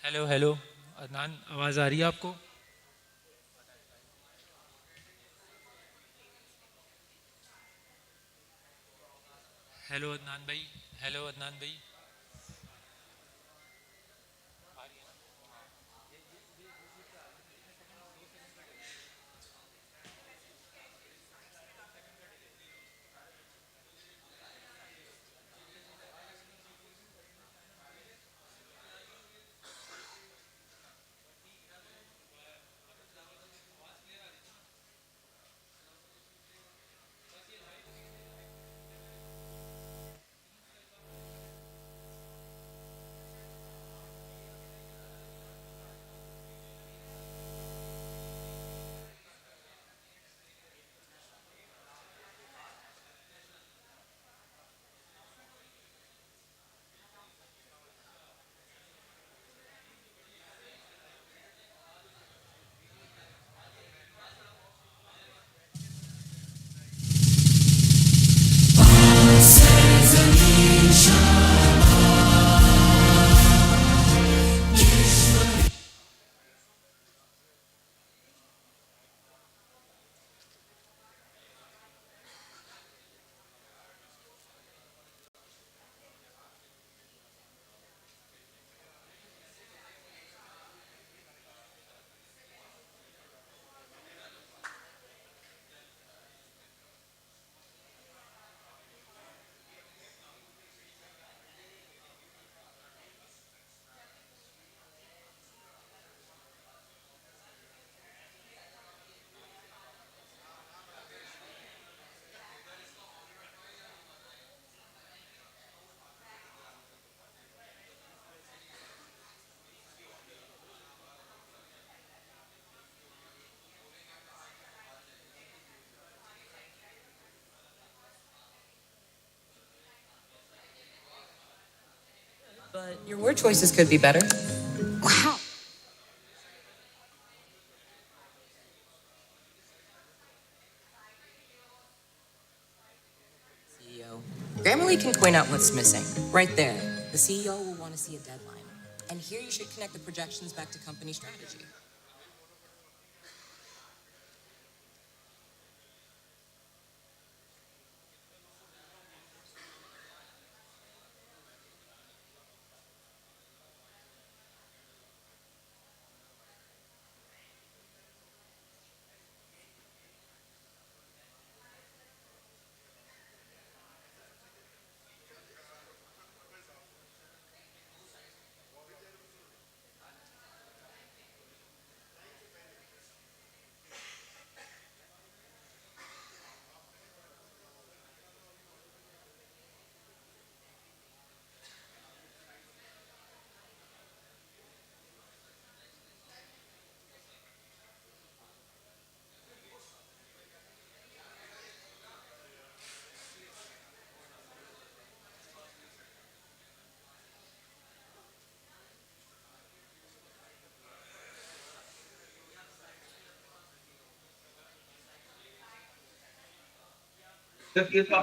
Hello hello. Adnan, आवाज़ आ रही है आपको? हेलो अदनान भाई। हेलो अदनान भाई। But your word choices could be better. Wow. CEO. Grammarly can point out what's missing. Right there. The CEO will want to see a deadline. And here you should connect the projections back to company strategy. JBS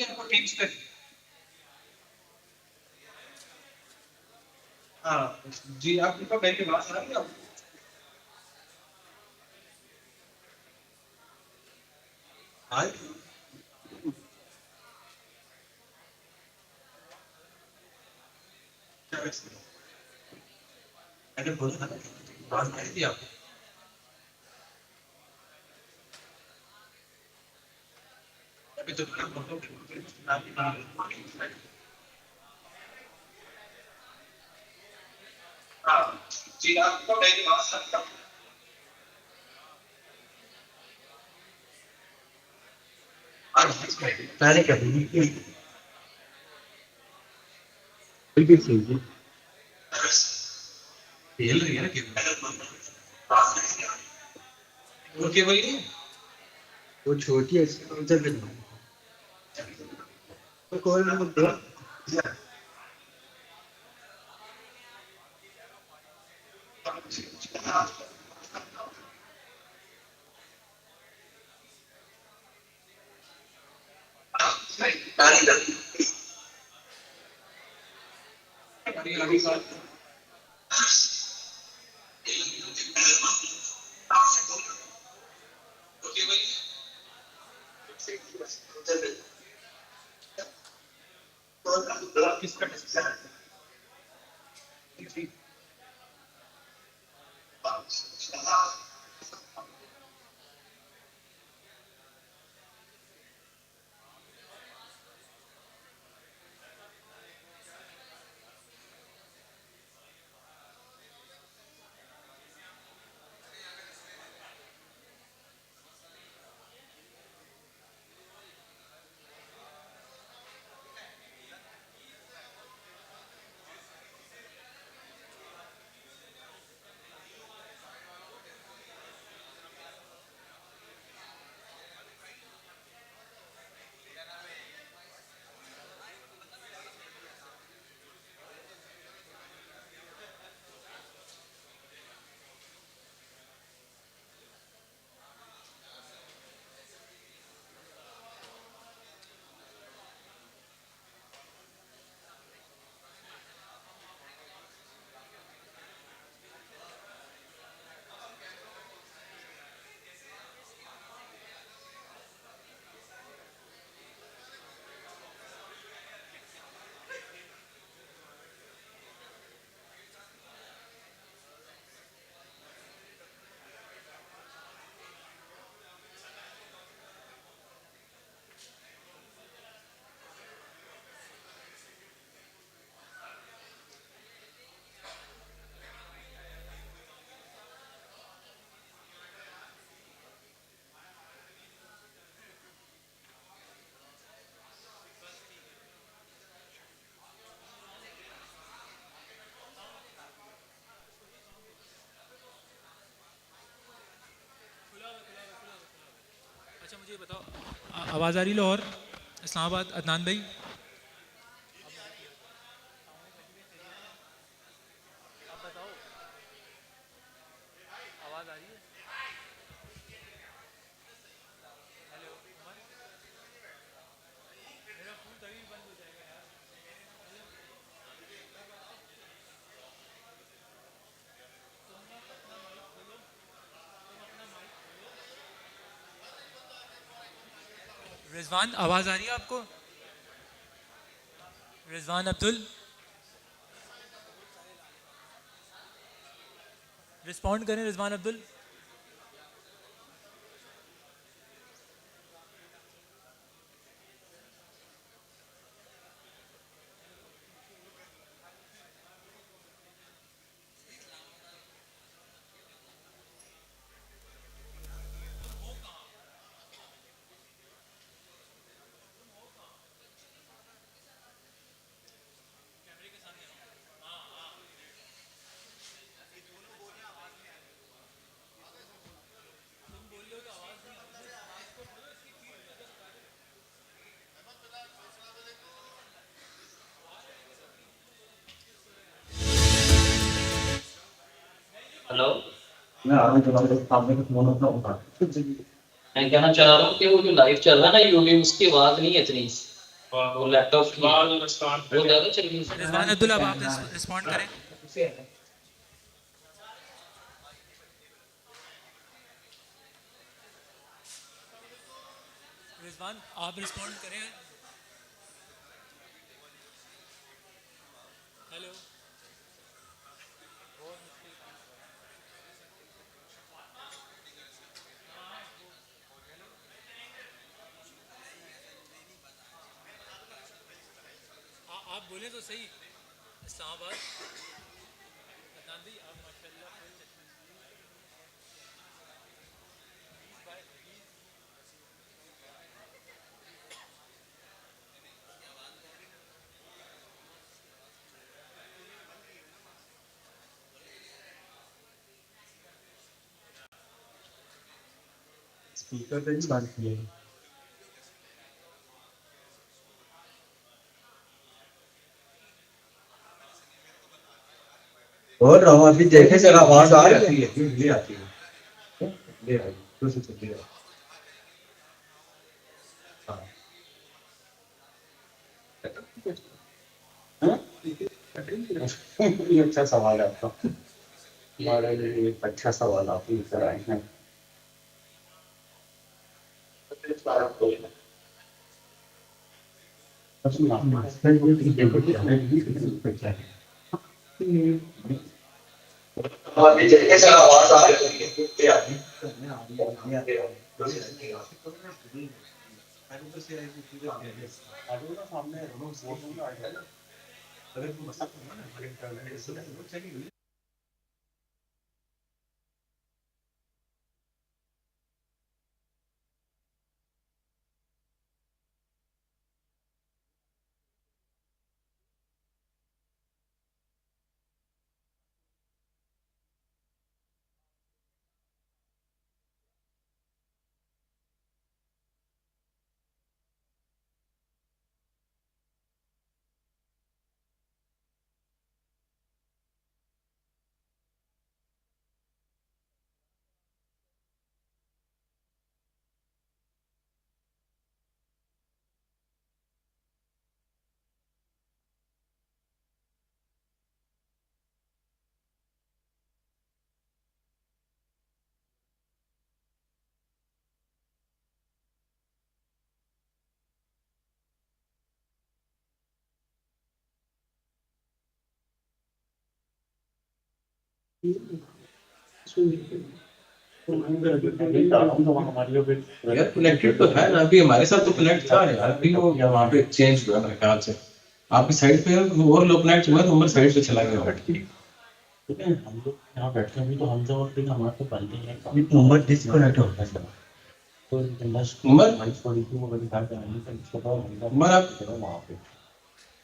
आपको teams पे हाँ जी आपको मेरी बात आ रही है आज मैंने बोला ना बात आई थी आपको अभी तो हाँ जी आपको मेरी बात आ रही है पहले क्या बिल्कुल सही है खेल रही है ना केवल वो केवल नहीं है वो छोटी है इसका उधर भी नहीं तो कोई ना दो अभी अभी बात वो केवल किसका डिसीजन है अच्छा मुझे ये बताओ, आवाज़ आ रही लाहौर इस्लामाबाद अदनान भाई? आवाज़ आ रही है? हेलो उमर, मेरा फ़ोन तभी बंद हो जाएगा यार। रिजवान, आवाज़ आ रही है आपको? रिजवान अब्दुल, रिस्पॉन्ड करें रिजवान अब्दुल। हेलो। मैं आ रहा हूँ तुम्हारे सामने का फोन अपना उठा मैं कहना चाह रहा हूँ कि वो जो लाइव चल रहा है ना यूट्यूब, उसकी आवाज़ नहीं है इतनी। वो लैपटॉप की वो ज़्यादा चल रही है। रिजवान अब्दुल, अब आप रिस्पॉन्ड करें। रिजवान, आप रिस्पॉन्ड करें। हेलो। आप बोले तो सही। इस्लामाबाद, अदनान भाई, आप माशाल्लाह। स्पीकर पे भी बात किए और रहा अभी देखे जरा आवाज आ रही है ले आती है ले आई तो से चली है हाँ हाँ? ये अच्छा सवाल है आपका हमारे लिए एक अच्छा सवाल आप लेकर आए हैं अभी देखे जरा आवाज आ रही है ले आती है यार कनेक्टेड तो है ना अभी हमारे साथ तो कनेक्ट था यार अभी वो वहाँ पे चेंज हुआ मेरे ख्याल से आपकी साइड पे और लो कनेक्ट हुआ तो हमारे साइड पे चला गया बैठ के हम लोग यहाँ बैठे हैं तो हम जो हमारे को बनते हैं नंबर डिस्कनेक्ट होता है उमर उमर आप वहाँ पे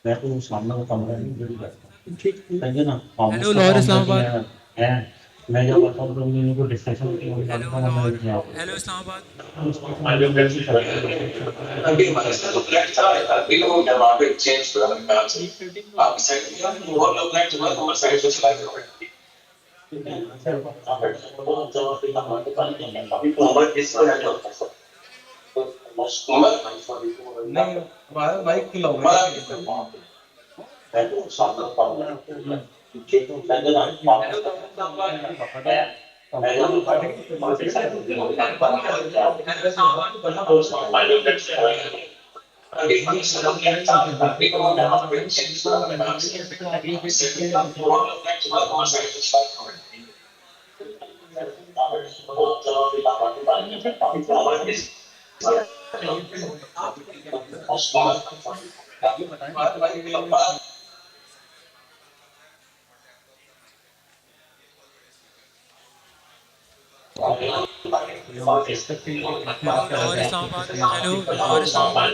मैं तो सामने का कमरा नहीं जरूर बैठता हूँ ठीक है ना हेलो ऑलमोस्ट लाहौर, काम करके इस्लामाबाद। हैं मैं जब आता हूँ तो उनको discussion hello Lahore. Hello Islamabad. अभी हमारे साथ तो फ्लैट था अभी वो वहाँ पे चेंज हुआ मेरे ख्याल से आप साइड और लोग फ्लैट हुआ हमारे साइड से चला गया मोहम्मद इसको रहते होता है मोहम्मद नहीं हमारा माइक क्यों लगा मैं तो सामने पाऊंगा ठीक है मैं जब मार्केट से हेलो लाहौर, इस्लामाबाद। हेलो लाहौर, इस्लामाबाद।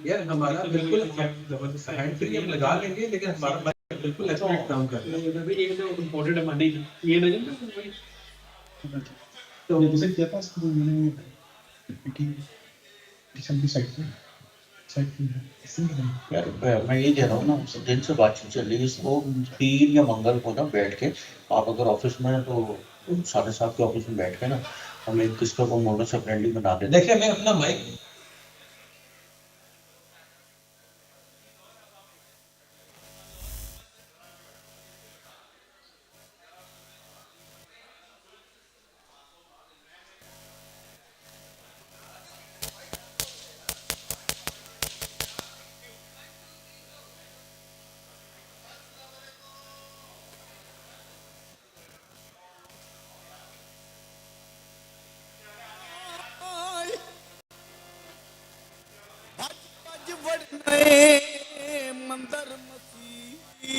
यार हमारा बिल्कुल हैंड फ्री हम लगा लेंगे लेकिन हमारा बिल्कुल ऐसा काम कर रहा है। ये तो इम्पोर्टेड है मनी, ये नहीं है वही। तो जैसे क्या था इसको मैंने पीटी डिसेंबर साइड पे यार मैं ये कह रहा हूँ ना, दिन से बातचीत चल रही है, इसको 3 या मंगल को ना बैठ के, आप अगर ऑफिस में हैं तो 7:30 के ऑफिस में बैठ के ना हम एक किसका को मोडस ऑपरेंडी बना देते देखिए मैं अपना माइक मंदर मसीह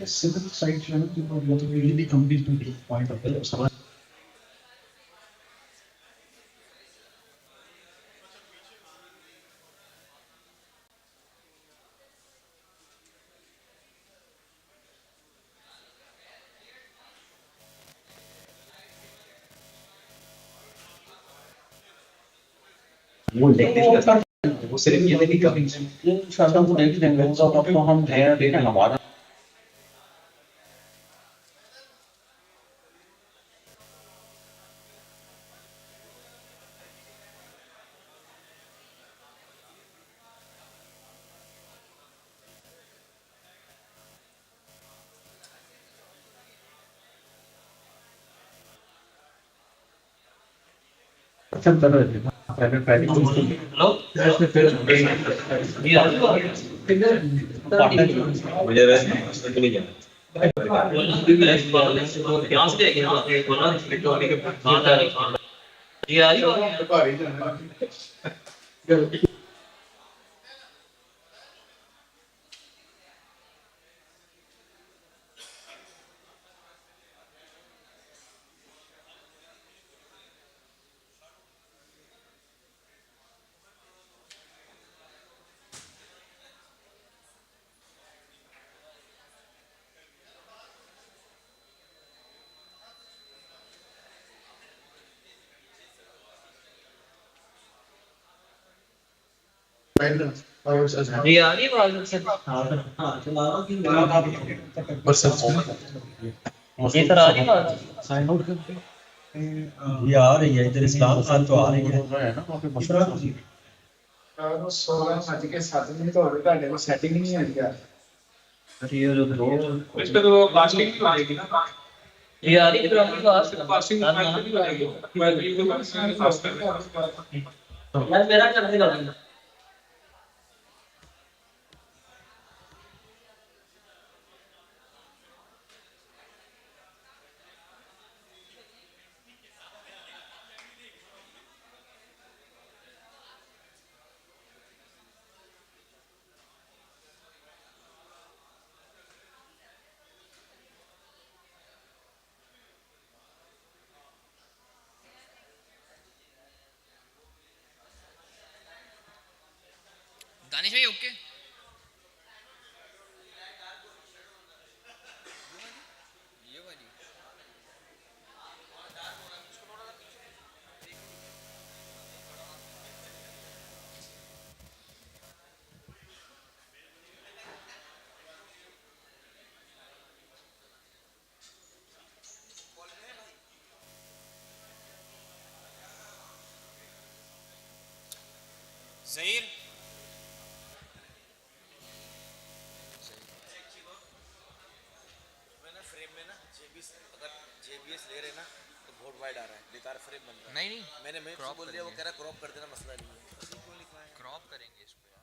सिविल साइड जो है ना, जो मतलब यूजुअली कंपनीज में पॉइंट ऑफ है सब वो सिर्फ ये नहीं कर इंशाल्लाह वो देख लेंगे, तो हम ध्यान देना हमारा। अच्छा कर रहे थे पहले पहले हेलो इसमें फिर ये आ रही है मुझे वैसे नहीं जाना यहाँ से देखिए ना बोला बात आ रही है ये आ रही है ये आ रही है बात से और सब ये सर आ रही है बात साइन आउट करते ये आ रही है इधर इस्लाम खान तो आ रही है ना, वहाँ पे मसला है। 16:07 तो ਤੁਹਾਡੇ ਕੋਲ ਸੈਟਿੰਗ ਨਹੀਂ ਆਈ ਯਾਰ ये जो दो इस पे तो कास्टिंग भी आएगी ना ये आ रही है फिर आपकी बात कास्टिंग भी आएगी मैं भी फास्ट कर यार मेरा करने का नहीं दानिश भाई ओके ये वाली ज़हीर फ्रेम में ना JBS अगर JBS ले रहे ना तो बहुत वाइड आ रहा है, बेकार फ्रेम बन रहा है। नहीं नहीं मैंने मैं क्रॉप बोल दिया, वो करेंगे कह रहा क्रॉप कर देना, मसला नहीं है। तो क्यों लिखवाया? क्रॉप करेंगे इसको यार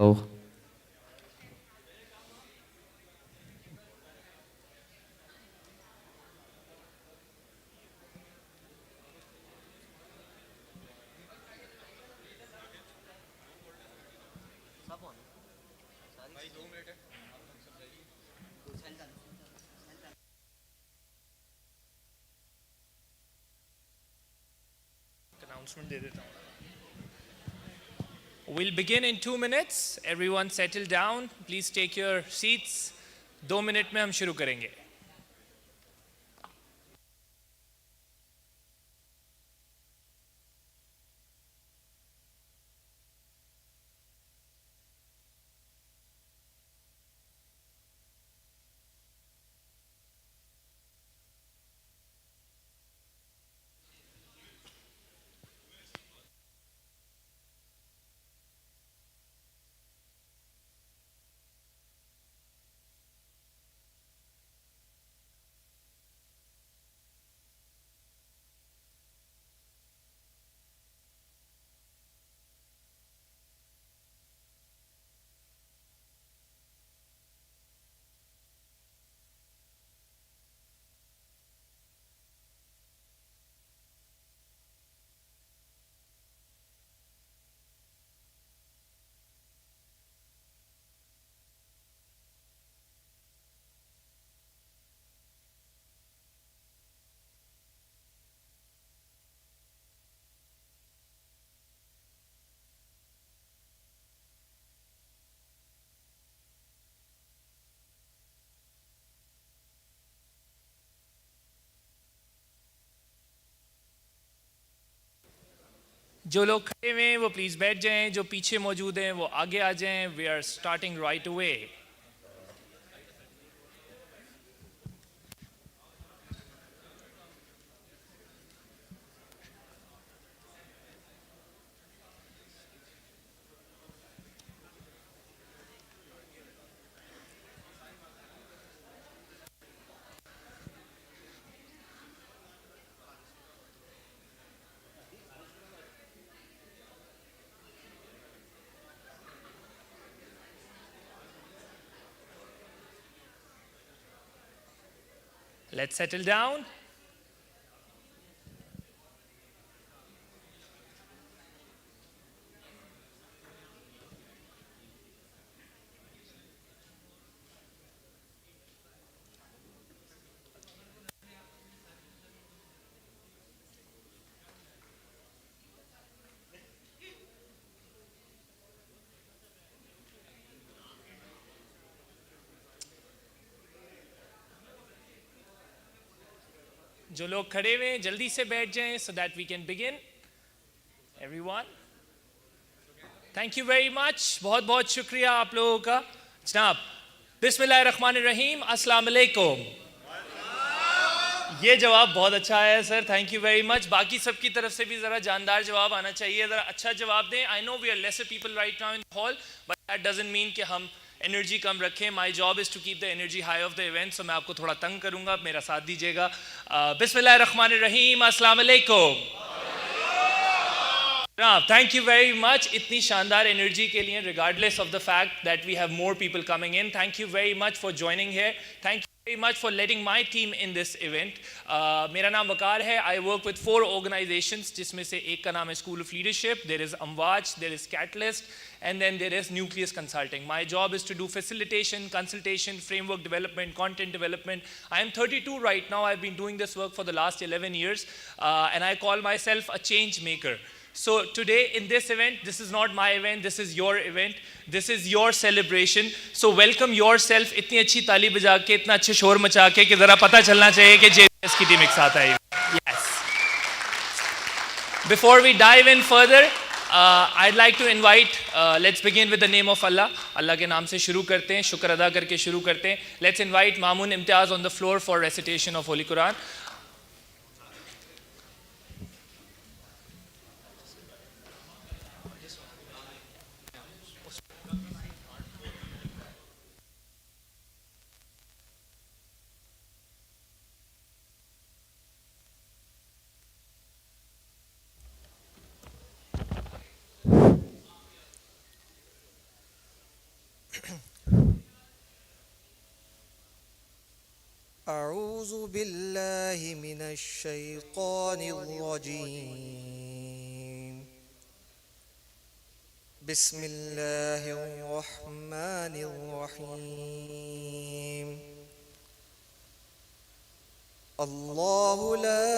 Oh. Announcement दे देता हूँ. We'll begin in 2 minutes. Everyone settle down. Please take your seats. 2 minute में हम शुरू करेंगे. जो लोग खड़े हुए हैं वो प्लीज बैठ जाएं. जो पीछे मौजूद हैं वो आगे आ जाएं. We are starting right away. Let's settle down. जो लोग खड़े हुए हैं जल्दी से बैठ जाएं so that we can begin. Everyone. Thank you very much. बहुत बहुत शुक्रिया आप लोगों का. जनाब, बिस्मिल्लाहिर्रहमानिर्रहीम, अस्सलाम वालेकुम. ये जवाब बहुत अच्छा है sir. Thank you very much. बाकी सबकी तरफ से भी ज़रा जानदार जवाब आना चाहिए. ज़रा अच्छा जवाब दें. I know we are lesser people right now in the hall, but that doesn't mean कि हम एनर्जी कम रखें. My job is to keep the energy high of the event. So मैं आपको थोड़ा तंग करूंगा, मेरा साथ दीजिएगा. बिस्मिल्लाहिर्रहमानिर्रहीम, अस्सलाम वालेकुम. Thank you very much. इतनी शानदार एनर्जी के लिए, regardless of the fact that we have more people coming in. Thank you very much for joining here. Thank you very much for letting my team in this event. मेरा नाम वकार है. I work with 4 organizations, जिसमें से एक का नाम है School of Leadership. There is Amwaj, there is Catalyst, and then there is Nucleus Consulting. My job is to do facilitation, consultation, framework development, content development. I am 32 right now. I've been doing this work for the last 11 years, and I call myself a change maker. So today in this event, this is not my event, this is your event, this is your celebration. So welcome yourself. इतनी अच्छी ताली बजा के, इतना अच्छे शोर मचा के कि ज़रा पता चलना चाहिए कि JBS की टीम एक साथ आई. Yes. Before we dive in further, I'd like to invite, let's begin with the name of Allah. Allah के नाम से शुरू करते हैं, शुक्र अदा करके शुरू करते हैं. Let's invite Mamun Imtiaz on the floor for recitation of Holy Quran. أعوذ بالله من الشيطان الرجيم بسم الله الرحمن الرحيم الله لا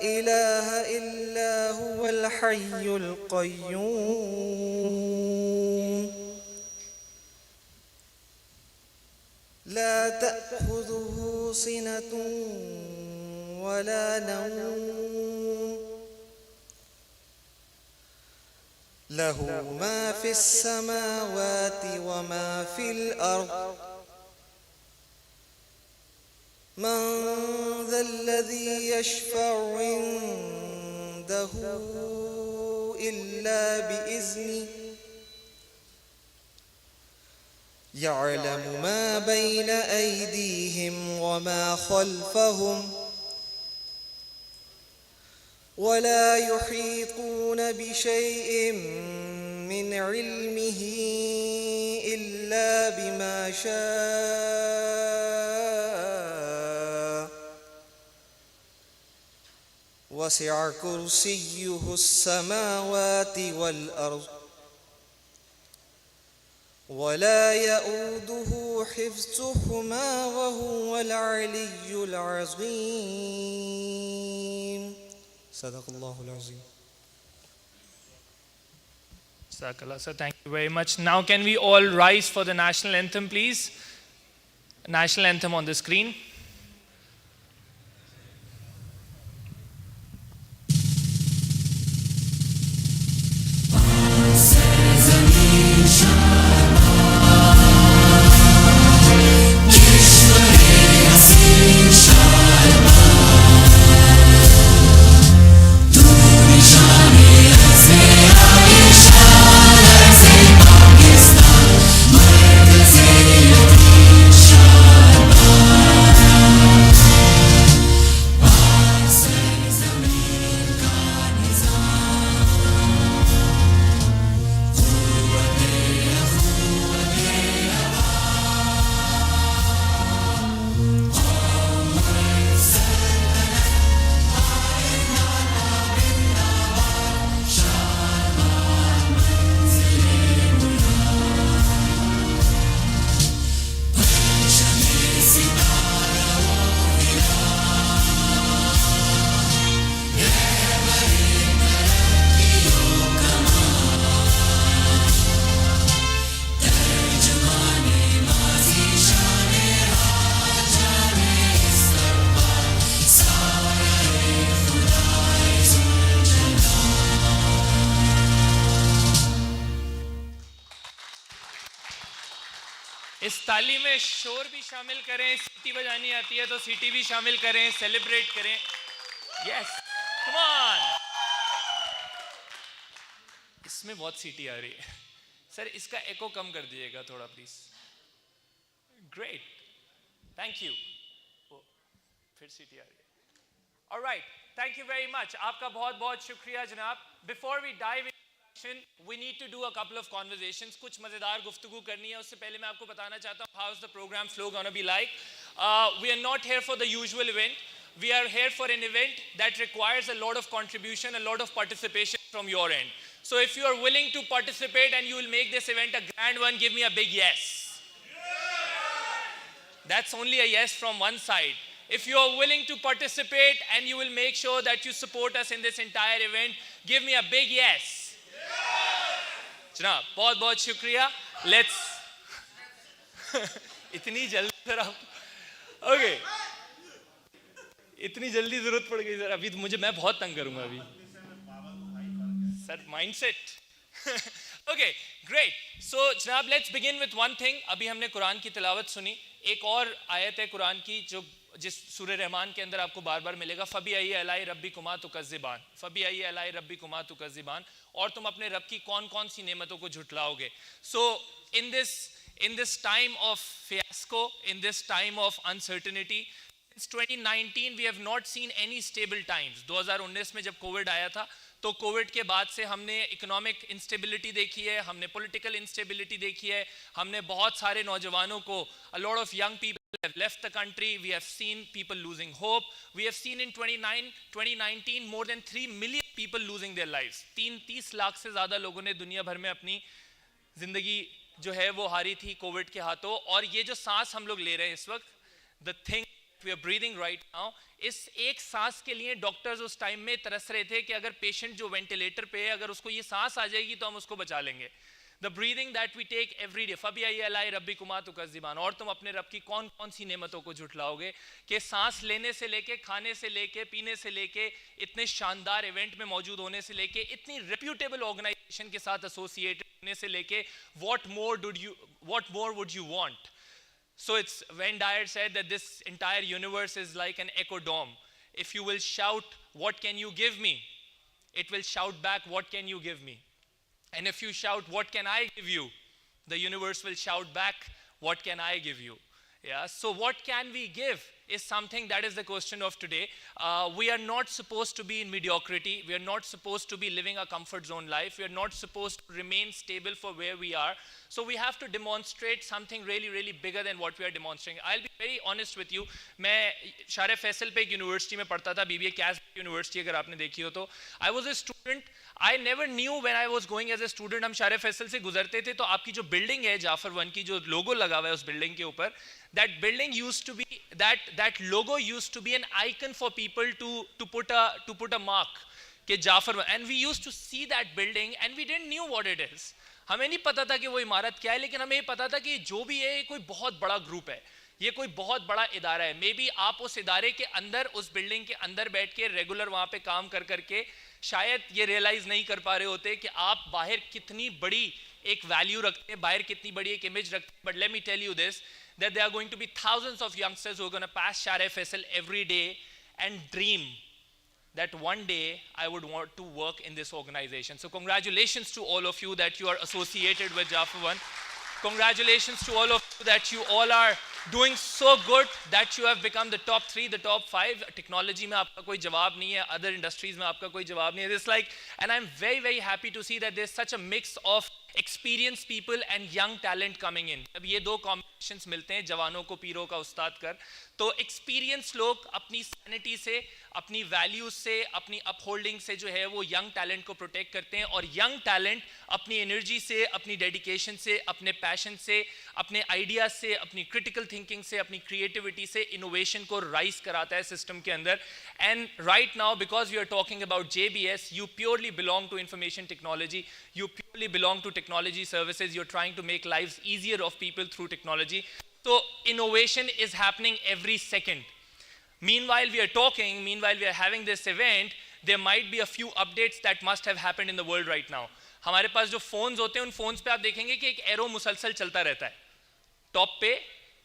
إله إلا هو الحي القيوم لا تأخذه سنة ولا نوم له ما في السماوات وما في الأرض من ذا الذي يشفع عنده إلا بإذنه يعلم ما بين أيديهم وما خلفهم ولا يحيطون بشيء من علمه إلا بما شاء وسع كرسيه السماوات والأرض ولا يؤوده حفظهما وهو العلي العظيم صدق الله العظيم. Jazakallah, sir. Thank you very much. Now, can we all rise for the national anthem, please? National anthem on the screen. इस ताली में शोर भी शामिल करें, सीटी बजानी आती है तो सीटी भी शामिल करें, सेलिब्रेट करें. Yes, come on. इसमें बहुत सीटी आ रही है सर, इसका एको कम कर दीजिएगा थोड़ा प्लीज. Great, thank you. फिर सीटी आ रही है. Alright, thank you very much. आपका बहुत बहुत शुक्रिया जनाब. Before we dive we need to do a couple of conversations. कुछ मजेदार गुफ्तगू करनी है. उससे पहले मैं आपको बताना चाहता हूँ how is the program flow gonna be like. We are not here for the usual event. We are here for an event that requires a lot of contribution, a lot of participation from your end. So if you are willing to participate and you will make this event a grand one, give me a big yes. That's only a yes from one side. If you are willing to participate and you will make sure that you support us in this entire event, give me a big yes. जनाब बहुत बहुत शुक्रिया. Let's इतनी जल्दी sir आप okay इतनी जल्दी जरूरत पड़ गई सर. अभी तो मुझे मैं बहुत तंग करूंगा अभी सर. माइंडसेट. Okay great. सो जनाब let's begin with one thing. अभी हमने कुरान की तिलावत सुनी. एक और आयत है कुरान की जो जिस सूरह रहमान के अंदर आपको बार बार मिलेगा, फबी आई अलाई रब्बी कुमा तुकज़्ज़िबान, फबी आई अलाई रब्बी कुमा तुकज़्ज़िबान, और तुम अपने रब की कौन कौन सी नेमतों को झुटलाओगे. So in this time of fiasco, in this time of uncertainty, since 2019 we have not seen any stable times. 2019 में जब कोविड आया था तो कोविड के बाद से हमने इकोनॉमिक इंस्टेबिलिटी देखी है, हमने पॉलिटिकल इंस्टेबिलिटी देखी है, हमने बहुत सारे नौजवानों को, a lot of young people have left the country, we have seen people losing hope, we have seen in 2019 more than 3 million people losing their lives. 30 lakh से ज़्यादा लोगों ने दुनिया भर में अपनी ज़िंदगी जो है वो हारी थी कोविड के हाथों. और ये जो सांस हम लोग ले रहे हैं इस वक्त, the thing we are breathing right now, इस एक सांस के लिए डॉक्टर्स उस टाइम में तरस रहे थे कि अगर पेशेंट जो वेंटिलेटर पे है अगर उसको ये सांस आ जाएगी तो हम उसको बचा लेंगे. The breathing that we take every day, फबी आई रब्बी कुमा तुकज़्ज़िबान, और तुम अपने रब की कौन कौन सी नेमतों को झुठलाओगे, कि सांस लेने से लेके, खाने से लेके, पीने से लेके, इतने शानदार इवेंट में मौजूद होने से लेके, इतनी रेप्यूटेबल ऑर्गेनाइजेशन के साथ एसोसिएटेड होने से लेके, what more would you want? So it's when Dyer said that this entire universe is like an echo dome. If you will shout, what can you give me? It will shout back, what can you give me? And if you shout, what can I give you? The universe will shout back, what can I give you? Yeah, so what can we give is something that is the question of today. We are not supposed to be in mediocrity. We are not supposed to be living a comfort zone life. We are not supposed to remain stable for where we are. So we have to demonstrate something really, really bigger than what we are demonstrating. I'll be very honest with you. मैं शारे फैसल पे एक university में पढ़ता था, BBA कैस university अगर आपने देखी हो तो. I was a student. I never knew when I was going as a student. हम शारे फैसल से गुजरते थे तो आपकी जो बिल्डिंग है जाफर वन की, जो लोगो लगा हुआ है उस बिल्डिंग के ऊपर, that building used to be, that logo used to be an icon for people to put a mark कि Jafar, and we used to see that building and we didn't knew what it is. हमें नहीं पता था कि वो इमारत क्या है, लेकिन हमें ये पता था कि जो भी है ये कोई बहुत बड़ा ग्रुप है, ये कोई बहुत बड़ा इदारा है. मे बी आप उस इदारे के अंदर, उस बिल्डिंग के अंदर बैठ के रेगुलर वहाँ पे काम कर करके शायद ये रियलाइज नहीं कर पा रहे होते कि आप बाहर कितनी बड़ी एक वैल्यू रखते हैं, बाहर कितनी बड़ी एक इमेज रखते हैं. But let me tell you this, that there are going to be thousands of youngsters who are going to pass Share Faisal every day and dream that one day I would want to work in this organization. So congratulations to all of you that you are associated with Jafar One. Congratulations to all of you that you all are doing so good that you have become the top 3, the top 5. Technology में आपका कोई जवाब नहीं है, other industries में आपका कोई जवाब नहीं है. It's like, and I'm very, very happy to see that there's such a mix of experienced people and young talent coming in. अब ये दो combinations मिलते हैं, जवानों को पीरों का उस्ताद कर, तो experienced लोग अपनी sanity से, अपनी values से, अपनी upholding से जो है वो young talent को protect करते हैं, और young talent अपनी energy से, अपनी dedication से, अपने passion से, अपने ideas से, अपनी critical thinking से, अपनी creativity से innovation को rise कराता है system के अंदर. And right now, because we are talking about JBS, you purely belong to information technology, you purely belong to technology services, you're trying to make lives easier of people through technology. So innovation is happening every second. Meanwhile we are talking, meanwhile we are having this event, there might be a few updates that must have happened in the world right now. हमारे पास जो phones होते हैं, उन phones पे आप देखेंगे कि एक arrow मुसलसल चलता रहता है. Top पे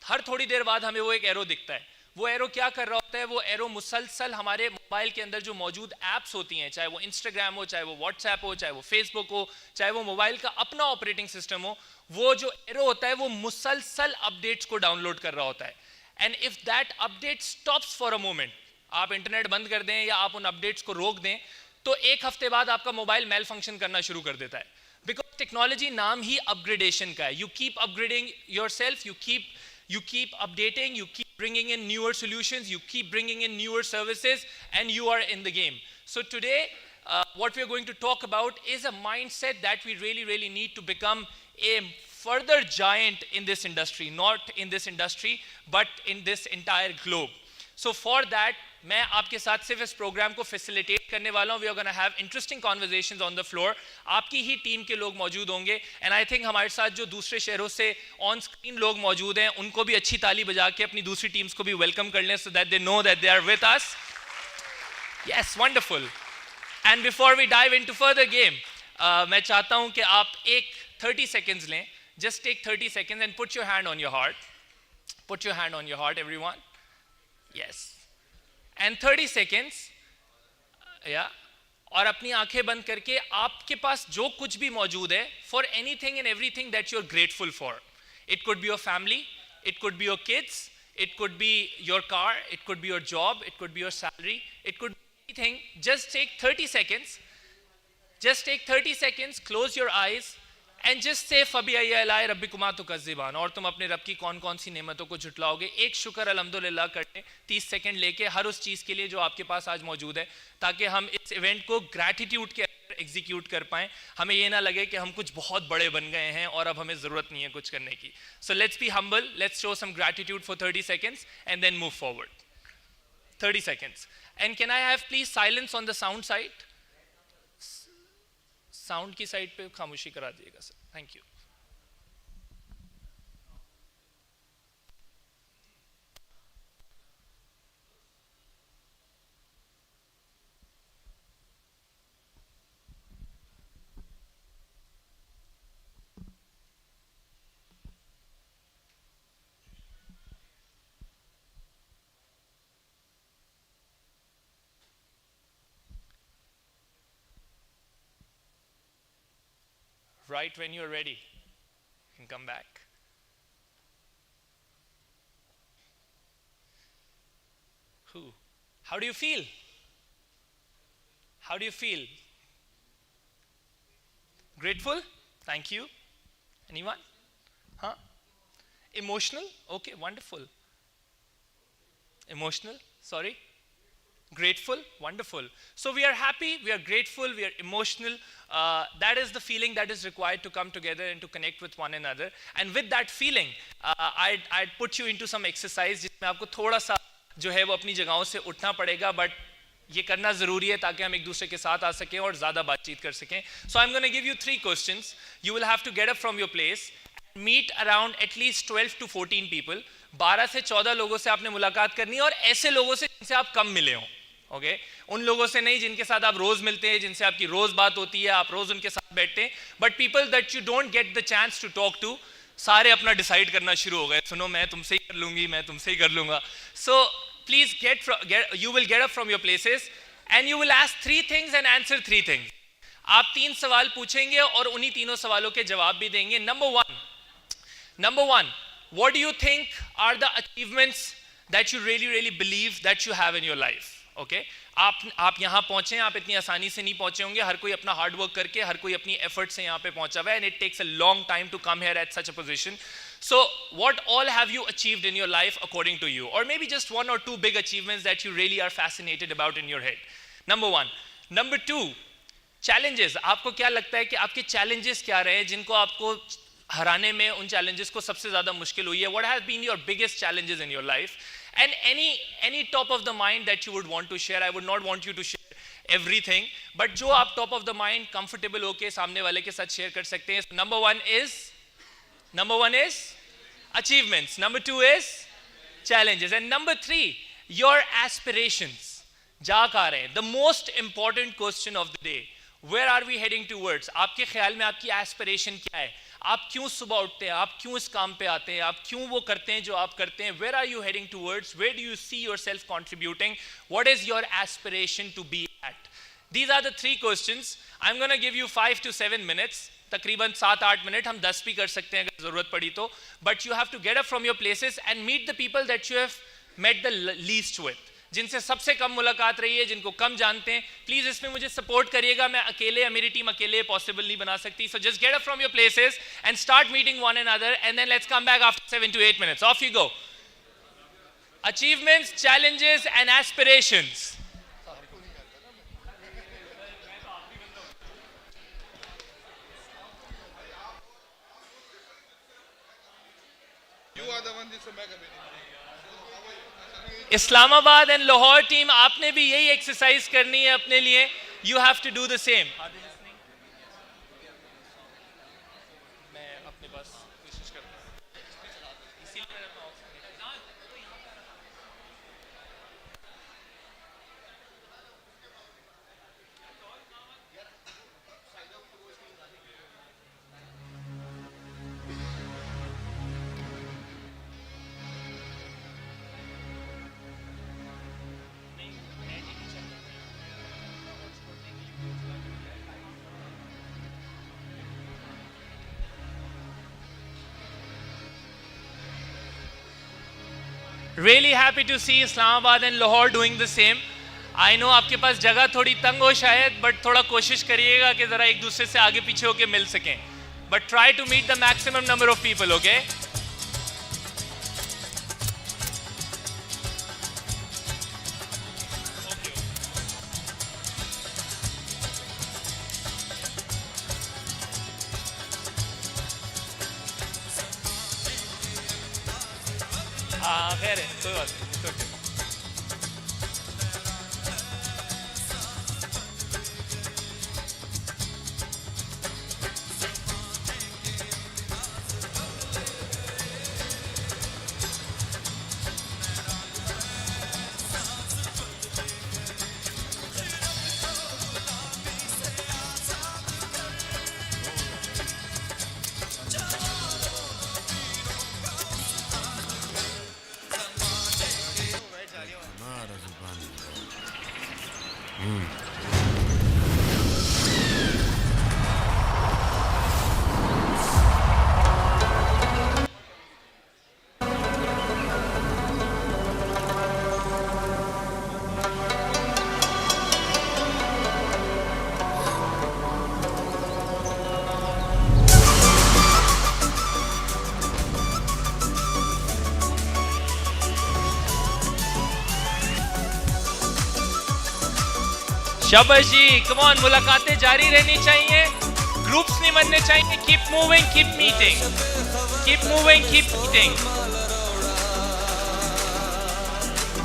हर थोड़ी देर बाद हमें वो एक arrow दिखता है. वो एरो क्या कर रहा होता है? वो एरो मुसलसल हमारे मोबाइल के अंदर जो मौजूद ऐप्स होती हैं, चाहे वो इंस्टाग्राम हो, चाहे वो व्हाट्सएप हो, चाहे वो फेसबुक हो, चाहे वो मोबाइल का अपना ऑपरेटिंग सिस्टम हो, वो जो एरो होता है वो मुसलसल अपडेट्स को डाउनलोड कर रहा होता है. And if that update stops for a moment, आप इंटरनेट बंद कर दें या आप उन अपडेट्स को रोक दें, तो एक हफ्ते बाद आपका मोबाइल मेल फंक्शन करना शुरू कर देता है. बिकॉज टेक्नोलॉजी नाम ही अपग्रेडेशन का है. You keep upgrading yourself, you keep updating, you keep bringing in newer solutions, you keep bringing in newer services, and you are in the game. So today, what we are going to talk about is a mindset that we really, really need to become a further giant in this industry, not in this industry, but in this entire globe. So for that, मैं आपके साथ सिर्फ इस programme को facilitate करने वाला हूँ. We are gonna have interesting conversations on the floor. आपकी ही टीम के लोग मौजूद होंगे, एंड आई थिंक हमारे साथ जो दूसरे शहरों से ऑन स्क्रीन लोग मौजूद हैं, उनको भी अच्छी ताली बजा के अपनी दूसरी टीम्स को भी वेलकम कर लें, so that they know that they are with us. Yes, wonderful. And before we dive into further game, मैं चाहता हूँ कि आप एक 30 सेकेंड्स लें. Just take 30 seconds and put your hand on your heart. Put your hand on your heart everyone. Yes, and 30 seconds, और अपनी आंखें बंद करके आपके पास जो कुछ भी मौजूद है, for anything and everything that you're grateful for. It could be your family, it could be your kids, it could be your car, it could be your job, it could be your salary, it could be anything. Just take 30 seconds Just take 30 seconds, close your eyes and just say फ़बिअय्यिल्लाहि रब्बिकुमा तुकज़्ज़िबान, और तुम अपने रब की कौन कौन सी नेमतों को झुटलाओगे। एक शुक्र अल्हम्दुलिल्लाह करने 30 सेकंड लेके हर उस चीज़ के लिए जो आपके पास आज मौजूद है, ताकि हम इस इवेंट को ग्रैटिट्यूड के अंदर एग्जीक्यूट कर पाएं। हमें ये ना लगे कि हम कुछ बहुत बड़े बन गए हैं और अब हमें ज़रूरत नहीं है कुछ करने की। So let's be humble, let's show some gratitude for 30 seconds and then move forward. 30 seconds. And can I have please silence on the sound side? Sound की साइड पे खामोशी करा दिएगा sir, thank you. Right when you're ready, you can come back. Who? How do you feel? How do you feel? Grateful? Thank you. Anyone? Huh? Emotional? Okay, wonderful. Emotional? Sorry? Grateful? Wonderful. So we are happy, we are grateful, we are emotional. That is the feeling that is required to come together and to connect with one another. And with that feeling, I'd put you into some exercise जिसमें आपको थोड़ा सा जो है वो अपनी जगहों से उठना पड़ेगा, but ये करना ज़रूरी है ताकि हम एक दूसरे के साथ आ सकें और ज़्यादा बातचीत कर सकें. So I'm going to give you 3 questions. You will have to get up from your place, meet around at least 12 to 14 people. 12 से 14 लोगों से आपने मुलाकात करनी है और ऐसे लोगों से जिनसे आप कम मिले हों. ओके उन लोगों से नहीं जिनके साथ आप रोज मिलते हैं, जिनसे आपकी रोज बात होती है, आप रोज उनके साथ बैठते हैं, but people that you don't get the chance to talk to, सारे अपना डिसाइड करना शुरू हो गए, सुनो मैं तुमसे ही कर लूंगी, मैं तुमसे ही कर लूंगा. So please you will get up from your places and you will ask 3 things and answer 3 things. आप 3 सवाल पूछेंगे और उन्हीं तीनों सवालों के जवाब भी देंगे. Number one, what do you think are the achievements that you really believe that you have in your life? Okay? आप यहाँ पहुँचे, आप इतनी आसानी से नहीं पहुँचे होंगे, हर कोई अपना हार्ड वर्क करके, हर कोई अपनी एफर्ट से यहाँ पे पहुँचा हुआ है, and it takes a long time to come here at such a position. So what all have you achieved in your life according to you? Or maybe just 1 or 2 big achievements that you really are fascinated about in your head. Number 1. Number 2, challenges. आपको क्या लगता है कि आपके challenges क्या रहे हैं जिनको आपको हराने में उन challenges को सबसे ज़्यादा मुश्किल हुई है? What has been your biggest challenges in your life? And any top of the mind that you would want to share. I would not want you to share everything, but जो आप top of the mind comfortable होके सामने वाले के साथ share कर सकते हैं. So number one is achievements. Number 2 is challenges, and number 3, your aspirations. जा कहाँ रहे हैं? The most important question of the day. Where are we heading towards? आपके ख्याल में आपकी aspiration क्या है? आप क्यों सुबह उठते हैं? आप क्यों इस काम पे आते हैं? आप क्यों वो करते हैं जो आप करते हैं? Where are you heading towards? Where do you see yourself contributing? What is your aspiration to be at? These are the 3 questions. I'm going to give you 5 to 7 minutes. तकरीबन 7-8 मिनट, हम 10 भी कर सकते हैं अगर ज़रूरत पड़ी तो. But you have to get up from your places and meet the people that you have met the least with. जिनसे सबसे कम मुलाकात रही है, जिनको कम जानते हैं. प्लीज इसमें मुझे सपोर्ट करिएगा, मैं अकेले, मेरी टीम अकेले पॉसिबल नहीं बना सकती. So just get up from your places and start meeting one another, and then let's come back after 7 to 8 minutes. Off you go. Achievements, challenges and aspirations. Islamabad and Lahore team, आपने भी यही exercise करनी है अपने लिए. You have to do the same. मैं अपने पास कोशिश करता हूं, इसीलिए really happy to see Islamabad and Lahore doing the same. I know आपके पास जगह थोड़ी तंग हो शायद, बट थोड़ा कोशिश करिएगा कि ज़रा एक दूसरे से आगे पीछे होके मिल सकें. But try to meet the maximum number of people, okay? हाँ खैर है, कोई बात नहीं. It's okay. शाबाश जी, कम ऑन, मुलाकातें जारी रहनी चाहिए, ग्रुप्स नहीं बनने चाहिए. Keep moving, keep meeting, keep moving, keep meeting.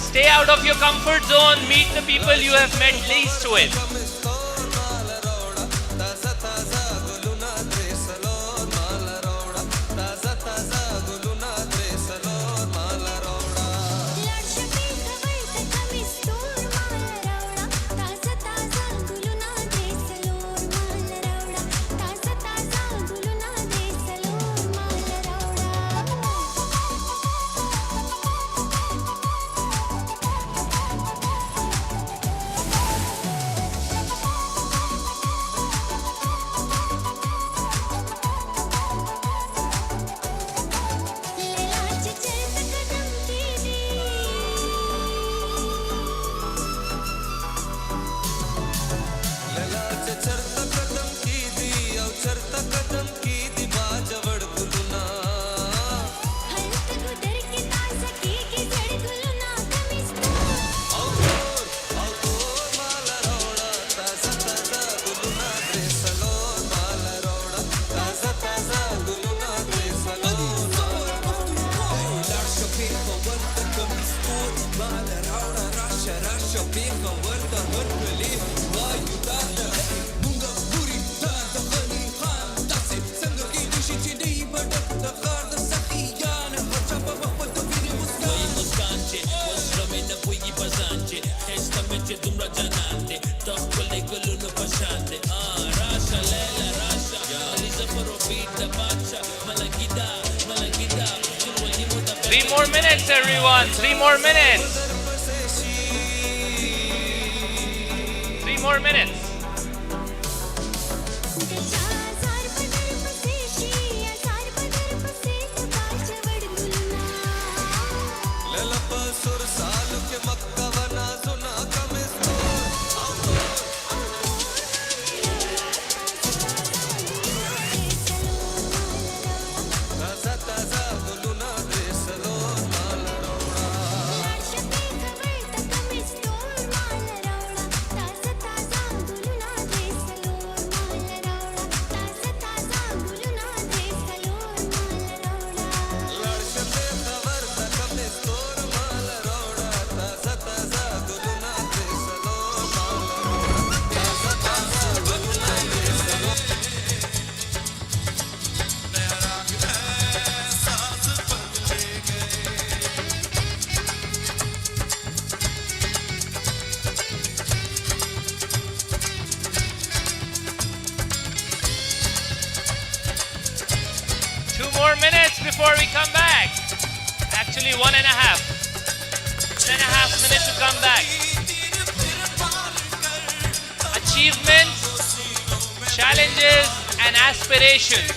Stay out of your comfort zone, meet the people you have met least with. Three more minutes, everyone. 3 more minutes. 3 more minutes. More minutes before we come back. Actually, 1.5. 1.5 minutes to come back. Achievements, challenges, and aspirations.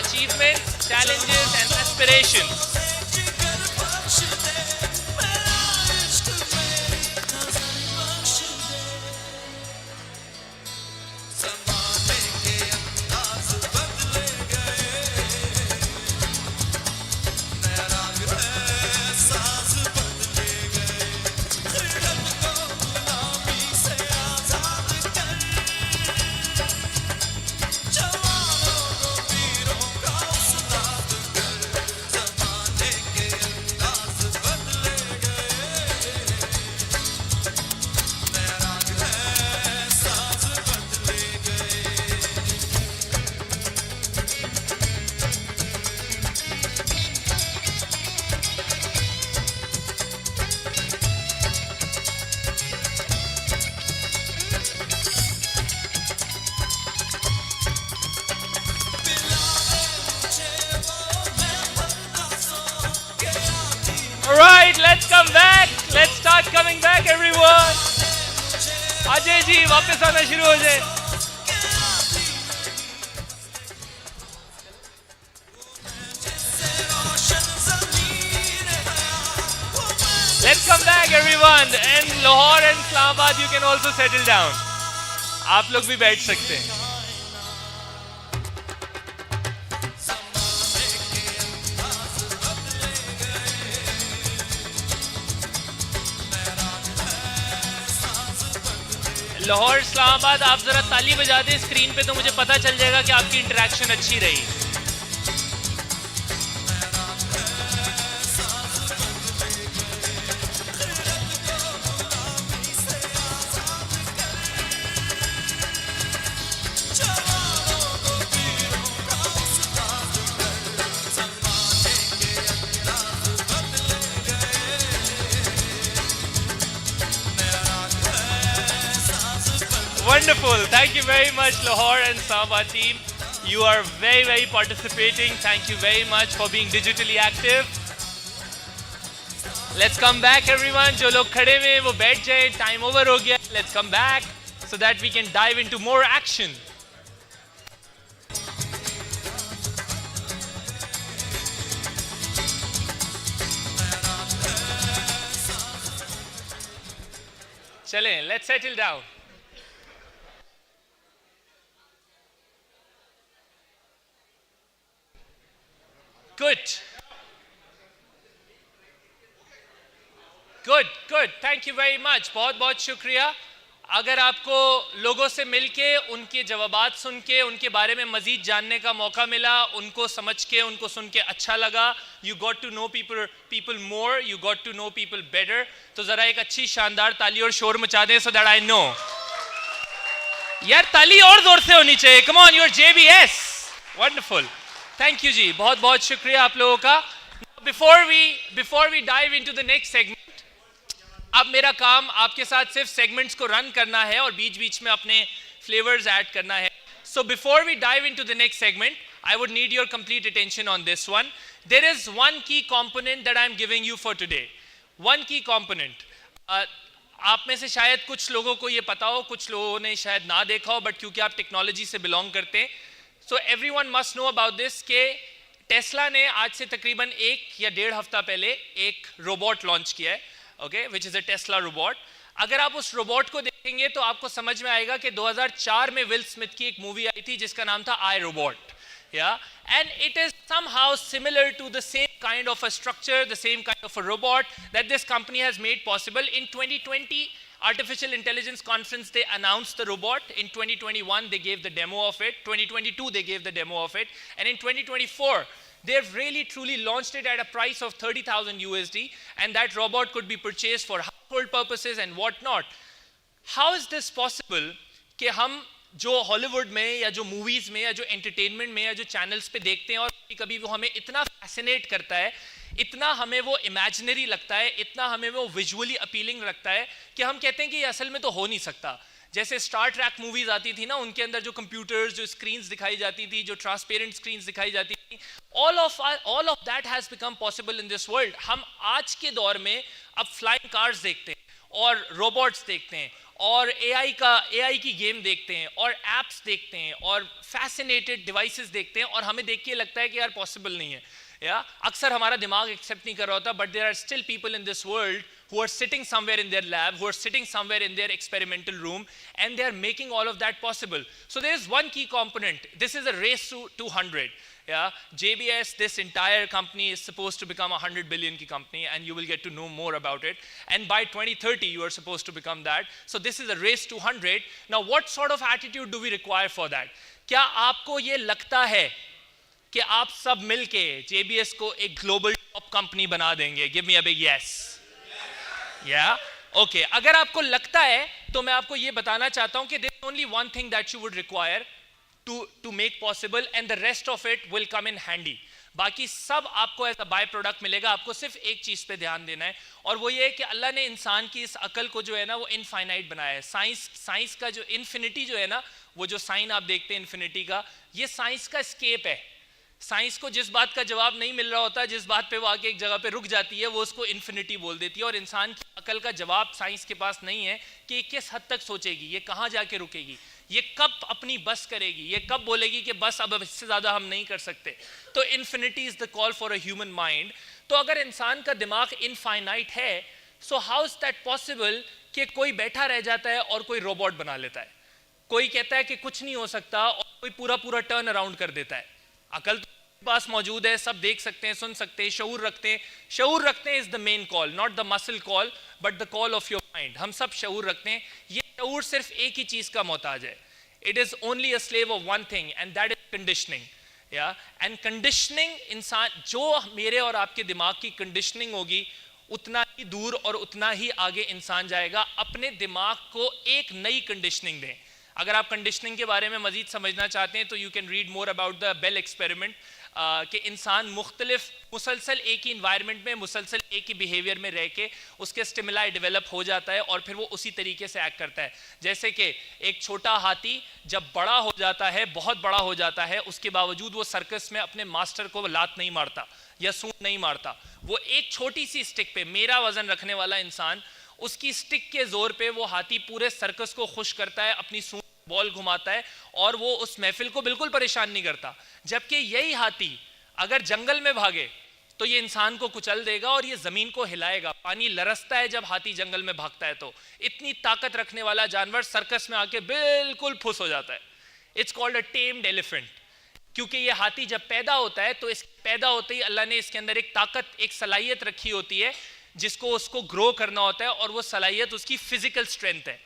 Achievements, challenges, and aspirations. inspirations. Alright, let's come back. Let's start coming back, everyone. Ajay ji वापस आना शुरू हो जाए. Let's come back, everyone. And Lahore and Islamabad, you can also settle down. आप लोग भी बैठ सकते हैं. लाहौर इस्लामाबाद आप जरा ताली बजा दें स्क्रीन पे तो मुझे पता चल जाएगा कि आपकी इंटरेक्शन अच्छी रही. Wonderful. Thank you very much, Lahore and Islamabad team. You are very, very participating. Thank you very much for being digitally active. Let's come back, everyone. जो लोग खड़े हुए हैं वो बैठ जाए. Time over हो गया. Let's come back so that we can dive into more action. चलें. Let's settle down. Good. Good, good. Thank you very much. बहुत बहुत शुक्रिया. अगर आपको लोगों से मिलके उनके जवाबात सुन के उनके बारे में मजीद जानने का मौका मिला, उनको समझ के उनको सुन के अच्छा लगा, you got to know people more, you got to know people better, तो ज़रा एक अच्छी शानदार ताली और शोर मचा दें so that I know. यार ताली और जोर से होनी चाहिए. Come on, you're JBS. Wonderful. Thank you जी. बहुत बहुत शुक्रिया आप लोगों का. Before we dive into the next segment, अब मेरा काम आपके साथ सिर्फ सेगमेंट्स को रन करना है और बीच बीच में अपने फ्लेवर्स ऐड करना है. So before we dive into the next segment, I would need your complete attention on this one. There is one key component that I am giving you for today. One key component. आप में से शायद कुछ लोगों को ये पता हो, कुछ लोगों ने शायद ना देखा हो, बट क्योंकि आप टेक्नोलॉजी से बिलोंग करते हैं, so everyone must know about this कि टेस्ला ने आज से तकरीबन 1 या 1.5 हफ्ता पहले एक रोबोट लॉन्च किया है. Okay, which is a Tesla robot. अगर आप उस रोबोट को देखेंगे तो आपको समझ में आएगा कि 2004 में विल स्मिथ की एक मूवी आई थी जिसका नाम था आई robot. Yeah, and it is somehow similar to the same kind of a structure, the same kind of a robot that this company has made possible. In 2020 Artificial Intelligence Conference, they announced the robot. In 2021, they gave the demo of it. 2022, they gave the demo of it. And in 2024, they've really truly launched it at a price of 30,000 USD. And that robot could be purchased for household purposes and whatnot. How is this possible कि हम जो Hollywood में या जो movies में या जो entertainment में या जो चैनल्स पे देखते हैं और कभी वो हमें इतना फैसिनेट करता है, इतना हमें वो इमेजिनरी लगता है, इतना हमें वो विजुअली अपीलिंग लगता है कि हम कहते हैं कि ये असल में तो हो नहीं सकता. जैसे स्टार ट्रैक मूवीज़ आती थी ना, उनके अंदर जो कंप्यूटर्स, जो स्क्रीन्स दिखाई जाती थी, जो ट्रांसपेरेंट स्क्रीन्स दिखाई जाती थी, all of that has become possible in this world. हम आज के दौर में अब फ्लाइंग कार्स देखते हैं और रोबोट्स देखते हैं और AI की गेम देखते हैं और एप्स देखते हैं और फैसिनेटेड डिवाइसेस देखते हैं और हमें देख के लगता है कि यार पॉसिबल नहीं है. या अक्सर हमारा दिमाग एक्सेप्ट नहीं कर रहा होता, but there are still people in this world who are sitting somewhere in their lab, who are sitting somewhere in their experimental room, and they are making all of that possible. So there is one key component. This is a race to 200. Yeah, JBS, this entire company is supposed to become a 100 billion ki company, and you will get to know more about it. And by 2030, you are supposed to become that. So this is a race to 100. Now, what sort of attitude do we require for that? क्या आपको ये लगता है कि आप सब मिलके JBS को एक global top company बना देंगे? Give me a big yes. Yeah, okay. अगर आपको लगता है तो मैं आपको ये बताना चाहता हूं कि there is only one thing that you would require to make possible, and the rest of it will come in handy. बाकी सब आपको एज अ बाय प्रोडक्ट मिलेगा. आपको सिर्फ एक चीज पे ध्यान देना है, और वो ये है कि अल्लाह ने इंसान की इस अकल को जो है ना वो इनफाइनाइट बनाया है. साइंस का जो इन्फिनिटी जो है ना, वो जो साइन आप देखते हैं इन्फिनिटी का, ये साइंस का स्केप है. साइंस को जिस बात का जवाब नहीं मिल रहा होता, जिस बात पे वो आके एक जगह पे रुक जाती है, वो उसको इन्फिनिटी बोल देती है. और इंसान की अकल का जवाब साइंस के पास नहीं है कि ये किस हद तक सोचेगी, ये कहाँ जाके रुकेगी, ये कब अपनी बस करेगी, ये कब बोलेगी कि बस अब इससे ज़्यादा हम नहीं कर सकते. तो infinity is the call for a human mind. तो अगर इंसान का दिमाग इनफाइनाइट है, so how is that possible कि कोई बैठा रह जाता है और कोई रोबोट बना लेता है, कोई कहता है कि कुछ नहीं हो सकता और कोई पूरा पूरा टर्न अराउंड कर देता है. अकल तो पास मौजूद है, सब देख सकते हैं, सुन सकते हैं, शऊर रखते हैं. शऊर रखते हैं is the main call, not the muscle call but the call of your mind. हम सब शऊर रखते हैं. ये शऊर सिर्फ एक ही चीज का मोहताज है. It is only a slave of one thing, and that is conditioning. या एंड कंडीशनिंग, इंसान जो मेरे और आपके दिमाग की कंडीशनिंग होगी, उतना ही दूर और उतना ही आगे इंसान जाएगा. अपने दिमाग को एक नई कंडीशनिंग दें. अगर आप कंडीशनिंग के बारे में मजीद समझना चाहते हैं तो you can read more about the bell experiment. कि इंसान मुख्तलिफ मुसलसल एक ही इन्वायरमेंट में, मुसलसल एक ही बिहेवियर में रह के उसके स्टिमुलाई डेवलप हो जाता है और फिर वो उसी तरीके से एक्ट करता है. जैसे कि एक छोटा हाथी जब बड़ा हो जाता है, बहुत बड़ा हो जाता है, उसके बावजूद वो सर्कस में अपने मास्टर को लात नहीं मारता या सूंड नहीं मारता. वो एक छोटी सी स्टिक पे, मेरा वजन रखने वाला इंसान, उसकी स्टिक के जोर पे वो हाथी पूरे सर्कस को खुश करता है, अपनी सूंड बॉल घुमाता है और वो उस महफिल को बिल्कुल परेशान नहीं करता. जबकि यही हाथी अगर जंगल में भागे तो ये इंसान को कुचल देगा और ये जमीन को हिलाएगा. पानी लरसता है जब हाथी जंगल में भागता है. तो इतनी ताकत रखने वाला जानवर सर्कस में आके बिल्कुल फुस हो जाता है. It's called a tamed elephant. क्योंकि ये हाथी जब पैदा होता है तो इस पैदा होते ही अल्लाह ने इसके अंदर एक ताकत, एक सलाहियत रखी होती है जिसको उसको ग्रो करना होता है, और वो सलाहियत उसकी फिजिकल स्ट्रेंथ है.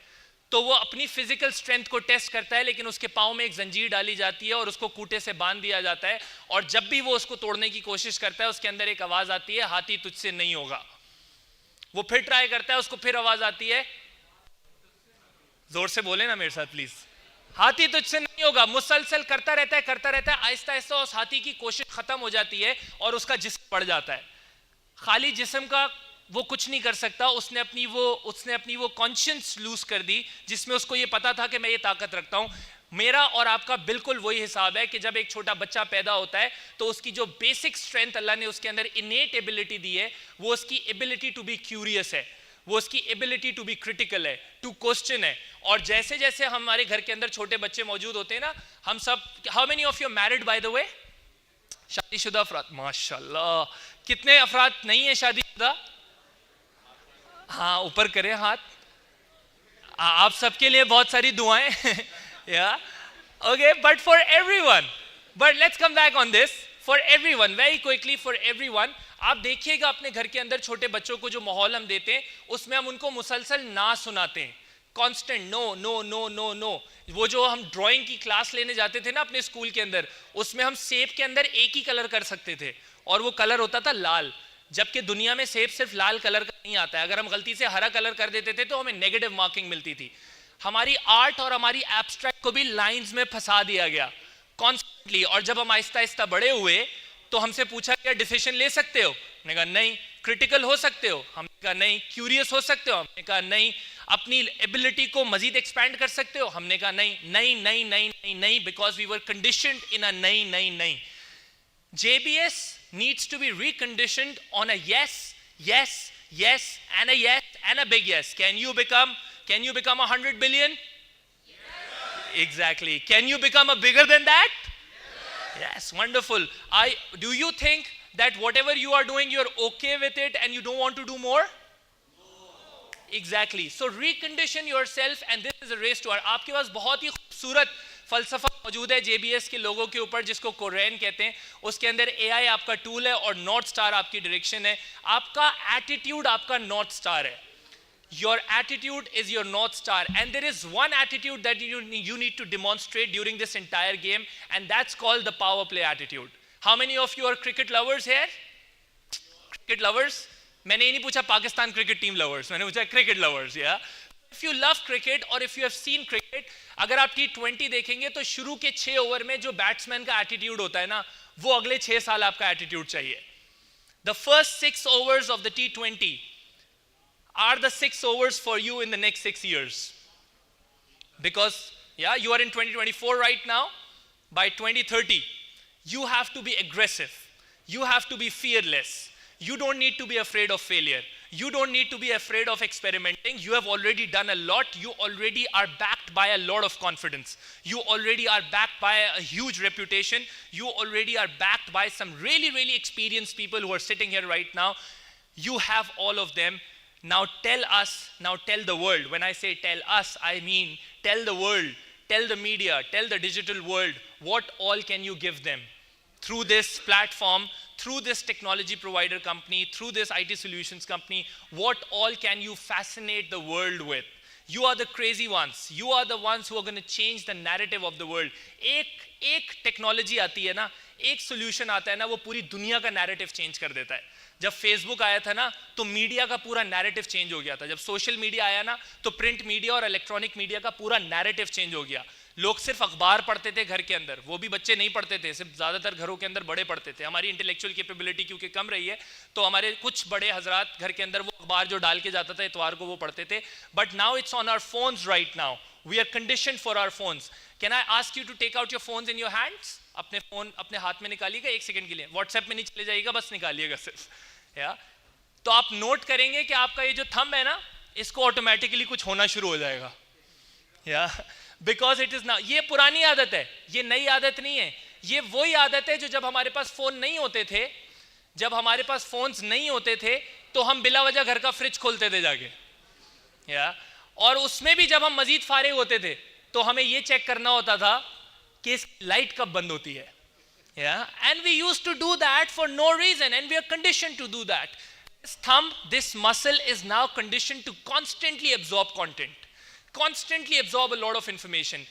तो वो अपनी फिजिकल स्ट्रेंथ को टेस्ट करता है, लेकिन उसके पाँव में एक जंजीर डाली जाती है और उसको कूटे से बांध दिया जाता है. और जब भी वो उसको तोड़ने की कोशिश करता है, उसके अंदर एक आवाज आती है, हाथी तुझसे नहीं होगा. वो फिर ट्राई करता है, उसको फिर आवाज आती है, जोर से बोले ना मेरे साथ प्लीज, हाथी तुझसे नहीं होगा. मुसलसल करता रहता है, करता रहता है. आहिस्ता आहिस्ता उस हाथी की कोशिश खत्म हो जाती है और उसका जिस्म बढ़ जाता है. खाली जिस्म का वो कुछ नहीं कर सकता. उसने अपनी वो कॉन्शियस लूज कर दी, जिसमें उसको ये पता था कि मैं ये ताकत रखता हूं. मेरा और आपका बिल्कुल वही हिसाब है कि जब एक छोटा बच्चा पैदा होता है तो उसकी जो बेसिक स्ट्रेंथ अल्लाह ने उसके अंदर इनेट एबिलिटी दी है, वो उसकी एबिलिटी टू बी क्यूरियस है, वो उसकी एबिलिटी टू बी क्रिटिकल है, टू क्वेश्चन है. और जैसे जैसे हमारे घर के अंदर छोटे बच्चे मौजूद होते हैं ना, हम सब, how many of you married by the way? शादीशुदा अफराद, माशाल्लाह. कितने अफराद नहीं है शादीशुदा? हाँ, ऊपर करें हाथ. आप सबके लिए बहुत सारी दुआएं. या okay, but for everyone, but let's come back on this. For everyone, very quickly, for everyone. आप देखिएगा अपने घर के अंदर छोटे बच्चों को जो माहौल हम देते हैं, उसमें हम उनको मुसलसल ना सुनाते हैं, constant no no no no no. वो जो हम ड्राइंग की क्लास लेने जाते थे ना अपने स्कूल के अंदर, उसमें हम सेब के अंदर एक ही कलर कर सकते थे और वो कलर होता था लाल. जबकि दुनिया में सेब सिर्फ लाल कलर का नहीं आता है. अगर हम गलती से हरा कलर कर देते थे तो हमें नेगेटिव मार्किंग मिलती थी. हमारी आर्ट और हमारी एब्स्ट्रैक्ट को भी लाइंस में फंसा दिया गया कॉन्स्टेंटली. और जब हम आहिस्ता आहिस्ता बड़े हुए तो हमसे पूछा क्या डिसीजन ले सकते हो? हमने कहा नहीं. क्रिटिकल हो सकते हो? हमने कहा नहीं. क्यूरियस हो सकते हो? हमने कहा नहीं. अपनी एबिलिटी को मजीद एक्सपैंड कर सकते हो? हमने कहा नहीं नहीं नहीं नहीं नहीं नहीं, बिकॉज वी वर कंडीशनड इन अ नहीं नहीं नहीं. JBS needs to be reconditioned on a yes, yes, yes, and a yes, and a big yes. Can you become 100 billion? Yes. Exactly. Can you become a bigger than that? Yes. Yes, wonderful. Do you think that whatever you are doing, you're okay with it and you don't want to do more? Exactly. So recondition yourself, and this is a race to our. आपके पास बहुत ही खूबसूरत फलसफा मौजूद है JBS के लोगों के ऊपर, जिसको कोरेन कहते हैं. उसके अंदर AI आपका टूल है और नॉर्थ स्टार आपकी डायरेक्शन है. आपका एटीट्यूड आपका नॉर्थ स्टार है. Your attitude is your North Star, and there is one attitude that you need to demonstrate during this entire game, and that's called the power play attitude. How many of you are cricket lovers here? Cricket lovers? मैंने ये नहीं पूछा Pakistan cricket team lovers, मैंने पूछा cricket lovers. Yeah. If you love cricket or if you have seen cricket, अगर आप T20 देखेंगे तो शुरू के 6 ओवर में जो बैट्समैन का एटीट्यूड होता है ना, वो अगले 6 साल आपका एटीट्यूड चाहिए. The first 6 overs of the T20 are the 6 overs for you in the next 6 years. Because, yeah, you are in 2024 right now. By 2030, you have to be aggressive. You have to be fearless. You don't need to be afraid of failure. You don't need to be afraid of experimenting. You have already done a lot. You already are backed by a lot of confidence. You already are backed by a huge reputation. You already are backed by some really, really experienced people who are sitting here right now. You have all of them. Now tell us, now tell the world. When I say tell us, I mean tell the world, tell the media, tell the digital world, what all can you give them through this platform, through this technology provider company, through this IT solutions company, what all can you fascinate the world with? You are the crazy ones. You are the ones who are going to change the narrative of the world. एक technology आती है ना, एक solution आता है ना, वो पूरी दुनिया का narrative change कर देता है. जब फेसबुक आया था ना, तो मीडिया का पूरा नैरेटिव चेंज हो गया था. जब सोशल मीडिया आया ना, तो प्रिंट मीडिया और इलेक्ट्रॉनिक मीडिया का पूरा नैरेटिव चेंज हो गया. लोग सिर्फ अखबार पढ़ते थे घर के अंदर, वो भी बच्चे नहीं पढ़ते थे, सिर्फ ज़्यादातर घरों के अंदर बड़े पढ़ते थे. हमारी इंटेलेक्चुअल कैपेबिलिटी क्योंकि कम रही है, तो हमारे कुछ बड़े हजरात घर के अंदर वो अखबार जो डाल के जाता था इतवार को वो पढ़ते थे. But now it's on our phones right now. We are condition for our phones. Can I ask you to take out your phones in your hands? अपने फोन अपने हाथ में निकालिएगा 1 सेकंड के लिए. व्हाट्सएप में नहीं चले जाइएगा, बस निकालिएगा सिर्फ. या तो आप नोट करेंगे कि आपका ये जो थंब है ना, इसको ऑटोमेटिकली कुछ होना शुरू हो जाएगा. या बिकॉज इट इज ना, ये पुरानी आदत है, ये नई आदत नहीं है. ये वही आदत है जो जब हमारे पास फोन नहीं होते थे, जब हमारे पास फोन्स नहीं होते थे, तो हम बिला वजह घर का फ्रिज खोलते थे जाके. या और उसमें भी जब हम मजीद फारिग होते थे, तो हमें ये चेक करना होता था कि इसकी लाइट कब बंद होती है. Yeah, and we used to do that for no reason, and we are conditioned to do that. This thumb, this muscle is now conditioned to constantly absorb content, constantly absorb a lot of information.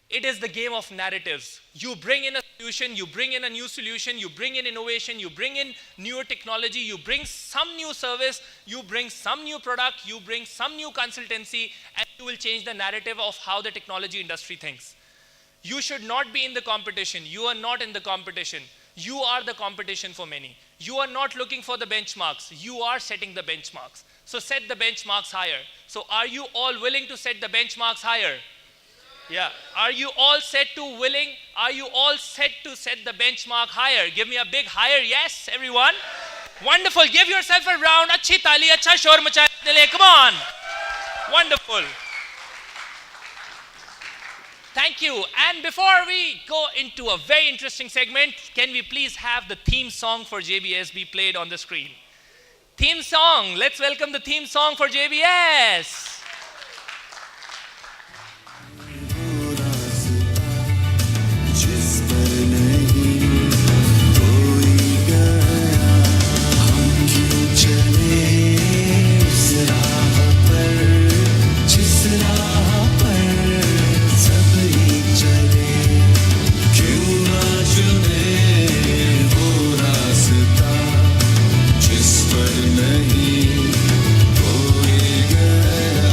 It is the game of narratives. You bring in a solution, you bring in a new solution, you bring in innovation, you bring in newer technology, you bring some new service, you bring some new product, you bring some new consultancy, and you will change the narrative of how the technology industry thinks. You should not be in the competition. You are not in the competition. You are the competition for many. You are not looking for the benchmarks. You are setting the benchmarks. So set the benchmarks higher. So are you all willing to set the benchmarks higher? Yeah. Are you all set to willing? Are you all set to set the benchmark higher? Give me a big higher yes, everyone. Wonderful. Give yourself a round. Achhi tali, acha shor machaye. Come on. Wonderful. Thank you. And before we go into a very interesting segment, can we please have the theme song for JBS be played on the screen? Theme song. Let's welcome the theme song for JBS. जिस पर नहीं कोई गया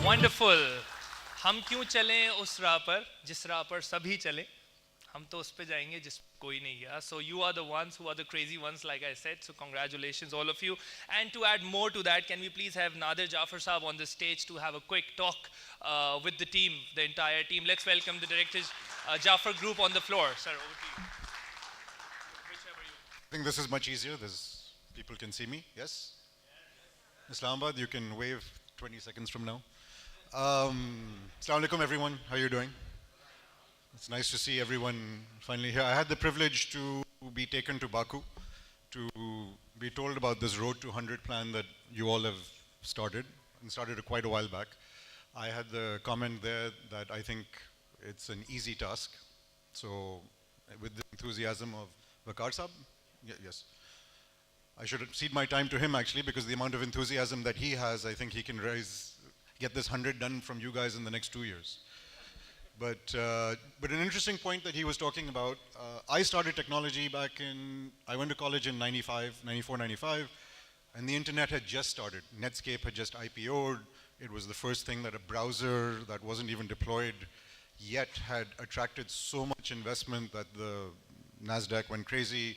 Wonderful. हम क्यों चलें उस राह पर जिस राह पर सभी चले, हम तो उस पे जाएंगे जिस कोई नहीं गया. So you are the ones who are the crazy ones, like I said. So congratulations, all of you. And to add more to that, can we please have Nadir Jafar Saab on the stage to have a quick talk with the team, the entire team. Let's welcome the directors, Jafar Group on the floor. Sir, over to you. Whichever you. I think this is much easier. People can see me. Yes? Islamabad, you can wave 20 seconds from now. Assalamu alaikum, everyone. How are you doing? It's nice to see everyone finally here. I had the privilege to be taken to Baku to be told about this Road to 100 plan that you all have started, and started quite a while back. I had the comment there that I think it's an easy task. So, with the enthusiasm of Vakar Saab, yes. I should cede my time to him actually, because the amount of enthusiasm that he has, I think he can get this 100 done from you guys in the next 2 years. But an interesting point that he was talking about, I started technology I went to college in 94, 95, and the internet had just started. Netscape had just IPO'd. It was the first thing that a browser that wasn't even deployed yet had attracted so much investment that the NASDAQ went crazy,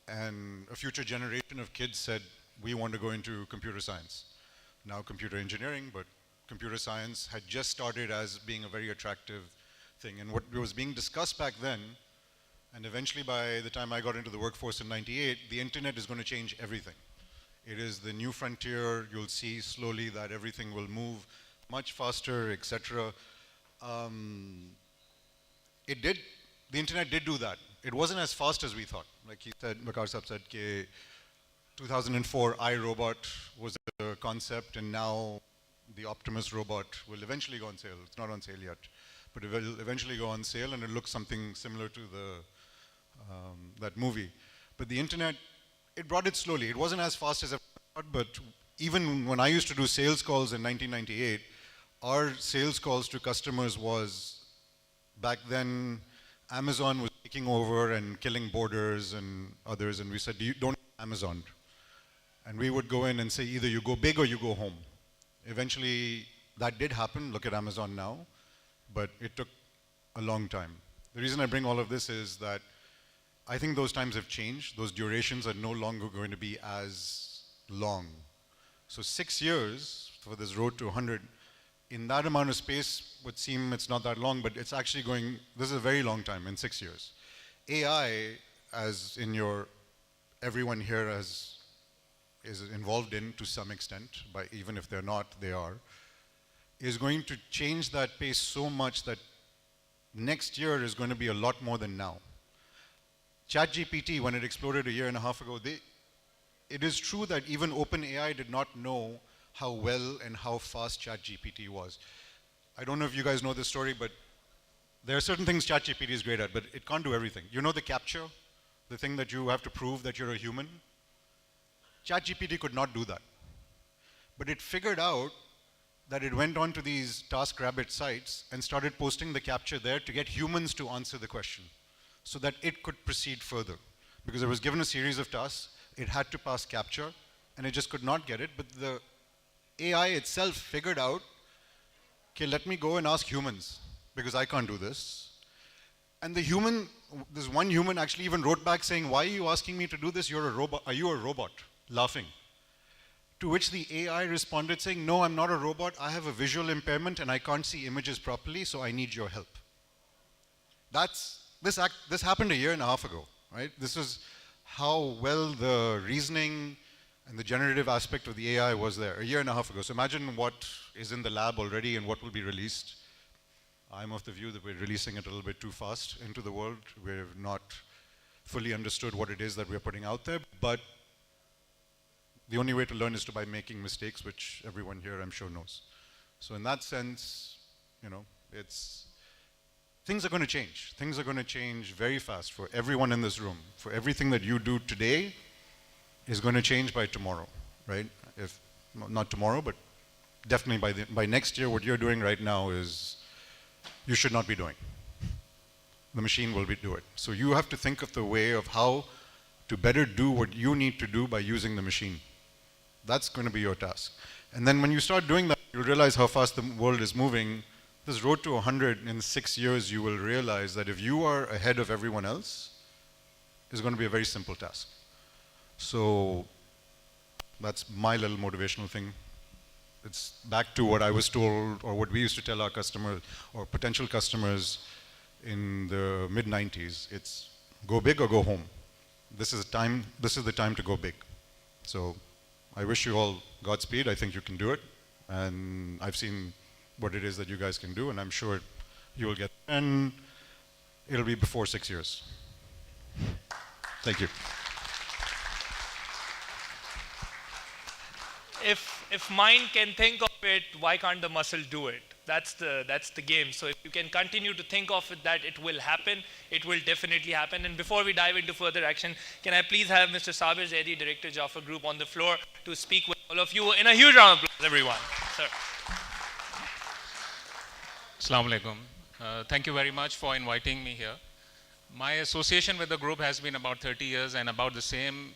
and a future generation of kids said, we want to go into computer science. Now computer engineering, but computer science had just started as being a very attractive thing. And what was being discussed back then, and eventually by the time I got into the workforce in 98, the internet is going to change everything. It is the new frontier. You'll see slowly that everything will move much faster, etc. The internet did do that. It wasn't as fast as we thought. Like he said, Vakar Saab said, 2004 iRobot was a concept, and now the Optimus robot will eventually go on sale. It's not on sale yet, but it will eventually go on sale, and it looks something similar to that movie. But the internet, it brought it slowly. It wasn't as fast as I thought, but even when I used to do sales calls in 1998, our sales calls to customers was, back then, Amazon was taking over and killing Borders and others, and we said, don't Amazon. And we would go in and say, either you go big or you go home. Eventually, that did happen. Look at Amazon now. But it took a long time. The reason I bring all of this is that I think those times have changed. Those durations are no longer going to be as long. So 6 years for this road to 100, in that amount of space would seem it's not that long, but it's actually going, this is a very long time in 6 years. AI, as in everyone here is involved in to some extent, even if they're not, they are, is going to change that pace so much that next year is going to be a lot more than now. ChatGPT, when it exploded a year and a half ago, it is true that even OpenAI did not know how well and how fast ChatGPT was. I don't know if you guys know this story, but there are certain things ChatGPT is great at, but it can't do everything. You know the captcha, the thing that you have to prove that you're a human? ChatGPT could not do that. But it figured out that it went on to these TaskRabbit sites and started posting the captcha there to get humans to answer the question so that it could proceed further. Because it was given a series of tasks, it had to pass captcha, and it just could not get it. But the AI itself figured out, okay, let me go and ask humans, because I can't do this. And this one human actually even wrote back saying, why are you asking me to do this? You're a robot. Are you a robot? Laughing. To which the AI responded saying, no, I'm not a robot. I have a visual impairment and I can't see images properly, so I need your help. This happened a year and a half ago, right? This is how well the reasoning and the generative aspect of the AI was there a year and a half ago. So imagine what is in the lab already and what will be released. I'm of the view that we're releasing it a little bit too fast into the world. We've not fully understood what it is that we're putting out there, but the only way to learn is by making mistakes, which everyone here I'm sure knows. So in that sense, things are going to change. Things are going to change very fast for everyone in this room. For everything that you do today is going to change by tomorrow, right? If not tomorrow, but definitely by next year, what you're doing right now is you should not be doing. The machine will do it. So you have to think of the way of how to better do what you need to do by using the machine. That's going to be your task. And then when you start doing that, you'll realize how fast the world is moving. This road to 100 in 6 years, you will realize that if you are ahead of everyone else, it's going to be a very simple task. So that's my little motivational thing. It's back to what I was told, or what we used to tell our customers or potential customers in the mid-90s. It's go big or go home. This is the time to go big. So I wish you all Godspeed. I think you can do it. And I've seen what it is that you guys can do, and I'm sure you will get, and it'll be before 6 years. Thank you. If mind can think of it, why can't the muscle do it? That's the game. So if you can continue to think of it, that it will happen, it will definitely happen. And before we dive into further action, can I please have Mr. Sabir Zaidi, Director Jaffa Group, on the floor to speak with all of you in a huge round of applause, everyone. Sir. Assalamu alaikum. Thank you very much for inviting me here. My association with the group has been about 30 years, and about the same,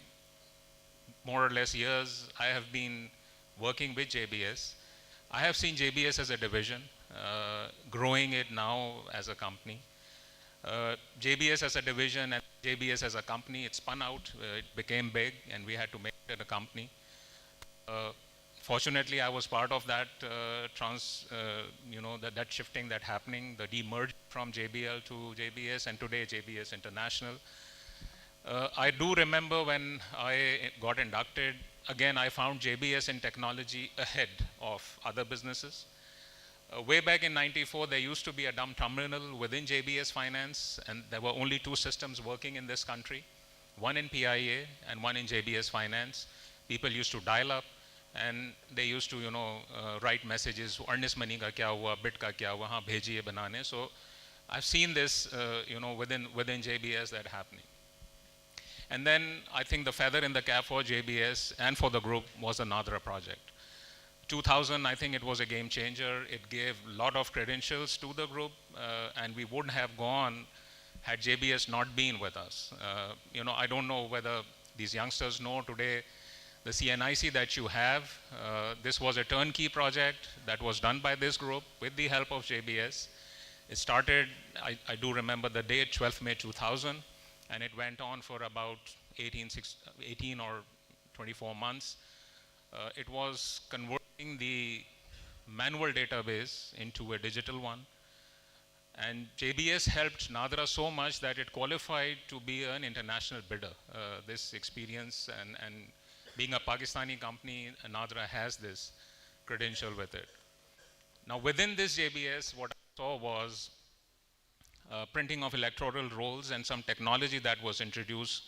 more or less, years I have been working with JBS. I have seen JBS as a division, growing it now as a company. JBS as a division and JBS as a company, it spun out, it became big, and we had to make it a company. Fortunately, I was part of that that shifting that happening, the demerge from JBL to JBS, and today JBS International. I do remember when I got inducted, again, I found JBS in technology ahead of other businesses. Way back in '94, there used to be a dumb terminal within JBS Finance, and there were only 2 systems working in this country, one in PIA and one in JBS Finance. People used to dial up, and they used to, write messages, earnest money ka kya hua, bit ka kya hua, haan bhejiye banane. So I've seen this, within JBS that happening. And then I think the feather in the cap for JBS and for the group was the Nadra project. 2000, I think it was a game changer. It gave a lot of credentials to the group, and we wouldn't have gone had JBS not been with us. I don't know whether these youngsters know today, the CNIC that you have, this was a turnkey project that was done by this group with the help of JBS. It started, I do remember the date, 12th May 2000, and it went on for about 18 or 24 months. It was converting the manual database into a digital one. And JBS helped Nadra so much that it qualified to be an international bidder. This experience and being a Pakistani company, Nadra has this credential with it. Now within this JBS, what I saw was printing of electoral rolls and some technology that was introduced.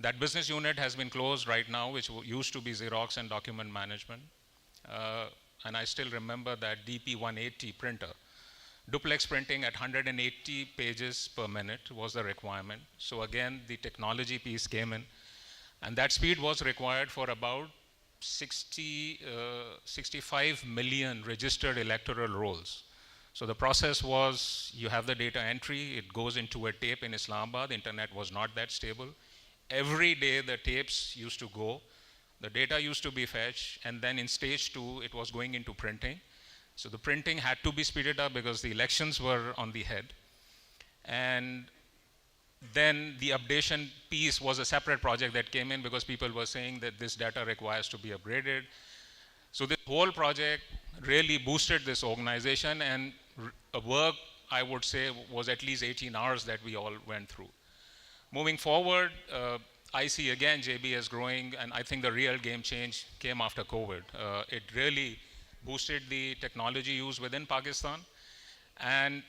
That business unit has been closed right now, which used to be Xerox and document management. And I still remember that DP180 printer. Duplex printing at 180 pages per minute was the requirement. So again, the technology piece came in. And that speed was required for about 65 million registered electoral rolls. So the process was, you have the data entry, it goes into a tape in Islamabad. The internet was not that stable. Every day the tapes used to go, the data used to be fetched, and then in stage 2, it was going into printing. So the printing had to be speeded up because the elections were on the head. And then the updation piece was a separate project that came in because people were saying that this data requires to be upgraded. So this whole project really boosted this organization, and work, I would say, was at least 18 hours that we all went through. Moving forward, I see again JBS growing, and I think the real game change came after COVID. It really boosted the technology use within Pakistan. And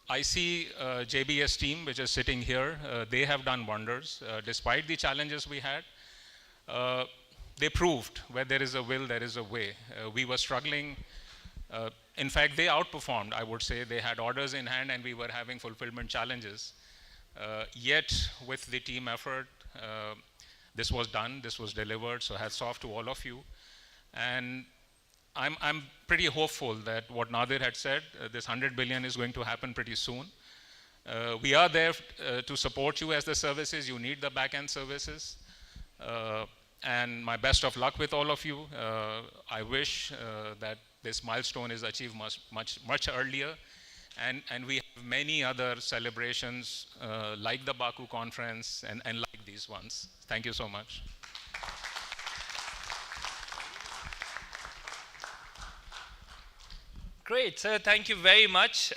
I see JBS team, which is sitting here, they have done wonders. Despite the challenges we had, they proved where there is a will, there is a way. We were struggling. In fact, they outperformed, I would say. They had orders in hand and we were having fulfillment challenges. Yet, with the team effort, this was done, this was delivered, so hats off to all of you. And I'm pretty hopeful that what Nadir had said, this 100 billion is going to happen pretty soon. We are there to support you as the services. You need the back-end services. And my best of luck with all of you. I wish that this milestone is achieved much earlier. And we have many other celebrations like the Baku conference and like these ones. Thank you so much. Great, sir. Thank you very much.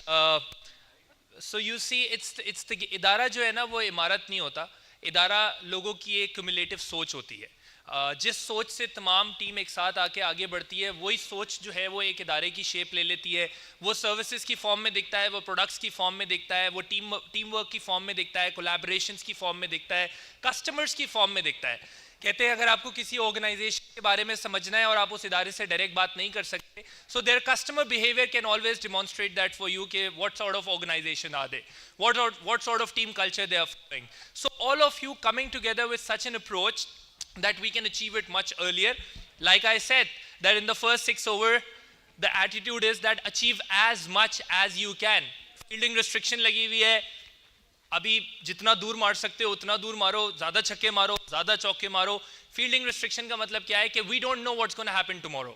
So you see, it's the इदारा जो है ना वो इमारत नहीं होता. इदारा लोगों की एक क्युमुलेटिव सोच होती है. जिस सोच से तमाम टीम एक साथ आके आगे बढ़ती है, वही सोच जो है वो एक इदारे की शेप ले लेती है. वो सर्विसेज की फॉर्म में दिखता है, वो प्रोडक्ट्स की फॉर्म में दिखता है, वो टीम वर्क की फॉर्म में दिखता है, कोलैबोरेशंस की फॉर्म में दिखता है, कस्टमर्स की फॉर्म में दिखता है. कहते हैं अगर आपको किसी ऑर्गेनाइजेशन के बारे में समझना है और आप उस इदारे से डायरेक्ट बात नहीं कर सकते, so their customer behaviour can always demonstrate that for you कि what sort of organisation are they, what sort of team culture they are following. So all of you coming together with such an approach that we can achieve it much earlier. Like I said, that in the first 6 over, the attitude is that achieve as much as you can. Fielding restriction लगी हुई है, अभी जितना दूर मार सकते हो उतना दूर मारो, ज़्यादा छक्के मारो, ज़्यादा चौके मारो. Fielding restriction का मतलब क्या है कि we don't know what's going to happen tomorrow.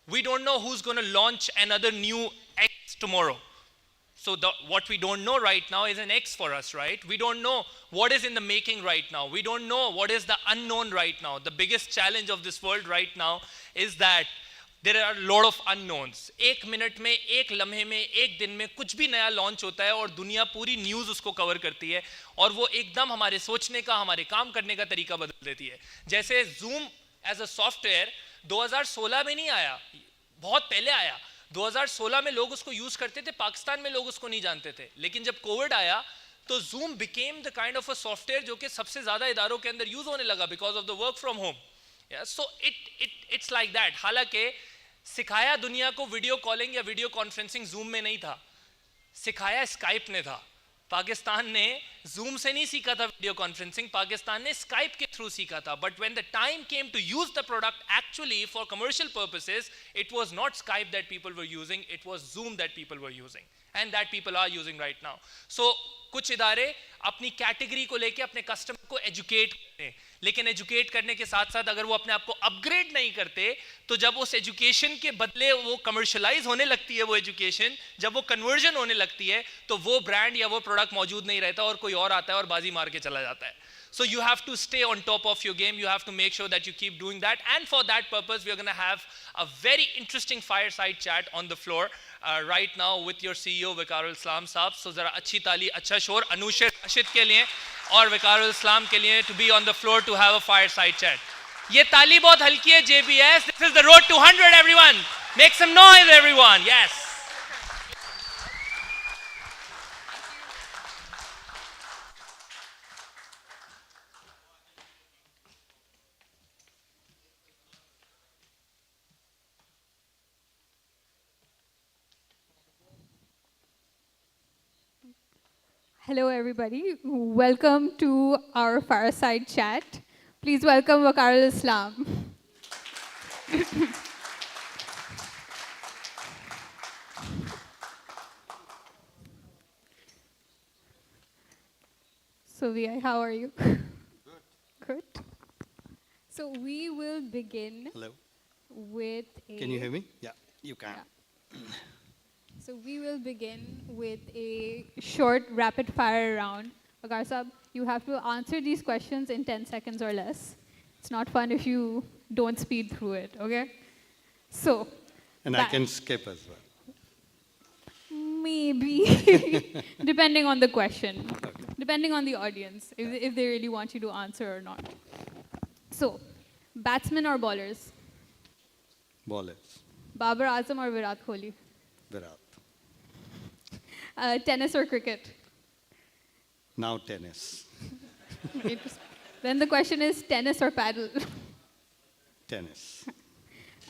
We don't know who's going to launch another new X tomorrow. So what we don't know right now is an X for us, right? We don't know what is in the making right now. We don't know what is the unknown right now. The biggest challenge of this world right now is that there are a lot of unknowns. एक minute में, एक लम्हे में, एक दिन में कुछ भी नया लॉन्च होता है और दुनिया पूरी न्यूज़ उसको कवर करती है और वो एकदम हमारे सोचने का, हमारे काम करने का तरीका बदल देती है. जैसे Zoom एज अ सॉफ्टवेयर 2016 में नहीं आया, बहुत पहले आया. 2016 में लोग उसको यूज करते थे, पाकिस्तान में लोग उसको नहीं जानते थे. लेकिन जब कोविड आया तो Zoom became the kind of a software जो कि सबसे ज्यादा इदारों के अंदर यूज होने लगा because of the work from home. Yeah, so it's like that. हालांकि सिखाया दुनिया को वीडियो कॉलिंग या वीडियो कॉन्फ्रेंसिंग Zoom में नहीं था, सिखाया स्काइप ने था. पाकिस्तान ने Zoom से नहीं सीखा था वीडियो कॉन्फ्रेंसिंग, पाकिस्तान ने स्काइप के थ्रू सीखा था. But when the time came to use the product actually for commercial purposes, it was not Skype that people were using, it was Zoom that people were using and that people are using right now. So कुछ इदारे अपनी category को लेके अपने customer को educate करते हैं, लेकिन एजुकेट करने के साथ साथ अगर वो अपने आप को अपग्रेड नहीं करते तो जब उस एजुकेशन के बदले वो कमर्शियलाइज होने लगती है, वो एजुकेशन जब वो कन्वर्जन होने लगती है तो वो ब्रांड या वो प्रोडक्ट मौजूद नहीं रहता और कोई और आता है और बाजी मार के चला जाता है. So you have to stay on top of your game. You have to make sure that you keep doing that. And for that purpose, we are going to have a very interesting fireside chat on the floor right now with your CEO, Vikarul Islam Saab. So zara achhi tali, acha shor, Anushir Rashid ke liye aur Vikarul Islam ke liye to be on the floor to have a fireside chat. Ye tali bahut halki hai, JBS. This is the road to 100, everyone. Make some noise, everyone. Yes. Hello, everybody. Welcome to our fireside chat. Please welcome Vikarul Islam. So, Vi, how are you? Good. Good. So, we will begin Hello. with a... Can you hear me? Yeah, you can. Yeah. So we will begin with a short rapid fire round. Vikarul Saab, you have to answer these questions in 10 seconds or less. It's not fun if you don't speed through it, okay? So. And I can skip as well. Maybe, depending on the question, depending on the audience, if they really want you to answer or not. So, batsmen or bowlers? Bowlers. Babar Azam or Virat Kohli? Virat. Tennis or cricket? Now tennis. Then the question is tennis or paddle? Tennis.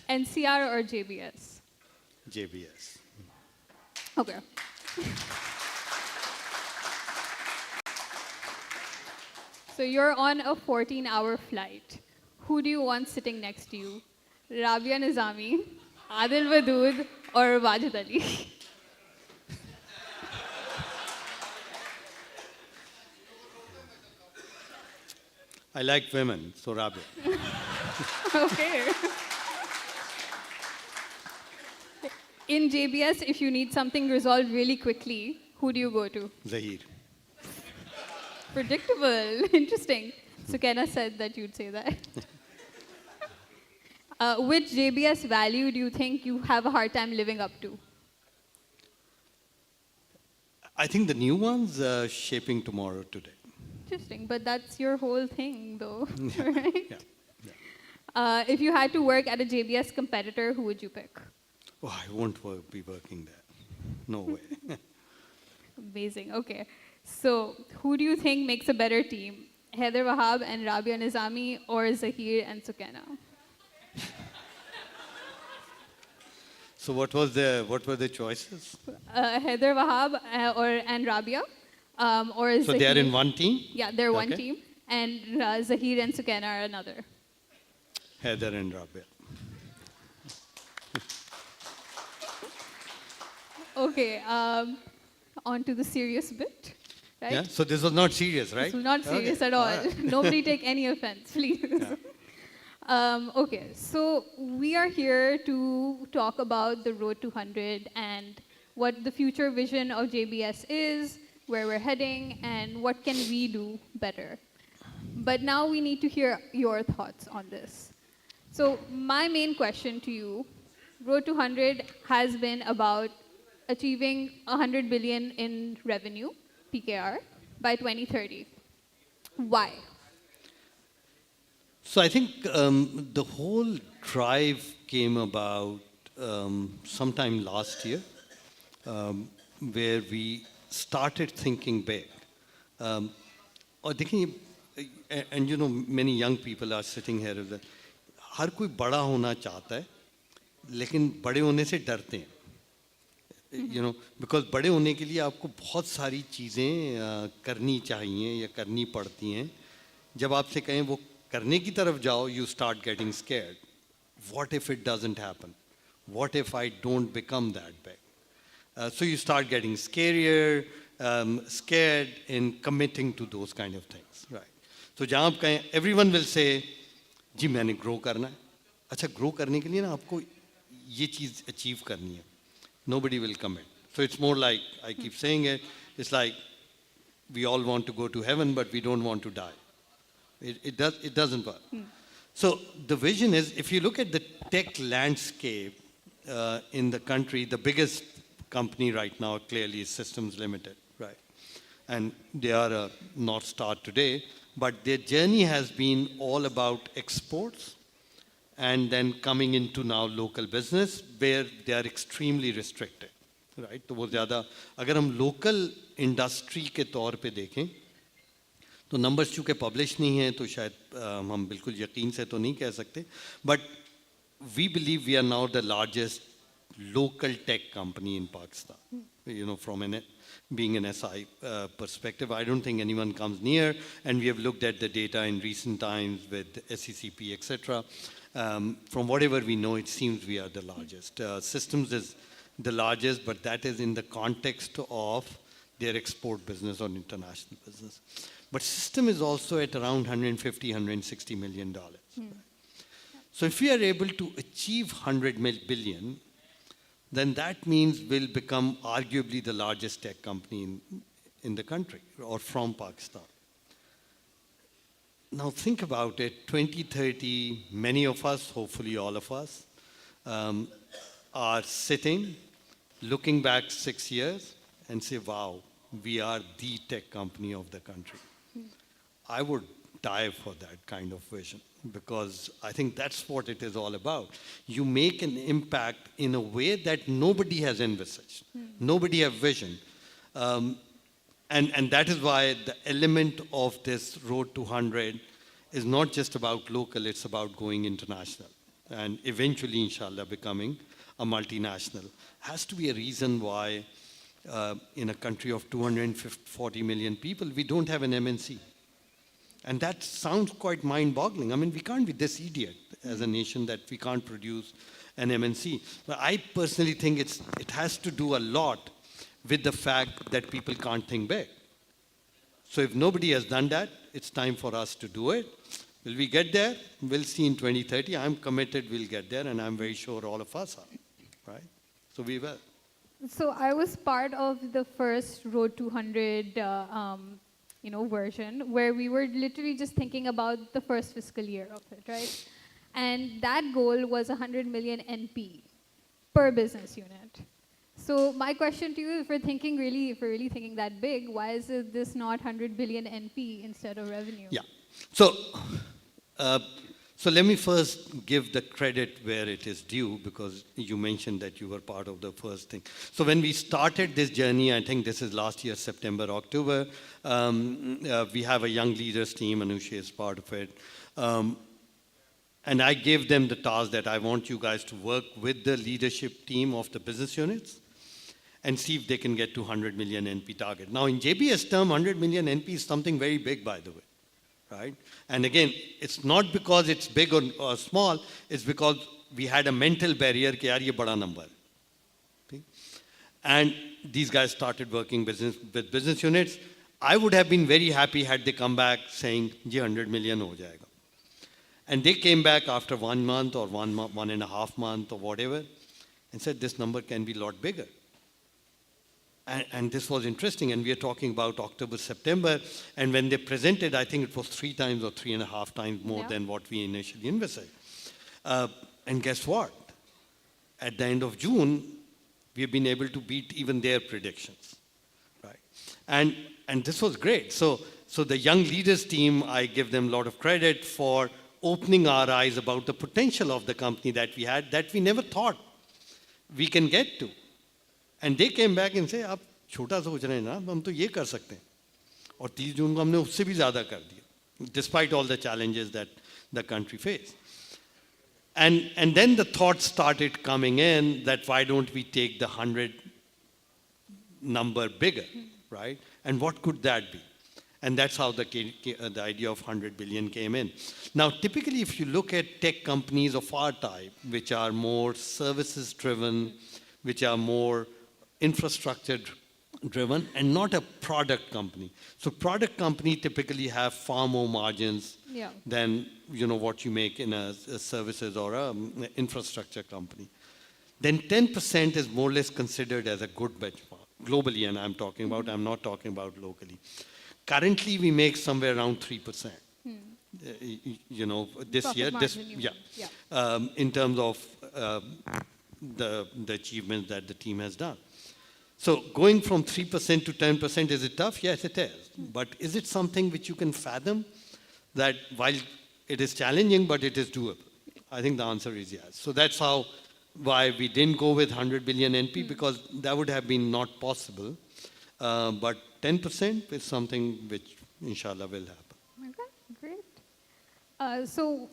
NCR or JBS? JBS. Okay. So you're on a 14-hour flight. Who do you want sitting next to you? Rabia Nizami, Adil Wadood, or Wajid Ali? I like women, so Rabia. Okay. In JBS, if you need something resolved really quickly, who do you go to? Zahir. Predictable. Interesting. Sukaina said that you'd say that. Which JBS value do you think you have a hard time living up to? I think the new one's shaping tomorrow today. Interesting, but that's your whole thing, though, Yeah, right? yeah. If you had to work at a JBS competitor, who would you pick? Oh, I won't be working there. No way. Amazing. Okay. So, who do you think makes a better team? Heather Wahab and Rabia Nizami, or Zahir and Sukaina? So what were the choices? Heather Wahab and Rabia, or So Zahir. they are in one team? Yeah, they're one Okay. team, and Zahir and Sukaina are another. Heather and Rabia. Okay. On to the serious bit, right? Yeah. So this was not serious, right? This was not serious Okay. at all. Right. Nobody take any offense, please. Okay, so we are here to talk about the Road to 100 and what the future vision of JBS is, where we're heading, and what can we do better. But now we need to hear your thoughts on this. So my main question to you, Road to 100 has been about achieving 100 billion in revenue, PKR, by 2030. Why? So I think the whole drive came about sometime last year, where we started thinking big. और देखिए, and you know, many young people are sitting here. हर कोई बड़ा होना चाहता है, लेकिन बड़े होने से डरते हैं. You know, because बड़े होने के लिए आपको बहुत सारी चीज़ें करनी चाहिए या करनी पड़ती हैं. जब आपसे कहें वो करने की तरफ जाओ, you start getting scared. What if it doesn't happen? What if I don't become that big? So you start getting scarier, scared in committing to those kind of things, right? So जहाँ आप कहें, everyone will say, जी मैंने grow करना है. अच्छा, grow करने के लिए ना आपको ये चीज़ achieve करनी है. Nobody will commit. So it's more like, I keep saying it, it's like we all want to go to heaven, but we don't want to die. It doesn't work. So the vision is, if you look at the tech landscape in the country, the biggest company right now clearly is Systems Limited, right? And they are a North Star today, but their journey has been all about exports and then coming into now local business where they are extremely restricted, right? तो वो ज़्यादा, अगर हम local industry के तौर पे देखें, तो numbers चूँकि publish नहीं हैं, तो शायद हम बिल्कुल यकीन से तो नहीं कह सकते, but we believe we are now the largest local tech company in Pakistan. You know, from being an SI perspective, I don't think anyone comes near, and we have looked at the data in recent times with SECP, etc. From whatever we know, it seems we are the largest. Systems is the largest, but that is in the context of their export business or international business. But system is also at around $150, $160 million. So if we are able to achieve 100 billion, then that means we'll become arguably the largest tech company in the country or from Pakistan. Now think about it, 2030, many of us, hopefully all of us, are sitting, looking back 6 years and say, wow, we are the tech company of the country. I would die for that kind of vision because I think that's what it is all about. You make an impact in a way that nobody has envisaged. Nobody has vision. And that is why the element of this Road to 100 is not just about local, it's about going international and eventually, inshallah, becoming a multinational. Has to be a reason why in a country of 240 million people, we don't have an MNC. And that sounds quite mind-boggling. I mean, we can't be this idiot as a nation that we can't produce an MNC. But I personally think it has to do a lot with the fact that people can't think big. So if nobody has done that, it's time for us to do it. Will we get there? We'll see in 2030. I'm committed we'll get there, and I'm very sure all of us are, right? So we were. So I was part of the first Road 200, version where we were literally just thinking about the first fiscal year of it, right? And that goal was 100 million NP per business unit. So my question to you, if we're really thinking that big, why is this not 100 billion NP instead of revenue? Yeah. So, so let me first give the credit where it is due, because you mentioned that you were part of the first thing. So when we started this journey, I think this is last year, September, October, we have a young leaders team, Anusha is part of it. And I gave them the task that I want you guys to work with the leadership team of the business units and see if they can get to 100 million NP target. Now in JBS term, 100 million NP is something very big, by the way, right? And again, it's not because it's big or small, it's because we had a mental barrier कि यार ये बड़ा number. Okay? And these guys started working with business units. I would have been very happy had they come back saying, ये 100 million हो जाएगा. And they came back after 1 month or 1.5 months or whatever and said this number can be a lot bigger. And this was interesting, and we are talking about October, September, and when they presented, I think it was 3 times or 3.5 times more than what we initially envisaged. And guess what? At the end of June, we have been able to beat even their predictions, right? And this was great. So the young leaders team, I give them a lot of credit for opening our eyes about the potential of the company that we had, that we never thought we can get to. And they came back and say, आप छोटा सोच रहे हैं ना, हम तो ये कर सकते हैं. और 30 जून को हमने उससे भी ज़्यादा कर दिया, despite all the challenges that the country faced. And then the thought started coming in that why don't we take the 100 number bigger, right? And what could that be? And that's how the idea of 100 billion came in. Now, typically, if you look at tech companies of our type, which are more services driven, which are more infrastructure driven, and not a product company. So product company typically have far more margins than what you make in a services or a infrastructure company. Then 10% is more or less considered as a good benchmark globally, and I'm not talking about locally. Currently, we make somewhere around 3%. This Profit year, margin, in terms of the achievements that the team has done. So going from 3% to 10%, is it tough? Yes, it is. But is it something which you can fathom that while it is challenging, but it is doable? I think the answer is yes. So that's why we didn't go with 100 billion NP, because that would have been not possible. But 10% is something which, inshallah, will happen. Okay, great. So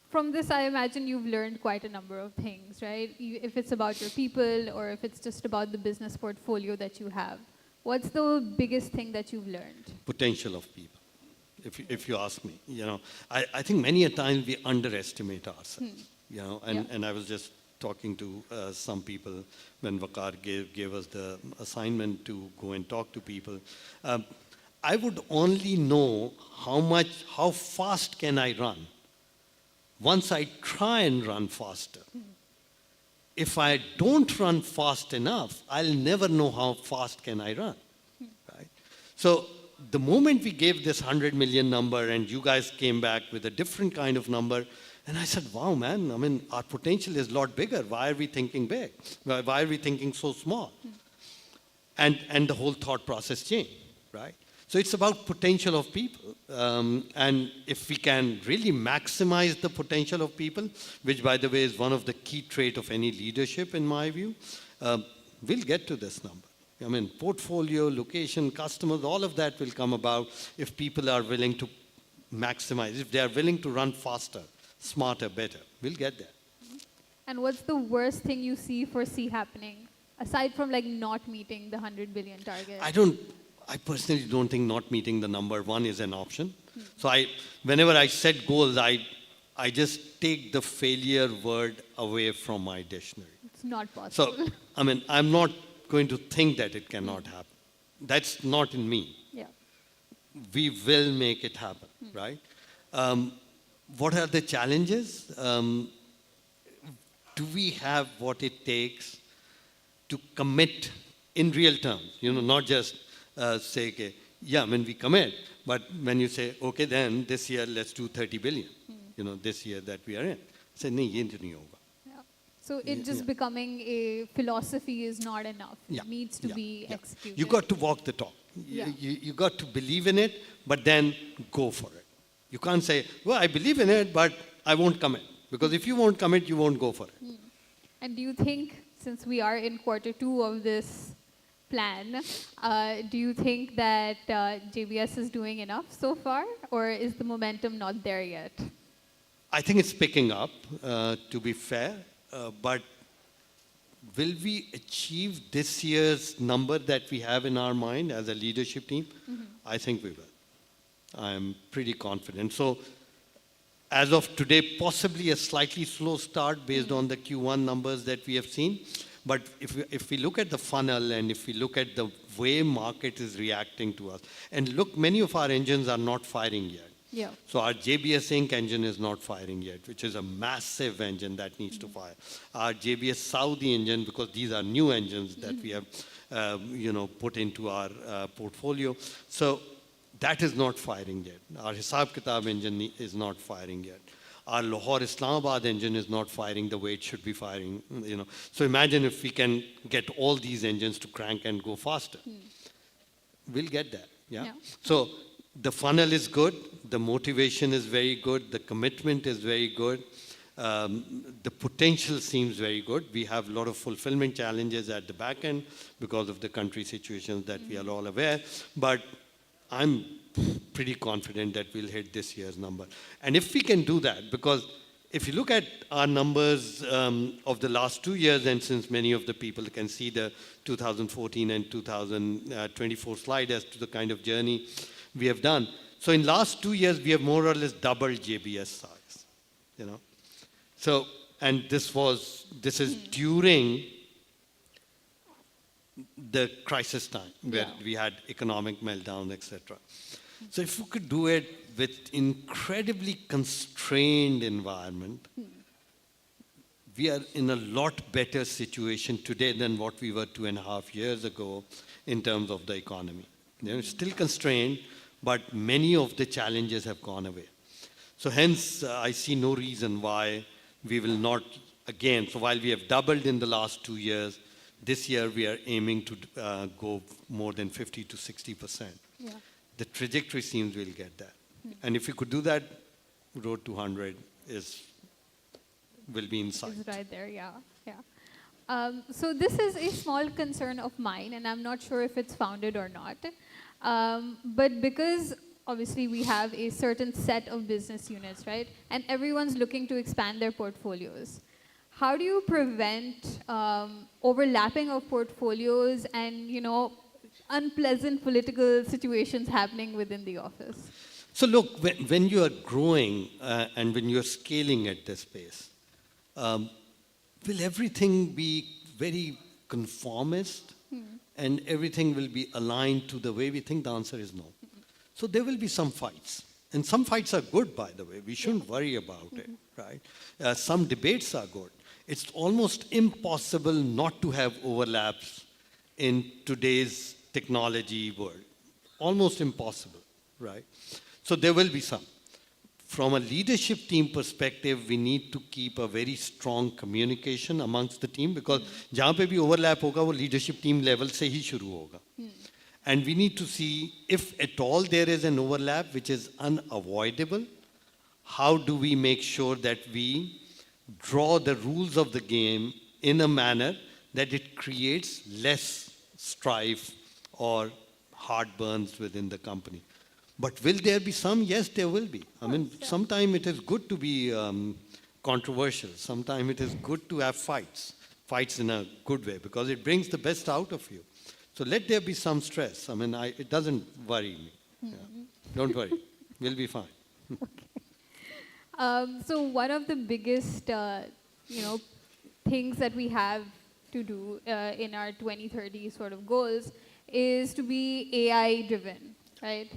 from this, I imagine you've learned quite a number of things, right? If it's about your people or if it's just about the business portfolio that you have. What's the biggest thing that you've learned? Potential of people, if you ask me. I think many a time we underestimate ourselves. And I was just talking to some people when Vakar gave us the assignment to go and talk to people. I would only know how fast can I run once I try and run faster. If I don't run fast enough, I'll never know how fast can I run, right? So the moment we gave this 100 million number and you guys came back with a different kind of number, and I said, wow, man, I mean, our potential is a lot bigger. Why are we thinking big? Why are we thinking so small? And the whole thought process changed, right? So it's about potential of people. And if we can really maximize the potential of people, which, by the way, is one of the key traits of any leadership, in my view, we'll get to this number. I mean, portfolio, location, customers, all of that will come about if people are willing to maximize, if they are willing to run faster, smarter, better. We'll get there. And what's the worst thing you foresee happening, aside from not meeting the 100 billion target? I personally don't think not meeting the number one is an option. So whenever I set goals, I just take the failure word away from my dictionary. It's not possible. So, I mean, I'm not going to think that it cannot happen. That's not in me. Yeah. We will make it happen, right? What are the challenges? Do we have what it takes? to commit in real terms, not just say, okay, yeah, I mean, we commit, but when you say, okay, then this year let's do 30 billion, this year that we are in. Say, no, ye nahi hoga. So it just becoming a philosophy is not enough. Yeah. It needs to be executed. You got to walk the talk. You got to believe in it, but then go for it. You can't say, well, I believe in it, but I won't commit. Because if you won't commit, you won't go for it. And do you think, since we are in Q2 of this plan, do you think that JBS is doing enough so far, or is the momentum not there yet? I think it's picking up, to be fair, but will we achieve this year's number that we have in our mind as a leadership team? I think we will. I'm pretty confident. So as of today, possibly a slightly slow start based on the Q1 numbers that we have seen. But if we look at the funnel and if we look at the way market is reacting to us, and look, many of our engines are not firing yet. Yeah. So our JBS Inc. engine is not firing yet, which is a massive engine that needs to fire. Our JBS Saudi engine, because these are new engines that we have, put into our portfolio. So that is not firing yet. Our Hisab Kitab engine is not firing yet. Our Lahore Islamabad engine is not firing the way it should be firing. So imagine if we can get all these engines to crank and go faster. We'll get that. Yeah. So the funnel is good. The motivation is very good. The commitment is very good. The potential seems very good. We have a lot of fulfillment challenges at the back end because of the country situations that we are all aware. But I'm pretty confident that we'll hit this year's number. And if we can do that, because if you look at our numbers of the last 2 years, and since many of the people can see the 2014 and 2024 slide as to the kind of journey we have done. So in last 2 years, we have more or less doubled JBS size, So, and this is during the crisis time where we had economic meltdown, etc. So if we could do it with incredibly constrained environment, we are in a lot better situation today than what we were 2.5 years ago in terms of the economy. Still constrained, but many of the challenges have gone away. So hence, I see no reason why we will not, again, so while we have doubled in the last 2 years, this year we are aiming to go more than 50 to 60%. Yeah. The trajectory seems we'll get that. And if we could do that, road to 100 will be in sight. It's right there, yeah. So this is a small concern of mine, and I'm not sure if it's founded or not. But because obviously we have a certain set of business units, right? And everyone's looking to expand their portfolios. How do you prevent overlapping of portfolios and, unpleasant political situations happening within the office? So look, when you are growing and when you are scaling at this pace, will everything be very conformist and everything will be aligned to the way we think? The answer is no. So there will be some fights. And some fights are good, by the way. We shouldn't worry about it, right? Some debates are good. It's almost impossible not to have overlaps in today's technology world. Almost impossible, right? So there will be some. From a leadership team perspective, we need to keep a very strong communication amongst the team because जहाँ पे भी overlap होगा वो leadership team level से ही शुरू होगा. And we need to see if at all there is an overlap which is unavoidable, how do we make sure that we draw the rules of the game in a manner that it creates less strife or heartburns within the company. But will there be some? Yes, there will be. I mean, sometimes it is good to be controversial. Sometimes it is good to have fights in a good way, because it brings the best out of you. So let there be some stress. I mean, it doesn't worry me. Yeah. Don't worry. We'll be fine. So one of the biggest, things that we have to do in our 2030 sort of goals is to be AI driven, right?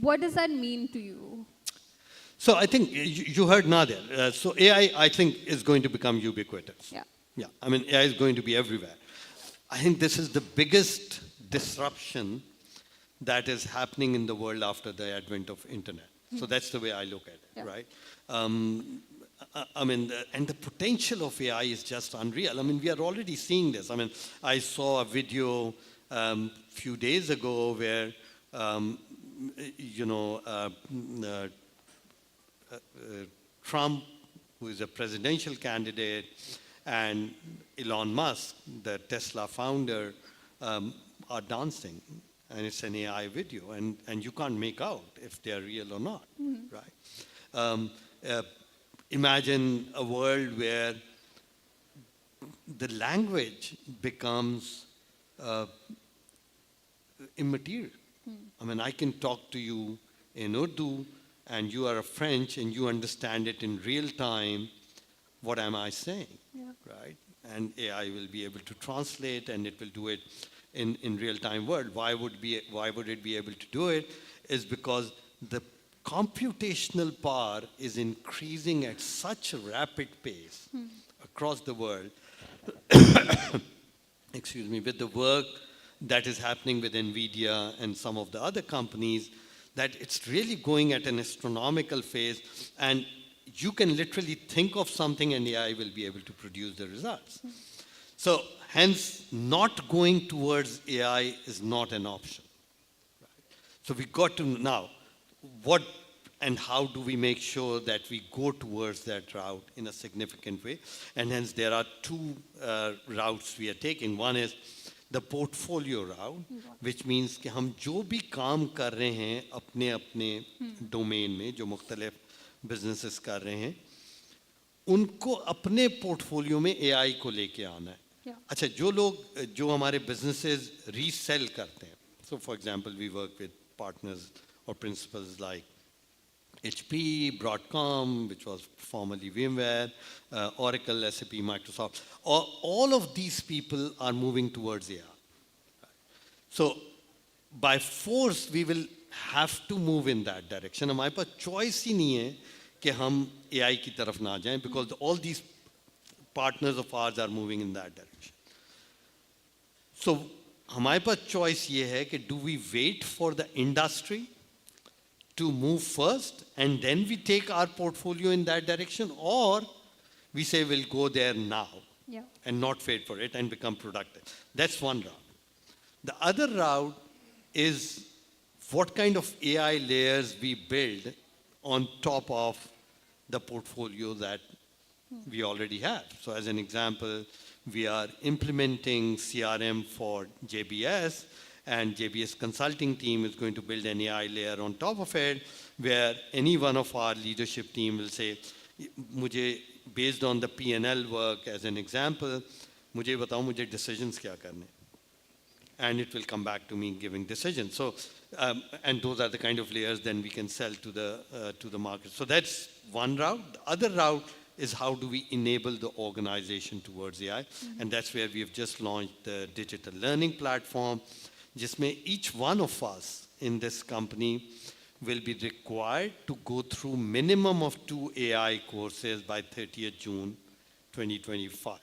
What does that mean to you? So I think you heard Nadir. So AI, I think, is going to become ubiquitous. Yeah. Yeah, I mean, AI is going to be everywhere. I think this is the biggest disruption that is happening in the world after the advent of internet. So that's the way I look at it, Yeah. right? I mean, and the potential of AI is just unreal. I mean, we are already seeing this. I mean, I saw a video few days ago where, you know, Trump, who is a presidential candidate, and Elon Musk, the Tesla founder, are dancing. And it's an AI video, and you can't make out if they're real or not, right? Imagine a world where the language becomes immaterial. I mean, I can talk to you in Urdu, and you are a French, and you understand it in real time. What am I saying, right? And AI will be able to translate, and it will do it in real-time world. Why would it be able to do it? Is because the computational power is increasing at such a rapid pace across the world, excuse me, with the work that is happening with NVIDIA and some of the other companies, that it's really going at an astronomical phase, and you can literally think of something and AI will be able to produce the results. So hence, not going towards AI is not an option. Right? So we got to now, what and how do we make sure that we go towards that route in a significant way? And hence, there are two routes we are taking. One is the portfolio route, which means कि हम जो भी काम कर रहे हैं अपने अपने डोमेन में जो मुख्तलिफ बिजनेसेस कर रहे हैं उनको अपने पोर्टफोलियो में एआई को लेके आना है अच्छा जो हमारे businesses resell करते हैं so for example we work with partners or principals like HP, Broadcom, which was formerly VMware, Oracle, SAP, Microsoft. All of these people are moving towards AI. So by force, we will have to move in that direction. हमारे पास choice ही नहीं है कि हम AI की तरफ ना जाएं because all these partners of ours are moving in that direction. So हमारे पास choice ये है कि do we wait for the industry to move first and then we take our portfolio in that direction, or we say we'll go there now and not wait for it and become productive. That's one route. The other route is what kind of AI layers we build on top of the portfolio that we already have. So as an example, we are implementing CRM for JBS, and JBS consulting team is going to build an AI layer on top of it, where any one of our leadership team will say, मुझे based on the P&L work as an example, मुझे बताओ मुझे decisions क्या करने, and it will come back to me giving decisions. So, and those are the kind of layers then we can sell to the market. So that's one route. The other route is how do we enable the organization towards AI, and that's where we have just launched the digital learning platform. जिसमें each one of us in this company will be required to go through minimum of 2 AI courses by 30th June 2025.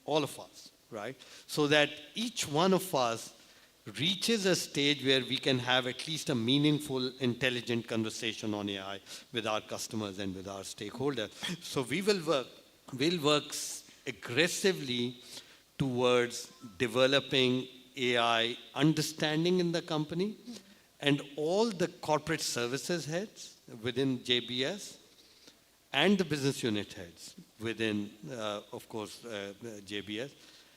All of us, right? So that each one of us reaches a stage where we can have at least a meaningful, intelligent conversation on AI with our customers and with our stakeholders. So we'll work aggressively towards developing AI understanding in the company, and all the corporate services heads within JBS and the business unit heads within, of course, JBS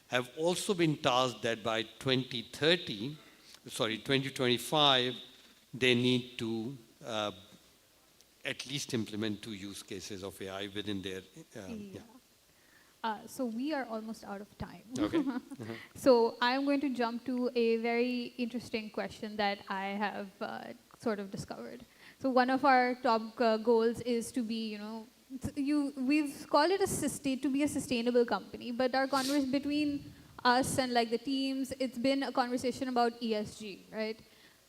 have also been tasked that by 2025, they need to at least implement 2 use cases of AI within their, So we are almost out of time. Okay. So I'm going to jump to a very interesting question that I have sort of discovered. So one of our top goals is to be, we've called it to be a sustainable company, but our conversation between us and like the teams, it's been a conversation about ESG, right?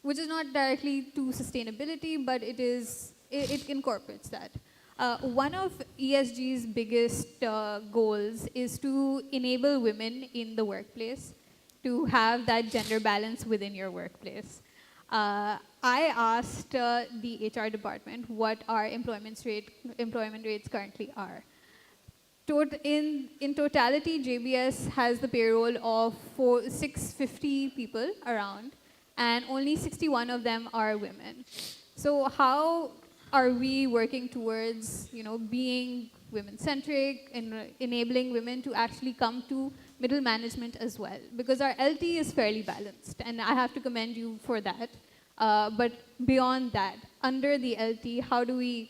Which is not directly to sustainability, but it incorporates that. One of ESG's biggest goals is to enable women in the workplace to have that gender balance within your workplace. I asked the HR department what our employment rates currently are. In totality, JBS has the payroll of 650 people around, and only 61 of them are women. So how are we working towards, being women-centric and enabling women to actually come to middle management as well? Because our LT is fairly balanced, and I have to commend you for that. But beyond that, under the LT, how do we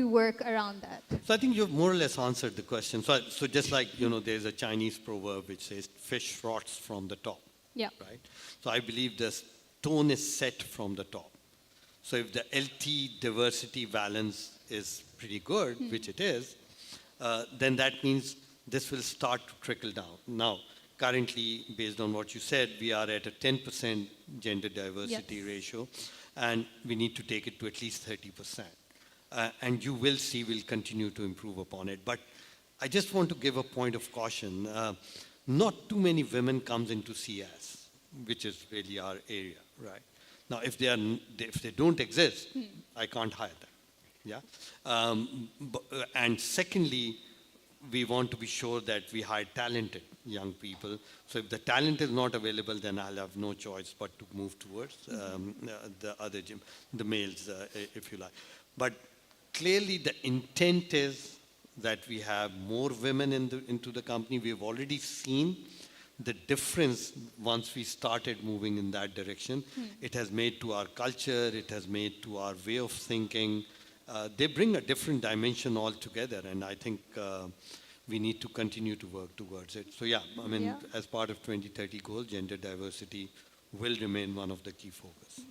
work around that? So I think you've more or less answered the question. So just like, there's a Chinese proverb which says fish rots from the top. Yeah. Right? So I believe the tone is set from the top. So if the LT diversity balance is pretty good, which it is, then that means this will start to trickle down. Now, currently, based on what you said, we are at a 10% gender diversity ratio, and we need to take it to at least 30%. And you will see we'll continue to improve upon it. But I just want to give a point of caution. Not too many women comes into CS, which is really our area, right? Now, if they don't exist, I can't hire them. Yeah. And secondly, we want to be sure that we hire talented young people. So if the talent is not available, then I'll have no choice but to move towards the males, if you like. But clearly, the intent is that we have more women into the company. We've already seen the difference once we started moving in that direction. It has made to our culture, it has made to our way of thinking. They bring a different dimension altogether, and I think we need to continue to work towards it. So yeah, I mean, as part of 2030 goal, gender diversity will remain one of the key focus.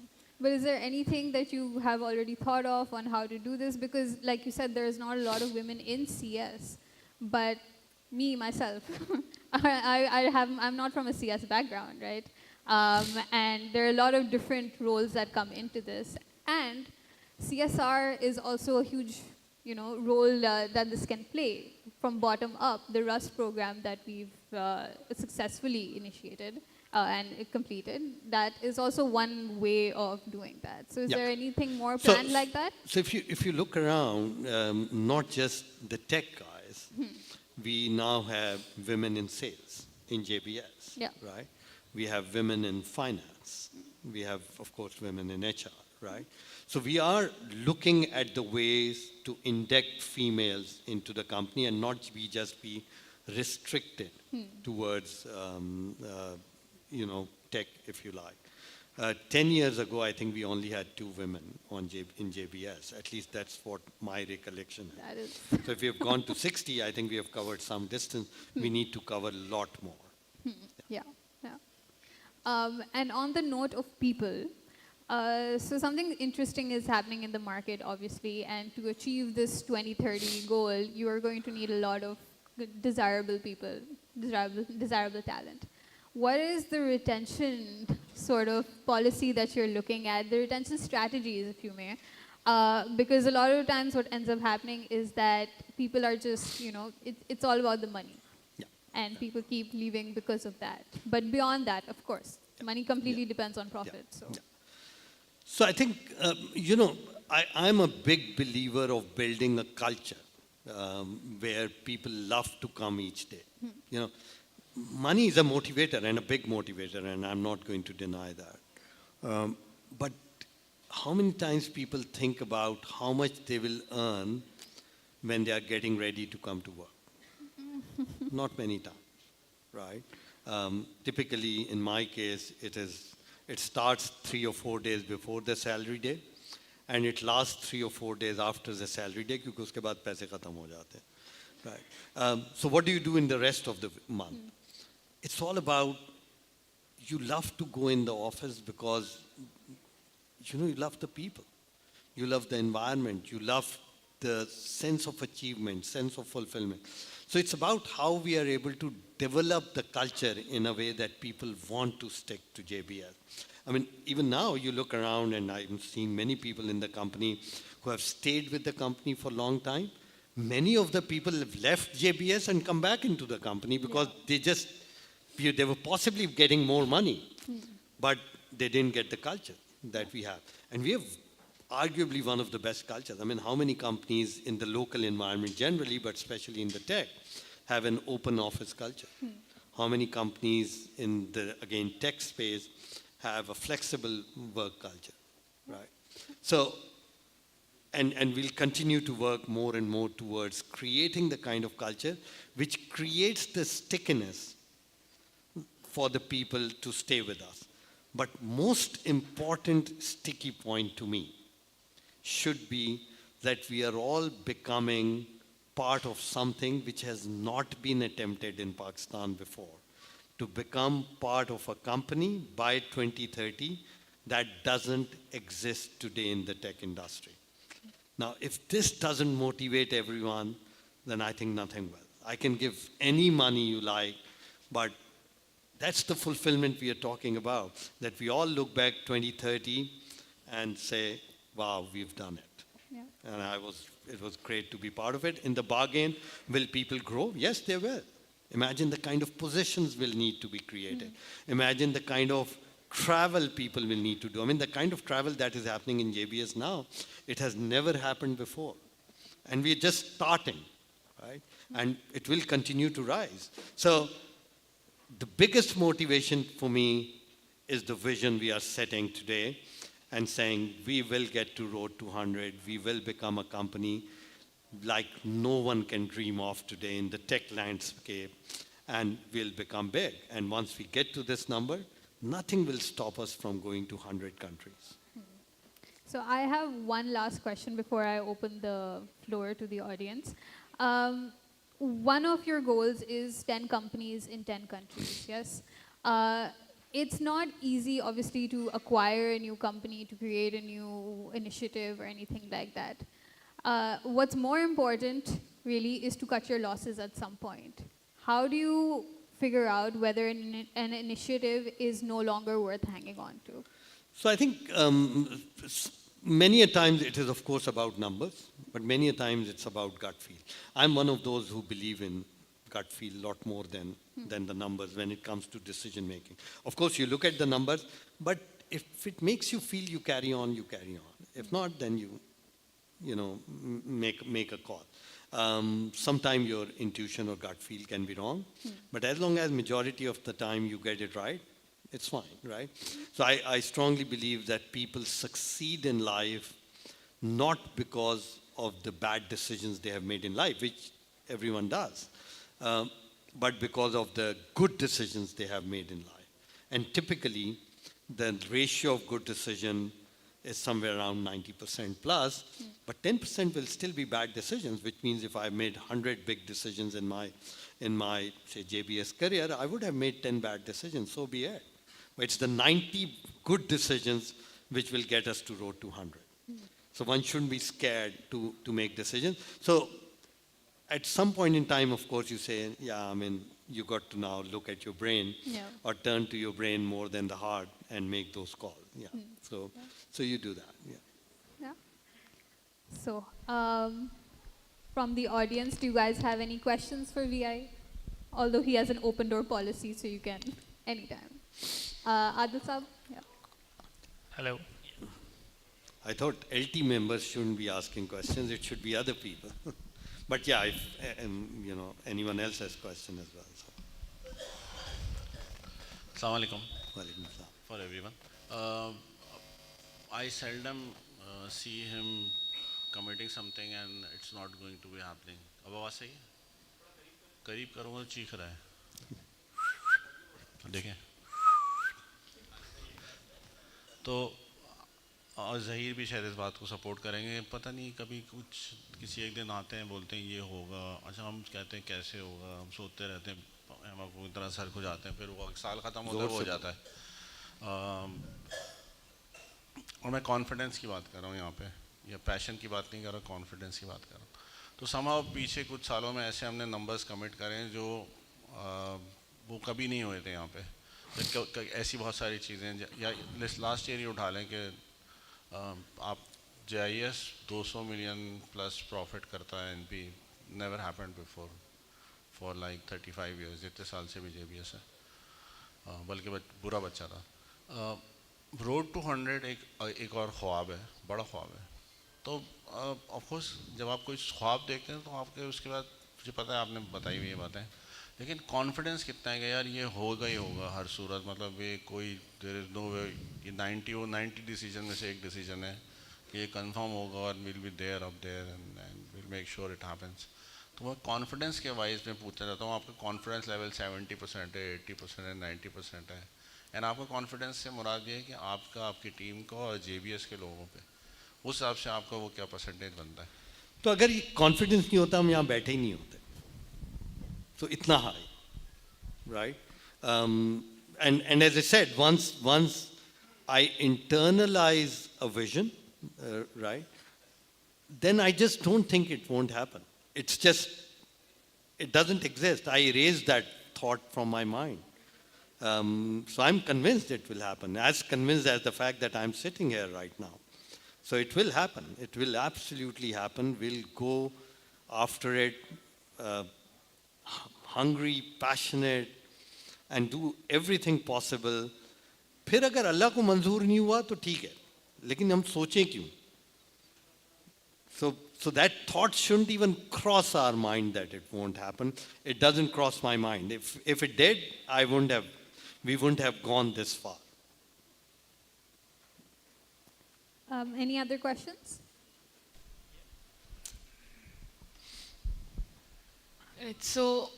But is there anything that you have already thought of on how to do this? Because like you said, there's not a lot of women in CS, but me, myself, I'm not from a CS background, right? And there are a lot of different roles that come into this. And CSR is also a huge, role that this can play from bottom up. The Rust program that we've successfully initiated and completed, that is also one way of doing that. So is there anything more planned like that? So if you look around, not just the tech guys, we now have women in sales in JBS, right? We have women in finance. We have, of course, women in HR, right? So we are looking at the ways to induct females into the company and not be restricted towards, tech, if you like. 10 years ago, I think we only had 2 women in JBS. At least that's what my recollection is. That is. So if we have gone to 60, I think we have covered some distance. We need to cover a lot more. Yeah. And on the note of people, so something interesting is happening in the market, obviously, and to achieve this 2030 goal, you are going to need a lot of desirable people, desirable talent. What is the retention sort of policy that you're looking at, the retention strategies, if you may? Because a lot of times what ends up happening is that people are just, it's all about the money. Yeah. And people keep leaving because of that. But beyond that, of course, money completely depends on profit. So. So I think, I'm a big believer of building a culture where people love to come each day. Money is a motivator and a big motivator, and I'm not going to deny that. But how many times people think about how much they will earn when they are getting ready to come to work? Not many times, right? Typically, in my case, it starts 3 or 4 days before the salary day, and it lasts 3 or 4 days after the salary day, because uske baad paise khatam ho jate hain, right? So what do you do in the rest of the month? It's all about, you love to go in the office because, you love the people. You love the environment. You love the sense of achievement, sense of fulfillment. So it's about how we are able to develop the culture in a way that people want to stick to JBL. I mean, even now you look around and I've seen many people in the company who have stayed with the company for a long time. Many of the people have left JBS and come back into the company because they were possibly getting more money, but they didn't get the culture that we have. And we have arguably one of the best cultures. I mean, how many companies in the local environment generally, but especially in the tech, have an open office culture? How many companies in the, again, tech space have a flexible work culture, right? So, and we'll continue to work more and more towards creating the kind of culture which creates the stickiness for the people to stay with us. But most important sticky point to me should be that we are all becoming part of something which has not been attempted in Pakistan before. To become part of a company by 2030 that doesn't exist today in the tech industry. Now, if this doesn't motivate everyone, then I think nothing will. I can give any money you like, but that's the fulfillment we are talking about, that we all look back 2030 and say, wow, we've done it. Yeah. And it was great to be part of it. In the bargain, will people grow? Yes, they will. Imagine the kind of positions will need to be created. Imagine the kind of travel people will need to do. I mean, the kind of travel that is happening in JBS now, it has never happened before. And we're just starting, right? And it will continue to rise. So the biggest motivation for me is the vision we are setting today and saying we will get to Road 200, we will become a company like no one can dream of today in the tech landscape, and we'll become big. And once we get to this number, nothing will stop us from going to 100 countries. So I have one last question before I open the floor to the audience. One of your goals is 10 companies in 10 countries, yes? It's not easy, obviously, to acquire a new company, to create a new initiative or anything like that. What's more important, really, is to cut your losses at some point. How do you figure out whether an initiative is no longer worth hanging on to? So I think many a times it is, of course, about numbers, but many a times it's about gut feel. I'm one of those who believe in gut feel a lot more than the numbers when it comes to decision making. Of course, you look at the numbers, but if it makes you feel, you carry on, you carry on. If not, then you know, make a call. Sometimes your intuition or gut feel can be wrong, but as long as majority of the time you get it right, it's fine, right? So I strongly believe that people succeed in life not because of the bad decisions they have made in life, which everyone does, but because of the good decisions they have made in life. And typically, the ratio of good decision is somewhere around 90% plus, but 10% will still be bad decisions, which means if I made 100 big decisions in my say, JBS career, I would have made 10 bad decisions, so be it. But it's the 90 good decisions which will get us to Road 200. So one shouldn't be scared to make decisions. So at some point in time, of course, you say, yeah, I mean, you got to now look at your brain or turn to your brain more than the heart and make those calls. Yeah. So you do that. Yeah. Yeah. So from the audience, do you guys have any questions for VI? Although he has an open door policy, so you can anytime. Adil Saab? Yeah. Hello. I thought LT members shouldn't be asking questions. It should be other people. But yeah, if you know, anyone else has questions as well. So. Assalamu alaikum. Walaikum assalam. For everyone. I seldom see him committing something and it's not going to be happening. अब आवाज़ सही है? करीब करूँगा तो चीख रहा है. देखें. तो और ज़हीर भी शायद इस बात को सपोर्ट करेंगे. पता नहीं कभी किसी एक दिन आते हैं बोलते हैं ये होगा. अच्छा हम कहते हैं कैसे होगा. हम सोचते रहते हैं हम आपको इतना सर खो जाते हैं. फिर वो साल ख़त्म होता है वो हो जाता है. और मैं कॉन्फिडेंस की बात कर रहा हूँ यहाँ पे. या पैशन की बात नहीं कर रहा, कॉन्फिडेंस की बात कर रहा हूँ। तो समाव पीछे कुछ सालों में ऐसे हमने नंबर्स कमिट करे हैं जो वो कभी नहीं हुए थे यहाँ पे। तो ऐसी बहुत सारी चीज़ें, या लास्ट ईयर ही उठा लें कि आप JIS 200 मिलियन प्लस प्रॉफिट करता है, NP never happened before for like 35 years, जितने साल से भी JBS है, बल्कि बुरा बच्चा था। रोड टू 100 एक और ख्वाब है, बड़ा ख्वाब है। तो ऑफ कोर्स जब आप कोई ख्वाब देखते हैं तो आपके उसके बाद मुझे पता है आपने बताई हुई ये बातें, लेकिन कॉन्फिडेंस कितना है कि यार ये होगा ही होगा हर सूरत, मतलब ये कोई देयर इज़ नो वे, ये 90 डिसीजन में से एक डिसीजन है कि ये कंफर्म होगा और will be there up there and will make sure it happens. तो मैं कॉन्फिडेंस के वाइज में पूछना चाहता हूँ, आपका कॉन्फिडेंस लेवल 70% है, 80% है, 90% है, एंड आपका कॉन्फिडेंस से मुराद ये है कि आपका, आपकी टीम को और JBS के लोगों पे, उस हिसाब से आपका वो क्या परसेंटेज बनता है? तो अगर ये कॉन्फिडेंस नहीं होता हम यहाँ बैठे ही नहीं होते, तो इतना high, right? And as I said, once I internalize a vision, right, then I just don't think it won't happen. It's just, it doesn't exist. I erase that thought from my mind. So I'm convinced it will happen, as convinced as the fact that I'm sitting here right now. So it will happen. It will absolutely happen. We'll go after it, hungry, passionate, and do everything possible. फिर अगर अल्लाह को मंजूर नहीं हुआ तो ठीक है, लेकिन हम सोचें क्यों? So that thought shouldn't even cross our mind that it won't happen. It doesn't cross my mind. If it did, we wouldn't have gone this far. Any other questions? So,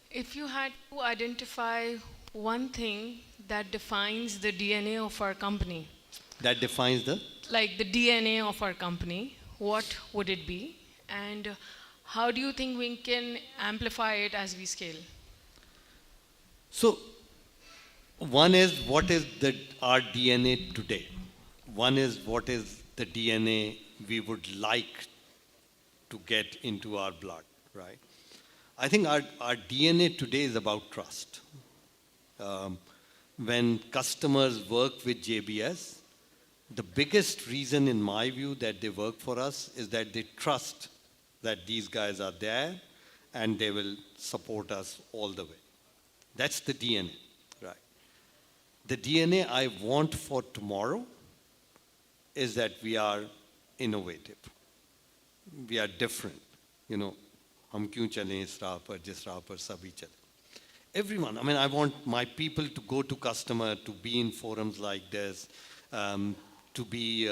if you had to identify one thing that defines the DNA of our company, That defines the? like the DNA of our company, what would it be? And how do you think we can amplify it as we scale? So, one is what is our DNA today. One is what is the DNA we would like to get into our blood, right? I think our DNA today is about trust. When customers work with JBS, the biggest reason in my view that they work for us is that they trust that these guys are there and they will support us all the way. That's the DNA, right? The DNA I want for tomorrow is that we are innovative. We are different. You know, हम क्यों चलें इस राह पर जिस राह पर सभी चले. Everyone, I mean, I want my people to go to customer, to be in forums like this, to be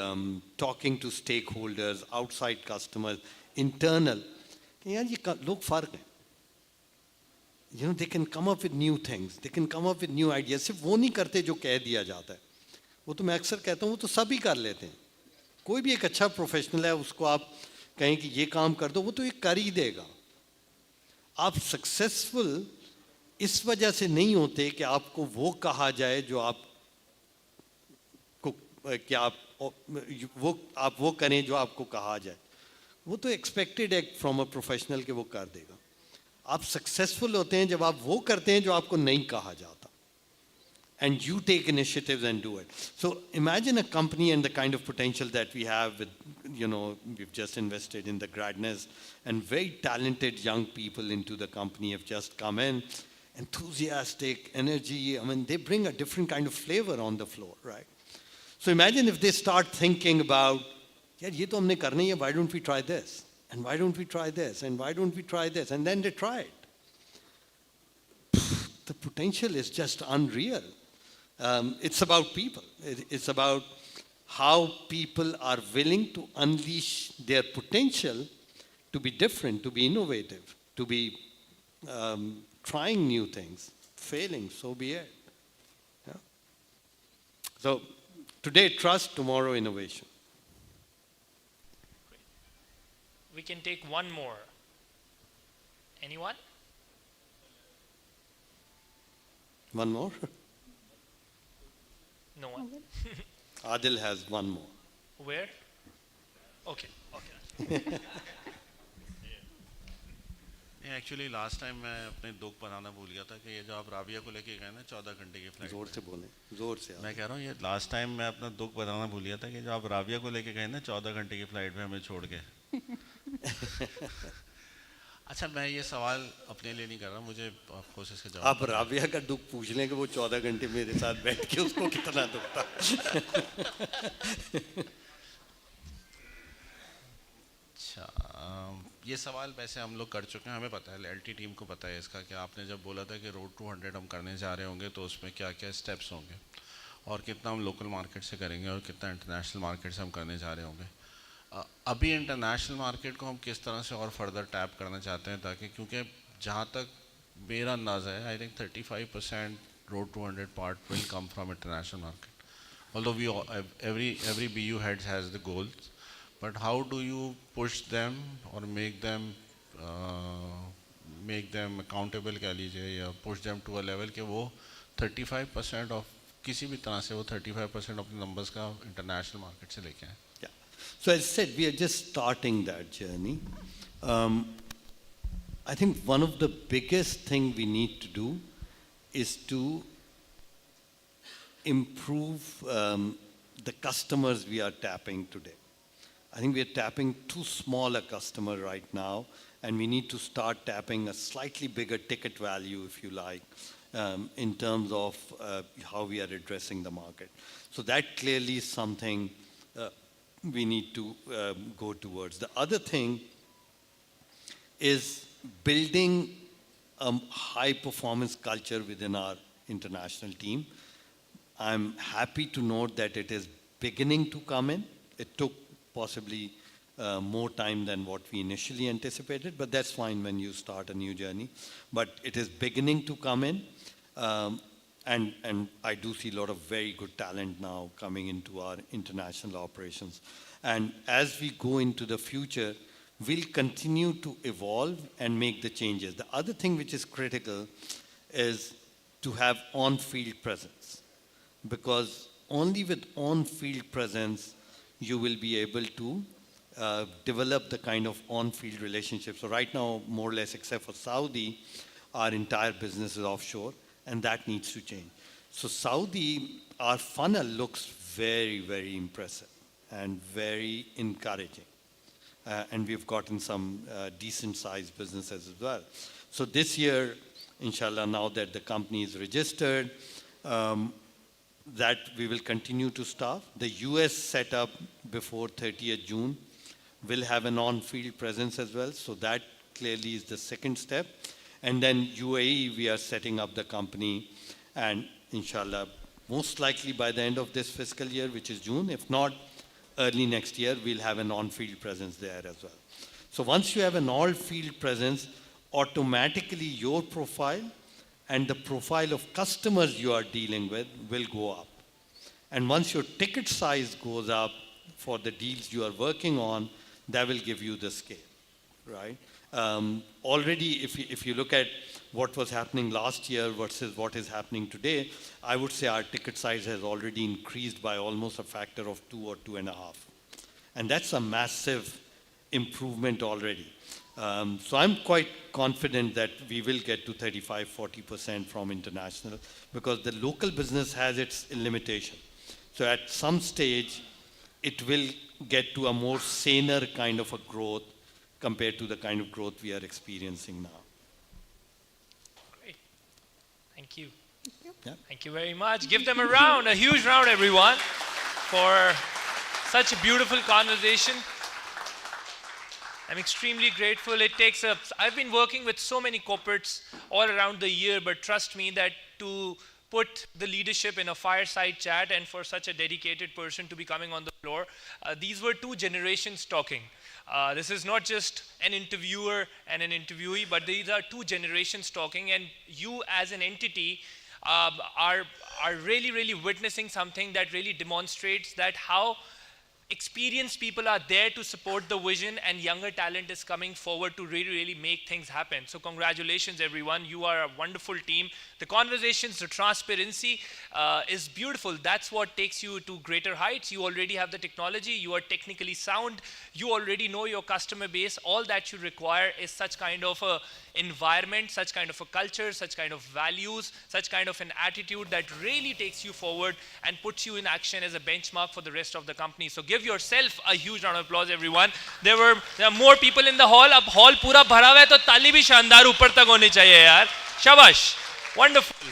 talking to stakeholders, outside customers, internal. यार ये लोग फर्क हैं. You know, they can come up with new things. They can come up with new ideas. सिर्फ वो नहीं करते जो कह दिया जाता है. वो तो मैं अक्सर कहता हूँ वो तो सभी कर लेते हैं. कोई भी एक अच्छा प्रोफेशनल है, उसको आप कहें कि ये काम कर दो, वो तो ये कर ही देगा. आप सक्सेसफुल इस वजह से नहीं होते कि आपको वो कहा जाए जो आप को कि आप वो करें जो आपको कहा जाए. वो तो एक्सपेक्टेड है फ्रॉम अ प्रोफेशनल कि वो कर देगा. आप सक्सेसफुल होते हैं जब आप वो करते हैं जो आपको नहीं कहा जाता. And you take initiatives and do it. So imagine a company and the kind of potential that we have with, you know, we've just invested in the Gradness, and very talented young people into the company have just come in, enthusiastic, energy. I mean, they bring a different kind of flavor on the floor, right? So imagine if they start thinking about, yeah, ye to humne karna hai, why don't we try this? And why don't we try this? And why don't we try this? And then they try it. The potential is just unreal. It's about people. It's about how people are willing to unleash their potential to be different, to be innovative, to be trying new things, failing, so be it. Yeah? So today trust, tomorrow innovation. We can take one more. Anyone? One more? No one. Adil has one more. Where? Okay. Actually last time मैं अपने दुख बताना भूल गया था कि ये जो आप राबिया को लेके गए ना 14 घंटे की फ्लाइट जोर से बोलें, जोर से। मैं कह रहा हूँ ये लास्ट टाइम मैं अपना दुख बताना भूल गया था कि जो आप राबिया को लेके गए ना 14 घंटे की फ्लाइट में हमें छोड़ के अच्छा मैं ये सवाल अपने लिए नहीं कर रहा, मुझे आपको इसके जवाब आप राबिया का दुख पूछ लें कि वो 14 घंटे मेरे साथ बैठ के उसको कितना दुख था। अच्छा ये सवाल वैसे हम लोग कर चुके हैं, हमें पता है, एलटी टीम को पता है इसका कि आपने जब बोला था कि रोड टू 100 हम करने जा रहे होंगे तो उसमें क्या क्या स्टेप्स होंगे और कितना हम लोकल मार्केट से करेंगे और कितना इंटरनेशनल मार्केट से हम करने जा रहे होंगे। अभी इंटरनेशनल मार्केट को हम किस तरह से और फर्दर टैप करना चाहते हैं ताकि, क्योंकि जहाँ तक मेरा अंदाज़ा है I think 35% road to 100 part will come from international market, although we every BU heads has the goals, but how do you push them or make them accountable कह लीजिए या push them to a level कि वो 35% of किसी भी तरह से वो 35% of the numbers का international market से लेके आए। So as I said, we are just starting that journey. I think one of the biggest thing we need to do is to improve the customers we are tapping today. I think we are tapping too small a customer right now, and we need to start tapping a slightly bigger ticket value, if you like, in terms of how we are addressing the market. So that clearly is something we need to go towards. The other thing is building a high-performance culture within our international team. I'm happy to note that it is beginning to come in. It took possibly more time than what we initially anticipated, but that's fine when you start a new journey. But it is beginning to come in, and I do see a lot of very good talent now coming into our international operations. And as we go into the future, we'll continue to evolve and make the changes. The other thing which is critical is to have on-field presence, because only with on-field presence you will be able to develop the kind of on-field relationships. So right now, more or less, except for Saudi, our entire business is offshore, and that needs to change. So Saudi, our funnel looks very, very impressive and very encouraging. And we've gotten some decent-sized businesses as well. So this year, inshallah, now that the company is registered, that we will continue to staff. The US setup before 30th June will have an on-field presence as well. So that clearly is the second step. And then UAE, we are setting up the company, and inshallah, most likely by the end of this fiscal year, which is June, if not early next year, we'll have an on-field presence there as well. So once you have an all-field presence, automatically your profile and the profile of customers you are dealing with will go up. And once your ticket size goes up for the deals you are working on, that will give you the scale, right? Already, if you look at what was happening last year versus what is happening today, I would say our ticket size has already increased by almost a factor of 2 or 2.5. And that's a massive improvement already. So I'm quite confident that we will get to 35-40% from international, because the local business has its limitation. So at some stage, it will get to a more saner kind of a growth compared to the kind of growth we are experiencing now. Great. Thank you. Yeah. Thank you very much. Give them a round, a huge round, everyone, for such a beautiful conversation. I'm extremely grateful. I've been working with so many corporates all around the year, but trust me that to put the leadership in a fireside chat and for such a dedicated person to be coming on the floor, these were two generations talking. This is not just an interviewer and an interviewee, but these are two generations talking, and you as an entity are really, really witnessing something that really demonstrates that how experienced people are there to support the vision, and younger talent is coming forward to really make things happen. So congratulations everyone, you are a wonderful team. The conversations, the transparency is beautiful. That's what takes you to greater heights. You already have the technology, you are technically sound, you already know your customer base. All that you require is such kind of a environment, such kind of a culture, such kind of values, such kind of an attitude that really takes you forward and puts you in action as a benchmark for the rest of the company. So give yourself a huge round of applause everyone. There are more people in the hall. अब hall पूरा भरा हुआ है तो ताली भी शानदार ऊपर तक होनी चाहिए यार. शाबाश. Wonderful.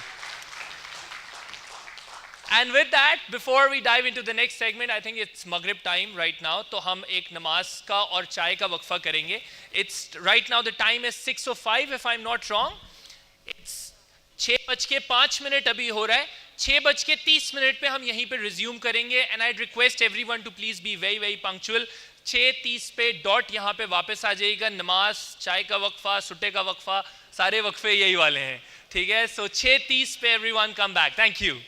And with that, before we dive into the next segment, I think it's Maghrib time right now. तो हम एक नमाज का और चाय का वक्फा करेंगे. It's right now the time is 6:05 if I'm not wrong. It's 6:05 अभी हो रहा है. 6:30 पे हम यहीं पे resume करेंगे. And I'd request everyone to please be very punctual. 6:30 पे डॉट यहाँ पे वापस आ जाइएगा. नमाज, चाय का वक्फा, सुट्टे का वक्फा, सारे वक्फे यही वाले हैं. ठीक है? So 6:30 पे everyone come back. Thank you.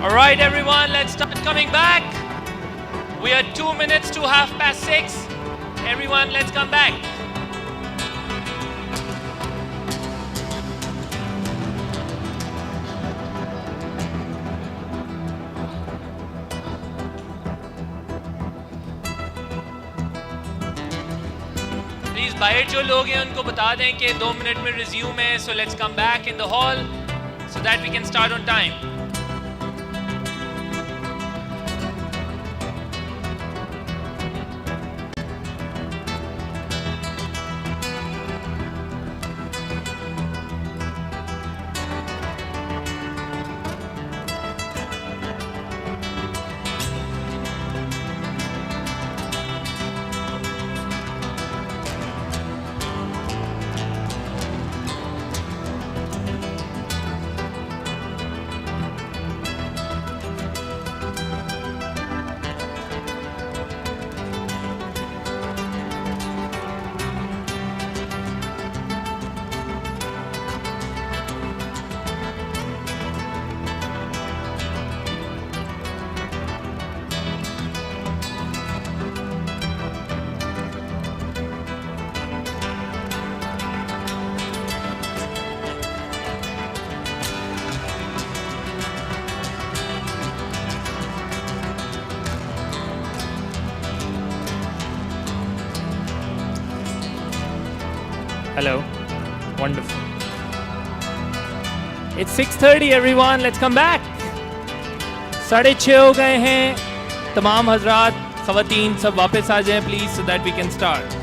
All right, everyone, let's start coming back. We are 2 minutes to 6:30. Everyone, let's come back. Please, बाहर जो लोग हैं उनको बता दें कि 2 मिनट में resume है. So let's come back in the hall so that we can start on time. Hello. Wonderful. It's 6:30, everyone. Let's come back. 6:30 हो गए हैं. तमाम हजरात, ख़वातीन सब वापस आ जाएं please so that we can start.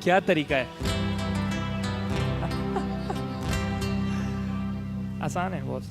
क्या तरीका है? आसान है बहुत.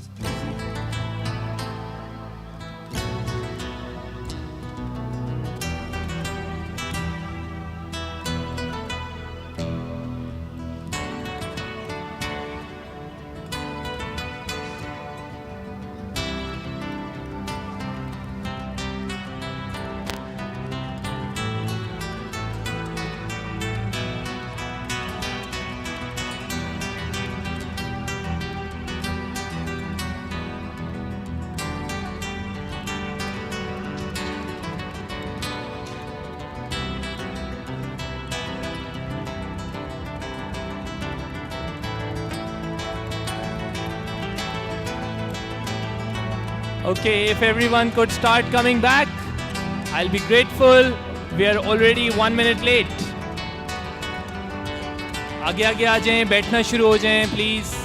Okay, if everyone could start coming back, I'll be grateful. We are already 1 minute late. आगे आगे आ जाएं, बैठना शुरू हो जाएं, please.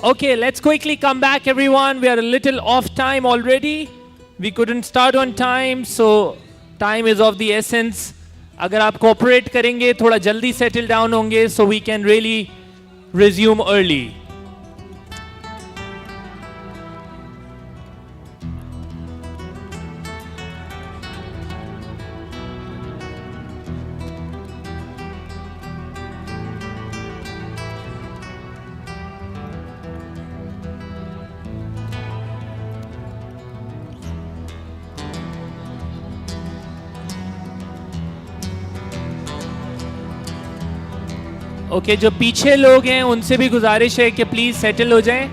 Okay, let's quickly come back, everyone. We are a little off time already. We couldn't start on time, so time is of the essence. अगर आप cooperate करेंगे, थोड़ा जल्दी settle down होंगे, so we can really resume early. Okay जो पीछे लोग हैं उनसे भी गुजारिश है कि प्लीज सेटल हो जाएं.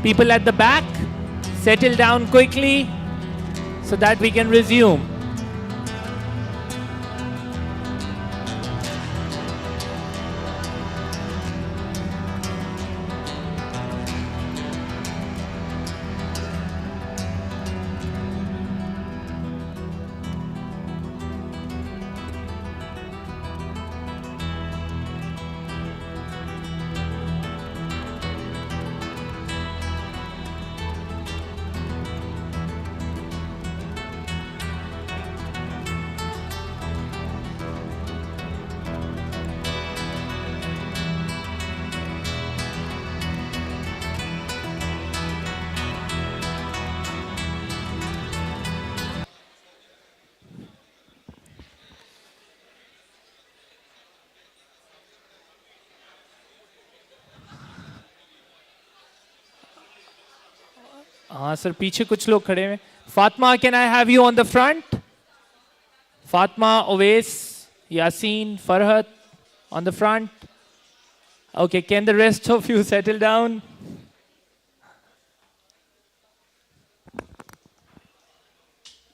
People at the back settle down quickly so that we can resume. हाँ सर पीछे कुछ लोग खड़े हैं. Fatima can I have you on the front. Fatima, Owais, Yasin, Farhat on the front. Okay, can the rest of you settle down?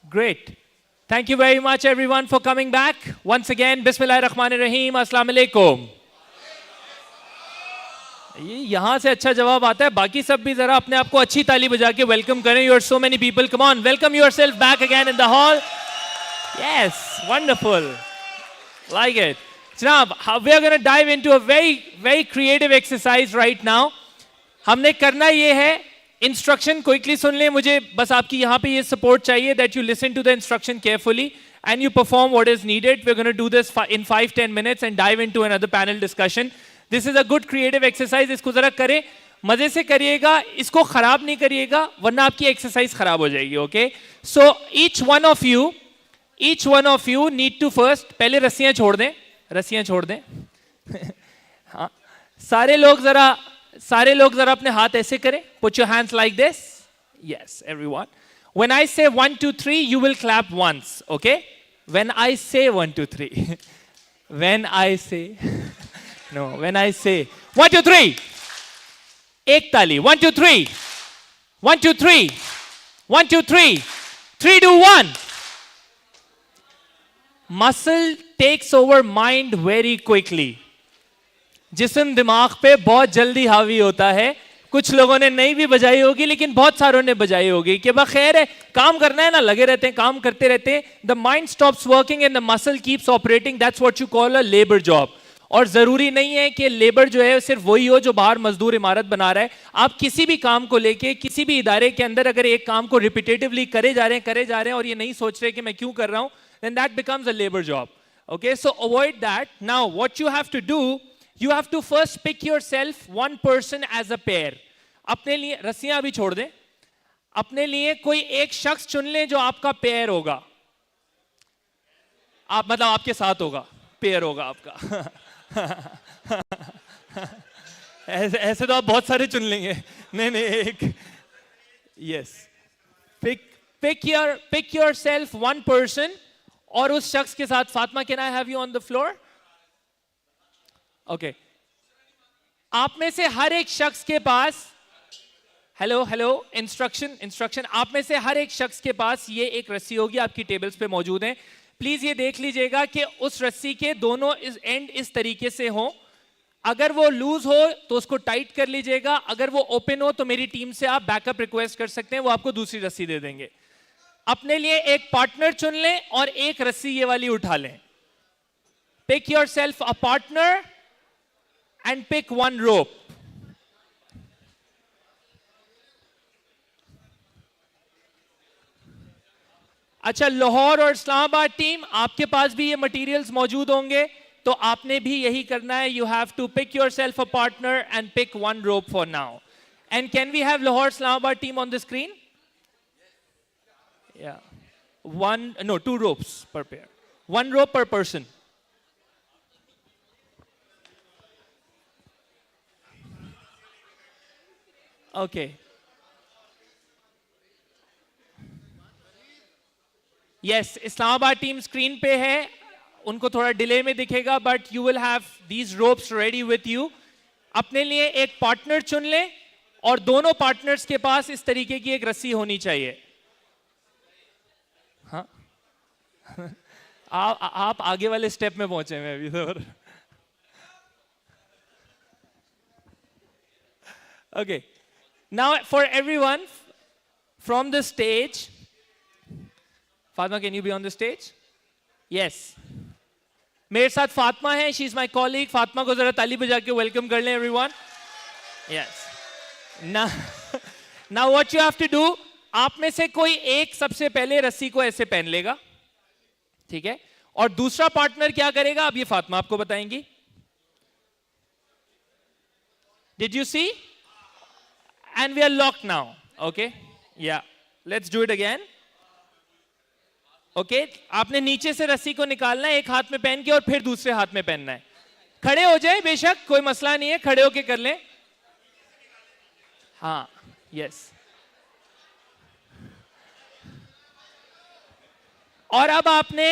Great. Thank you very much everyone for coming back. Once again, Bismillahirrahmanirrahim, Assalamu alaikum. यहाँ से अच्छा जवाब आता है. बाकी सब भी जरा अपने आप को अच्छी ताली बजा के वेलकम करें. You are so many people. Come on, welcome yourself back again in the hall. Yes, wonderful. Like it. Janab, we are going to dive into a very creative exercise right now. हमने करना ये है, instruction quickly सुन लें. मुझे बस आपकी यहाँ पे ये support चाहिए that you listen to the instruction carefully and you perform what is needed. We're going to do this in 5-10 minutes and dive into another panel discussion. This is a good creative exercise. इसको जरा करें, मजे से करिएगा, इसको खराब नहीं करिएगा वरना आपकी exercise खराब हो जाएगी. Okay? So each one of you need to first पहले रस्सियाँ छोड़ दें. हाँ, सारे लोग जरा अपने हाथ ऐसे करें. Put your hands like this. Yes, everyone. When I say 1, 2, 3, you will clap once. Okay? When I say 1, 2, 3. When I say 1, 2, 3. एक ताली. 1, 2, 3. 1, 2, 3. 1, 2, 3. 3, 2, 1. Muscle takes over mind very quickly. जिस्म दिमाग पे बहुत जल्दी हावी होता है. कुछ लोगों ने नहीं भी बजाई होगी लेकिन बहुत सारों ने बजाई होगी कि बखैर है, काम करना है ना, लगे रहते हैं, काम करते रहते हैं. The mind stops working and the muscle keeps operating. That's what you call a labor job. और जरूरी नहीं है कि लेबर जो है सिर्फ वही हो जो बाहर मजदूर इमारत बना रहा है. आप किसी भी काम को लेके किसी भी इदारे के अंदर अगर एक काम को रिपीटेटिवली करे जा रहे हैं और ये नहीं सोच रहे कि मैं क्यों कर रहा हूं, then that becomes a labor job. Okay, so avoid that. Now what you have to do, you have to first pick yourself one person as a pair. अपने लिए रस्सियां अभी छोड़ दें. अपने लिए कोई एक शख्स चुन लें जो आपका पेयर होगा. आप मतलब आपके साथ होगा, पेयर होगा आपका. ऐसे तो आप बहुत सारे चुन लेंगे. नहीं एक. Yes. Pick yourself one person और उस शख्स के साथ. Fatima, can I have you on the floor? Okay. आप में से हर एक शख्स के पास हेलो इंस्ट्रक्शन. आप में से हर एक शख्स के पास ये एक रस्सी होगी, आपकी टेबल्स पे मौजूद है. प्लीज ये देख लीजिएगा कि उस रस्सी के दोनों एंड इस तरीके से हो. अगर वो लूज हो तो उसको टाइट कर लीजिएगा. अगर वो ओपन हो तो मेरी टीम से आप बैकअप रिक्वेस्ट कर सकते हैं, वो आपको दूसरी रस्सी दे देंगे. अपने लिए एक पार्टनर चुन लें और एक रस्सी ये वाली उठा लें. Pick yourself a partner and pick one rope. अच्छा, लाहौर और इस्लामाबाद टीम, आपके पास भी ये मटेरियल्स मौजूद होंगे, तो आपने भी यही करना है. You have to pick yourself a partner and pick one rope for now. And can we have Lahore Islamabad team on the screen? Yeah. No, 2 ropes per pair. 1 rope per person. Okay. Yes, Islamabad team screen पे है. उनको थोड़ा delay में दिखेगा, but you will have these ropes ready with you. अपने लिए एक partner चुन लें और दोनों पार्टनर्स के पास इस तरीके की एक रस्सी होनी चाहिए. हाँ. आप आगे वाले स्टेप में पहुंचे हैं अभी तो. Okay. Now for everyone from the stage. Fatma, can you be on the stage? Yes. मेरे साथ फातिमा है. She is my colleague. Fatima को जरा ताली बजा के वेलकम कर लें everyone. Yes. Now what you have to do, आप में से कोई एक सबसे पहले रस्सी को ऐसे पहन लेगा, ठीक है, और दूसरा पार्टनर क्या करेगा अब ये फातिमा आपको बताएंगी. Did you see? And we are locked now. Okay? Yeah. Let's do it again. Okay? आपने नीचे से रस्सी को निकालना है, एक हाथ में पहन के और फिर दूसरे हाथ में पहनना है. खड़े हो जाए, बेशक कोई मसला नहीं है, खड़े होके कर लें. हाँ. Yes. और अब आपने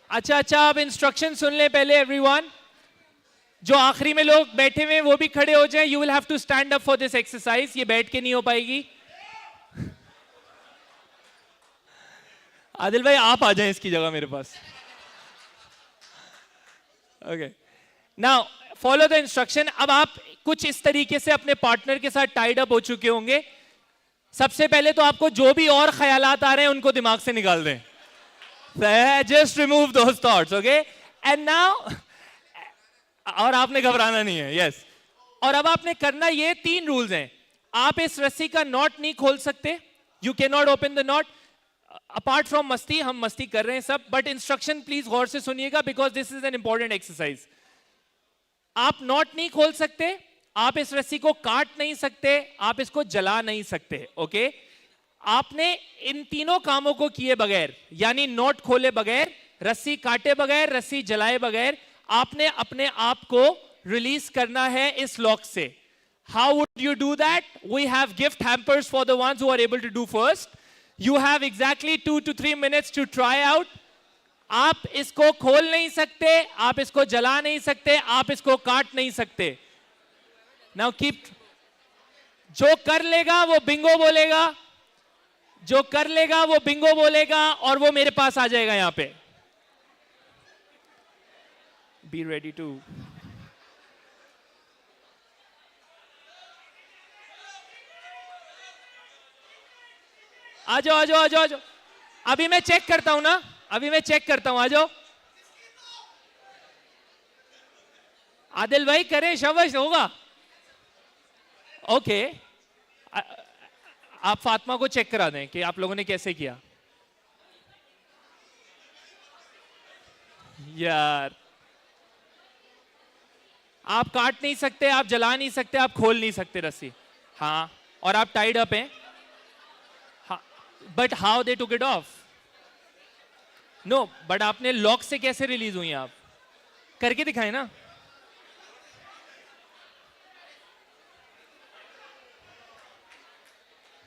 अच्छा अब इंस्ट्रक्शन सुन ले पहले एवरीवन. जो आखिरी में लोग बैठे हुए हैं वो भी खड़े हो जाएं. You will have to stand up for this exercise. ये बैठ के नहीं हो पाएगी. आदिल भाई आप आ जाएं इसकी जगह मेरे पास. Okay. Now follow the instruction. अब आप कुछ इस तरीके से अपने पार्टनर के साथ टाइड अप हो चुके होंगे. सबसे पहले तो आपको जो भी और ख्यालात आ रहे हैं उनको दिमाग से निकाल दें. Just remove those thoughts, okay? And now, और आपने घबराना नहीं है. Yes. और अब आपने करना ये 3 रूल्स हैं. आप इस रस्सी का नॉट नहीं खोल सकते. You cannot open the knot. Apart from मस्ती, हम मस्ती कर रहे हैं सब, but instruction please गौर से सुनिएगा because this is an important exercise. आप नॉट नहीं खोल सकते, आप इस रस्सी को काट नहीं सकते, आप इसको जला नहीं सकते. ओके? आपने इन तीनों कामों को किए बगैर, यानी नोट खोले बगैर, रस्सी काटे बगैर, रस्सी जलाए बगैर, आपने अपने आप को रिलीज करना है इस लॉक से. How would you do that? We have gift hampers for the ones who are able to do first. You have exactly 2 to 3 minutes to try out. आप इसको खोल नहीं सकते, आप इसको जला नहीं सकते, आप इसको काट नहीं सकते. Now keep. जो कर लेगा वो बिंगो बोलेगा, जो कर लेगा वो बिंगो बोलेगा और वो मेरे पास आ जाएगा यहां पे. Be ready to. आ जाओ आ जाओ आ जाओ आ जाओ. अभी मैं चेक करता हूं ना, अभी मैं चेक करता हूं. आ जाओ. आदिल भाई करें, शबाश होगा. ओके. आप फातिमा को चेक करा दें कि आप लोगों ने कैसे किया. यार आप काट नहीं सकते, आप जला नहीं सकते, आप खोल नहीं सकते रस्सी. हाँ, और आप टाइड अप हैं. हाँ, but how they took it off? No, but आपने लॉक से कैसे रिलीज हुई आप? करके दिखाएं ना.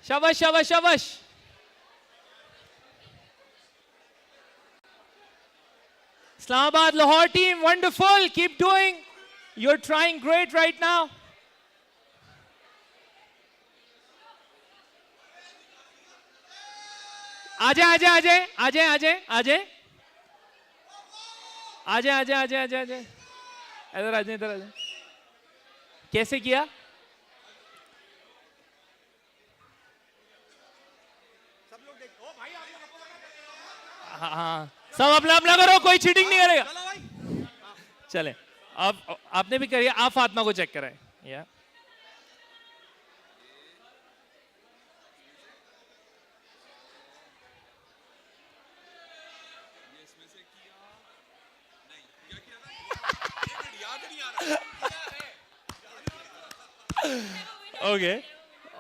शाबाश शाबाश शाबाश. Islamabad Lahore team, wonderful. Keep doing. You're trying great right now. आजे आजे आजे आजे आजे आजे आजे आजे आजे आजे आजे इधर आजे इधर आजे. कैसे किया? हाँ, सब अपना अपना करो, कोई चीटिंग नहीं करेगा. चले, अब आपने भी करिए. आप फातिमा को चेक कराएं. या Okay.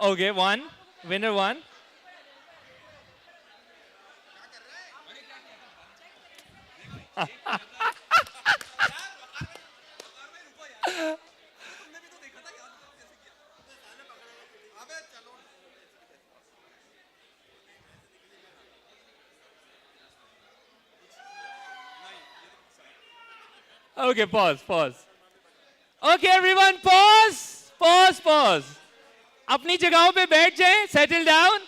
Okay, one. Winner one. Okay, pause. Okay, everyone, pause. अपनी जगहों पे बैठ जाएं, settle down.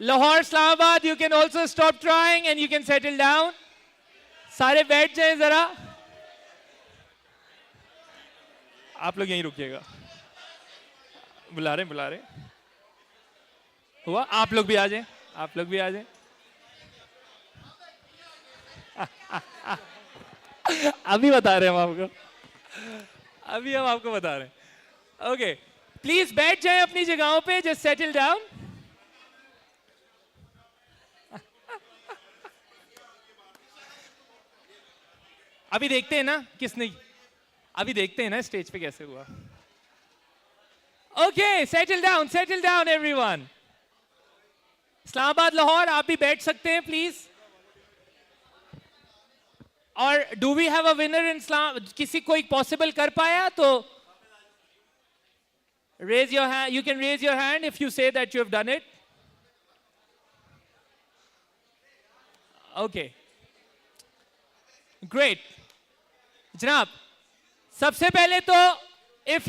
Lahore, Islamabad, you can also stop trying and you can settle down. सारे बैठ जाएं जरा. आप लोग यहीं रुकिएगा. बुला रहे. हुआ? आप लोग भी आ जाएं. अभी बता रहे हैं हम आपको बता रहे हैं. ओके, प्लीज बैठ जाएं अपनी जगहों पे, जस्ट सेटल डाउन. अभी देखते हैं ना स्टेज पे कैसे हुआ. Okay, settle down everyone. Islamabad, Lahore, आप भी बैठ सकते हैं प्लीज. और do we have a winner in इस्लाम? किसी कोई पॉसिबल कर पाया तो raise your hand. You can raise your hand if you say that you have done it. Okay, great. जनाब, सबसे पहले तो if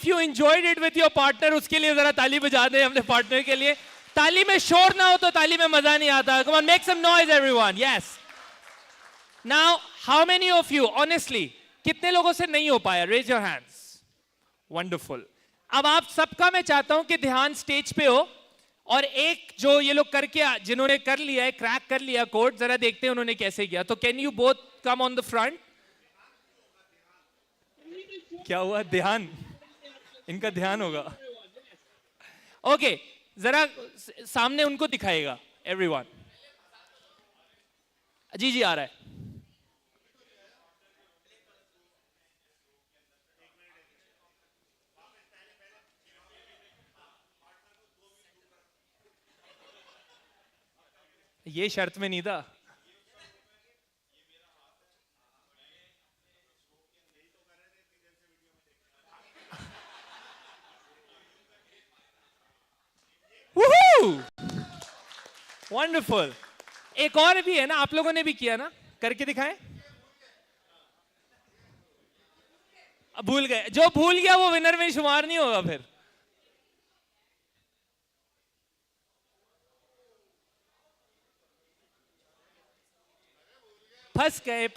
you enjoyed it with your partner, उसके लिए जरा ताली बजा दें अपने पार्टनर के लिए. ताली में शोर ना हो तो ताली में मजा नहीं आता. Come on, make some noise everyone. Yes. Now, how many of you, honestly, कितने लोगों से नहीं हो पाया? Raise your hands. Wonderful. अब आप सबका मैं चाहता हूं कि ध्यान स्टेज पे हो, और एक जो ये लोग करके जिन्होंने कर लिया है, क्रैक कर लिया कोड, जरा देखते हैं उन्होंने कैसे किया. तो can you both come on the front? क्या हुआ? ध्यान, इनका ध्यान होगा. ओके, जरा सामने उनको दिखाएगा एवरीवन. जी आ रहा है. ये शर्त में नहीं था. वंडरफुल. एक और भी है ना, आप लोगों ने भी किया ना, करके दिखाएं. अब भूल गए, जो भूल गया वो विनर में शुमार नहीं होगा फिर. फंस गए.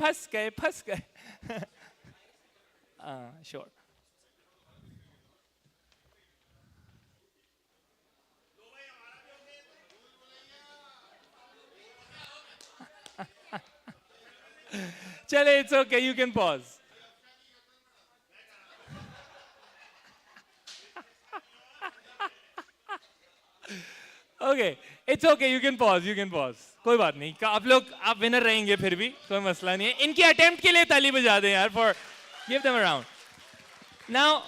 श्योर. चले, it's okay, you can pause. Okay, it's okay, you can pause. कोई बात नहीं, आप विनर रहेंगे फिर भी, कोई मसला नहीं है. इनकी अटेम्प्ट के लिए ताली बजा दें यार, for give them a round. Now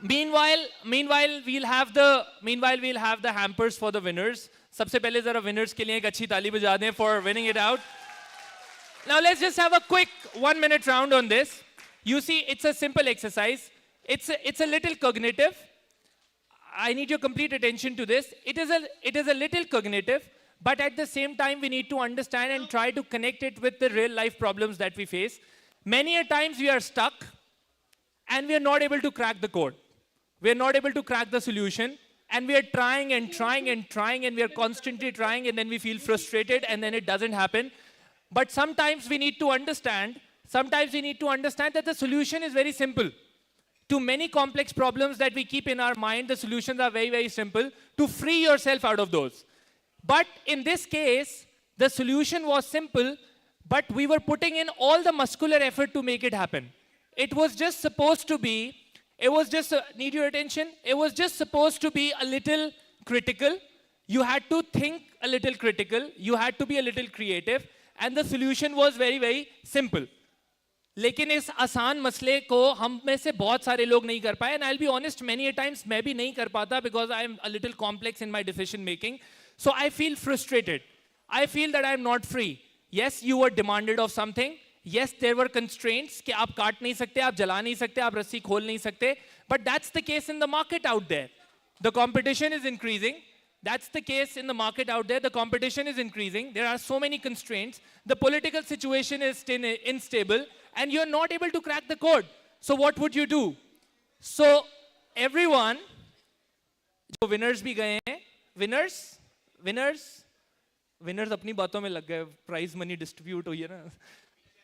meanwhile we'll have the hampers for the winners. सबसे पहले जरा winners के लिए एक अच्छी ताली बजा दें for winning it out. Now let's just have a quick 1 minute round on this. You see, it's a simple exercise. It's a little cognitive. I need your complete attention to this. It is a little cognitive, but at the same time we need to understand and try to connect it with the real life problems that we face. Many a times we are stuck and we are not able to crack the code. We are not able to crack the solution, and we are trying and we are constantly trying, and then we feel frustrated and then it doesn't happen. But sometimes we need to understand that the solution is very simple. To many complex problems that we keep in our mind, the solutions are very, very simple to free yourself out of those. But in this case, the solution was simple, but we were putting in all the muscular effort to make it happen. It was just supposed to be, need your attention, it was just supposed to be a little critical. You had to think a little critical, you had to be a little creative, and the solution was very, very simple. लेकिन इस आसान मसले को हम में से बहुत सारे लोग नहीं कर पाए, and I will be honest, many times मैं भी नहीं कर पाता because I am a little complex in my decision making. So I feel frustrated. I feel that I am not free. Yes, you were demanded of something. Yes, there were constraints कि आप काट नहीं सकते, आप जला नहीं सकते, आप रस्सी खोल नहीं सकते. But that's the case in the market out there. The competition is increasing. That's the case in the market out there. The competition is increasing. There are so many constraints. The political situation is still unstable, and you're not able to crack the code. So what would you do? So everyone, जो winners भी गए हैं, winners अपनी बातों में लग गए, prize money distribute हुई है ना.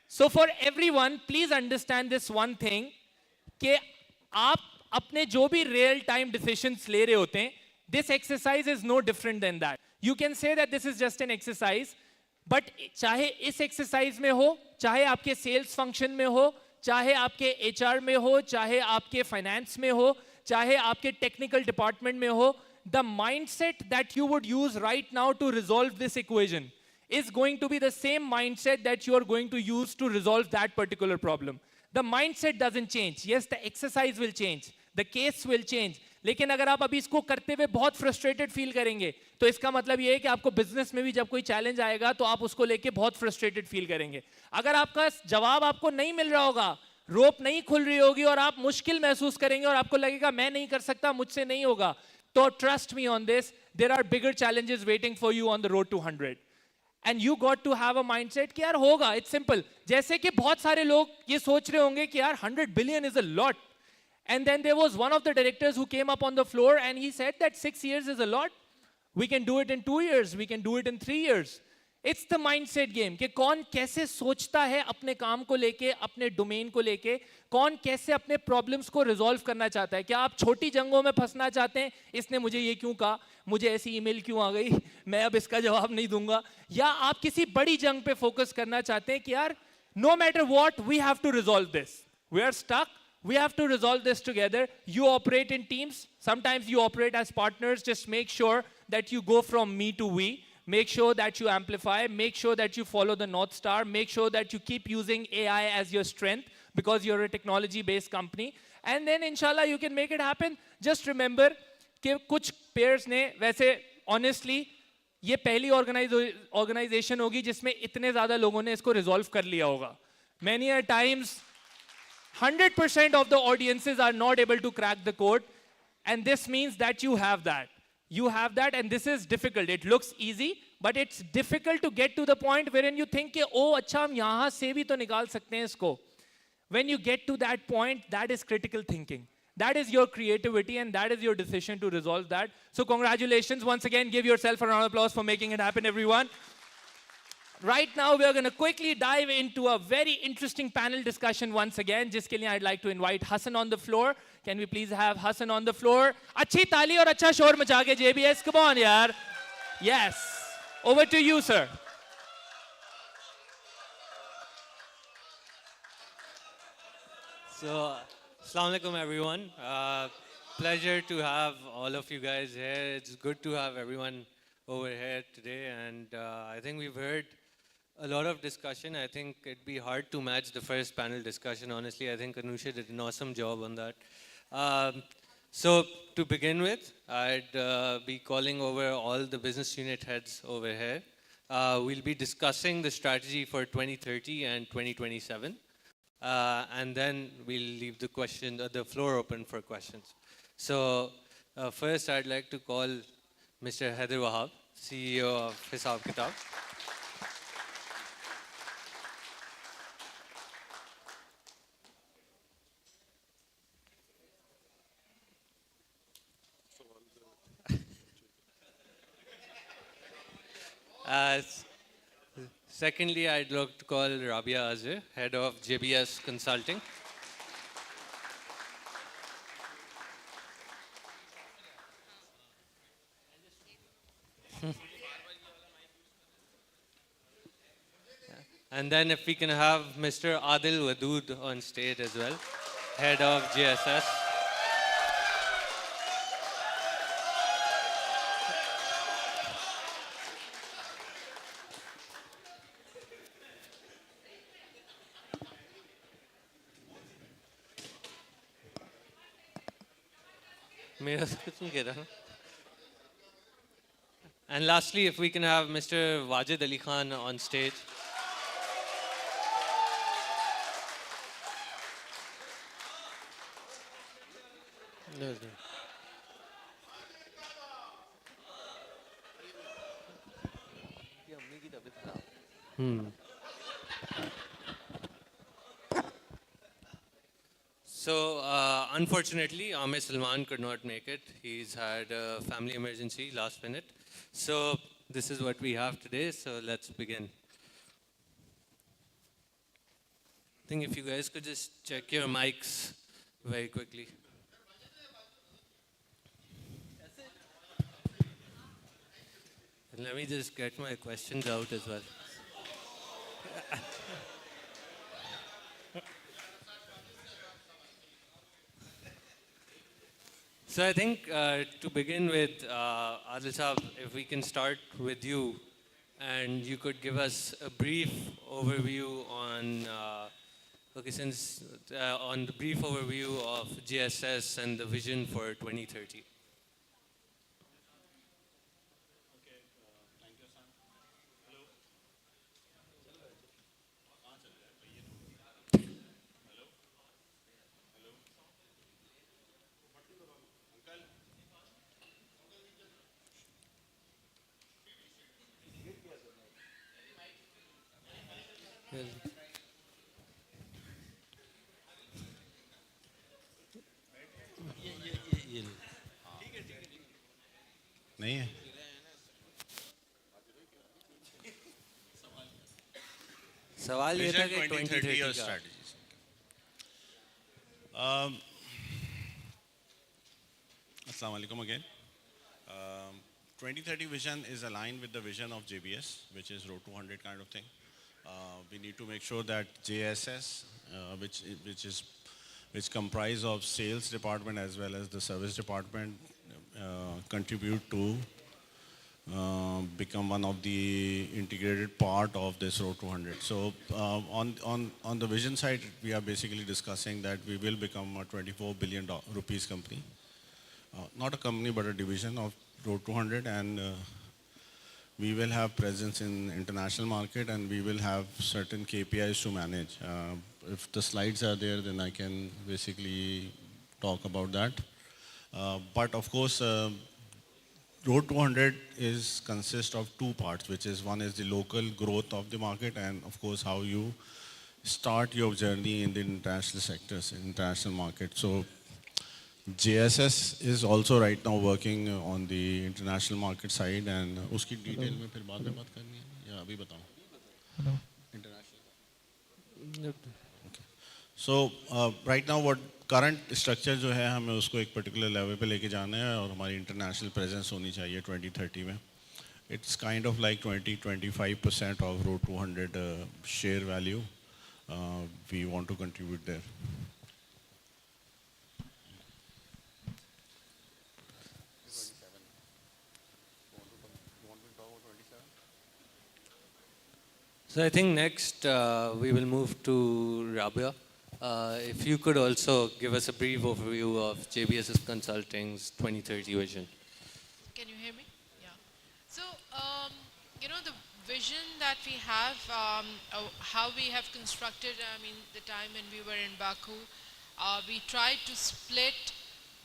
So for everyone, please understand this one thing, कि आप अपने जो भी real time decisions ले रहे होते हैं, this exercise is no different than that. You can say that this is just an exercise, but चाहे इस exercise में हो, चाहे आपके sales function में हो, चाहे आपके HR में हो, चाहे आपके finance में हो, चाहे आपके technical department में हो, the mindset that you would use right now to resolve this equation is going to be the same mindset that you are going to use to resolve that particular problem. The mindset doesn't change. Yes, the exercise will change. The case will change. लेकिन अगर आप अभी इसको करते हुए बहुत frustrated feel करेंगे, तो इसका मतलब ये है कि आपको बिजनेस में भी जब कोई चैलेंज आएगा तो आप उसको लेके बहुत फ्रस्ट्रेटेड फील करेंगे. अगर आपका जवाब आपको नहीं मिल रहा होगा, रोप नहीं खुल रही होगी और आप मुश्किल महसूस करेंगे और आपको लगेगा मैं नहीं कर सकता, मुझसे नहीं होगा, तो trust me on this, there are bigger challenges waiting for you on the road to 100. And you got to have a mindset कि यार होगा, इट्स सिंपल. जैसे कि बहुत सारे लोग ये सोच रहे होंगे कि यार 100 billion is a lot. And then there was one of the directors who came up on the floor and he said that 6 years is a lot. We can do it in 2 years. We can do it in 3 years. It's the mindset game कि कौन कैसे सोचता है अपने काम को लेके, अपने डोमेन को लेके, कौन कैसे अपने प्रॉब्लम्स को रिजॉल्व करना चाहता है. क्या आप छोटी जंगों में फंसना चाहते हैं, इसने मुझे ये क्यों कहा, मुझे ऐसी ईमेल क्यों आ गई, मैं अब इसका जवाब नहीं दूंगा, या आप किसी बड़ी जंग पे फोकस करना चाहते हैं कि यार no matter what we have to resolve this. We are stuck. We have to resolve this together. You operate in teams. Sometimes you operate as partners. Just make sure that you go from me to we. Make sure that you amplify. Make sure that you follow the North Star. Make sure that you keep using AI as your strength because you're a technology-based company. And then, inshallah, you can make it happen. Just remember कि कुछ peers ने, वैसे honestly, ये पहली organization होगी जिसमें इतने ज़्यादा लोगों ने इसको resolve कर लिया होगा. Many a times, 100% of the audiences are not able to crack the code, and this means that you have that. You have that, and this is difficult. It looks easy, but it's difficult to get to the point wherein you think, oh, अच्छा हम यहाँ से भी तो निकाल सकते हैं इसको. When you get to that point, that is critical thinking. That is your creativity, and that is your decision to resolve that. So congratulations once again. Give yourself a round of applause for making it happen, everyone. Right now, we are going to quickly dive into a very interesting panel discussion once again. जिसके लिए I'd like to invite Hassan on the floor. Can we please have Hassan on the floor? अच्छी ताली और अच्छा शोर मचा के JBS. Come on, यार. Yes. Over to you, sir. So, Assalamu alaikum, everyone. Pleasure to have all of you guys here. It's good to have everyone over here today, and I think we've heard a lot of discussion. I think it'd be hard to match the first panel discussion, honestly. I think Anusha did an awesome job on that. So to begin with, I'd be calling over all the business unit heads over here. We'll be discussing the strategy for 2030 and 2027. And then we'll leave the floor open for questions. So first I'd like to call Mr. Haider Wahab, CEO of Hisab Kitab. Secondly, I'd like to call Rabia Azhar, head of JBS Consulting. And then if we can have Mr. Adil Wadood on stage as well, head of JSS. मेरा तो कुछ नहीं कह रहा. And lastly, if we can have Mr. Wajid Ali Khan on stage. No, no. Hmm. So, unfortunately, Amir Salman could not make it. He's had a family emergency last minute. So, this is what we have today. So, let's begin. I think if you guys could just check your mics very quickly. And let me just get my questions out as well. So I think to begin with, Adil Saab, if we can start with you, and you could give us a brief overview on, on the brief overview of JSS and the vision for 2030. नहीं है सवाल ये था कि 2030 और का. strategies. 2030 vision is aligned with the vision of JBS, which is Road 200 kind of thing. We need to make sure that JSS, which comprise of sales department as well as the service department, contribute to become one of the integrated part of this Road 200. So on the vision side, we are basically discussing that we will become a 24 billion rupees company. Not a company, but a division of Road 200, and we will have presence in international market, and we will have certain KPIs to manage. If the slides are there, then I can basically talk about that. But of course, Road 200 consists of two parts, which is one is the local growth of the market, and of course how you start your journey in the international sectors, international market. So JSS is also right now working on the international market side, and उसकी detail में फिर बाद में बात करनी है या अभी बताऊँ? Hello. International. Okay. So right now what current structure जो है हमें उसको एक particular level पे लेके जाना है और हमारी international presence होनी चाहिए 2030 में. It's kind of like 20-25% of Road 200 share value. We want to contribute there. So I think next we will move to Rabia. If you could also give us a brief overview of JBS Consulting's 2030 vision. Can you hear me? Yeah. So, you know, the vision that we have, how we have constructed, the time when we were in Baku, we tried to split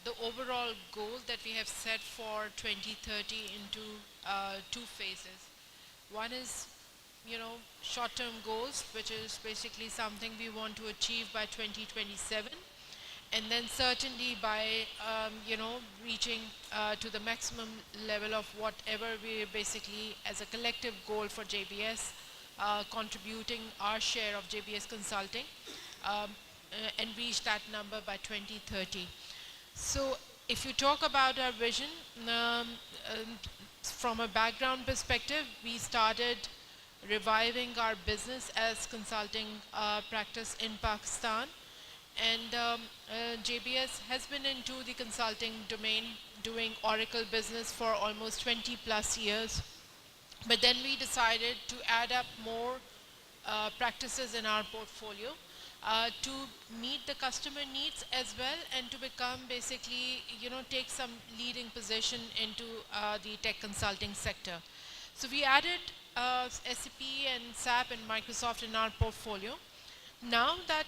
the overall goal that we have set for 2030 into two phases. One is, you know, short-term goals, which is basically something we want to achieve by 2027. And then certainly by, you know, reaching to the maximum level of whatever we basically as a collective goal for JBS, contributing our share of JBS Consulting and reach that number by 2030. So if you talk about our vision, from a background perspective, we started reviving our business as consulting practice in Pakistan. And JBS has been into the consulting domain doing Oracle business for almost 20 plus years. But then we decided to add up more practices in our portfolio. to meet the customer needs as well, and to become basically, take some leading position into the tech consulting sector. So we added SAP and SAP and Microsoft in our portfolio. Now that,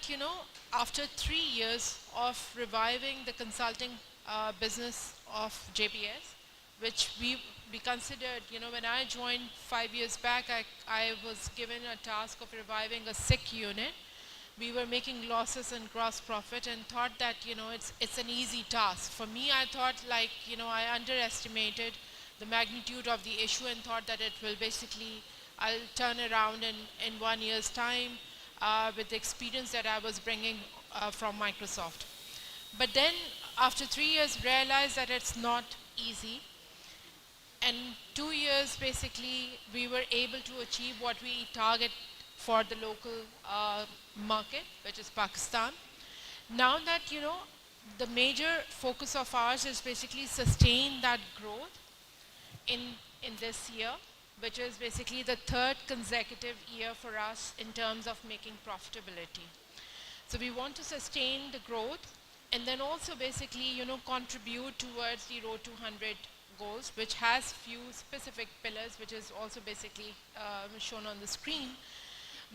after 3 years of reviving the consulting business of JBS, which we considered, when I joined 5 years back, I was given a task of reviving a sick unit. We were making losses and gross profit and thought that, it's an easy task. For me, I thought like, I underestimated the magnitude of the issue and thought that it will basically, I'll turn around in 1 year's time with the experience that I was bringing from Microsoft. But then after 3 years, realized that it's not easy. And 2 years, basically, we were able to achieve what we target for the local market, which is Pakistan. Now that, the major focus of ours is basically sustain that growth in this year, which is basically the third consecutive year for us in terms of making profitability. So we want to sustain the growth and then also basically, contribute towards the Road to 100 goals, which has few specific pillars, which is also basically shown on the screen.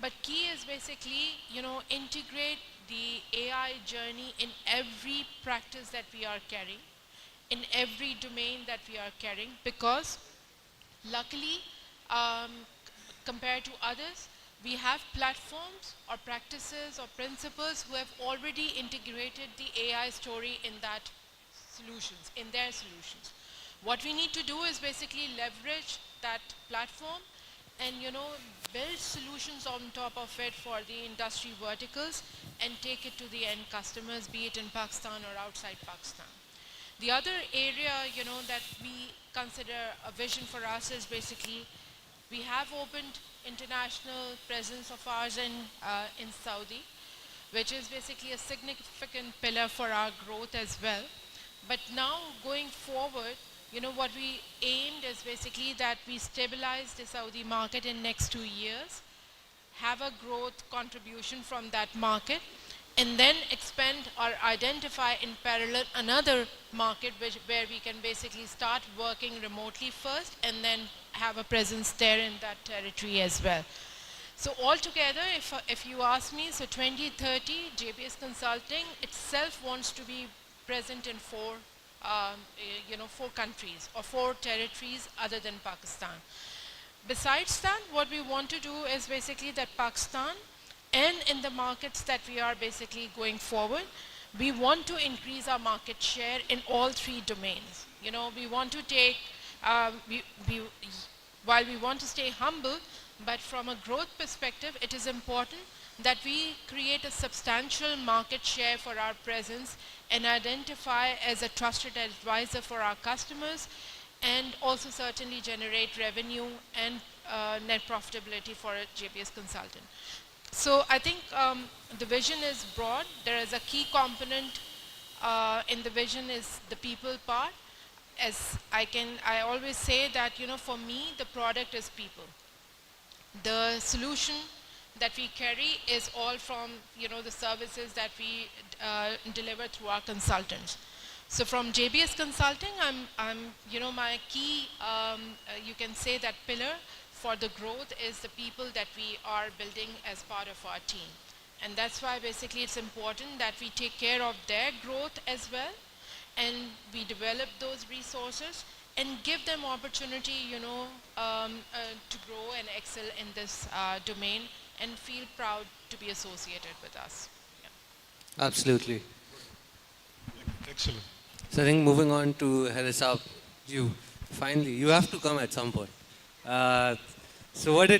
But key is basically, integrate the AI journey in every practice that we are carrying, in every domain that we are carrying, because luckily, compared to others, we have platforms or practices or principles who have already integrated the AI story in that solutions, in their solutions. What we need to do is basically leverage that platform and build solutions on top of it for the industry verticals and take it to the end customers, be it in Pakistan or outside Pakistan. The other area that we consider a vision for us is basically we have opened international presence of ours in Saudi, which is basically a significant pillar for our growth as well. But now going forward, what we aimed is basically that we stabilize the Saudi market in next 2 years, have a growth contribution from that market, and then expand or identify in parallel another market where we can basically start working remotely first and then have a presence there in that territory as well. So altogether, if you ask me, so 2030, JBS Consulting itself wants to be present in four countries or 4 territories other than Pakistan. Besides that, what we want to do is basically that Pakistan and in the markets that we are basically going forward, we want to increase our market share in all 3 domains. We want to take, while we want to stay humble, but from a growth perspective, it is important that we create a substantial market share for our presence and identify as a trusted advisor for our customers, and also certainly generate revenue and net profitability for a JBS consultant. So I think the vision is broad. There is a key component in the vision is the people part. As I always say that, for me, the product is people. The solution that we carry is all from, the services that we deliver through our consultants. So from JBS Consulting, my key, you can say that pillar for the growth is the people that we are building as part of our team. And that's why basically it's important that we take care of their growth as well, and we develop those resources and give them opportunity, to grow and excel in this domain and feel proud to be associated with us. Yeah. Absolutely. Excellent. So I think moving on to Harisab, finally, you have to come at some point. So what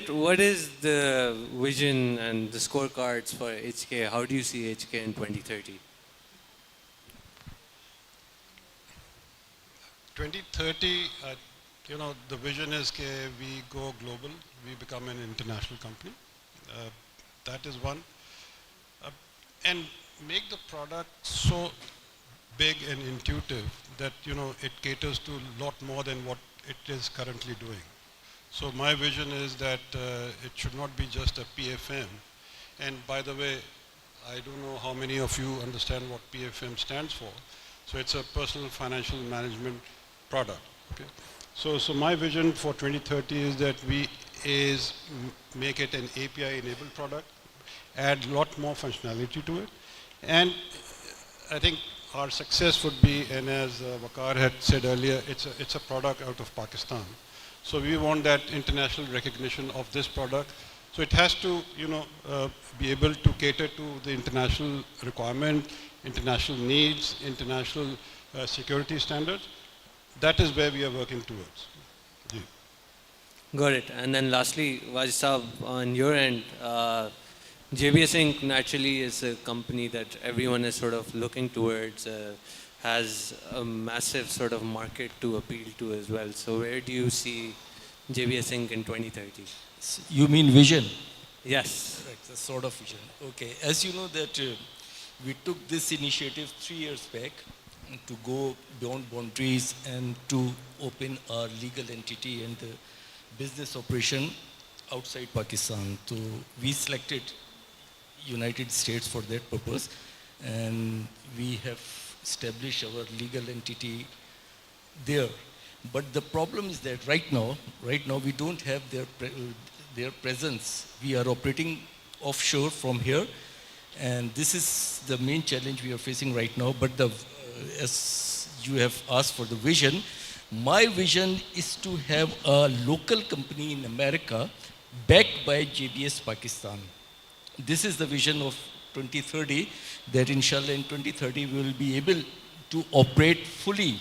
is the vision and the scorecards for HK? How do you see HK in 2030? 2030, the vision is that we go global, we become an international company. That is one. And make the product so big and intuitive that, it caters to a lot more than what it is currently doing. So my vision is that it should not be just a PFM. And by the way, I don't know how many of you understand what PFM stands for. So it's a personal financial management product. Okay. So my vision for 2030 is that make it an API-enabled product, add a lot more functionality to it, and I think our success would be, and as Waqar had said earlier, it's a product out of Pakistan. So we want that international recognition of this product. So it has to, be able to cater to the international requirement, international needs, international security standards. That is where we are working towards. Yeah. Got it. And then lastly, Wajid Saab, on your end, JBS Inc. naturally is a company that everyone is sort of looking towards, has a massive sort of market to appeal to as well. So where do you see JBS Inc. in 2030? You mean vision? Yes. Correct, the sort of vision. Okay, as you know that we took this initiative 3 years back to go beyond boundaries and to open our legal entity and the business operation outside Pakistan. So we selected United States for that purpose, and we have established our legal entity there. But the problem is that right now we don't have their presence. We are operating offshore from here, and this is the main challenge we are facing right now. But as you have asked for the vision, my vision is to have a local company in America backed by JBS Pakistan. This is the vision of 2030, that inshallah in 2030 we will be able to operate fully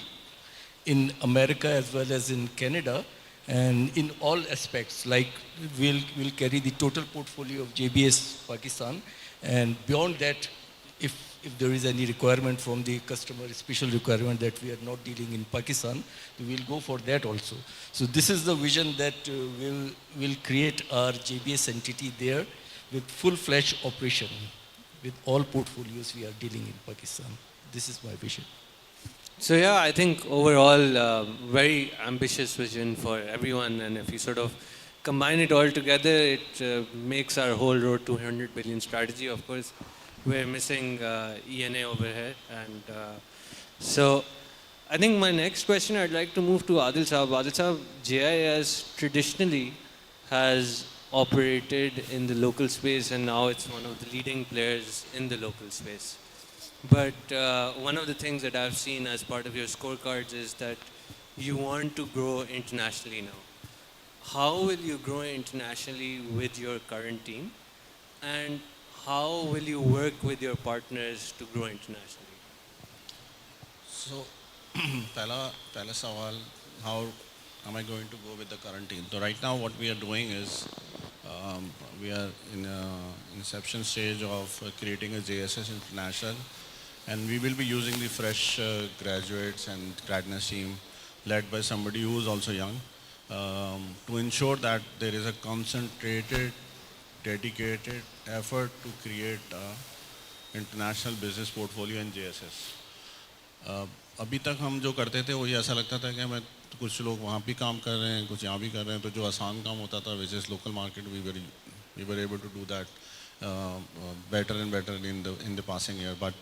in America as well as in Canada, and in all aspects, like we'll carry the total portfolio of JBS Pakistan, and beyond that, if there is any requirement from the customer, special requirement that we are not dealing in Pakistan, we will go for that also. So this is the vision that we'll create our JBS entity there with full-fledged operation, with all portfolios we are dealing in Pakistan. This is my vision. So yeah, I think overall, very ambitious vision for everyone, and if you sort of combine it all together, it makes our whole road to 100 billion strategy. Of course, we're missing ENA over here, and so I think my next question, I'd like to move to Adil Saab. Adil Saab, JIS traditionally has operated in the local space, and now it's one of the leading players in the local space. But one of the things that I've seen as part of your scorecards is that you want to grow internationally now. How will you grow internationally with your current team? And how will you work with your partners to grow internationally? So, पहला सवाल, how am I going to go with the current team? So right now what we are doing is we are in inception stage of creating a JSS International, and we will be using the fresh graduates and graduate team led by somebody who is also young to ensure that there is a concentrated, dedicated effort to create international business portfolio in JSS. अभी तक हम जो करते थे वो ये ऐसा लगता था कि मैं कुछ लोग वहाँ भी काम कर रहे हैं, कुछ यहाँ भी कर रहे हैं, तो जो आसान काम होता था, which is local market, we were able to do that better and better in the passing year. But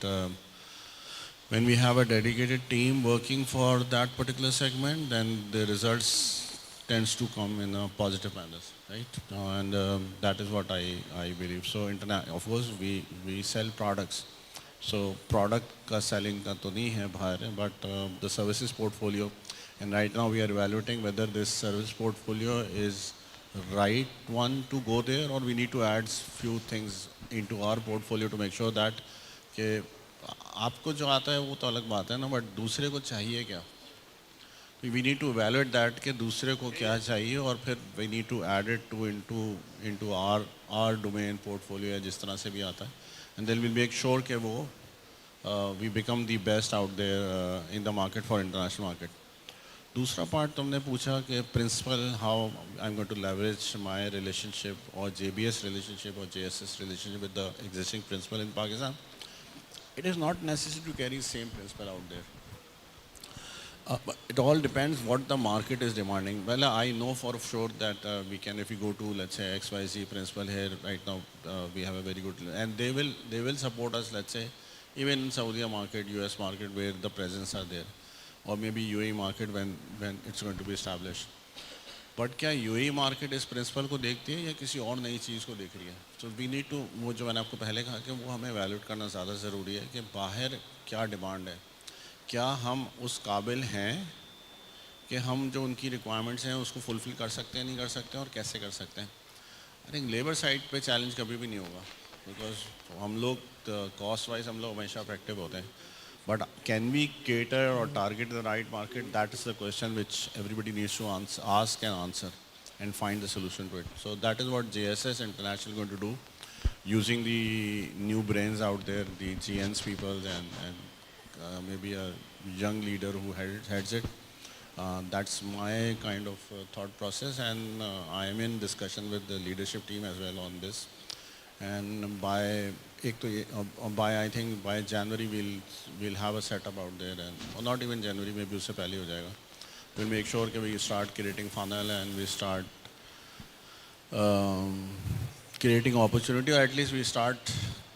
when we have a dedicated team working for that particular segment, then the results tends to come in a positive manner, right? And that is what I believe. So of course we sell products. So product ka selling ka to nahi hai bahar, but the services portfolio, and right now we are evaluating whether this service portfolio is right one to go there, or we need to add few things into our portfolio to make sure that ke आपको जो आता है वो तो अलग बात है ना, but दूसरे को चाहिए क्या? We need to evaluate that कि दूसरे को क्या चाहिए, और फिर we need to add it into our domain portfolio या जिस तरह से भी आता है, and then we'll make sure कि वो we become the best out there in the market for international market. दूसरा part तुमने पूछा कि principal, how I'm going to leverage my relationship or JBS relationship or JSS relationship with the existing principal in Pakistan. It is not necessary to carry same principle out there. But it it all depends what the market is demanding. Well, I know for sure that we can, if we go to, let's say, XYZ principal here right now, we have a very good, and they will support us, let's say, even in Saudi market, US market, where the presence are there, or maybe UAE market when it's going to be established. But क्या UAE market इस principal को देखती है या किसी और नई चीज़ को देख रही है? सो वी नीड टू, वो जो मैंने आपको पहले कहा कि वो हमें वैल्यूट करना ज़्यादा ज़रूरी है कि बाहर क्या डिमांड है, क्या हम उस काबिल हैं कि हम जो उनकी रिक्वायरमेंट्स हैं उसको फुलफ़िल कर सकते हैं, नहीं कर सकते हैं, और कैसे कर सकते हैं. आई थिंक लेबर साइड पे चैलेंज कभी भी नहीं होगा, बिकॉज हम लोग कॉस्ट वाइज हम लोग हमेशा अफेक्टिव होते हैं. But can we cater or target the right market? That is the question which everybody needs to ask and answer and find the solution to it. So that is what JSS International is going to do, using the new brains out there, the GNs people and maybe a young leader who heads it. That's my kind of thought process, and I am in discussion with the leadership team as well on this. And by I think by January we'll have a setup out there, and or not even January, maybe usse pehle ho jayega. We'll make sure that we start creating funnel and we start creating opportunity, or at least we start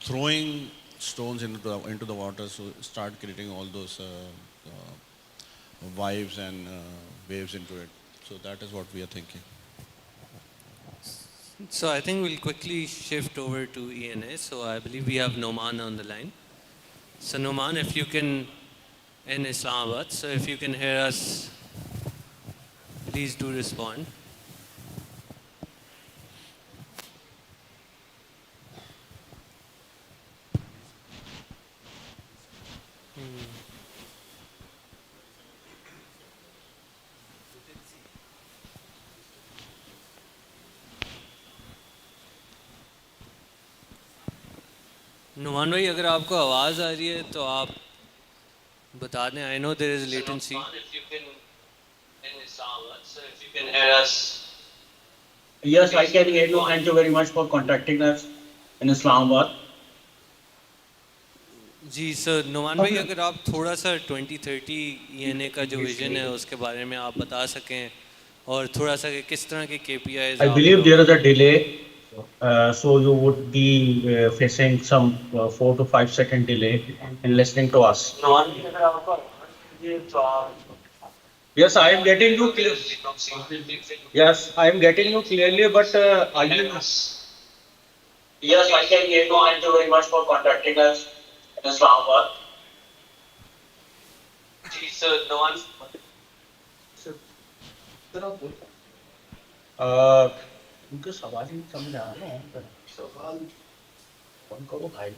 throwing stones into the water, so start creating all those vibes and waves into it. So that is what we are thinking. So I think we'll quickly shift over to ENA. So I believe we have Noman on the line. So Noman, if you can, in Islamabad, so if you can hear us, please do respond. Numan भाई अगर आपको आवाज़ आ रही है तो आप बता दें. I know there is latency. Yes, I can hear you. Thank you very much for contacting us in Islamabad. जी सर, नुमान भाई अगर आप थोड़ा सा 2030 ENA का जो विजन है उसके बारे में आप बता सकें, और थोड़ा सा किस तरह के KPIs. I believe there is a delay, so you would be facing some 4 to 5 second delay in listening to us. Yes, I am getting you clearly. Yes, I am getting you clearly, but are you? Yes, I can hear you. Thank you very much for contacting us in Islamabad. जी sir, Numan उनके सवाल ही नहीं समझ आ रहे हैं. सवाल कौन करो भाई,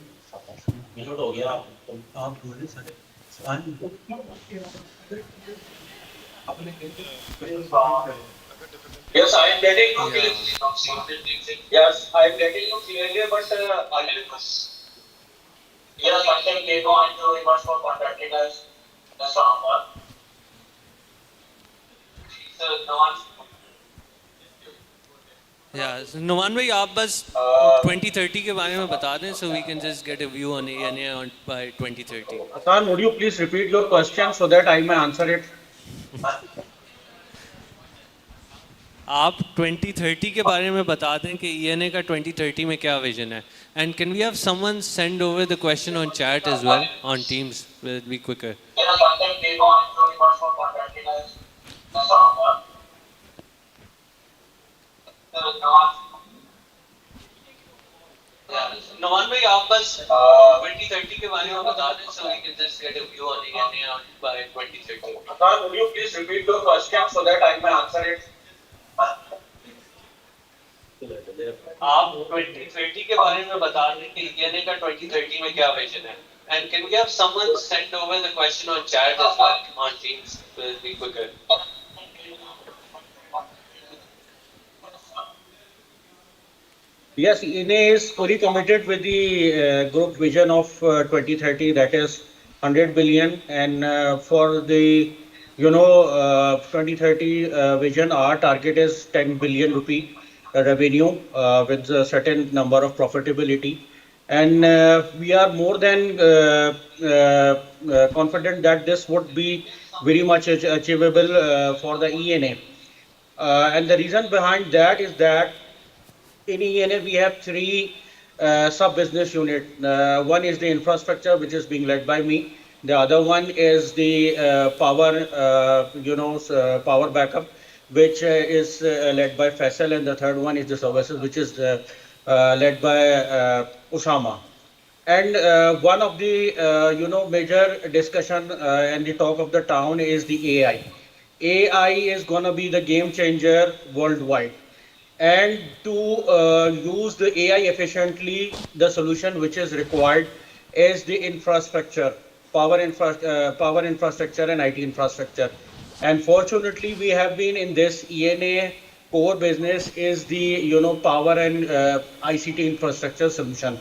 मिनट हो गया आप बोले सारे Yes, I am getting you clearly. Yes, I am getting you clearly, but are you? Yes, I can hear you. Thank you very much for contacting us in Islamabad. Yeah, so Numan भाई आप बस 2030 के बारे में बता दें, so we can just get a view on ENA by 2030. Hasan, would you please repeat your question so that I may answer it? आप 2030 के बारे में बता दें कि ENA का 2030 में क्या विजन है. And can we have someone send over the question on chat as well on Teams? Will it be quicker? Yes, I can hear you. Thank you very much for contacting us in Islamabad. Numan भाई आप बस 2030 के बारे में बता दें, so we can just get a view on ENA by 2030. Hasan, would you please repeat your question so that I may answer it? आप 2030 के बारे में बता दें कि ENA का 2030 में क्या विजन है. And can we have someone send over the question on chat as well on Teams? Will it be quicker? Yes, ENA is fully committed with the group vision of 2030, that is 100 billion, and for the 2030 vision, our target is 10 billion rupee revenue with a certain number of profitability, and we are more than confident that this would be very much achievable for the ENA. And the reason behind that is that in ENA, we have three sub-business unit. One is the infrastructure, which is being led by me. The other one is the power, power backup, which is led by Faisal, and the third one is the services, which is led by Usama. And one of the major discussion and the talk of the town is the AI. AI is gonna be the game changer worldwide. And to use the AI efficiently, the solution which is required is the infrastructure, power infrastructure and IT infrastructure. And fortunately, we have been in this ENA core business is the power and ICT infrastructure solution.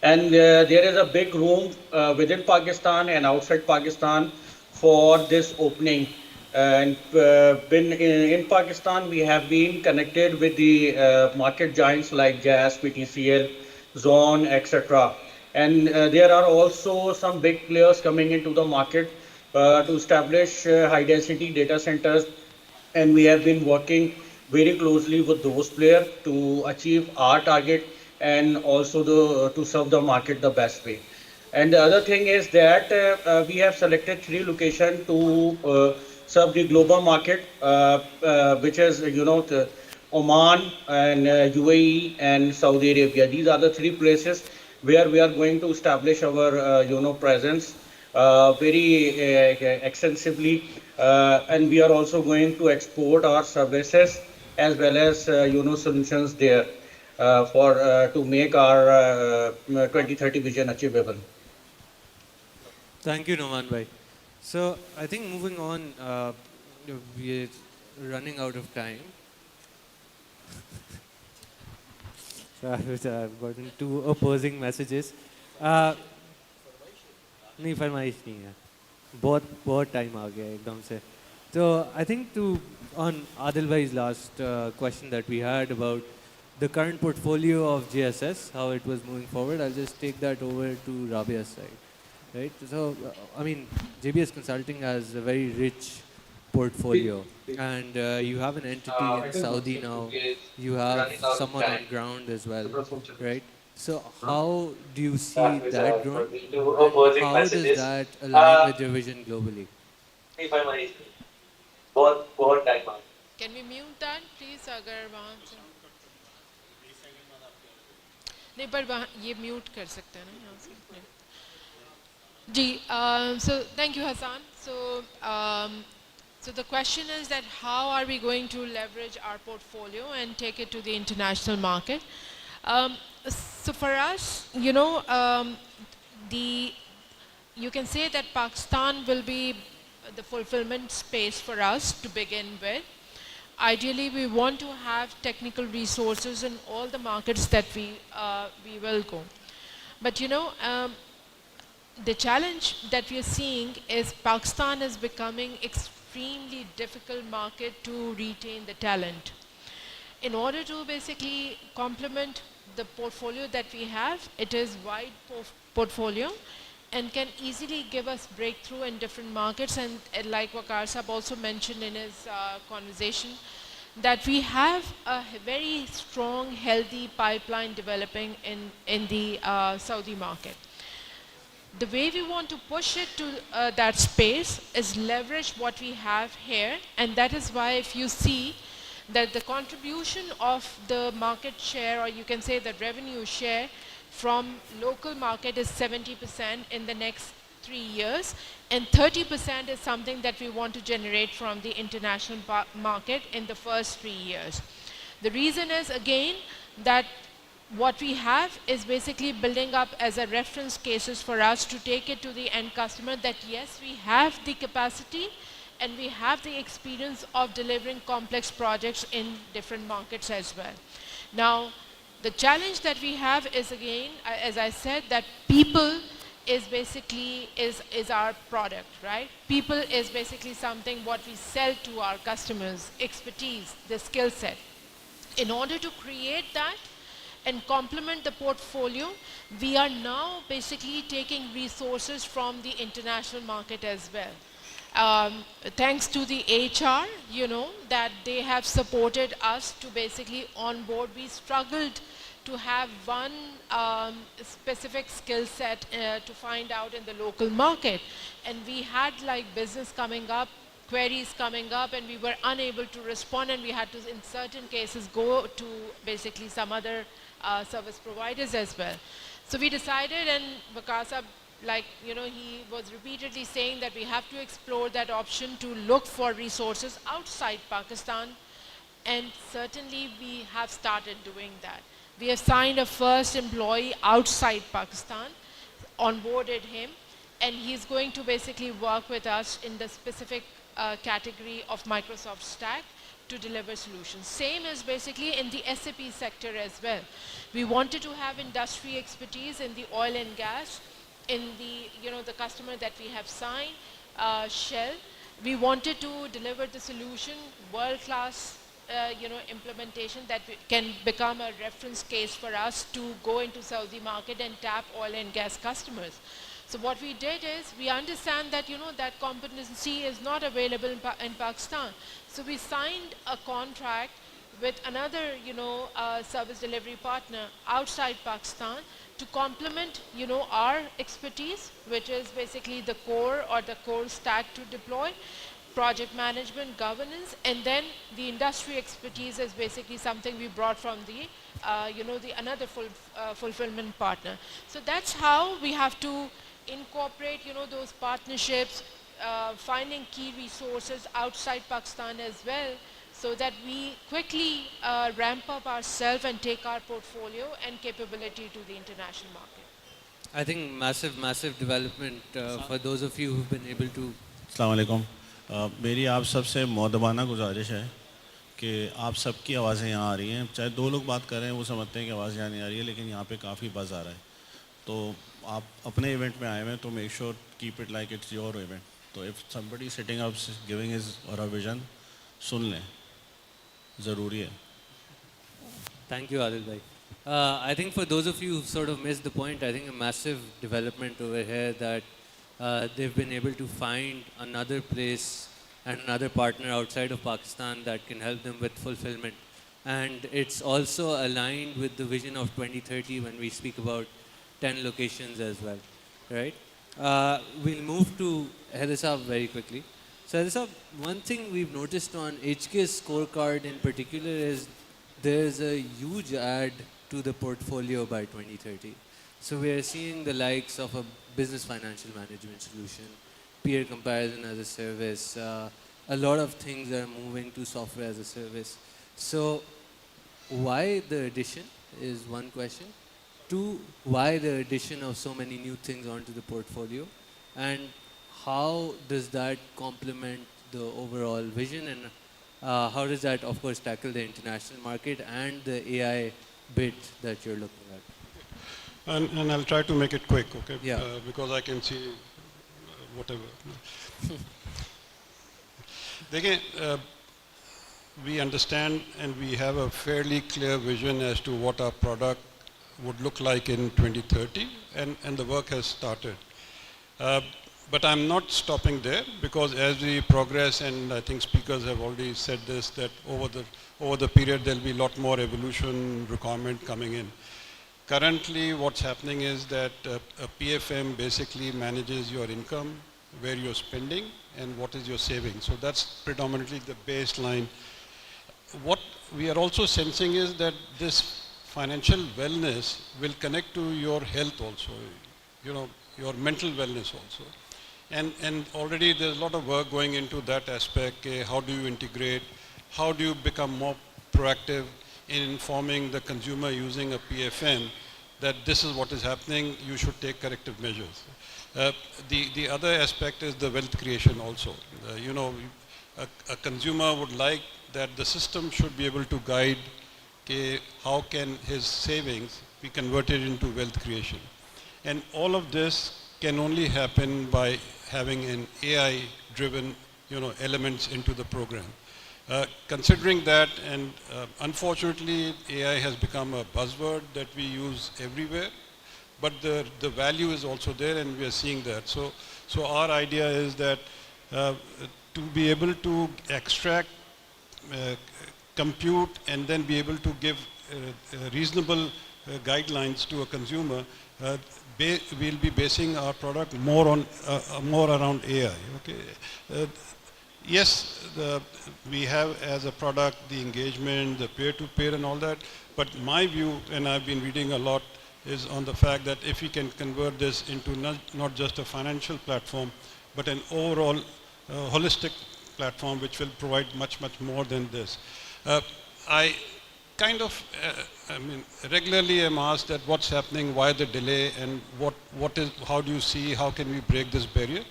And there is a big room within Pakistan and outside Pakistan for this opening. And in Pakistan, we have been connected with the market giants like Gas, PTCL, Zone, etc. And there are also some big players coming into the market to establish high density data centers, and we have been working very closely with those players to achieve our target and also to serve the market the best way. And the other thing is that we have selected three locations to serve the global market, which is Oman and UAE and Saudi Arabia. These are the three places where we are going to establish our presence very extensively, and we are also going to export our services as well as solutions there for to make our 2030 vision achievable. Thank you, Noman bhai. So I think moving on, we're running out of time. So I've gotten two opposing messages. नहीं फरमाइश नहीं है बहुत बहुत time आ गया एकदम से तो I think to on Adil bhai's last question that we had about the current portfolio of JSS, how it was moving forward, I'll just take that over to Rabia's side. Right? So, I mean, JBS Consulting has a very rich portfolio, and you have an entity in Saudi now. You have someone on ground as well, right? So, how do you see that growing? And how does that align with your vision globally? Can we mute that, please? अगर वहाँ से नहीं पर वहाँ ये mute कर सकते हैं ना यहाँ से नहीं. So thank you, Hassan. So the question is that how are we going to leverage our portfolio and take it to the international market? So for us, you can say that Pakistan will be the fulfillment space for us to begin with. Ideally, we want to have technical resources in all the markets that we will go. But the challenge that we are seeing is Pakistan is becoming extremely difficult market to retain the talent. In order to basically complement the portfolio that we have, it is wide portfolio and can easily give us breakthrough in different markets. And like Waqar Sahab also mentioned in his conversation, that we have a very strong, healthy pipeline developing in the Saudi market. The way we want to push it to that space is leverage what we have here, and that is why if you see that the contribution of the market share, or you can say the revenue share from local market is 70% in the next 3 years, and 30% is something that we want to generate from the international market in the first 3 years. The reason is again that what we have is basically building up as a reference cases for us to take it to the end customer, that yes, we have the capacity and we have the experience of delivering complex projects in different markets as well. Now, the challenge that we have is again, as I said, that people is basically is our product, right? People is basically something what we sell to our customers, expertise, the skill set. In order to create that and complement the portfolio, we are now basically taking resources from the international market as well. thanks to the HR, that they have supported us to basically onboard. We struggled to have one specific skill set to find out in the local market. And we had like business coming up, queries coming up, and we were unable to respond, and we had to, in certain cases, go to basically some other service providers as well. So we decided, and Vakasa, he was repeatedly saying that we have to explore that option to look for resources outside Pakistan, and certainly we have started doing that. We have signed a first employee outside Pakistan, onboarded him, and he's going to basically work with us in the specific category of Microsoft Stack to deliver solutions. Same as basically in the SAP sector as well. We wanted to have industry expertise in the oil and gas, in the customer that we have signed, Shell. We wanted to deliver the solution, world-class implementation that can become a reference case for us to go into Saudi market and tap oil and gas customers. So what we did is, we understand that, that competency is not available in Pakistan. So we signed a contract with another, service delivery partner outside Pakistan to complement, our expertise, which is basically the core or the core stack to deploy, project management, governance, and then the industry expertise is basically something we brought from the, another fulfillment partner. So that's how we have to incorporate, those partnerships, finding key resources outside Pakistan as well, so that we quickly ramp up ourselves and take our portfolio and capability to the international market. I think massive development for those of you who've been able to. अस्सलाम वालेकुम। मेरी आप सबसे मौदबाना गुजारिश है कि आप सबकी आवाज़ें यहाँ आ रही हैं, चाहे दो लोग बात कर रहे हैं वो समझते हैं कि आवाज़ यहाँ नहीं आ रही है, लेकिन यहाँ पे काफ़ी बज़ आ रहा है। तो आप अपने इवेंट में आए हुए हैं तो make sure keep it like it's your event. तो if somebody sitting up giving his और अ विजन, सुन लें, ज़रूरी है। Thank you, Adil bhai. I think for those of you who sort of missed the point, I think a massive development over here that they've been able to find another place and another partner outside of Pakistan that can help them with fulfillment. And it's also aligned with the vision of 2030 when we speak about 10 locations as well, right? We'll move to Hedisab very quickly. So Hedisab, one thing we've noticed on HK's scorecard in particular is there's a huge add to the portfolio by 2030. So we are seeing the likes of a business financial management solution, peer comparison as a service, a lot of things are moving to software as a service. So why the addition is one question. Two, why the addition of so many new things onto the portfolio? And how does that complement the overall vision, and how does that, of course, tackle the international market and the AI bit that you're looking at? And I'll try to make it quick, okay? Yeah. Because I can see whatever. Again, we understand and we have a fairly clear vision as to what our product would look like in 2030, and the work has started. But I'm not stopping there, because as we progress, and I think speakers have already said this, that over the period there'll be a lot more evolution requirement coming in. Currently what's happening is that a PFM basically manages your income, where you're spending, and what is your savings. So that's predominantly the baseline. What we are also sensing is that this financial wellness will connect to your health also, your mental wellness also. And already there's a lot of work going into that aspect. How do you integrate? How do you become more proactive in informing the consumer using a PFM that this is what is happening, you should take corrective measures. The other aspect is the wealth creation also. A consumer would like that the system should be able to guide how can his savings be converted into wealth creation. And all of this can only happen by having an AI-driven elements into the program. Considering that, and unfortunately AI has become a buzzword that we use everywhere, but the value is also there, and we are seeing that. So our idea is that uh, to be able to extract, compute, and then be able to give reasonable guidelines to a consumer, we'll be basing our product more around AI. Okay. Yes, we have as a product the engagement, the peer-to-peer and all that, but my view, and I've been reading a lot, is on the fact that if we can convert this into not just a financial platform, but an overall holistic platform which will provide much more than this. I kind of, regularly am asked that what's happening, why the delay, and how do you see, how can we break this barrier?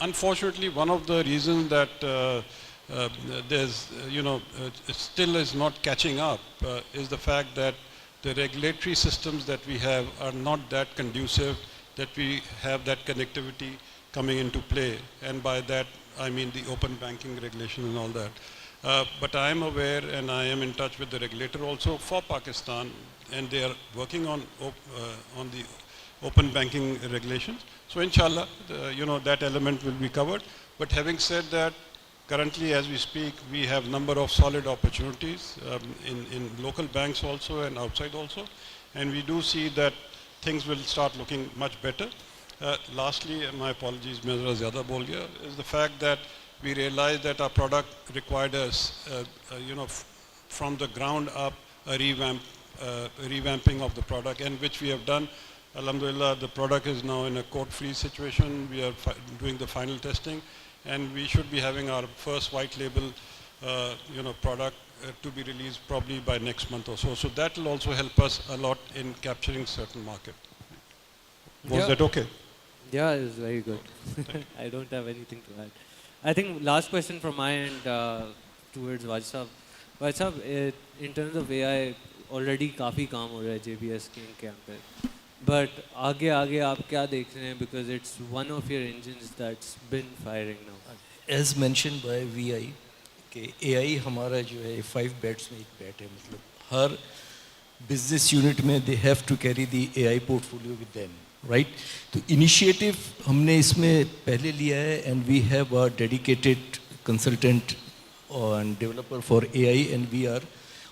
Unfortunately, one of the reasons that there's, still is not catching up is the fact that the regulatory systems that we have are not that conducive that we have that connectivity coming into play. And by that, I mean the open banking regulation and all that. But I am aware and I am in touch with the regulator also for Pakistan, and they are working on the open banking regulations. So inshallah, that element will be covered. But having said that, currently as we speak, we have number of solid opportunities in local banks also and outside also. And we do see that things will start looking much better. Lastly, my apologies, मैं ज़रा ज़्यादा बोल गया, is the fact that we realized that our product required us, from the ground up, a revamping of the product, and which we have done. Alhamdulillah, the product is now in a code-free situation. We are doing the final testing, and we should be having our first white label, product to be released probably by next month or so. So that will also help us a lot in capturing certain market. Was that okay? Yeah, it was very good. I don't have anything to add. I think last question from my end towards Wajsab. Wajsab, in terms of AI, already काफी काम हो रहा है JBS के camp पे. But आगे आप क्या देख रहे हैं, because it's one of your engines that's been firing now. As mentioned by VI, कि AI हमारा जो है 5 bets में एक bet है, मतलब हर business unit में they have to carry the AI portfolio with them, right? तो initiative हमने इसमें पहले लिया है, and we have a dedicated consultant and developer for AI, and we are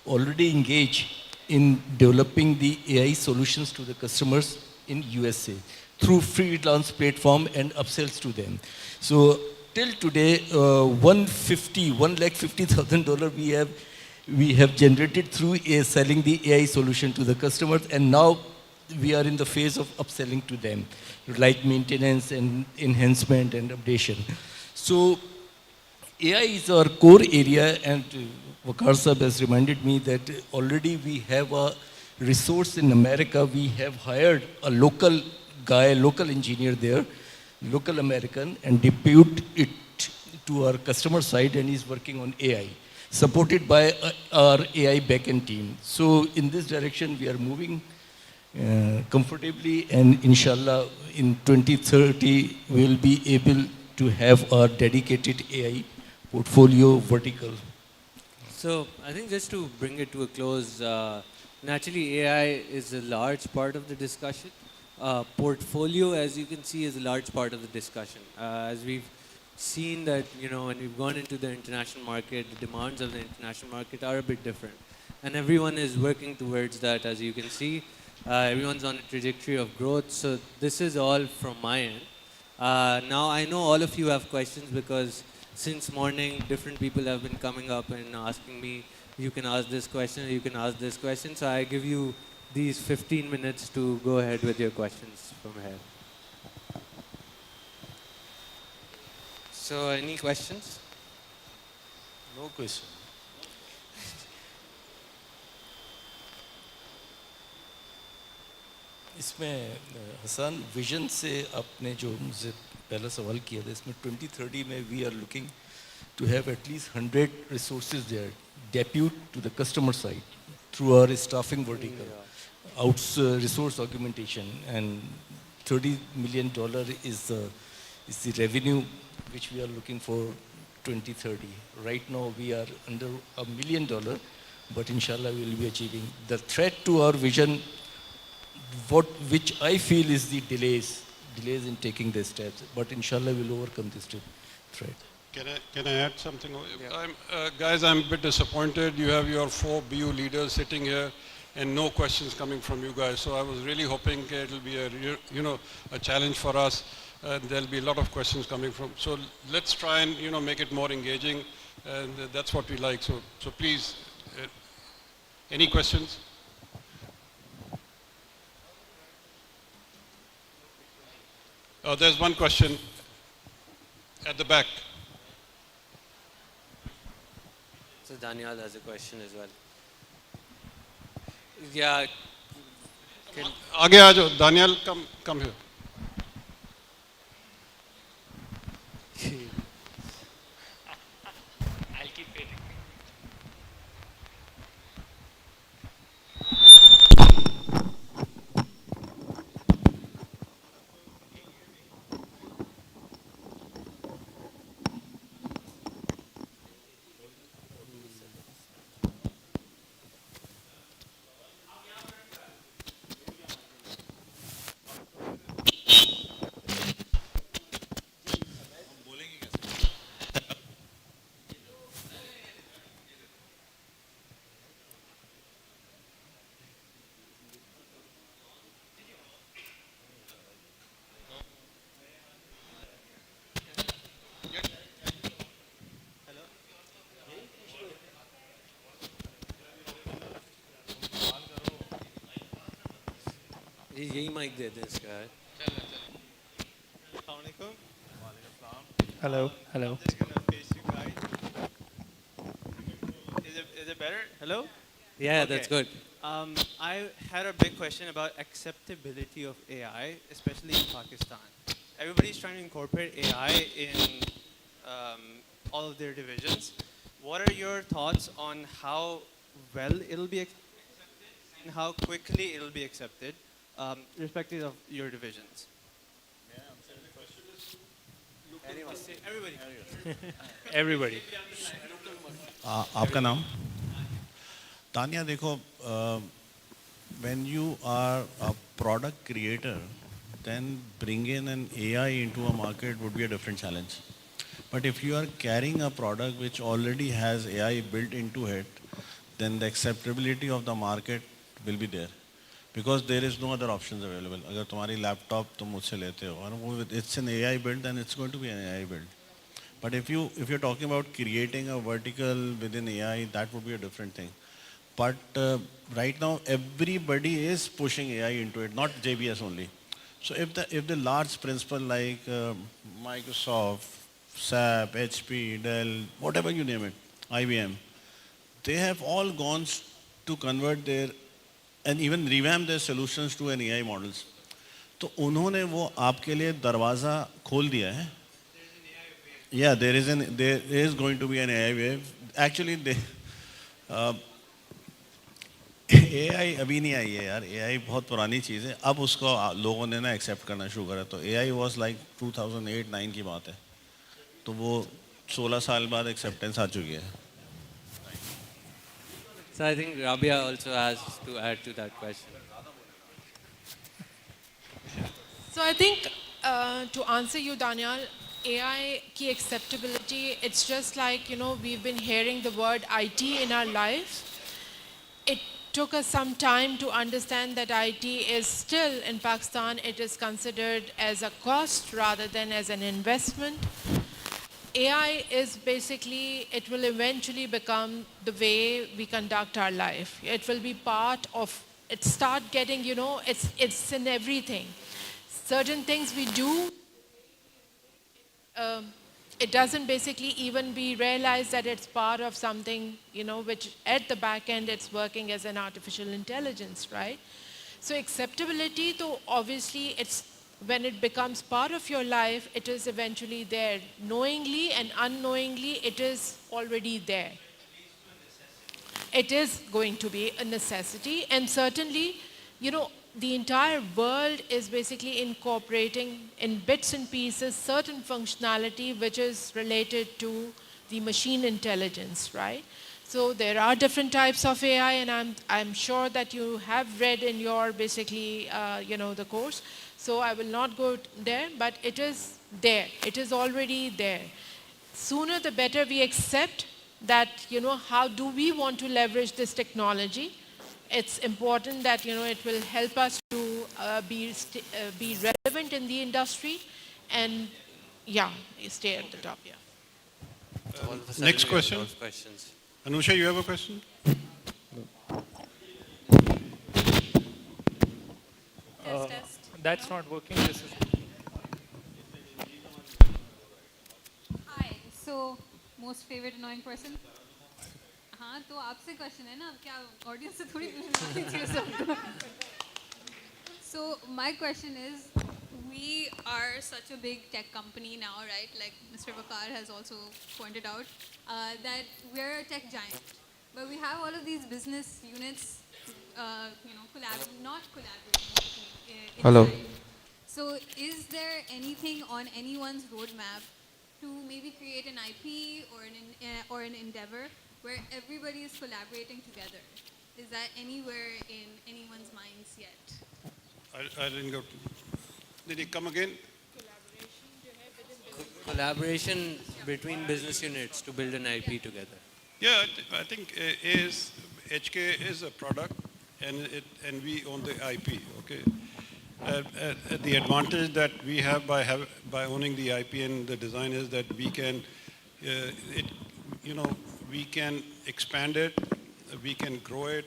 already engaged in developing the AI solutions to the customers in USA through freelance platform and upsells to them. So till today, $150,000 we have generated through selling the AI solution to the customers, and now we are in the phase of upselling to them, like maintenance and enhancement and updation. So AI is our core area, and Waqar Sahab has reminded me that already we have a resource in America. We have hired a local guy, local engineer there, local American, and depute it to our customer side, and he's working on AI, supported by our AI backend team. So in this direction, we are moving comfortably, and inshallah, in 2030, we'll be able to have our dedicated AI portfolio vertical. So I think just to bring it to a close, naturally AI is a large part of the discussion. Portfolio, as you can see, is a large part of the discussion. As we've seen that, when we've gone into the international market, the demands of the international market are a bit different. And everyone is working towards that, as you can see. Everyone's on a trajectory of growth. So this is all from my end. Now I know all of you have questions, because since morning, different people have been coming up and asking me, you can ask this question, you can ask this question. So I give you these 15 minutes to go ahead with your questions from here. So any questions? No question. इसमें Hasan vision से आपने जो मुझे पहला सवाल किया था, इसमें 2030 में we are looking to have at least 100 resources there, depute to the customer side through our staffing vertical, resource augmentation, and $30 million is the revenue which we are looking for 2030. Right now we are under $1 million, but inshallah we will be achieving. The threat to our vision, which I feel is the delays in taking the steps, but inshallah we'll overcome this too. Can I add something? Guys, I'm a bit disappointed. You have your 4 BU leaders sitting here and no questions coming from you guys. So I was really hoping it will be a challenge for us. There'll be a lot of questions coming from. So let's try and make it more engaging, and that's what we like. So please, any questions? Oh, there's one question at the back. So Daniel has a question as well. Yeah. आगे आ जाओ, Daniel, come here. I'll keep waiting. यही mic दे दे इसका. Hello. I'm just going to face you guys. Is it better? Hello? Yeah, Okay. that's good. I had a big question about acceptability of AI, especially in Pakistan. Everybody's trying to incorporate AI in all of their divisions. What are your thoughts on how well it'll be accepted and how quickly it'll be accepted, respective of your divisions? Everybody. आपका नाम? तानिया देखो, when you are a product creator, then bringing an AI into a market would be a different challenge. But if you are carrying a product which already has AI built into it, then the acceptability of the market will be there. Because there is no other options available. अगर तुम्हारी laptop तुम मुझसे लेते हो और वो it's an AI build, then it's going to be an AI build. But if you're talking about creating a vertical within AI, that would be a different thing. But right now everybody is pushing AI into it, not JBS only. So if the large principal like Microsoft, SAP, HP, Dell, whatever you name it, IBM, they have all gone to convert their and even revamp their solutions to an AI models. तो उन्होंने वो आपके लिए दरवाज़ा खोल दिया है. Yeah, there is going to be an AI wave. Actually, AI अभी नहीं आई है यार. AI बहुत पुरानी चीज़ है. अब उसको लोगों ने ना एक्सेप्ट करना शुरू करा. तो AI was like 2008-9 की बात है. तो वो 16 साल बाद एक्सेप्टेंस आ चुकी है. So I think Rabia also has to add to that question. So I think to answer you, Daniel, AI key acceptability, it's just like, we've been hearing the word IT in our life. It took us some time to understand that IT is still, in Pakistan, it is considered as a cost rather than as an investment. AI is basically, it will eventually become the way we conduct our life. It will be part of, it start getting, it's in everything. Certain things we do, it doesn't basically even be realized that it's part of something, which at the back end it's working as an artificial intelligence, right? So acceptability, though obviously it's when it becomes part of your life, it is eventually there. Knowingly and unknowingly, it is already there. It is going to be a necessity, and certainly, the entire world is basically incorporating in bits and pieces certain functionality which is related to the machine intelligence, right? So there are different types of AI, and I'm sure that you have read in your basically, the course. So I will not go there, but it is there. It is already there. sooner the better we accept that, how do we want to leverage this technology. It's important that, it will help us to be relevant in the industry and, yeah, stay at the top, yeah. All of a sudden Next we have a question. lot of questions. Anusha, you have a question? That's not working. This is. Hi. So, most favorite annoying person? हाँ तो आपसे question है ना, अब क्या audience से थोड़ी पूछनी चाहिए सबको. So my question is, we are such a big tech company now, right? Like Mr. Vakar has also pointed out, that we're a tech giant, but we have all of these business units, not collaborating Hello. inside. So is there anything on anyone's roadmap to maybe create an IP or an endeavor where everybody is collaborating together? Is that anywhere in anyone's minds yet? I didn't go. Did he come again? Collaboration between business units to build an IP together. Yeah, I think HK is a product, and we own the IP. Okay. The advantage that we have by owning the IP and the design is that we can, we can expand it, we can grow it,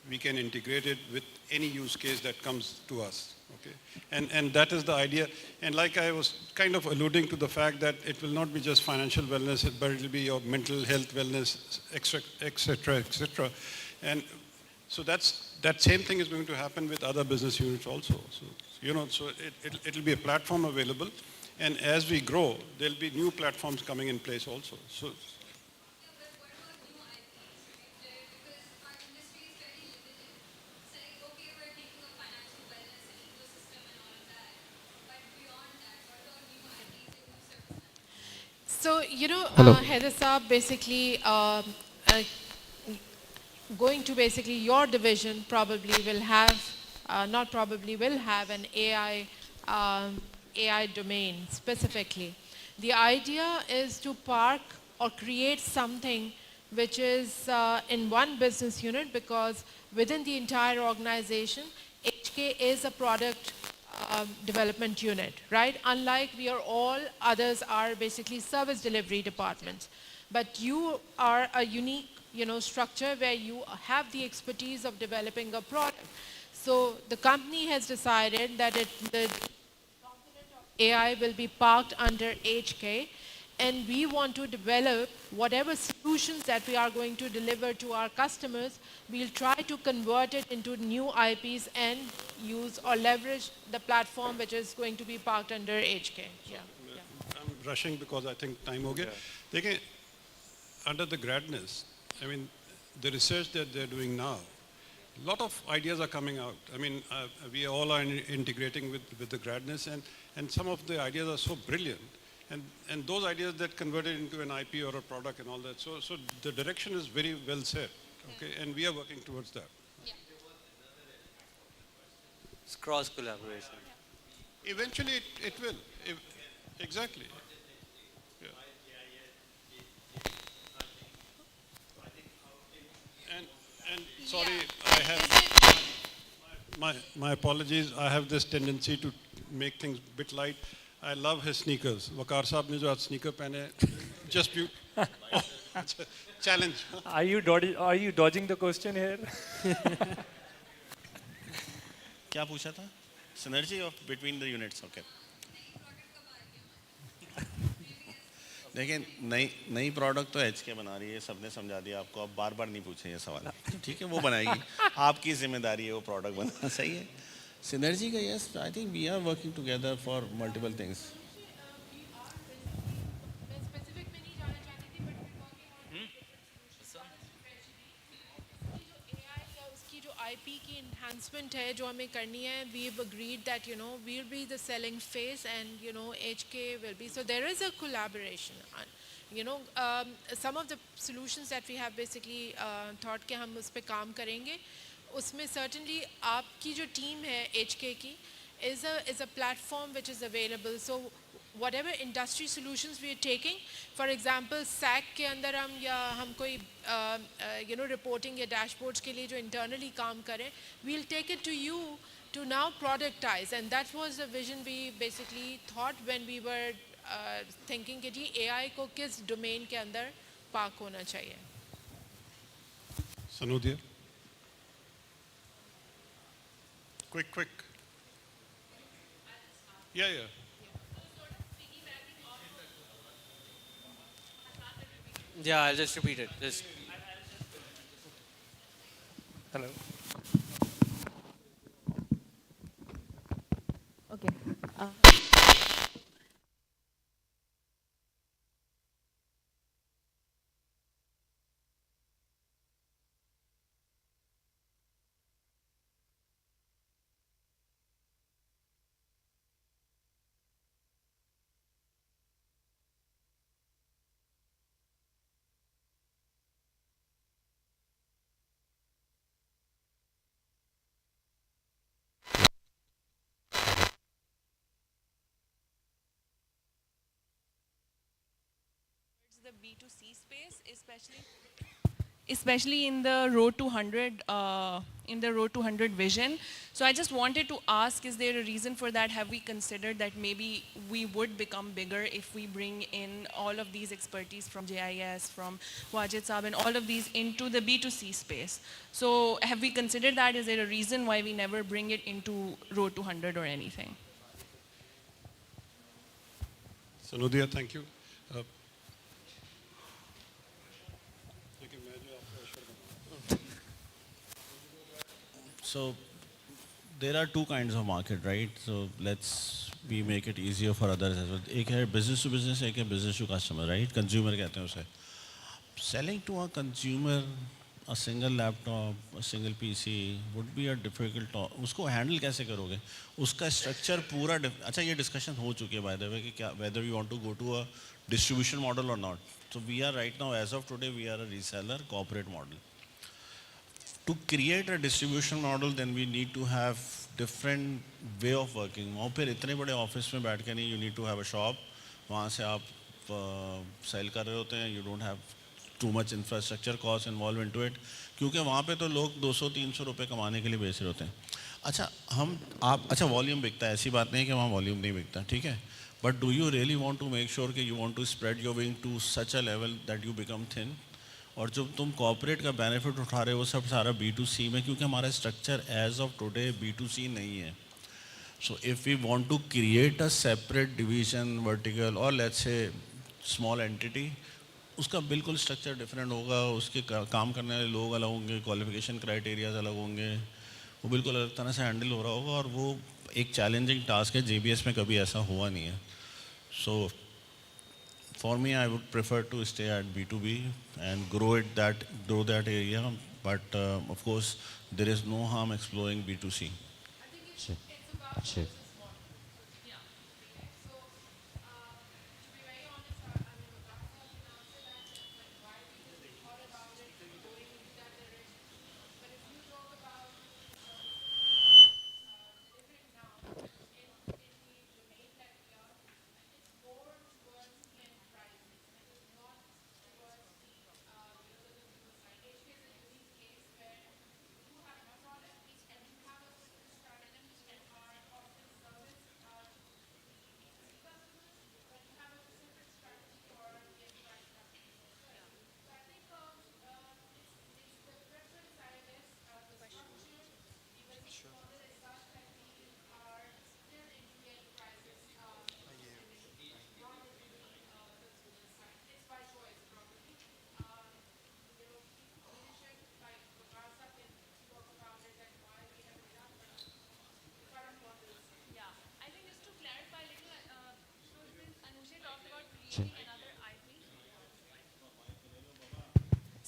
we can integrate it with any use case that comes to us. Okay, and that is the idea. And like I was kind of alluding to the fact that it will not be just financial wellness, but it will be your mental health wellness, etc., etc. And so that same thing is going to happen with other business units also. So so it'll be a platform available, and as we grow, there'll be new platforms coming in place also. So. So, Hello. Heather Saab, basically, going to basically your division probably will have, not probably will have an AI domain specifically. The idea is to park or create something which is in one business unit, because within the entire organization, HK is a product development unit, right? Unlike all others are basically service delivery departments. But you are a unique, structure where you have the expertise of developing a product. So the company has decided that the AI will be parked under HK, and we want to develop whatever solutions that we are going to deliver to our customers. We'll try to convert it into new IPs and use or leverage the platform which is going to be parked under HK. Yeah. I'm rushing because I think time ho gaya. Dekhiye, under the gradness, I mean, the research that they're doing now, a lot of ideas are coming out. I mean, we all are integrating with the gradness, and some of the ideas are so brilliant. And those ideas that converted into an IP or a product and all that. So the direction is very well set. Okay, and we are working towards that. It's cross collaboration. Eventually, it will. Exactly. Yeah. And sorry, I have my apologies. I have this tendency to make things a bit light. I love his sneakers. Vakar साहब ने जो आज sneaker पहने, just challenge. Are you dodging the question here? क्या पूछा था? Synergy of between the units. Okay. देखिए नई प्रोडक्ट तो HK बना रही है, सबने समझा दिया आपको, अब बार बार नहीं पूछे ये सवाल. ठीक है, वो बनाएगी. आपकी जिम्मेदारी है वो प्रोडक्ट बनाना. सही है. Synergy का yes, I think we are working together for multiple things. IP की enhancement है जो हमें करनी है. We've agreed that we'll be the selling face and HK will be. So there is a collaboration. Some of the solutions that we have basically thought कि हम उस पे काम करेंगे. उसमें certainly आपकी जो team है HK की is a platform which is available. So whatever industry solutions we are taking, for example SAC के अंदर हम कोई reporting या dashboards के लिए जो internally काम करें, we'll take it to you to now productize, and that was the vision we basically thought when we were thinking कि जी AI को किस domain के अंदर park होना चाहिए. Sanodia. Quick. Yeah. Yeah, I'll just repeat it. Hello. Okay. The B2C space, especially in the road to 100 vision. So I just wanted to ask, is there a reason for that? Have we considered that maybe we would become bigger if we bring in all of these expertise from JIS, from Wajid Saab, and all of these into the B2C space? So have we considered that? Is there a reason why we never bring it into road to 100 or anything? Sanodia, thank you. So there are two kinds of market, right? So we make it easier for others as well. एक है business to business, एक है business to customer, right? Consumer कहते हैं उसे. Selling to a consumer a single laptop, a single PC would be a difficult. उसको handle कैसे करोगे? उसका structure पूरा अच्छा ये discussion हो चुकी है by the way कि क्या whether you want to go to a distribution model or not. So we are right now, as of today, we are a reseller corporate model. To create a distribution model, then we need to have different way of working. वहाँ पर इतने बड़े office में बैठ के नहीं, you need to have a shop. वहाँ से आप सेल कर रहे होते हैं, you don't have too much infrastructure cost involved into it, क्योंकि वहाँ पे तो लोग 200-300 रुपए कमाने के लिए बेच रहे होते हैं. अच्छा वॉल्यूम बिकता है, ऐसी बात नहीं कि वहाँ वॉल्यूम नहीं बिकता, ठीक है. But do you really want to make sure कि you want to spread your wing to such a level that you become thin? और जब तुम कॉर्पोरेट का बेनिफिट उठा रहे हो सब सारा B2C में, क्योंकि हमारा structure as of today B2C नहीं है. So if we want to create a separate division vertical और लेट्स से स्मॉल एंटिटी, उसका बिल्कुल स्ट्रक्चर डिफरेंट होगा, उसके काम करने वाले लोग अलग होंगे, क्वालिफिकेशन क्राइटेरियाज अलग होंगे, वो बिल्कुल अलग तरह से हैंडल हो रहा होगा और वो एक चैलेंजिंग टास्क है. JBS में कभी ऐसा हुआ नहीं है. सो for me, I would prefer to stay at B2B and grow that area. But of course, there is no harm exploring B2C. Sure.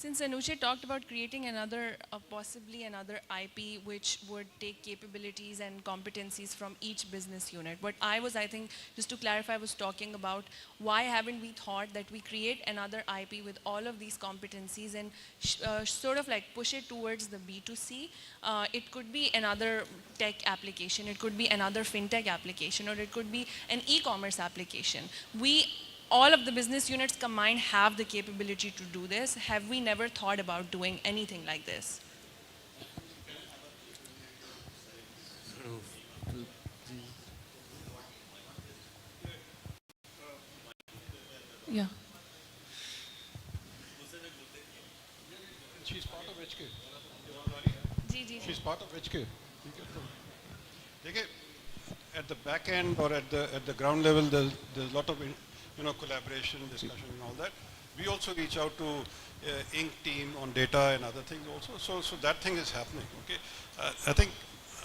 Since Anuche talked about creating another, possibly another IP, which would take capabilities and competencies from each business unit. What I was, I think, just to clarify, was talking about why haven't we thought that we create another IP with all of these competencies and sort of like push it towards the B2C. It could be another tech application, it could be another fintech application, or it could be an e-commerce application. All of the business units combined have the capability to do this. Have we never thought about doing anything like this? Yeah. She's part of HK. She's part of HK. At the back end or at the ground level, there's a lot of collaboration, discussion, and all that. We also reach out to Inc. team on data and other things also. So that thing is happening. Okay.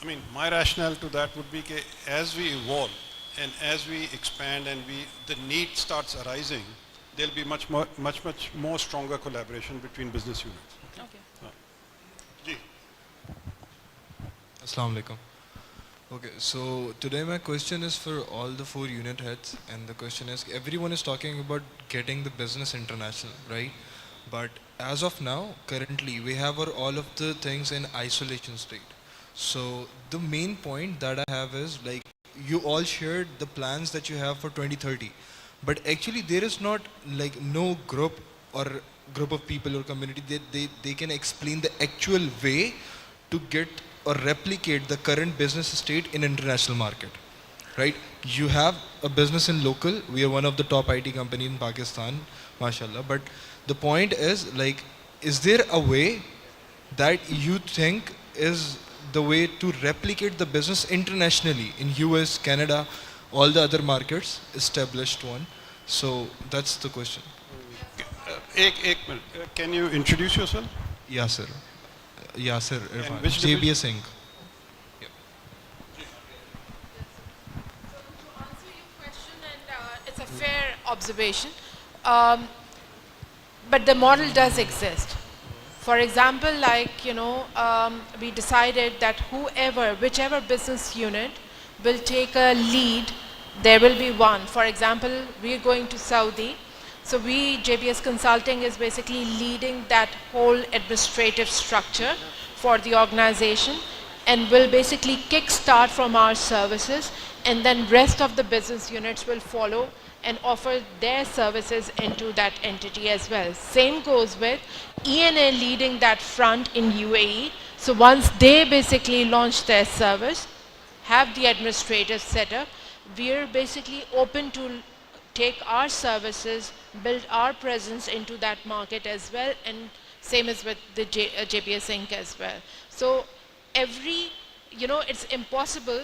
I mean, my rationale to that would be that as we evolve and as we expand and the need starts arising, there'll be much more stronger collaboration between business units. Okay. Assalamu alaikum. Okay, so today my question is for all the 4 unit heads, and the question is, everyone is talking about getting the business international, right? But as of now, currently, we have all of the things in isolation state. So the main point that I have is, like, you all shared the plans that you have for 2030, but actually there is not like no group of people or community that they can explain the actual way to get or replicate the current business state in international market, right? You have a business in local. We are one of the top IT company in Pakistan, mashallah. But the point is, like, is there a way that you think is the way to replicate the business internationally in US, Canada, all the other markets, established one? So that's the question. Ek minute. Can you introduce yourself? Yeah, sir. Yasir Irfan, which JBS Inc. It's a fair observation, but the model does exist. For example, like, we decided that whichever business unit will take a lead, there will be one. For example, we are going to Saudi. So JBS Consulting is basically leading that whole administrative structure for the organization and will basically kickstart from our services, and then rest of the business units will follow and offer their services into that entity as well. Same goes with ENA leading that front in UAE. So once they basically launch their service, have the administrative setup, we're basically open to take our services, build our presence into that market as well, and same as with the JBS Inc. as well. So it's impossible.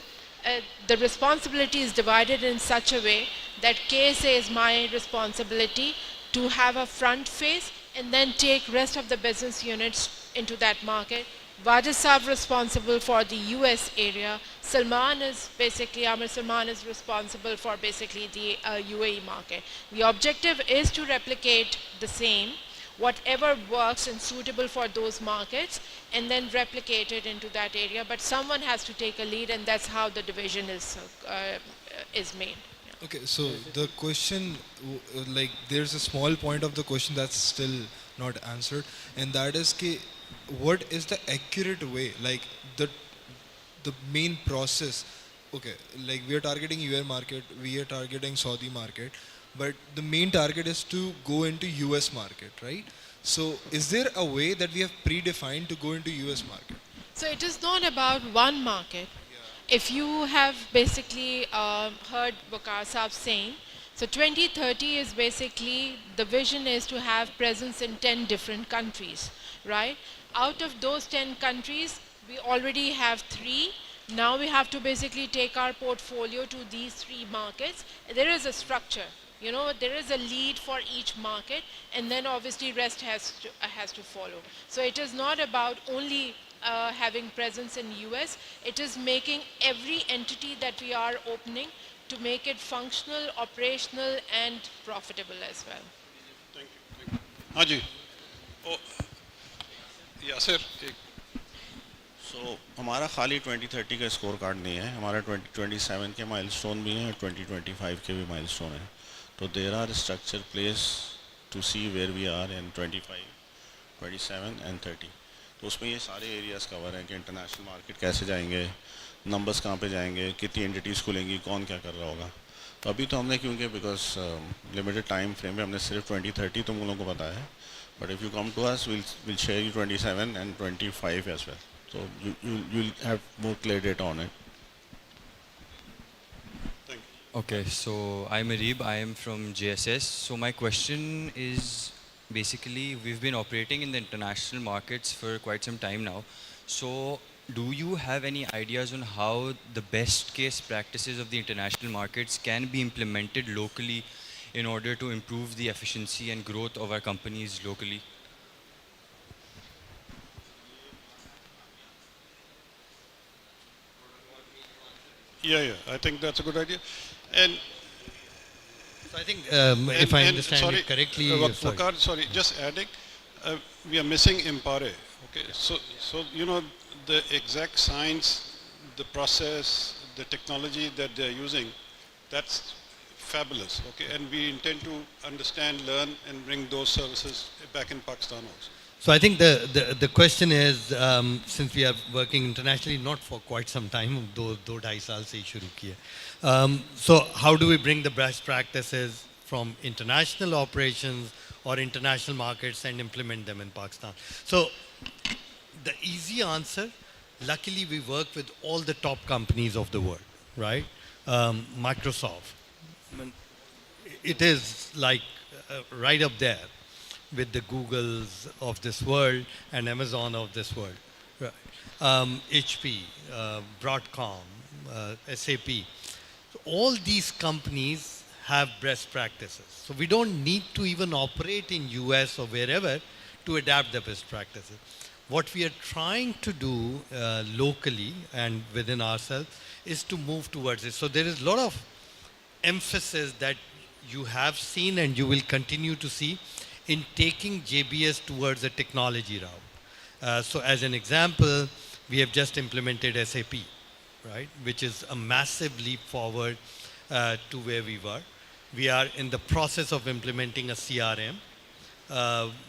The responsibility is divided in such a way that KSA is my responsibility to have a front face and then take rest of the business units into that market. Wajid Saab responsible for the US area. Amir Salman is responsible for basically the UAE market. The objective is to replicate the same, whatever works and suitable for those markets, and then replicate it into that area. But someone has to take a lead, and that's how the division is made. Okay, so the question, like, there's a small point of the question that's still not answered, and that is, what is the accurate way, like the main process? Okay, like, we are targeting UN market, we are targeting Saudi market, but the main target is to go into US market, right? So is there a way that we have predefined to go into US market? So it is not about one market. If you have basically heard Bakar Saab saying, so 2030 is basically, the vision is to have presence in 10 different countries, right? Out of those 10 countries, we already have 3. Now we have to basically take our portfolio to these 3 markets. There is a structure, there is a lead for each market, and then obviously rest has to follow. So it is not about only having presence in US, it is making every entity that we are opening to make it functional, operational, and profitable as well. Thank you. Haji. या sir so हमारा खाली 2030 का score card नहीं है, हमारा 2027 के milestone भी हैं और 2025 के भी माइलस्टोन हैं. तो there are structure place to see where we are in 25, 27 and 30. तो उसमें ये सारे एरियाज़ कवर हैं कि इंटरनेशनल मार्केट कैसे जाएंगे, नंबर्स कहाँ पे जाएंगे, कितनी एंटिटीज़ खुलेंगी, कौन क्या कर रहा होगा. तो अभी तो हमने क्योंकि बिकॉज लिमिटेड टाइम फ्रेम में हमने सिर्फ 2030 तुम लोगों को बताया है. But if you come to us will share you 27 and 25 as well. So you'll have more clear data on it. Okay, so I'm Arib. I am from JSS. So my question is basically we've been operating in the international markets for quite some time now. So do you have any ideas on how the best case practices of the international markets can be implemented locally in order to improve the efficiency and growth of our companies locally? Yeah, I think that's a good idea. And so I think if I understand it correctly, sorry, just adding, we are missing Impare. Okay, so you know the exact science, the process, the technology that they are using, that's fabulous. Okay, and we intend to understand, learn, and bring those services back in Pakistan also. So I think the question is, since we are working internationally, not for quite some time, दो 2.5 साल से ही शुरू किया. So how do we bring the best practices from international operations or international markets and implement them in Pakistan? So the easy answer, luckily we work with all the top companies of the world, right? Microsoft, it is like right up there with the Googles of this world and Amazon of this world. Right. HP, Broadcom, SAP. So all these companies have best practices. So we don't need to even operate in US or wherever to adapt the best practices. What we are trying to do locally and within ourselves is to move towards it. So there is a lot of emphasis that you have seen and you will continue to see in taking JBS towards a technology route. So as an example, we have just implemented SAP, right, which is a massive leap forward to where we were. We are in the process of implementing a CRM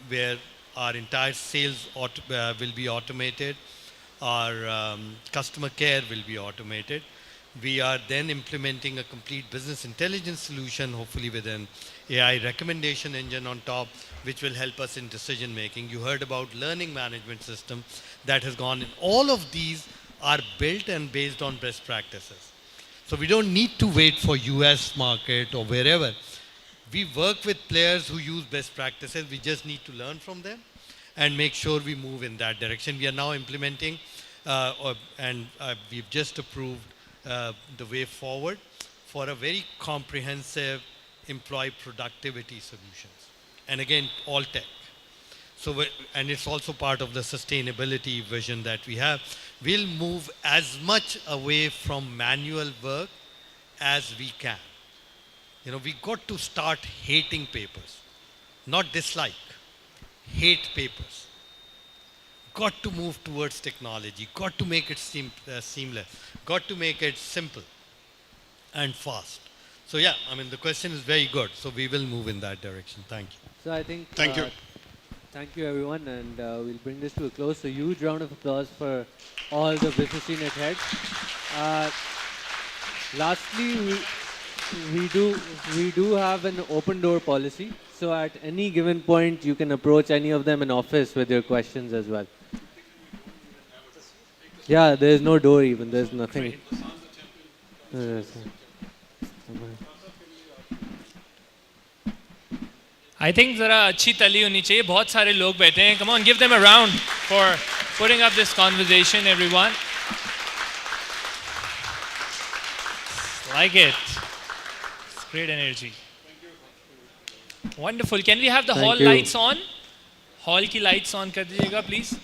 where our entire sales will be automated, our customer care will be automated. We are then implementing a complete business intelligence solution, hopefully with an AI recommendation engine on top, which will help us in decision making. You heard about learning management system that has gone in. All of these are built and based on best practices. So we don't need to wait for US market or wherever. We work with players who use best practices. We just need to learn from them and make sure we move in that direction. We are now implementing and we've just approved the way forward for a very comprehensive employee productivity solutions. And again, all tech. So, and it's also part of the sustainability vision that we have. We'll move as much away from manual work as we can. You know, we got to start hating papers, not dislike, hate papers. Got to move towards technology, got to make it seamless, got to make it simple and fast. So yeah, I mean, the question is very good. So we will move in that direction. Thank you. So I think, thank you. Thank you everyone, and we'll bring this to a close. So huge round of applause for all the business unit heads. Lastly, we do have an open door policy. So at any given point, you can approach any of them in office with your questions as well. Yeah, there's no door even. There's nothing. I think जरा अच्छी तली होनी चाहिए. बहुत सारे लोग बैठे हैं. Come on, give them a round for putting up this conversation, everyone. Like it. It's great energy. Wonderful. Can we have the hall lights on? Hall की lights on कर दीजिएगा, please.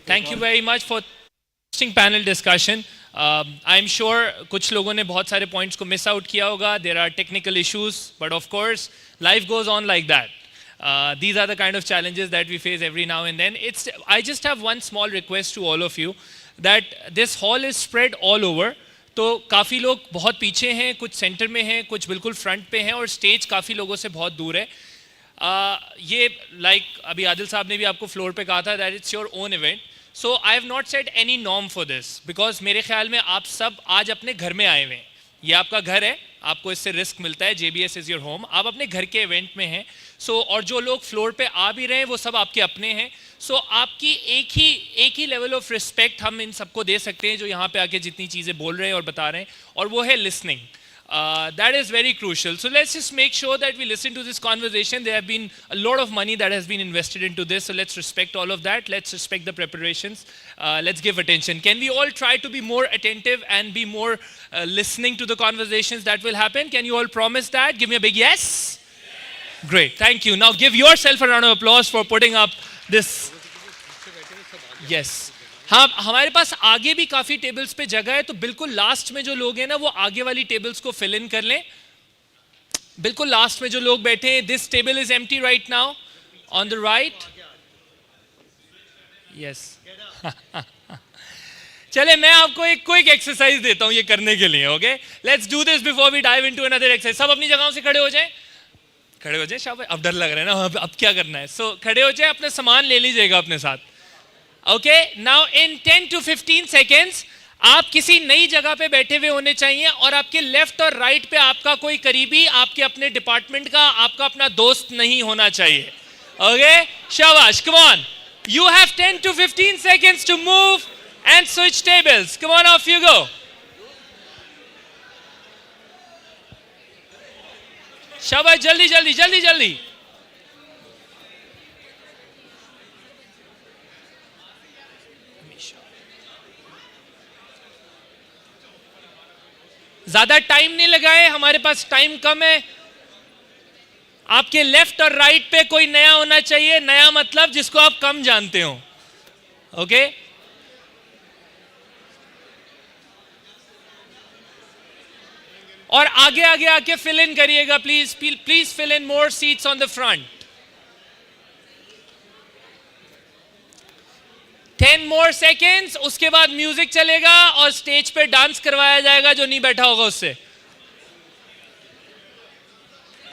Thank you very much for interesting panel discussion. I'm sure कुछ लोगों ने बहुत सारे points को miss out किया होगा. There are technical issues, but of course, life goes on like that. These are the kind of challenges that we face every now and then. I just have one small request to all of you that this hall is spread all over. तो काफ़ी लोग बहुत पीछे हैं, कुछ centre में हैं, कुछ बिल्कुल फ्रंट पे हैं और स्टेज काफ़ी लोगों से बहुत दूर है. ये अभी आदिल साहब ने भी आपको फ्लोर पे कहा था that it's your own event. So I have not set any norm for this because मेरे ख्याल में आप सब आज अपने घर में आए हुए हैं. ये आपका घर है, आपको इससे रिस्क मिलता है. JBS is your home. आप अपने घर के इवेंट में हैं. और जो लोग फ्लोर पे आ भी रहे हैं वो सब आपके अपने हैं. आपकी एक ही लेवल ऑफ रिस्पेक्ट हम इन सबको दे सकते हैं जो यहाँ पे आके जितनी चीज़ें बोल रहे हैं और बता रहे हैं, और वो है listening. That is very crucial. So let's just make sure that we listen to this conversation. There have been a lot of money that has been invested into this. So let's respect all of that. Let's respect the preparations. Let's give attention. Can we all try to be more attentive and be more listening to the conversations that will happen? Can you all promise that? Give me a big yes. Great. Thank you. Now give yourself a round of applause for putting up this. Yes. हाँ, हमारे पास आगे भी काफ़ी tables पे जगह है, तो बिल्कुल लास्ट में जो लोग हैं ना वो आगे वाली टेबल्स को फिल इन कर लें. बिल्कुल लास्ट में जो लोग बैठे हैं, this table is empty right now on the right. Yes. चले मैं आपको एक क्विक एक्सरसाइज देता हूं ये करने के लिए. Okay, let's do this before we dive into another exercise. सब अपनी जगहों से खड़े हो जाएं. खड़े हो जाएं. शाबाश. अब डर लग रहा है ना, अब क्या करना है. सो खड़े हो जाएं, अपने सामान ले लीजिएगा अपने साथ. Okay, now in 10 to 15 seconds आप किसी नई जगह पे बैठे हुए होने चाहिए और आपके लेफ्ट और राइट पे आपका कोई करीबी, आपके अपने डिपार्टमेंट का, आपका अपना दोस्त नहीं होना चाहिए. Okay, शाबाश. Come on, you have 10 to 15 seconds to move and switch tables. Come on, off you go. शाबाश. जल्दी जल्दी जल्दी जल्दी. ज्यादा टाइम नहीं लगाए, हमारे पास टाइम कम है. आपके लेफ्ट और राइट पे कोई नया होना चाहिए. नया मतलब जिसको आप कम जानते हो. ओके, और आगे आगे आके फिल इन करिएगा please. Please fill in more seats on the front. 10 more seconds. उसके बाद म्यूजिक चलेगा और स्टेज पे डांस करवाया जाएगा जो नहीं बैठा होगा उससे.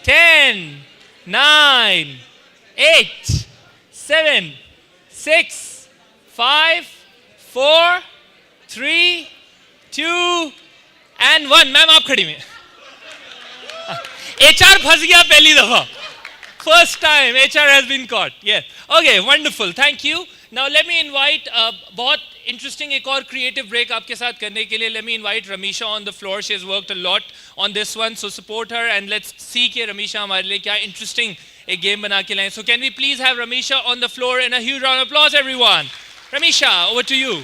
10, 9, 8, 7, 6, 5, 4, 3, 2 and 1. मैम आप खड़ी में. HR फंस गया पहली दफा. First time HR has been caught. Yes. Okay, wonderful. Thank you. Now let me invite बहुत interesting एक और creative break आपके साथ करने के लिए. Let me invite Ramisha on the floor. She has worked a lot on this one, so support her and let's see कि Ramisha हमारे लिए क्या interesting एक game बना के लाएं. So can we please have Ramisha on the floor and a huge round of applause, everyone. Ramisha, over to you.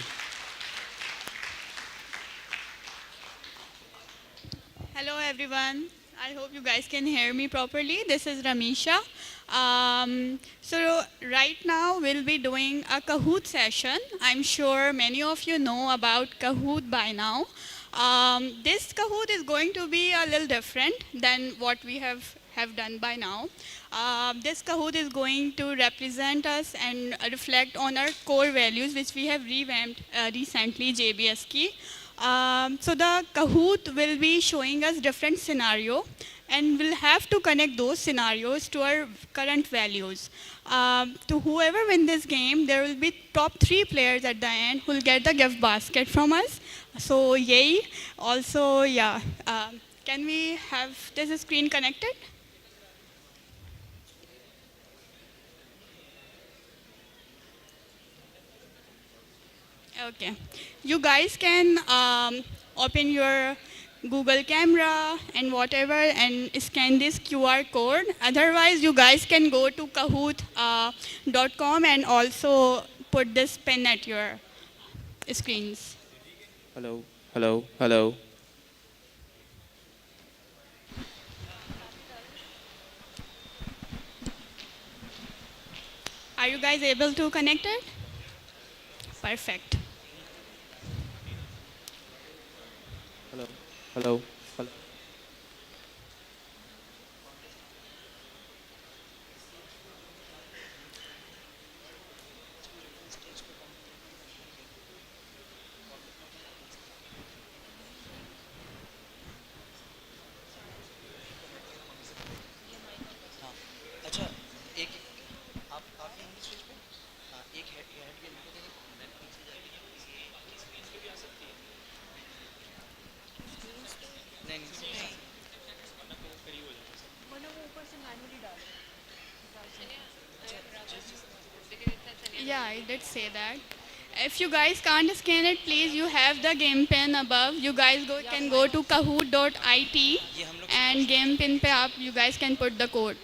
Hello everyone. I hope you guys can hear me properly. This is Ramisha. So right now we'll be doing a Kahoot session. I'm sure many of you know about Kahoot by now. This Kahoot is going to be a little different than what we have done by now. This Kahoot is going to represent us and reflect on our core values which we have revamped recently, JBS ki. So the Kahoot will be showing us different scenario and we'll have to connect those scenarios to our current values. To whoever win this game, there will be top 3 players at the end who will get the gift basket from us. So yay. Also, yeah, can we have this screen connected? Okay, you guys can open your Google camera and whatever and scan this QR code. Otherwise, you guys can go to kahoot.com and also put this pen at your screens. Hello, hello, hello. Are you guys able to connect it? Perfect. Hello, hello, hello. Yeah, I did say that. If you guys can't scan it, please, you have the game pin above. You guys can go to kahoot.it and game pin pe up, you guys can put the code.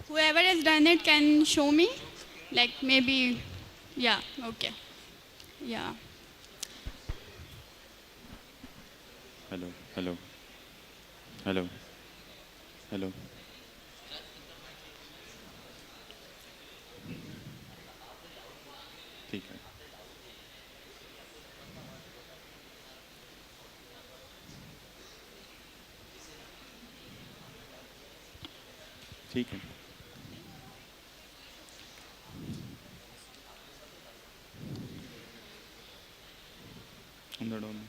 Whoever has done it can show me. Like maybe, yeah, okay. Yeah. Hello hello hello hello ठीक है ठीक है अंदर डालो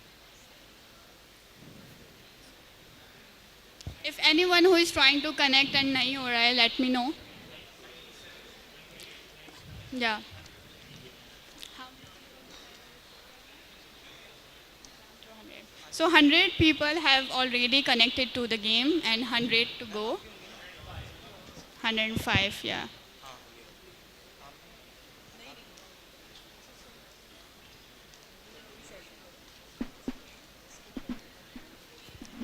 If anyone who is trying to connect and nahi ho raha hai, let me know. Yeah. So 100 people have already connected to the game and 100 to go. 105, yeah.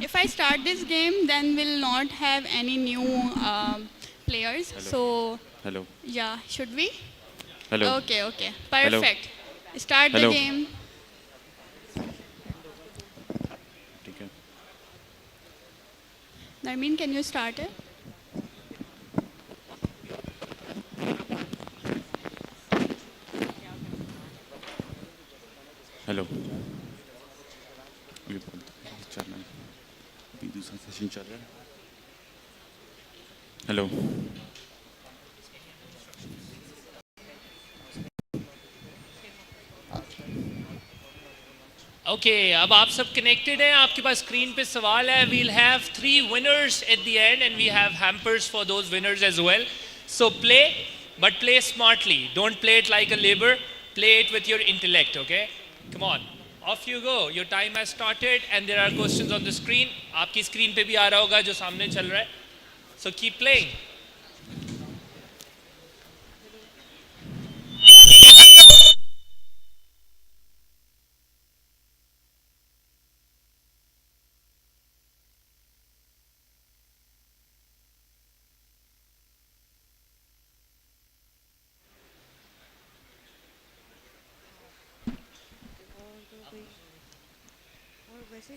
If I start this game, then we'll not have any new players. Hello. So, Hello. yeah, should we? Hello. Okay, okay. Hello. Perfect. Start Hello. the game. ठीक है Narmeen, can you start it? Hello ये चल रहा है ये दूसरा session चल रहा है हेलो Okay, अब आप सब connected हैं आपके पास screen पे सवाल है we'll have 3 winners at the end and we have hampers for those winners as well so play but play smartly don't play it like a labor play it with your intellect okay come on off you go your time has started and there are questions on the screen आपकी screen पे भी आ रहा होगा जो सामने चल रहा है so keep playing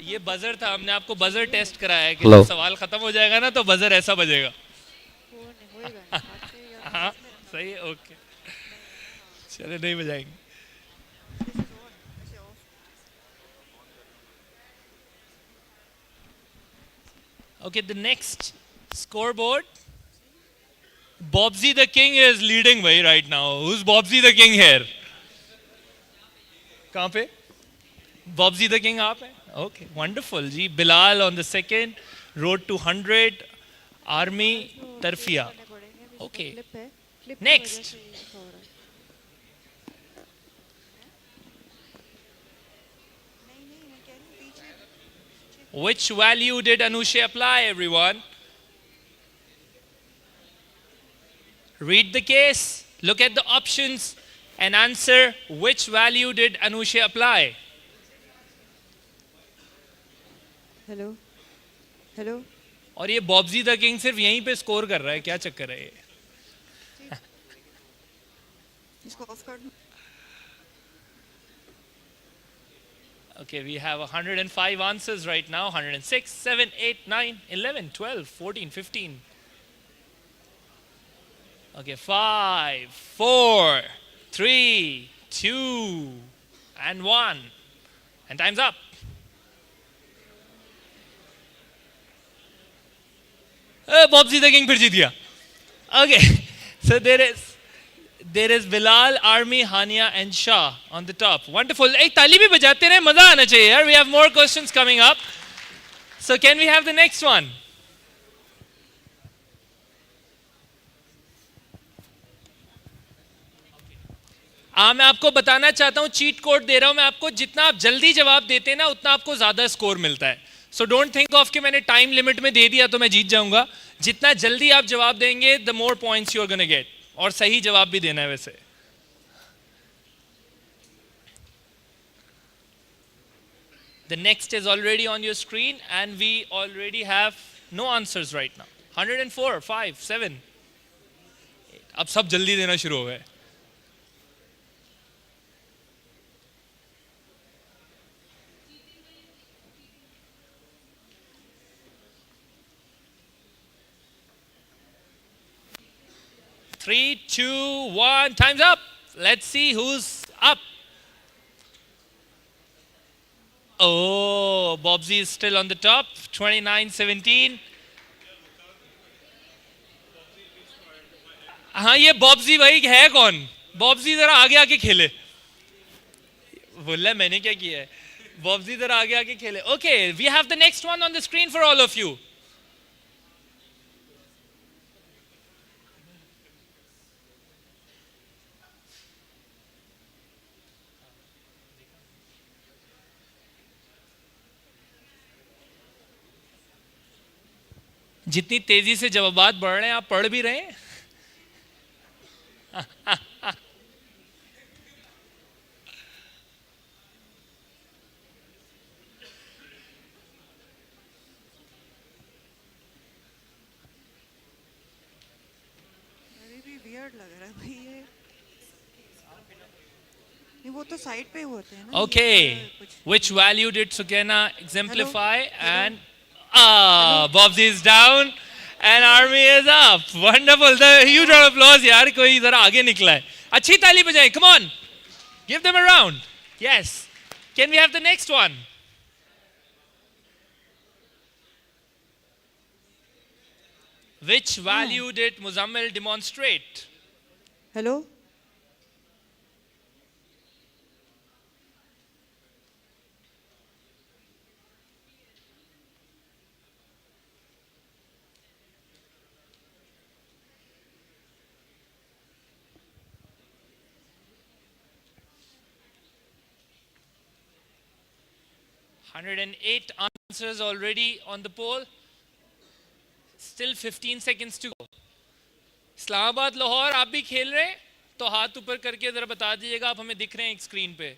ये बजर था हमने आपको बजर टेस्ट कराया है कि जब सवाल खत्म हो जाएगा ना तो बजर ऐसा बजेगा हाँ सही है ओके चले नहीं बजाएंगे Okay, the next scoreboard. Bobsy the King is leading way right now. Who's Bobsy the King here? कहाँ पे? Bobsy the King आप हैं? Okay, wonderful. जी Bilal on the second. Road to 100. Army Tarfia. Okay. Next. Which value did Anusha apply, everyone? Read the case, look at the options, and answer which value did Anusha apply. Hello hello और ये Bobji the king सिर्फ यहीं पे score कर रहा है क्या चक्कर है ये इसको ऑफ कर दूं Okay, we have 105 answers right now. 106, 7, 8, 9, 11, 12, 14, 15. Okay, 5, 4, 3, 2, and 1. And time's up. Bobsy the King फिर जीत गया. Okay, so There is Bilal, Army, Hania, and Shah on the top. Wonderful. एक ताली भी बजाते रहे, मजा आना चाहिए यार. We have more questions coming up. So can we have the next one? मैं आपको बताना चाहता हूं, चीट कोड दे रहा हूं मैं आपको. जितना आप जल्दी जवाब देते हैं ना, उतना आपको ज्यादा स्कोर मिलता है. सो डोंट थिंक ऑफ कि मैंने टाइम लिमिट में दे दिया तो मैं जीत जाऊंगा. जितना जल्दी आप जवाब देंगे, the more points you are gonna get. और सही जवाब भी देना है वैसे. The next is already on your screen and we already have no answers right now. 104, 5, 7. अब सब जल्दी देना शुरू हो गए. Three, two, one, time's up. Let's see who's up. Oh, Bobsy is still on the top, 29-17. हाँ, ये बॉब्जी भाई है कौन? बॉब्जी जरा आगे आके खेले. बोला मैंने क्या किया है? बॉब्जी जरा आगे आके खेले. Okay, we have the next one on the screen for all of you. जितनी तेजी से जवाबात बढ़ रहे हैं, आप पढ़ भी रहे हैं. अरे भी वियर्ड लग रहा है भाई ये. नहीं, वो तो साइड पे होते हैं ना. Okay, which value did Sukena exemplify? Hello? And Bobsy is down and Army is up. Wonderful. The huge round of applause यार. कोई जरा आगे निकला है. अच्छी ताली बजाएं. Come on. Give them a round. Yes. Can we have the next one? Which value did Muzammil demonstrate? Hello? Hundred and eight answers already on the poll. Still 15 seconds to go. Islamabad Lahore आप भी खेल रहे हैं तो हाथ ऊपर करके जरा बता दीजिएगा. आप हमें दिख रहे हैं एक स्क्रीन पे.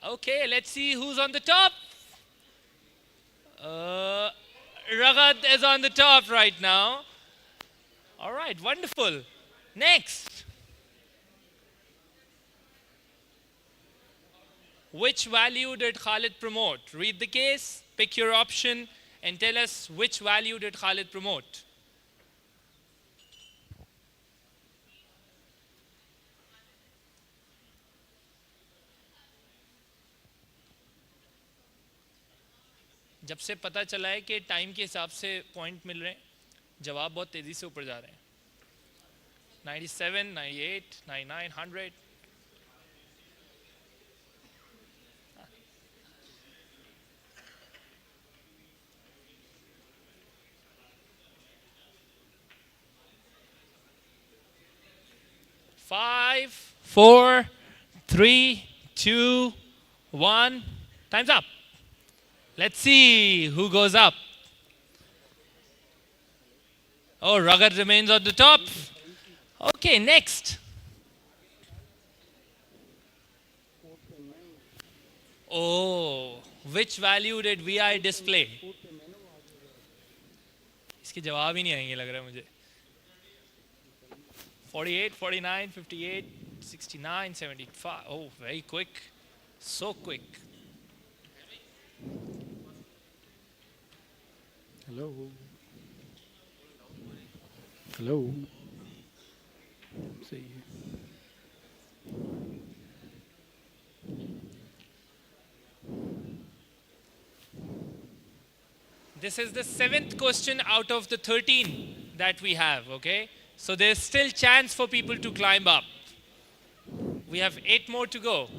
Okay, let's see who's on the top. Ragad is on the top right now. All right, wonderful. Next. Which value did Khalid promote? Read the case, pick your option, and tell us which value did Khalid promote. जब से पता चला है कि time के हिसाब से point मिल रहे हैं, जवाब बहुत तेजी से ऊपर जा रहे हैं. 97, 98, 99, 100. Five, 4, 3, 2, 1. Time's up. Let's see who goes up. Oh, Ragad remains on the top. Okay, next. Oh, which value did VI display? इसके जवाब ही नहीं आएंगे लग रहा है मुझे. 48, 49, 58, 69, 75. Oh, very quick. So quick. Hello. Hello. See. This is the 7th question out of the 13 that we have, okay? So there's still chance for people to climb up. We have 8 more to go.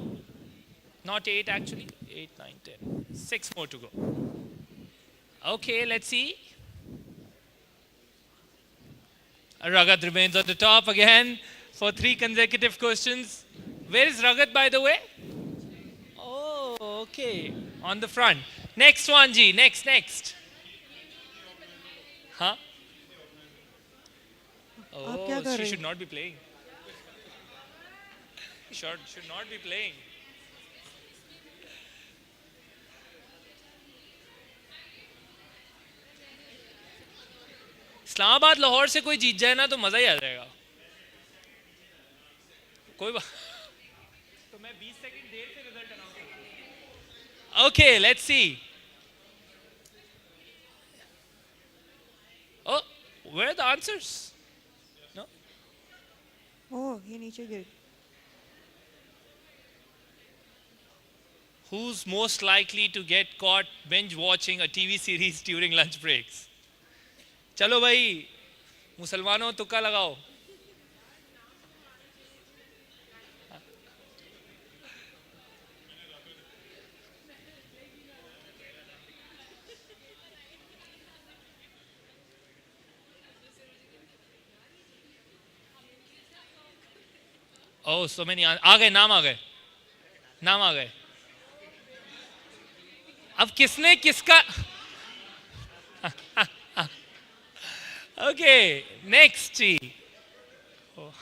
Not 8 actually, 8, 9, 10. 6 more to go. Okay, let's see. Ragat remains on the top again for 3 consecutive questions. Where is Ragat, by the way? Oh, okay. On the front. Next one, Ji. Next. Huh? आप क्या Oh, कर she रहे should हो? not be playing. Should not be playing. Islamabad Lahore से कोई जीत जाए ना तो मजा ही आ जाएगा. कोई बात तो मैं 20 सेकंड देर से रिजल्ट अनाउंस करूंगा. Okay, let's see. Oh, where are the answers? No? ओह ये नीचे गिर Who's most likely to get caught binge watching a TV series during lunch breaks? चलो भाई मुसलमानों तुक्का लगाओ. Oh, so many. आ गए, नाम आ गए. अब किसने किसका. Okay, next. Oh.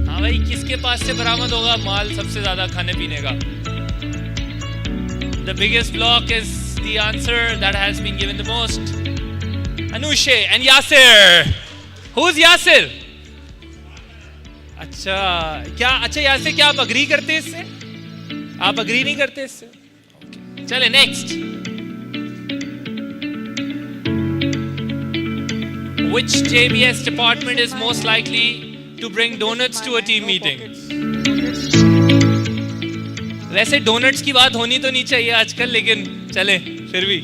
हाँ भाई किसके पास से बरामद होगा माल सबसे ज्यादा खाने पीने का. The biggest block is the answer that has been given the most. Anushe and Yasir. Who's Yasir? अच्छा यासir क्या आप अग्री करते हैं इससे? आप अग्री नहीं करते इससे? Okay. चले next. Which JBS department is most likely to bring donuts to a team meeting? वैसे डोनट्स की बात होनी तो नहीं चाहिए आजकल, लेकिन चले फिर भी.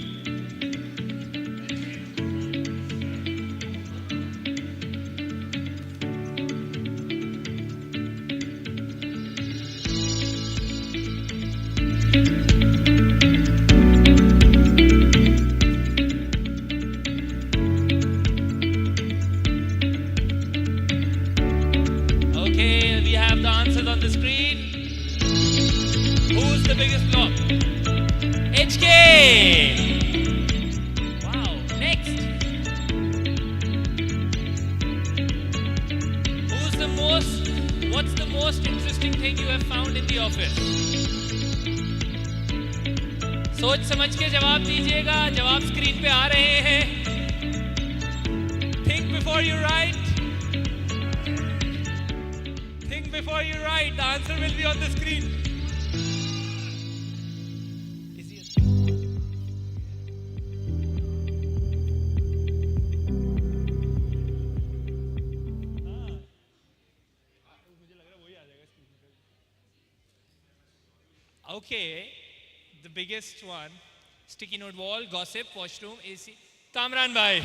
Okay, we have the answers on the screen. Who's the biggest block? HK! Wow, next. What's the most interesting thing you have found in the office? सोच समझ के जवाब दीजिएगा, जवाब स्क्रीन पे आ रहे हैं. Think before you write. Think before you write. The answer will be on the screen. Okay, the biggest one, sticky note wall, gossip, washroom, AC. Kamran भाई,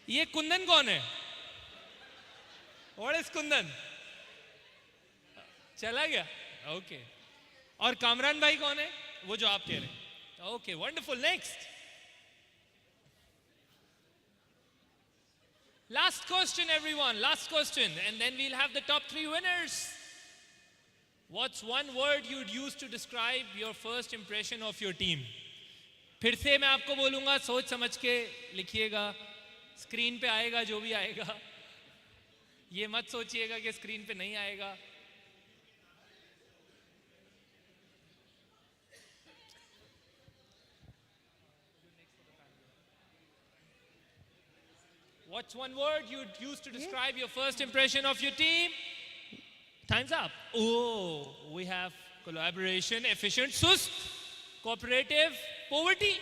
ये कुंदन कौन है? What is Kundan? चला गया? Okay. और कामरान भाई कौन है? वो जो आप कह रहे हैं. Okay, wonderful. Next. Last question, everyone. Last question, and then we'll have the top 3 winners. What's one word you'd use to describe your first impression of your team? फिर से मैं आपको बोलूंगा, सोच समझ के लिखिएगा. स्क्रीन पे आएगा जो भी आएगा. ये मत सोचिएगा कि स्क्रीन पे नहीं आएगा. What's one word you'd use to describe your first impression of your team? Time's up. Oh, we have collaboration, efficient, sust, cooperative, poverty,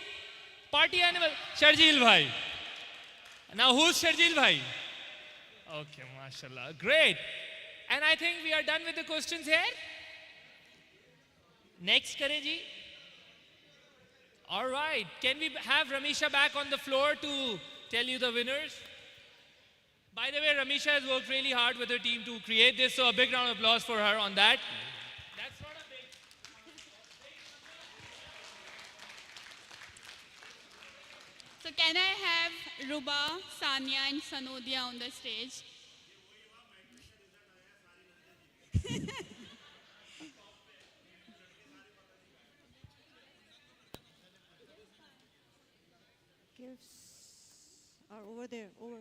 party animal. Sharjeel bhai. Now who's Sharjeel bhai? Okay, mashallah. Great. And I think we are done with the questions here. Next, Kareji. All right. Can we have Ramisha back on the floor to tell you the winners? By the way, Ramisha has worked really hard with her team to create this, so a big round of applause for her on that. That's not a big. So can I have Ruba, Sanya and Sanodia on the stage? Gifts are over there, over.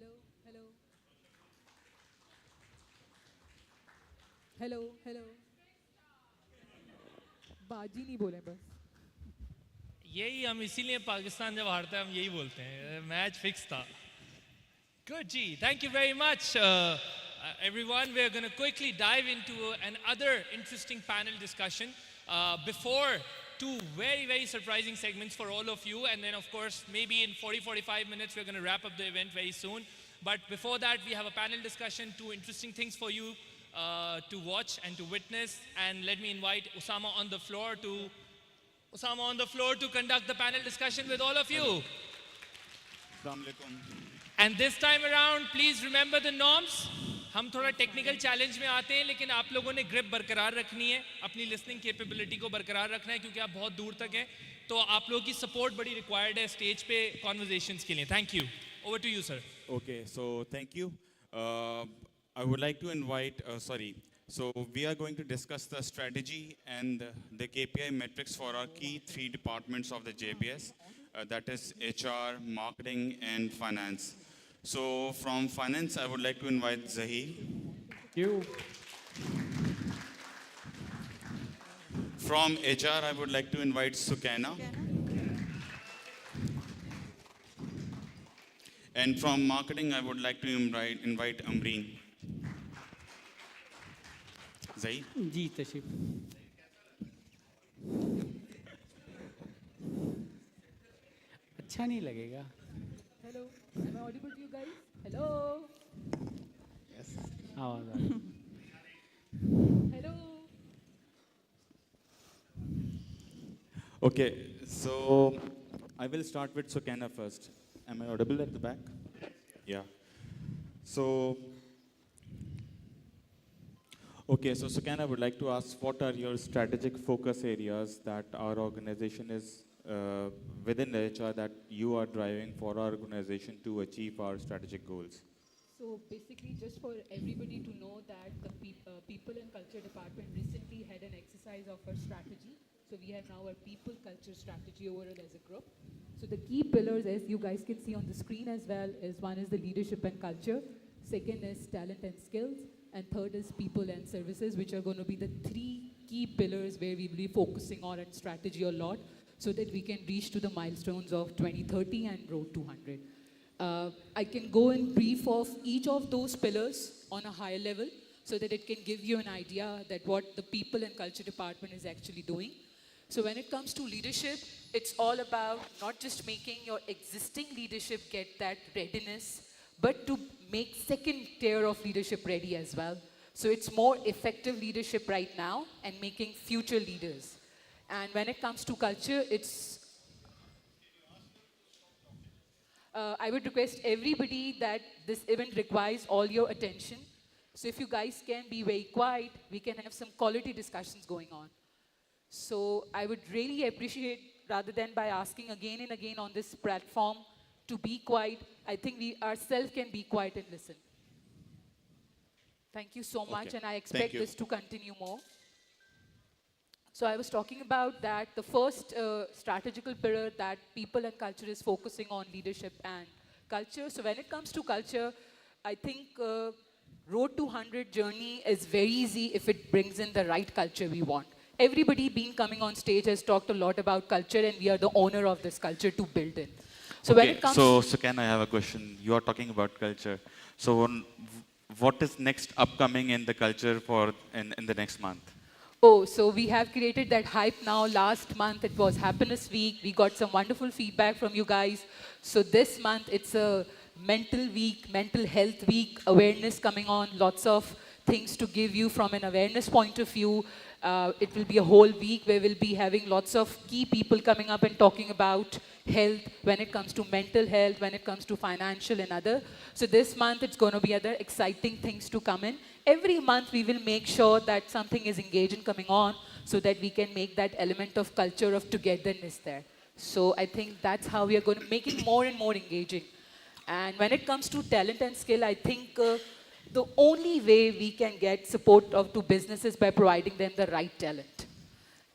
Hello, hello. Hello, hello. बाजी नहीं बोले बस. यही हम इसीलिए पाकिस्तान जब हारता है हम यही बोलते हैं मैच फिक्स था. Good, G. Thank you very much, everyone. We're going to quickly dive into another interesting panel discussion before two very, very surprising segments for all of you. And then, of course, maybe in 45 minutes, we're going to wrap up the event very soon. But before that, we have a panel discussion, two interesting things for you to watch and to witness. And let me invite Osama on the floor to conduct the panel discussion with all of you. And this time around, please remember the norms. हम थोड़ा technical challenge में आते हैं लेकिन आप लोगों ने grip बरकरार रखनी है, अपनी लिसनिंग कैपेबिलिटी को बरकरार रखना है क्योंकि आप बहुत दूर तक हैं, तो आप लोगों की सपोर्ट बड़ी रिक्वायर्ड है स्टेज पे कॉन्वर्सेशंस के लिए. Thank you. Over to you sir. Okay, so thank you. I would like to invite, so we are going to discuss the strategy and the KPI metrics for our key three departments of the JBS, that is HR, marketing and finance. So from finance, I would like to invite Zahir. Thank you. From HR, I would like to invite Sukaina. And from marketing, I would like to invite Amreen. Zahir? जी तशरीफ. अच्छा नहीं लगेगा. Hello, am I audible to you guys? Hello. Yes. आवाज आ रही. Hello. Okay, so I will start with Sukaina first. Am I audible at the back? Yeah. So, okay, so Sukaina, I would like to ask, what are your strategic focus areas that our organization is within HR that you are driving for our organization to achieve our strategic goals? So basically, just for everybody to know that the People and Culture Department recently had an exercise of our strategy. So we have now our people culture strategy overall as a group. So the key pillars, as you guys can see on the screen as well, is one is the leadership and culture, second is talent and skills, and third is people and services, which are going to be the three key pillars where we will be focusing on and strategy a lot so that we can reach to the milestones of 2030 and Road 200. I can go in brief of each of those pillars on a higher level so that it can give you an idea that what the people and culture department is actually doing. So when it comes to leadership, it's all about not just making your existing leadership get that readiness, but to make second tier of leadership ready as well. So it's more effective leadership right now and making future leaders. And when it comes to culture, it's I would request everybody that this event requires all your attention. So if you guys can be very quiet, we can have some quality discussions going on. So I would really appreciate, rather than by asking again and again on this platform to be quiet, I think we ourselves can be quiet and listen. Thank you so much, and I expect this to continue more. So I was talking about that the first strategical pillar that people and culture is focusing on leadership and culture. So when it comes to culture, I think Road to 100 journey is very easy if it brings in the right culture we want. Everybody been coming on stage has talked a lot about culture, and we are the owner of this culture to build in. So when it comes so can I have a question? You are talking about culture. So what is next upcoming in the culture for in the next month? Oh, so we have created that hype now. Last month it was Happiness Week. We got some wonderful feedback from you guys. So this month it's a mental week, mental health week, awareness coming on, lots of things to give you from an awareness point of view. It will be a whole week where we'll be having lots of key people coming up and talking about health when it comes to mental health, when it comes to financial and other. So this month it's going to be other exciting things to come in. Every month we will make sure that something is engaging coming on so that we can make that element of culture of togetherness there. So I think that's how we are going to make it more and more engaging. And when it comes to talent and skill, I think the only way we can get support to businesses by providing them the right talent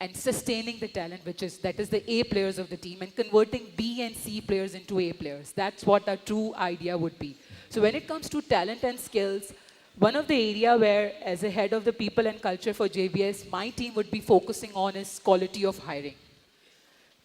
and sustaining the talent, that is the A players of the team, and converting B and C players into A players. That's what our true idea would be. So when it comes to talent and skills, one of the area where, as a head of the people and culture for JBS, my team would be focusing on is quality of hiring.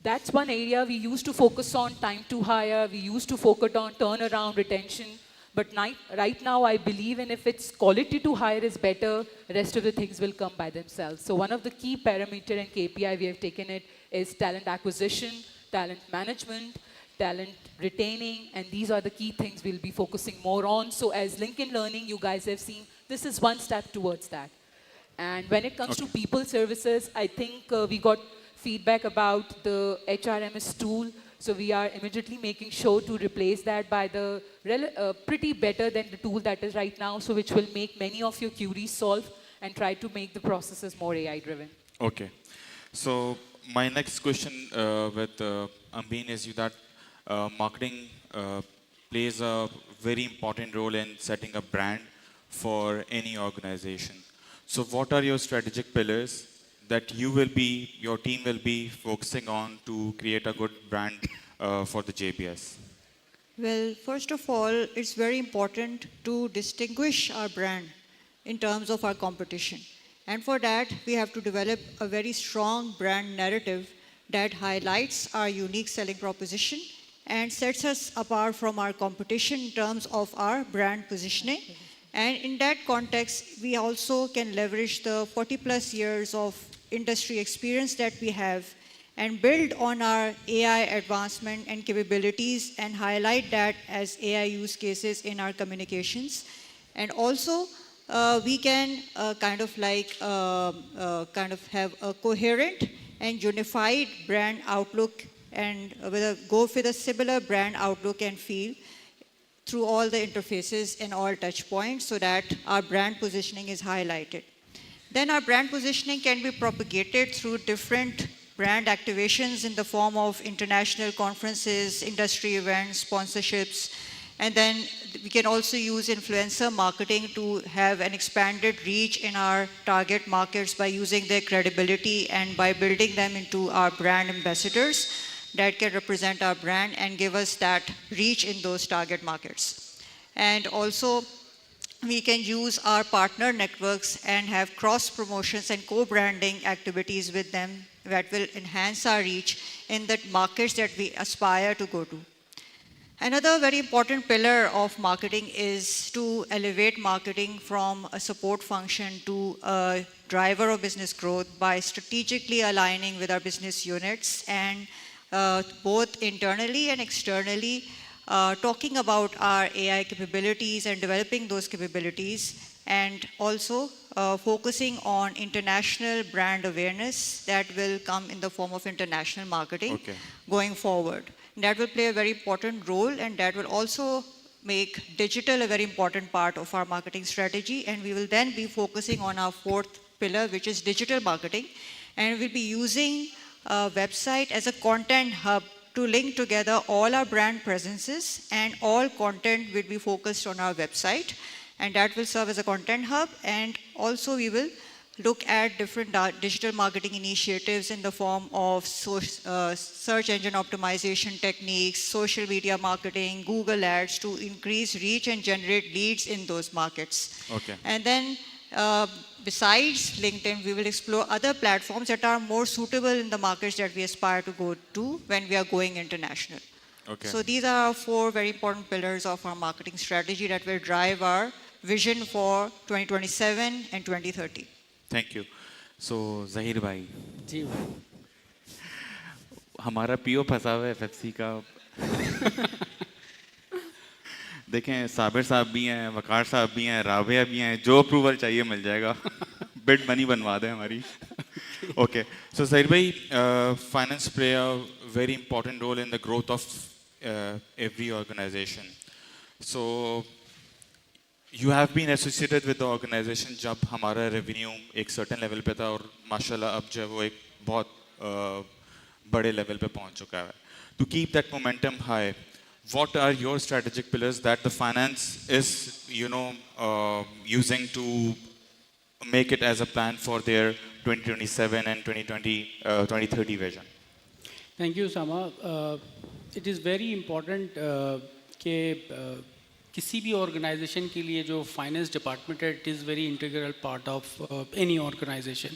That's one area we used to focus on, time to hire. We used to focus on turnaround, retention. But right now, I believe in if it's quality to hire is better, the rest of the things will come by themselves. So one of the key parameter and KPI we have taken it is talent acquisition, talent management, talent retaining, and these are the key things we'll be focusing more on. So as Lincoln Learning, you guys have seen, this is one step towards that. And when it comes to people services, I think we got feedback about the HRMS tool. So we are immediately making sure to replace that by the pretty better than the tool that is right now, so which will make many of your queries solve and try to make the processes more AI driven. Okay. So my next question with Ambeen is that marketing plays a very important role in setting a brand for any organization. So what are your strategic pillars that your team will be focusing on to create a good brand for the JBS? Well, first of all, it's very important to distinguish our brand in terms of our competition. And for that, we have to develop a very strong brand narrative that highlights our unique selling proposition and sets us apart from our competition in terms of our brand positioning. And in that context, we also can leverage the 40 plus years of industry experience that we have and build on our AI advancement and capabilities and highlight that as AI use cases in our communications. And also, we can kind of have a coherent and unified brand outlook and go with a similar brand outlook and feel through all the interfaces and all touch points so that our brand positioning is highlighted. Then our brand positioning can be propagated through different brand activations in the form of international conferences, industry events, sponsorships, and then we can also use influencer marketing to have an expanded reach in our target markets by using their credibility and by building them into our brand ambassadors that can represent our brand and give us that reach in those target markets. And also, we can use our partner networks and have cross promotions and co-branding activities with them that will enhance our reach in the markets that we aspire to go to. Another very important pillar of marketing is to elevate marketing from a support function to a driver of business growth by strategically aligning with our business units and both internally and externally talking about our AI capabilities and developing those capabilities, and also focusing on international brand awareness that will come in the form of international marketing going forward. That will play a very important role, and that will also make digital a very important part of our marketing strategy, and we will then be focusing on our fourth pillar, which is digital marketing, and we'll be using a website as a content hub to link together all our brand presences, and all content will be focused on our website, and that will serve as a content hub. And also we will look at different digital marketing initiatives in the form of search engine optimization techniques, social media marketing, Google ads, to increase reach and generate leads in those markets. Okay. And then besides LinkedIn, we will explore other platforms that are more suitable in the markets that we aspire to go to when we are going international. Okay. So these are our four very important pillars of our marketing strategy that will drive our vision for 2027 and 2030. Thank you सो ज़हीर भाई जी भाई हमारा PO फंसा हुआ है FFC का देखें साबिर साहब भी हैं वकार साहब भी हैं राबिया भी हैं जो अप्रूवल चाहिए मिल जाएगा बिड मनी बनवा दें हमारी ओके सो ज़हीर भाई finance play a very important role in the growth of every organisation so You have been associated with the organization जब हमारा revenue एक certain level पे था और माशाल्लाह अब जो है वो एक बहुत बड़े level पे पहुंच चुका है. To keep that momentum high, what are your strategic pillars that the finance is, using to make it as a plan for their 2027 and 2030 vision? Thank you, Sama. It is very important कि किसी भी organisation के लिए जो finance department है, it is very integral part of any organisation.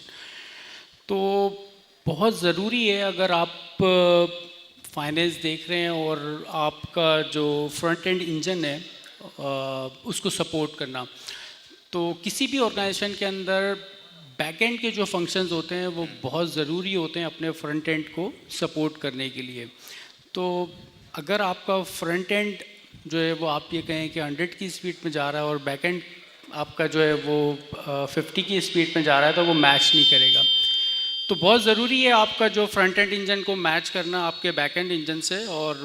तो बहुत ज़रूरी है अगर आप फाइनेंस देख रहे हैं और आपका जो फ्रंट एंड इंजन है उसको सपोर्ट करना. तो किसी भी ऑर्गेनाइजेशन के अंदर बैक एंड के जो फंक्शंस होते हैं वो बहुत ज़रूरी होते हैं अपने फ्रंट एंड को सपोर्ट करने के लिए. तो अगर आपका फ्रंट एंड जो है वो आप ये कहें कि 100 की स्पीड में जा रहा है और बैक एंड आपका जो है वो 50 की स्पीड में जा रहा है तो वो मैच नहीं करेगा. तो बहुत ज़रूरी है आपका जो फ्रंट एंड इंजन को मैच करना आपके बैक एंड इंजन से. और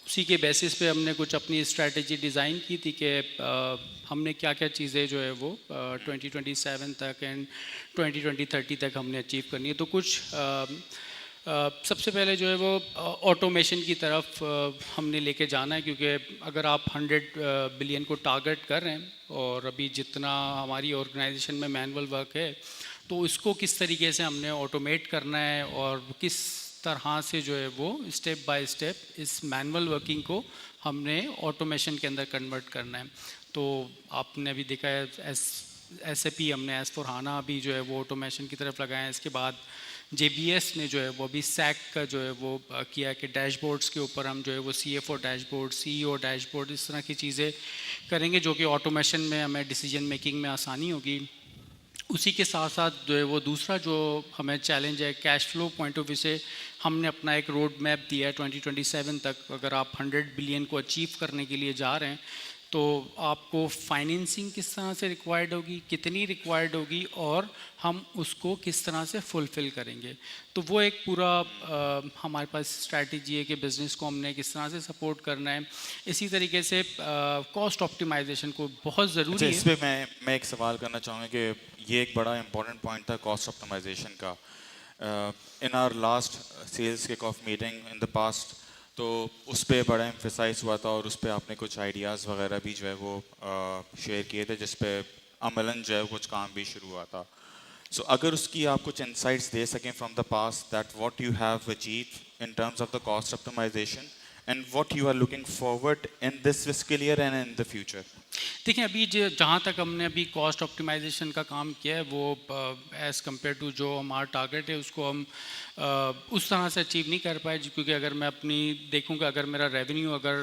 उसी के बेसिस पे हमने कुछ अपनी स्ट्रैटेजी डिज़ाइन की थी कि हमने क्या क्या चीज़ें जो है वो 2027 तक एंड 2030 तक हमने अचीव करनी है. तो कुछ सबसे पहले जो है वो ऑटोमेशन की तरफ हमने लेके जाना है, क्योंकि अगर आप 100 बिलियन को टारगेट कर रहे हैं और अभी जितना हमारी ऑर्गेनाइजेशन में मैनुअल वर्क है तो इसको किस तरीके से हमने ऑटोमेट करना है और किस तरह से जो है वो स्टेप बाय स्टेप इस मैनुअल वर्किंग को हमने ऑटोमेशन के अंदर कन्वर्ट करना है. तो आपने अभी देखा है SAP हमने S/4HANA अभी जो है वो ऑटोमेशन की तरफ लगाए हैं. इसके बाद JBS ने जो है वो अभी SAC का जो है वो किया कि डैशबोर्ड्स के ऊपर हम जो है वो CFO डैशबोर्ड, CEO डैशबोर्ड, इस तरह की चीज़ें करेंगे जो कि ऑटोमेशन में हमें डिसीजन मेकिंग में आसानी होगी. उसी के साथ साथ जो है वो दूसरा जो हमें चैलेंज है cash flow point of view से हमने अपना एक रोड मैप दिया है 2027 तक. अगर आप 100 बिलियन को अचीव करने के लिए जा रहे हैं तो आपको फाइनेंसिंग किस तरह से रिक्वायर्ड होगी, कितनी रिक्वायर्ड होगी और हम उसको किस तरह से फुलफ़िल करेंगे. तो वो एक पूरा हमारे पास स्ट्रैटेजी है कि बिज़नेस को हमने किस तरह से सपोर्ट करना है. इसी तरीके से कॉस्ट ऑप्टिमाइजेशन को बहुत ज़रूरी है. इस पर मैं एक सवाल करना चाहूँगा कि ये एक बड़ा इंपॉर्टेंट पॉइंट था कॉस्ट ऑप्टिमाइजेशन का. In our last sales kick off meeting in the past तो उस पर बड़ा एम्फेसाइज हुआ था और उस पर आपने कुछ आइडियाज़ वगैरह भी जो है वो शेयर किए थे जिस पे अमलन जो है कुछ काम भी शुरू हुआ था. सो अगर उसकी आप कुछ इंसाइट्स दे सकें from the past that what you have achieved in terms of the cost optimisation and what you are looking forward in this fiscal year and in the future. देखिए अभी जहाँ तक हमने अभी कॉस्ट ऑप्टिमाइजेशन का काम किया है वो एज़ कम्पेयर टू जो हमारा टारगेट है उसको हम उस तरह से अचीव नहीं कर पाए, क्योंकि अगर मैं अपनी देखूँगा अगर मेरा रेवेन्यू अगर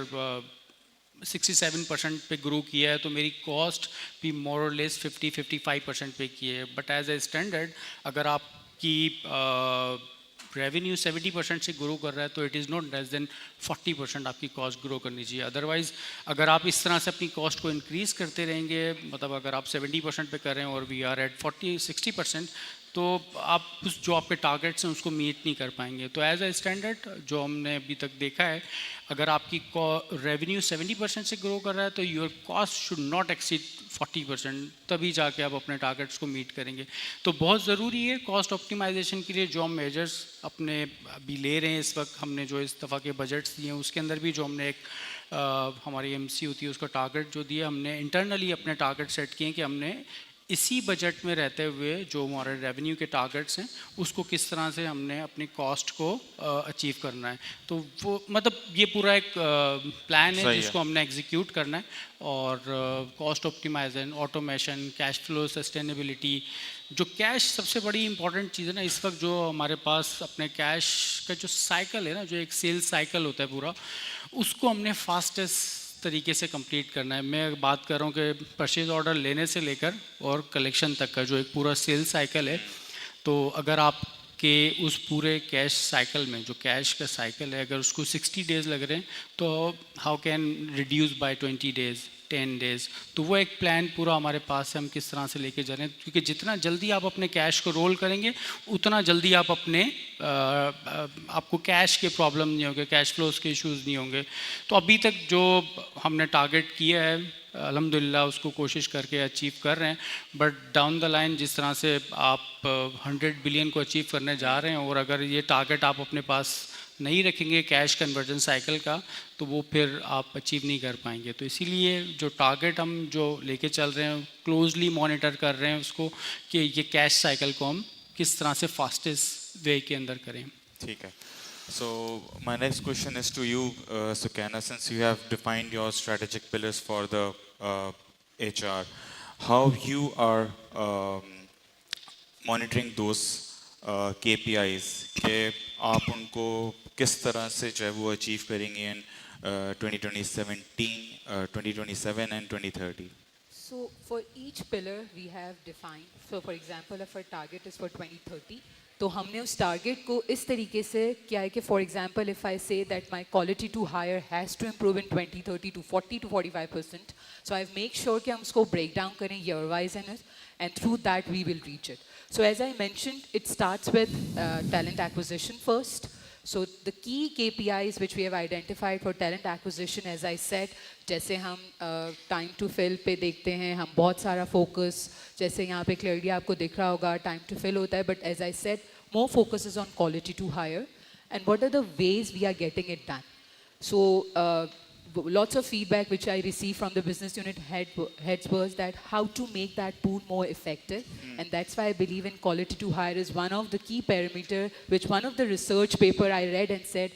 67% पे ग्रो किया है तो मेरी कॉस्ट भी मोर और लेस 50-55% पे की है. बट एज ए स्टैंडर्ड अगर आपकी रेवेन्यू 70% से ग्रो कर रहा है तो it is not less than 40% आपकी कॉस्ट ग्रो करनी चाहिए. अदरवाइज़ अगर आप इस तरह से अपनी कॉस्ट को इंक्रीज़ करते रहेंगे, मतलब अगर आप 70% पे कर रहे हैं और वी आर एट 40-60%, तो आप उस जो आपके टारगेट्स हैं उसको मीट नहीं कर पाएंगे। तो एज अ स्टैंडर्ड जो हमने अभी तक देखा है, अगर आपकी रेवेन्यू 70% से ग्रो कर रहा है तो your cost should not exceed 40%, तभी जाके आप अपने टारगेट्स को मीट करेंगे। तो बहुत ज़रूरी है कॉस्ट ऑप्टिमाइजेशन के लिए जो हम मेजर्स अपने अभी ले रहे हैं इस वक्त, हमने जो इस दफ़ा के बजट्स दिए हैं उसके अंदर भी जो हमने एक हमारी एमसी होती है उसका टारगेट जो दिया, हमने इंटरनली अपने टारगेट सेट किए कि हमने इसी बजट में रहते हुए जो हमारे रेवेन्यू के टारगेट्स हैं उसको किस तरह से हमने अपनी कॉस्ट को अचीव करना है। तो वो मतलब ये पूरा एक प्लान है जिसको हमने एग्जीक्यूट करना है, और cost optimisation, automation, cash flow, sustainability. जो कैश सबसे बड़ी इंपॉर्टेंट चीज़ है ना इस वक्त, जो हमारे पास अपने कैश का जो साइकिल है ना, जो एक सेल्स साइकिल होता है पूरा, उसको हमने फास्टेस्ट तरीके से कंप्लीट करना है। मैं बात कर रहा हूँ कि परचेज ऑर्डर लेने से लेकर और कलेक्शन तक का जो एक पूरा सेल्स साइकिल है, तो अगर आपके उस पूरे कैश साइकिल में जो कैश का साइकिल है अगर उसको 60 डेज़ लग रहे हैं तो how can reduce by 20 days, 10 days. तो वो एक प्लान पूरा हमारे पास है, हम किस तरह से लेके जा रहे हैं, क्योंकि जितना जल्दी आप अपने कैश को रोल करेंगे उतना जल्दी आप अपने आपको कैश के प्रॉब्लम नहीं होंगे, कैश फ्लोज के इश्यूज़ नहीं होंगे। तो अभी तक जो हमने टारगेट किया है अल्हम्दुलिल्लाह उसको कोशिश करके अचीव कर रहे हैं, बट डाउन द लाइन जिस तरह से आप 100 बिलियन को अचीव करने जा रहे हैं और अगर ये टारगेट आप अपने पास नहीं रखेंगे कैश कन्वर्जन साइकिल का, तो वो फिर आप अचीव नहीं कर पाएंगे। तो इसीलिए जो टारगेट हम जो लेके चल रहे हैं क्लोजली मॉनिटर कर रहे हैं उसको कि ये कैश साइकिल को हम किस तरह से फास्टेस्ट वे के अंदर करें। ठीक है। So my next question is to you, Sukaina, since you have defined your strategic pillars for the HR, how you are monitoring those KPIs कि आप उनको किस तरह से जो है वो अचीव करेंगे in 2027 and 2030? So for each pillar we have defined. So for example, if our target is for 2030, तो हमने उस टारगेट को इस तरीके से किया है कि for example if I say that my quality to hire has to improve in 2030 to 40 to 45%, so I make sure कि हम उसको ब्रेक डाउन करें year wise and through that we will reach it. So as I mentioned, it starts with talent acquisition first. So the key KPIs which we have identified for talent acquisition, as I said, जैसे हम time to fill पे देखते हैं, हम बहुत सारा focus, जैसे यहाँ पे clearly आपको दिख रहा होगा time to fill होता है, but as I said, more focus is on quality to hire. And what are the ways we are getting it done? So lots of feedback which I received from the business unit heads was that how to make that pool more effective. And that's why I believe in quality to hire is one of the key parameter, which one of the research paper I read and said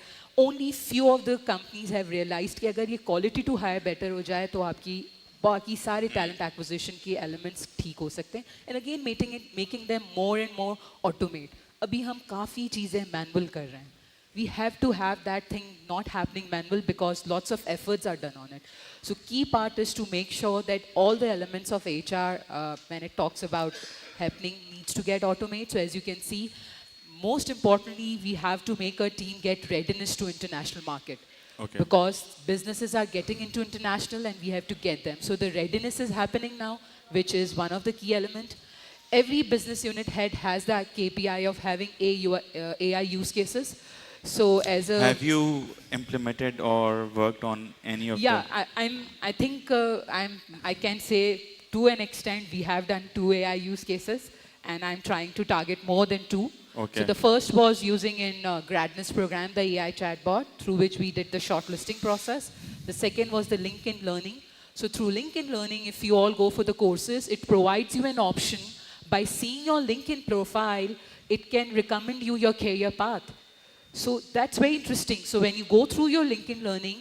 only few of the companies have realized कि अगर ये quality to hire better हो जाए तो आपकी बाकी सारे talent acquisition के elements ठीक हो सकते हैं. And again making them more and more automate. अभी हम काफ़ी चीज़ें manual कर रहे हैं. We have to have that thing not happening manual because lots of efforts are done on it. So key part is to make sure that all the elements of HR, when it talks about happening, needs to get automated. So as you can see, most importantly, we have to make our team get readiness to international market. Okay. Because businesses are getting into international and we have to get them. So the readiness is happening now, which is one of the key elements. Every business unit head has that KPI of having AI use cases. So as a have you implemented or worked on any of yeah, I think I can say to an extent we have done 2 AI use cases and I'm trying to target more than 2. Okay. So the first was using in Gradness program the AI chatbot through which we did the shortlisting process. The second was the LinkedIn Learning. So through LinkedIn Learning, if you all go for the courses, it provides you an option by seeing your LinkedIn profile, it can recommend you your career path. So that's very interesting. So when you go through your LinkedIn Learning,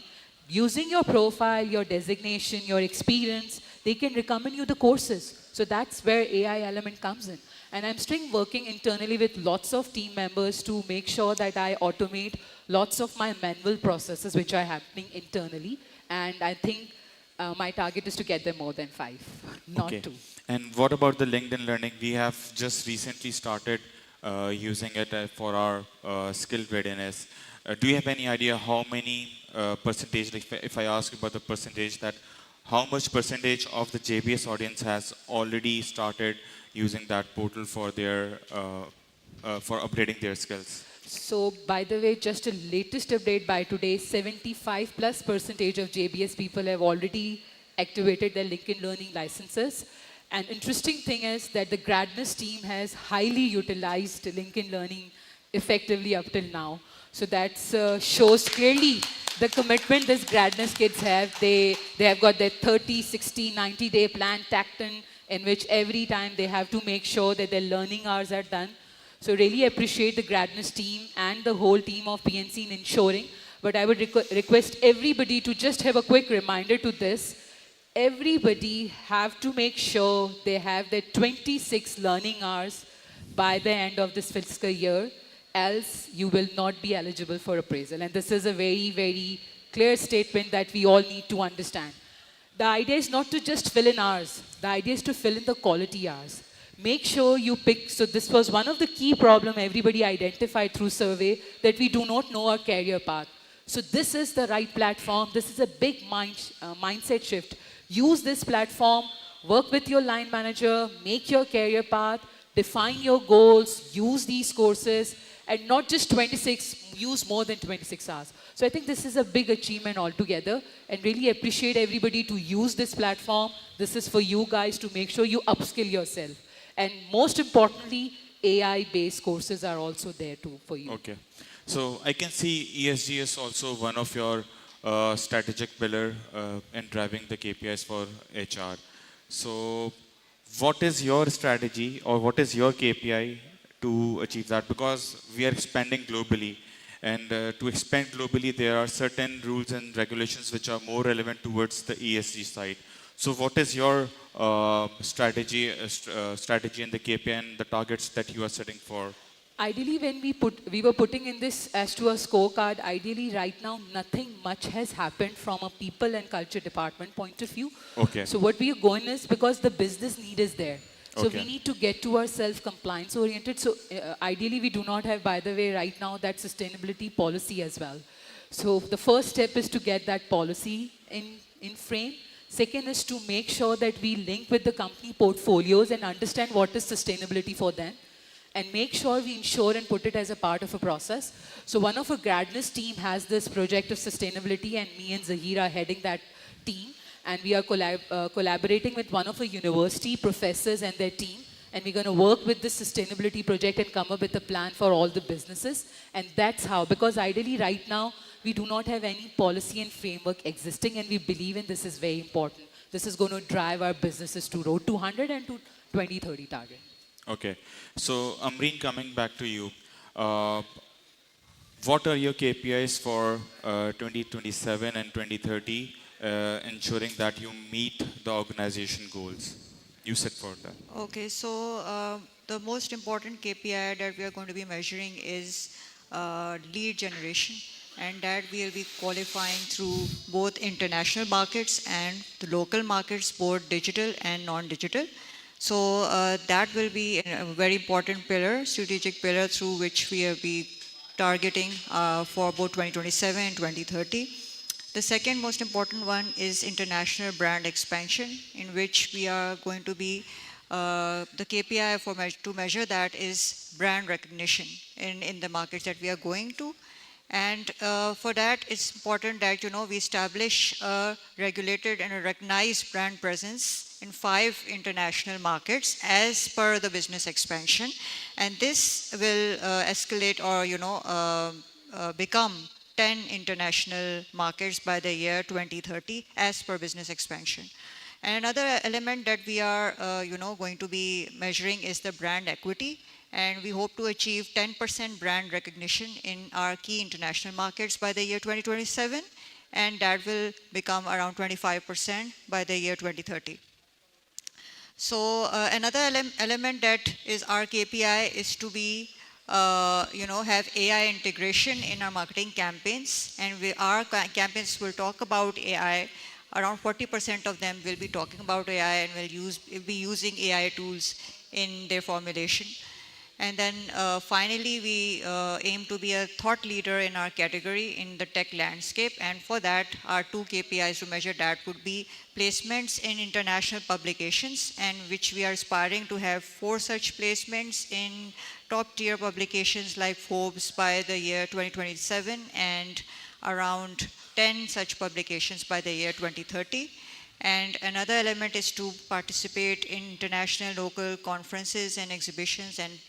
using your profile, your designation, your experience, they can recommend you the courses. So that's where AI element comes in. And I'm still working internally with lots of team members to make sure that I automate lots of my manual processes which are happening internally. And I think my target is to get them more than 5, not 2. And what about the LinkedIn Learning? We have just recently started using it for our skill readiness. Do you have any idea how many percentage, like if I ask about the percentage, that how much percentage of the JBS audience has already started using that portal for their for upgrading their skills? So, by the way, just a latest update by today, 75+% of JBS people have already activated their LinkedIn Learning licenses. And interesting thing is that the Gradness team has highly utilized LinkedIn Learning effectively up till now. So that shows clearly the commitment these Gradness kids have. They have got their 30, 60, 90-day plan tacked in which every time they have to make sure that their learning hours are done. So really appreciate the Gradness team and the whole team of PNC in ensuring. But I would request everybody to just have a quick reminder to this. Everybody have to make sure they have their 26 learning hours by the end of this fiscal year, else you will not be eligible for appraisal. And this is a very, very clear statement that we all need to understand. The idea is not to just fill in hours. The idea is to fill in the quality hours. Make sure you pick, so this was one of the key problems everybody identified through survey, that we do not know our career path. So this is the right platform. This is a big mindset shift. Use this platform, work with your line manager, make your career path, define your goals, use these courses, and not just 26, use more than 26 hours. So I think this is a big achievement altogether, and really appreciate everybody to use this platform. This is for you guys to make sure you upskill yourself. And most importantly, AI-based courses are also there too for you. Okay. So I can see ESG is also one of your strategic pillar in driving the KPIs for HR. So what is your strategy or what is your KPI to achieve that? Because we are expanding globally, and to expand globally, there are certain rules and regulations which are more relevant towards the ESG side. So what is your strategy and the KPI and the targets that you are setting for? Ideally, when we were putting in this as to a scorecard, ideally right now, nothing much has happened from a people and culture department point of view. Okay. So what we are going is because the business need is there. So Okay. we need to get to our self-compliance oriented. So ideally, we do not have, by the way, right now, that sustainability policy as well. So the first step is to get that policy in frame. Second is to make sure that we link with the company portfolios and understand what is sustainability for them, and make sure we ensure and put it as a part of a process. So one of our Gradness team has this project of sustainability, and me and Zahir are heading that team. And we are collaborating with one of our university professors and their team. And we're going to work with this sustainability project and come up with a plan for all the businesses. And that's how, because ideally right now, we do not have any policy and framework existing, and we believe in this is very important. This is going to drive our businesses to Road 200 and to 2030 target. Okay. So Amreen, coming back to you, what are your KPIs for 2027 and 2030, ensuring that you meet the organization goals you set for that? Okay, so the most important KPI that we are going to be measuring is lead generation, and that we will be qualifying through both international markets and the local markets, both digital and non-digital. So that will be a very important pillar, strategic pillar through which we will be targeting for both 2027 and 2030. The second most important one is international brand expansion, in which we are going to be, the KPI to measure that is brand recognition in the markets that we are going to. And for that, it's important that, we establish a regulated and a recognized brand presence in 5 international markets as per the business expansion. And this will escalate or, become 10 international markets by the year 2030 as per business expansion. And another element that we are, going to be measuring is the brand equity. And we hope to achieve 10% brand recognition in our key international markets by the year 2027. And that will become around 25% by the year 2030. So another element that is our KPI is to be, have AI integration in our marketing campaigns. And our campaigns will talk about AI. Around 40% of them will be talking about AI and will be using AI tools in their formulation. And then finally, we aim to be a thought leader in our category in the tech landscape. And for that, our 2 KPIs to measure that would be placements in international publications, and which we are aspiring to have 4 such placements in top tier publications like Forbes by the year 2027, and around 10 such publications by the year 2030. And another element is to participate in international local conferences and exhibitions, and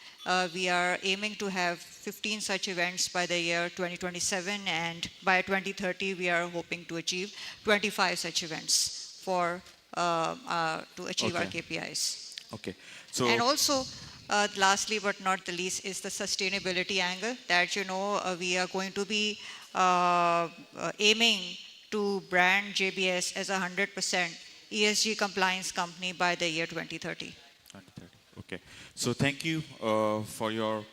we are aiming to have 15 such events by the year 2027, and by 2030 we are hoping to achieve 25 such events for to achieve our KPIs. Okay. So And also, lastly but not the least, is the sustainability angle that, we are going to be aiming to brand JBS as a 100% ESG compliance company by the year 2030. Okay. So thank you for your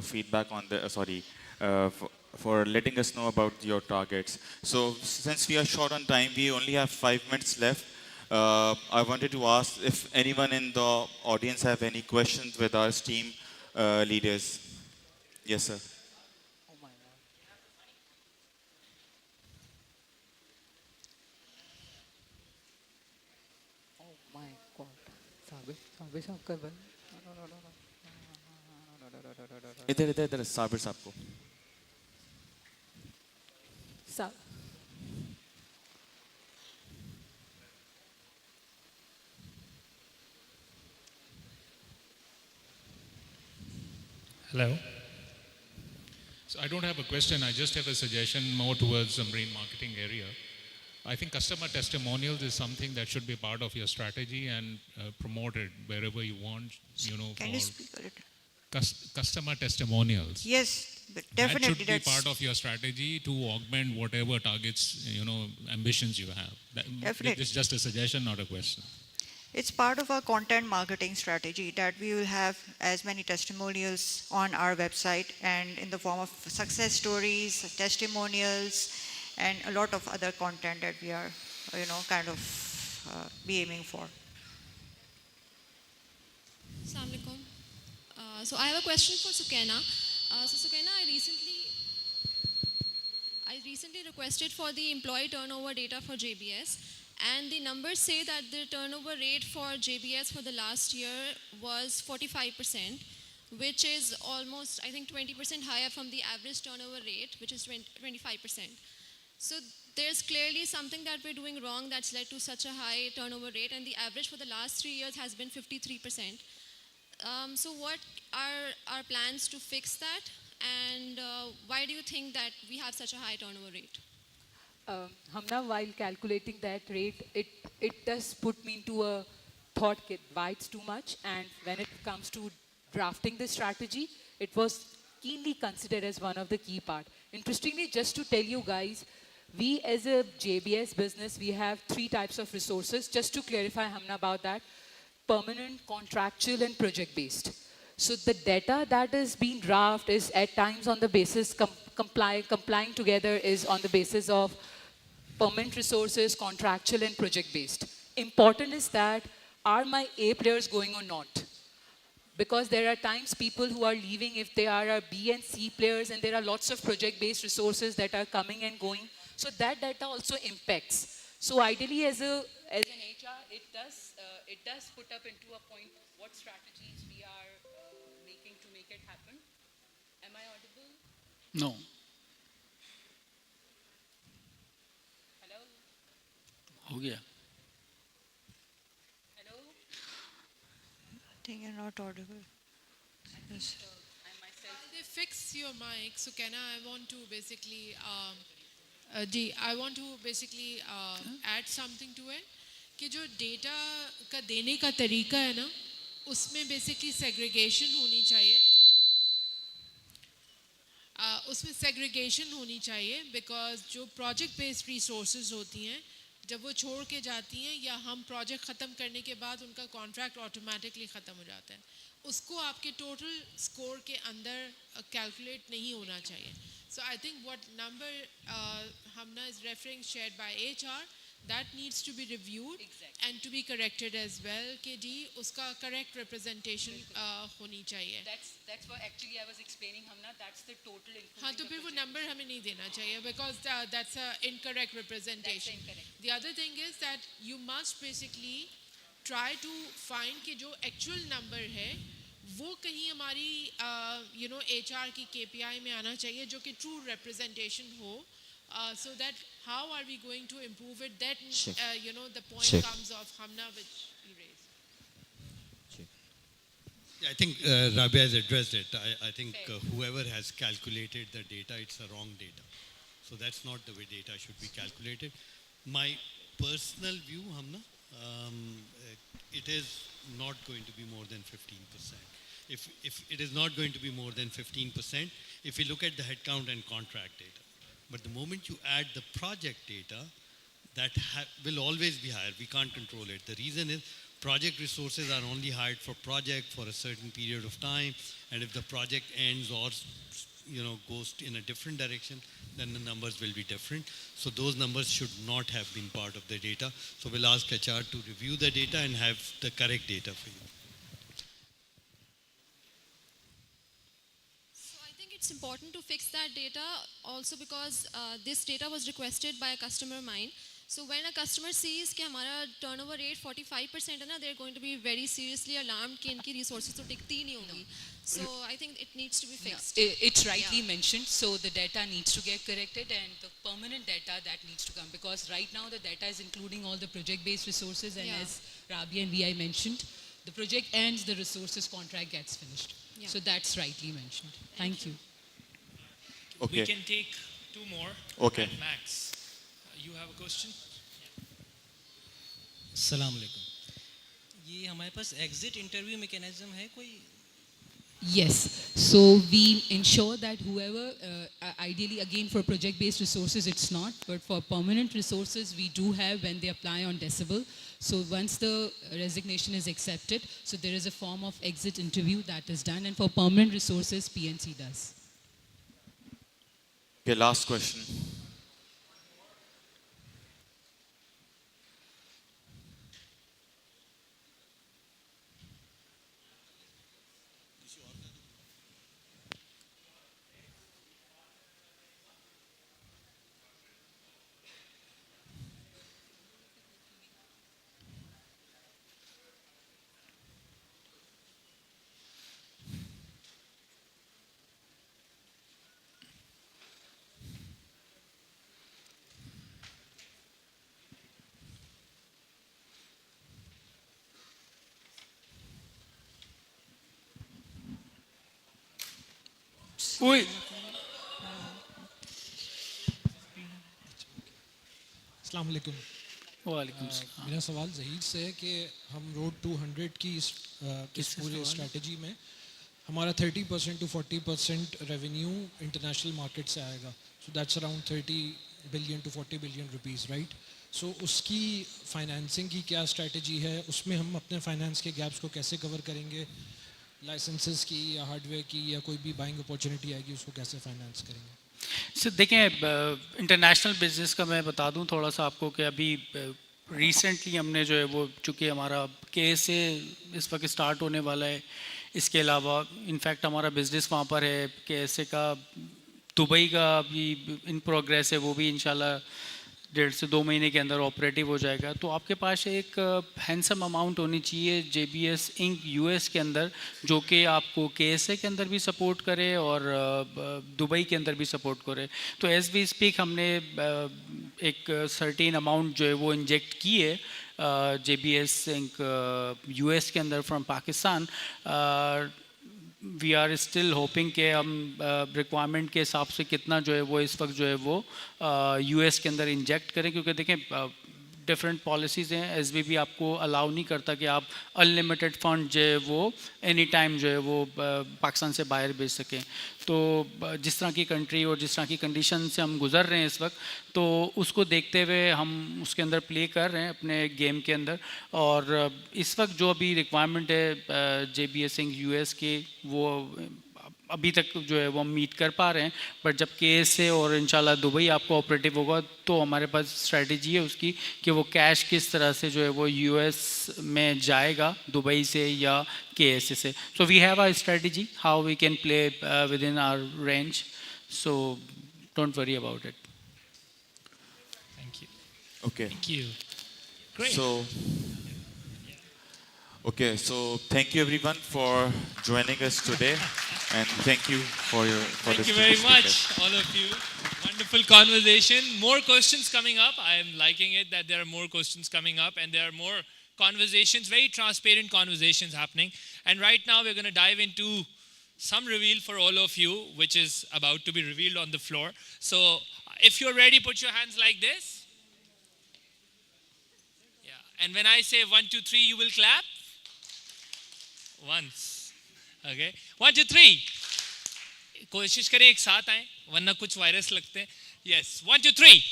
feedback on the, for letting us know about your targets. So since we are short on time, we only have 5 minutes left. I wanted to ask if anyone in the audience have any questions with our team leaders. Yes, sir. इधर इधर इधर साबिर साहब को Hello. So I don't have a question, I just have a suggestion more towards the marine marketing area. I think customer testimonials is something that should be part of your strategy and promoted wherever you want, Can you speak a little? Customer testimonials. Yes, but definitely that should be part of your strategy to augment whatever targets, ambitions you have. Definitely. It's just a suggestion, not a question. It's part of our content marketing strategy that we will have as many testimonials on our website, and in the form of success stories, testimonials, and a lot of other content that we are, be aiming for. Assalamu alaikum. So I have a question for Sukaina. So Sukaina, I recently requested for the employee turnover data for JBS, and the numbers say that the turnover rate for JBS for the last year was 45%, which is almost, I think, 20% higher from the average turnover rate, which is 25%. So there's clearly something that we're doing wrong that's led to such a high turnover rate, and the average for the last 3 years has been 53%. So what are our plans to fix that, and why do you think that we have such a high turnover rate? Hamna, while calculating that rate, it does put me into a thought that why it's too much, and when it comes to drafting the strategy, it was keenly considered as one of the key part. Interestingly, just to tell you guys, we as a JBS business, we have 3 types of resources. Just to clarify, Hamna, about that: permanent, contractual, and project-based. So the data that is being drafted is at times on the basis, complying together is on the basis of permanent resources, contractual, and project-based. Important is that, are my A players going or not? Because there are times people who are leaving if they are B and C players, and there are lots of project-based resources that are coming and going. So that data also impacts. So ideally, as an HR, it does put up into a point what strategies we are making to make it happen. Am I audible? No. Hello? हो गया. Hello? I think you're not audible. Yes. While they fix your mic, so I want to basically add something to it. कि जो data का देने का तरीका है ना, उसमें बेसिकली सेग्रीगेशन होनी चाहिए. उसमें सेग्रीगेशन होनी चाहिए, बिकॉज जो प्रोजेक्ट बेस्ड रिसोर्सेज होती हैं, जब वो छोड़ के जाती हैं या हम प्रोजेक्ट ख़त्म करने के बाद उनका कॉन्ट्रैक्ट ऑटोमेटिकली ख़त्म हो जाता है, उसको आपके टोटल स्कोर के अंदर कैलकुलेट नहीं होना चाहिए. So I think what number Hamna is referring, shared by HR, that needs to be reviewed and to be corrected as well कि जी उसका correct representation होनी चाहिए. That's what actually I was explaining, Hamna. That's the total including हाँ तो फिर वो number हमें नहीं देना चाहिए because that's a incorrect representation. The other thing is that you must basically try to find कि जो actual number है वो कहीं हमारी you know HR की KPI में आना चाहिए जो कि true representation हो. So that how are we going to improve it? That you know the point comes of Hamna which he raised. I think Rabia has addressed it. I think whoever has calculated the data, it's a wrong data. So that's not the way data should be calculated. My personal view, Hamna, it is not going to be more than 15%. If it is not going to be more than 15%, if we look at the headcount and contract data, but the moment you add the project data, that will always be higher. We can't control it. The reason is project resources are only hired for project for a certain period of time, and if the project ends or goes in a different direction, then the numbers will be different. So those numbers should not have been part of the data. So we'll ask HR to review the data and have the correct data for you. It's important to fix that data also because this data was requested by a customer of mine. So when a customer sees that our turnover rate 45% है ना, they're going to be very seriously alarmed कि इनकी resources तो टिकती ही नहीं होंगी. So I think it needs to be fixed. It's rightly mentioned. So the data needs to get corrected and the permanent data that needs to come, because right now the data is including all the project-based resources, and as Rabia and VI mentioned, the project ends, the resources contract gets finished. So that's rightly mentioned. Thank you. Okay. We can take two more. Okay. Max, you have a question? अस्सलाम वालेकुम. ये हमारे पास exit interview mechanism है कोई? Yes. So we ensure that whoever, ideally again for project-based resources it's not, but for permanent resources we do have when they apply on Decibel. So once the resignation is accepted, so there is a form of exit interview that is done, and for permanent resources PNC does. Okay, last question. Oi. अस्सलाम वालेकुम. वालेकुम मेरा सवाल ज़हीर से है कि हम road 200 की इस पूरी स्ट्रेटजी में हमारा 30% to 40% रेवेन्यू इंटरनेशनल मार्केट से आएगा. So that's around 30 billion to 40 billion rupees, right? So उसकी फाइनेंसिंग की क्या स्ट्रेटजी है? उसमें हम अपने फाइनेंस के गैप्स को कैसे कवर करेंगे? लाइसेंसेस की या हार्डवेयर की या कोई भी बाइंग अपॉर्चुनिटी आएगी उसको कैसे फाइनेंस करेंगे? सर देखें, इंटरनेशनल बिजनेस का मैं बता दूं थोड़ा सा आपको कि अभी रिसेंटली हमने जो है वो चूँकि हमारा KSA इस वक्त स्टार्ट होने वाला है, इसके अलावा इनफैक्ट हमारा बिज़नेस वहाँ पर है KSA का, दुबई का अभी इन प्रोग्रेस है, वो भी इंशाल्लाह 1.5 से 2 महीने के अंदर ऑपरेटिव हो जाएगा. तो आपके पास एक हैंडसम अमाउंट होनी चाहिए JBS Inc. US के अंदर, जो कि आपको KSA के अंदर भी सपोर्ट करे और दुबई के अंदर भी सपोर्ट करे. तो एज वी स्पीक हमने एक सर्टेन अमाउंट जो है वो इंजेक्ट की है JBS Inc. US के अंदर from Pakistan. We are still hoping कि हम रिक्वायरमेंट के हिसाब से कितना जो है वो इस वक्त जो है वो US के अंदर इंजेक्ट करें, क्योंकि देखें डिफरेंट पॉलिसीज़ हैं. SBB आपको अलाउ नहीं करता कि आप अनलिमिटेड फंड जो है वो एनी टाइम जो है वो पाकिस्तान से बाहर भेज सकें. तो जिस तरह की कंट्री और जिस तरह की कंडीशन से हम गुज़र रहे हैं इस वक्त, तो उसको देखते हुए हम उसके अंदर प्ले कर रहे हैं अपने गेम के अंदर. और इस वक्त जो अभी रिक्वायरमेंट है JBS Inc. US की, वो अभी तक जो है वो हम मीट कर पा रहे हैं, बट जब KSA और इंशाल्लाह दुबई आपको ऑपरेटिव होगा तो हमारे पास स्ट्रेटजी है उसकी कि वो कैश किस तरह से जो है वो US में जाएगा दुबई से या KSA से. So we have a strategy how we can play within our range, so don't worry about it. Thank you. Okay. Thank you. Great. So thank you everyone for joining us today, and thank you for Thank the you very much, speakers. all of you. Wonderful conversation. More questions coming up. I am liking it that there are more questions coming up and there are more conversations, very transparent conversations happening. And right now we're going to dive into some reveal for all of you, which is about to be revealed on the floor. So if you're ready, put your hands like this. Yeah. And when I say 1, 2, 3, you will clap. Once. Okay. 1, 2, 3. कोशिश करें एक साथ आए वरना कुछ virus लगते हैं. Yes. 1, 2, 3.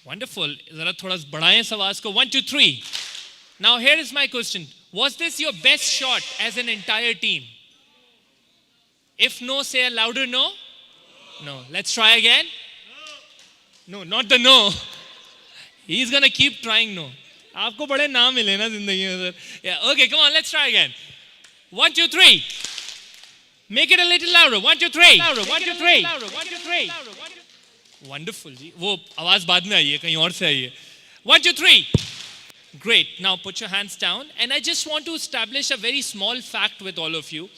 Wonderful. जरा थोड़ा बढ़ाएं इस आवाज को. 1, 2, 3. Now here is my question. Was this your best shot as an entire team? If no, say a louder no. No. Let's try again. No, not the no. He's gonna keep trying no. आपको बड़े नाम मिले ना जिंदगी में sir. Yeah. Okay. Come on. Let's try again. 1, 2, 3. Make it a little louder. 1, 2, 3. Louder. 1, 2, 3. 1, 2, 3. Wonderful जी. वो आवाज बाद में आई है कहीं और से आई है. 1, 2, 3. Great. Now put your hands down. And I just want to establish a very small fact with all of you.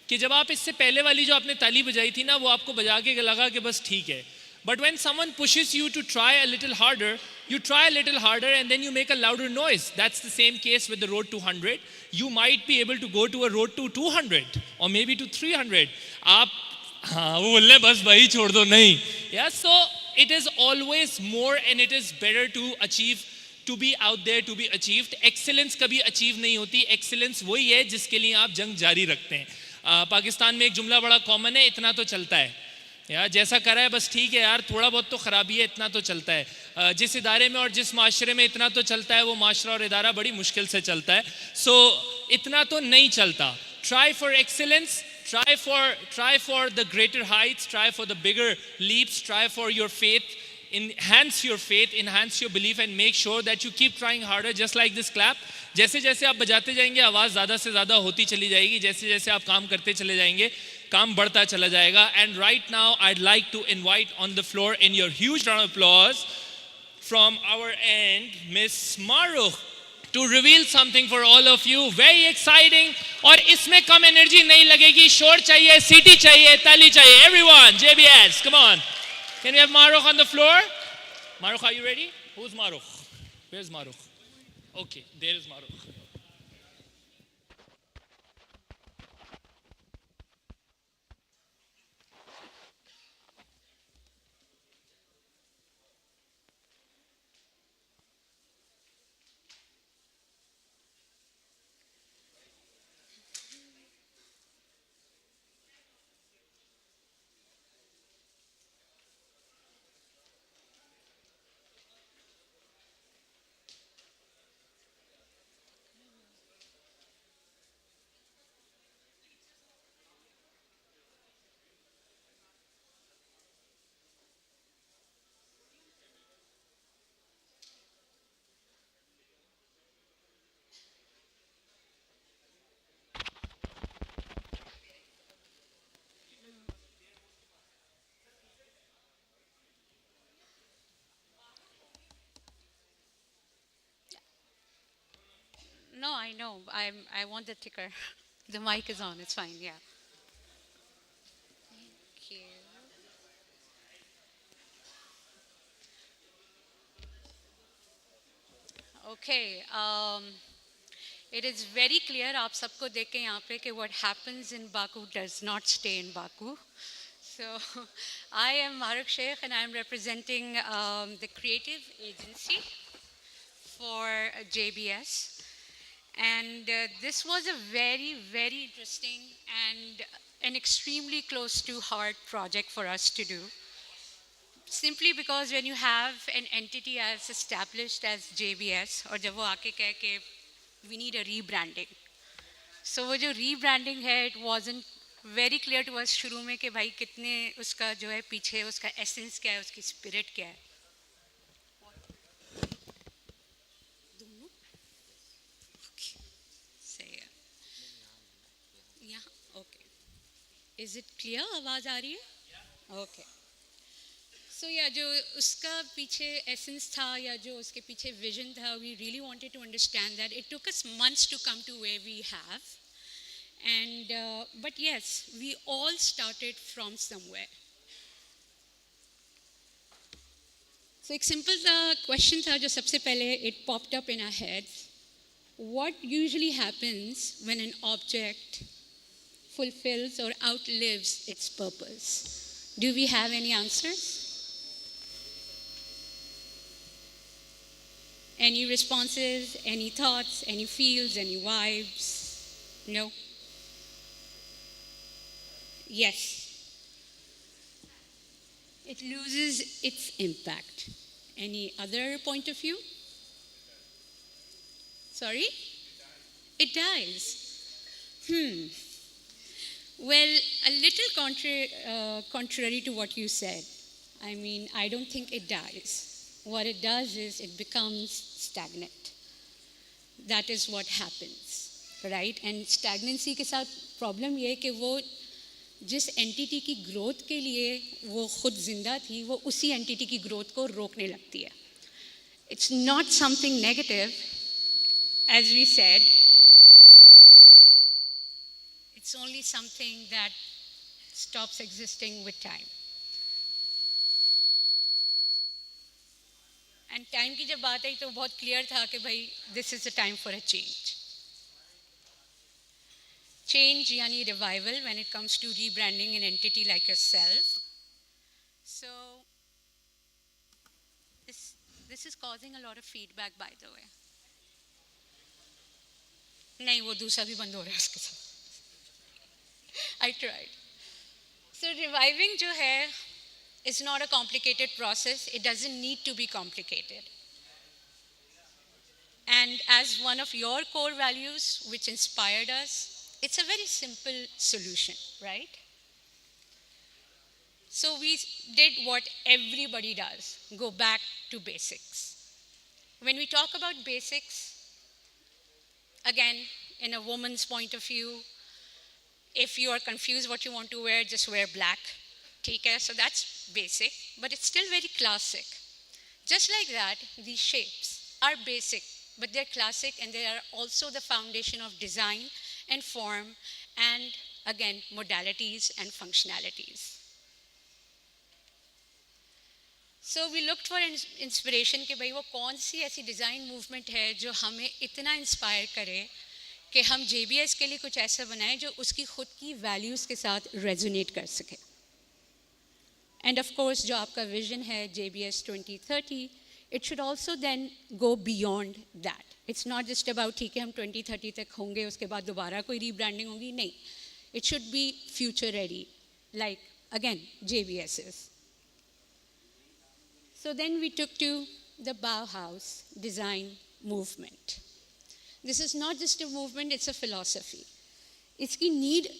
कि जब आप इससे पहले वाली जो आपने ताली बजाई थी ना वो आपको बजा के लगा कि बस ठीक है. But when someone pushes you to try a little harder, you try a little harder and then you make a louder noise. That's the same case with the road to 100. You might be able to go to a road to 200 or maybe to 300. आप हाँ वो बोल रहे बस भाई छोड़ दो नहीं. Yeah, so it is always more and it is better to achieve, to be out there, to be achieved. Excellence कभी achieve नहीं होती. Excellence वही है जिसके लिए आप जंग जारी रखते हैं. पाकिस्तान में एक जुमला बड़ा कॉमन है, इतना तो चलता है. यार जैसा करा है बस ठीक है यार, थोड़ा बहुत तो खराबी है, इतना तो चलता है. जिस इदारे में और जिस माशरे में इतना तो चलता है वो माशरा और इदारा बड़ी मुश्किल से चलता है. सो इतना तो नहीं चलता. Try for excellence, try for the greater heights, try for the bigger leaps, try for your faith, enhance your faith, enhance your belief, and make sure that you keep trying harder, just like this clap. जैसे जैसे आप बजाते जाएंगे आवाज़ ज़्यादा से ज़्यादा होती चली जाएगी. जैसे जैसे आप काम करते चले जाएंगे काम बढ़ता चला जाएगा. And right now I'd like to invite on the floor in your huge round of applause from our end Miss Marukh to reveal something for all of you. Very exciting. और इसमें कम एनर्जी नहीं लगेगी. शोर चाहिए, सीटी चाहिए, ताली चाहिए. Everyone, JBS, come on. Can we have Marukh on the floor? Marukh, are you ready? Who's Marukh? Where's Marukh? Okay, there is Marukh. No, I know. I want the ticker. The mic is on. It's fine. Yeah. Thank you. Okay. It is very clear आप सबको देख के यहाँ पे कि what happens in Baku does not stay in Baku. So I am Marukh Sheikh and I am representing the creative agency for JBS. And this was a very, very interesting and an extremely close to heart project for us to do. Simply because when you have an entity as established as JBS, or जब वो आके कहे कि we need a rebranding. So वो जो rebranding है, it wasn't very clear to us शुरू में कि भाई कितने उसका जो है पीछे उसका एसेंस क्या है, उसकी स्पिरिट क्या है. दोनों सही है. यहाँ ओके. Is it clear? आवाज़ आ रही है? ओके. सो या जो उसका पीछे एसेंस था या जो उसके पीछे विजन था, we really wanted to understand that it took us months to come to where we have. And but yes, we all started from somewhere. So एक simple question था जो सबसे पहले it popped up in our heads. What usually happens when an object fulfills or outlives its purpose? Do we have any answers? Any responses, any thoughts, any feels, any vibes? No? Yes. It loses its impact. Any other point of view? Sorry? It dies. Well, a little contrary to what you said. I mean, I don't think it dies. What it does is it becomes stagnant. That is what happens, right? And stagnancy के साथ problem ये है कि वो जिस entity की growth के लिए वो खुद जिंदा थी, वो उसी एंटिटी की ग्रोथ को रोकने लगती है. It's not something negative, as we said, it's only something that stops existing with time. And time की जब बात आई तो बहुत क्लियर था कि भाई this is a time for a change. Change yani revival when it comes to rebranding an entity like yourself. So this is causing a lot of feedback, by the way. नहीं वो दूसरा भी बंद हो रहा है उसके साथ. I tried. So reviving जो है is not a complicated process. It doesn't need to be complicated. And as one of your core values which inspired us, it's a very simple solution, right? So we did what everybody does, go back to basics. When we talk about basics, again, in a woman's point of view, if you are confused what you want to wear, just wear black. Okay, so that's basic, but it's still very classic. Just like that, these shapes are basic, but they're classic and they are also the foundation of design and form and again modalities and functionalities. So we looked for inspiration कि भाई वो कौन सी ऐसी design movement है जो हमें इतना inspire करे कि हम JBS के लिए कुछ ऐसा बनाएं जो उसकी खुद की वैल्यूज़ के साथ रेजोनेट कर सके. एंड ऑफ कोर्स जो आपका विजन है JBS 2030, it should also then go beyond that. It's not just about ठीक है हम 2030 तक होंगे उसके बाद दोबारा कोई रीब्रांडिंग होगी, नहीं. It should be future ready, like again JBS's. So then we took to the Bauhaus design movement. This is not just a movement, it's a philosophy. इसकी need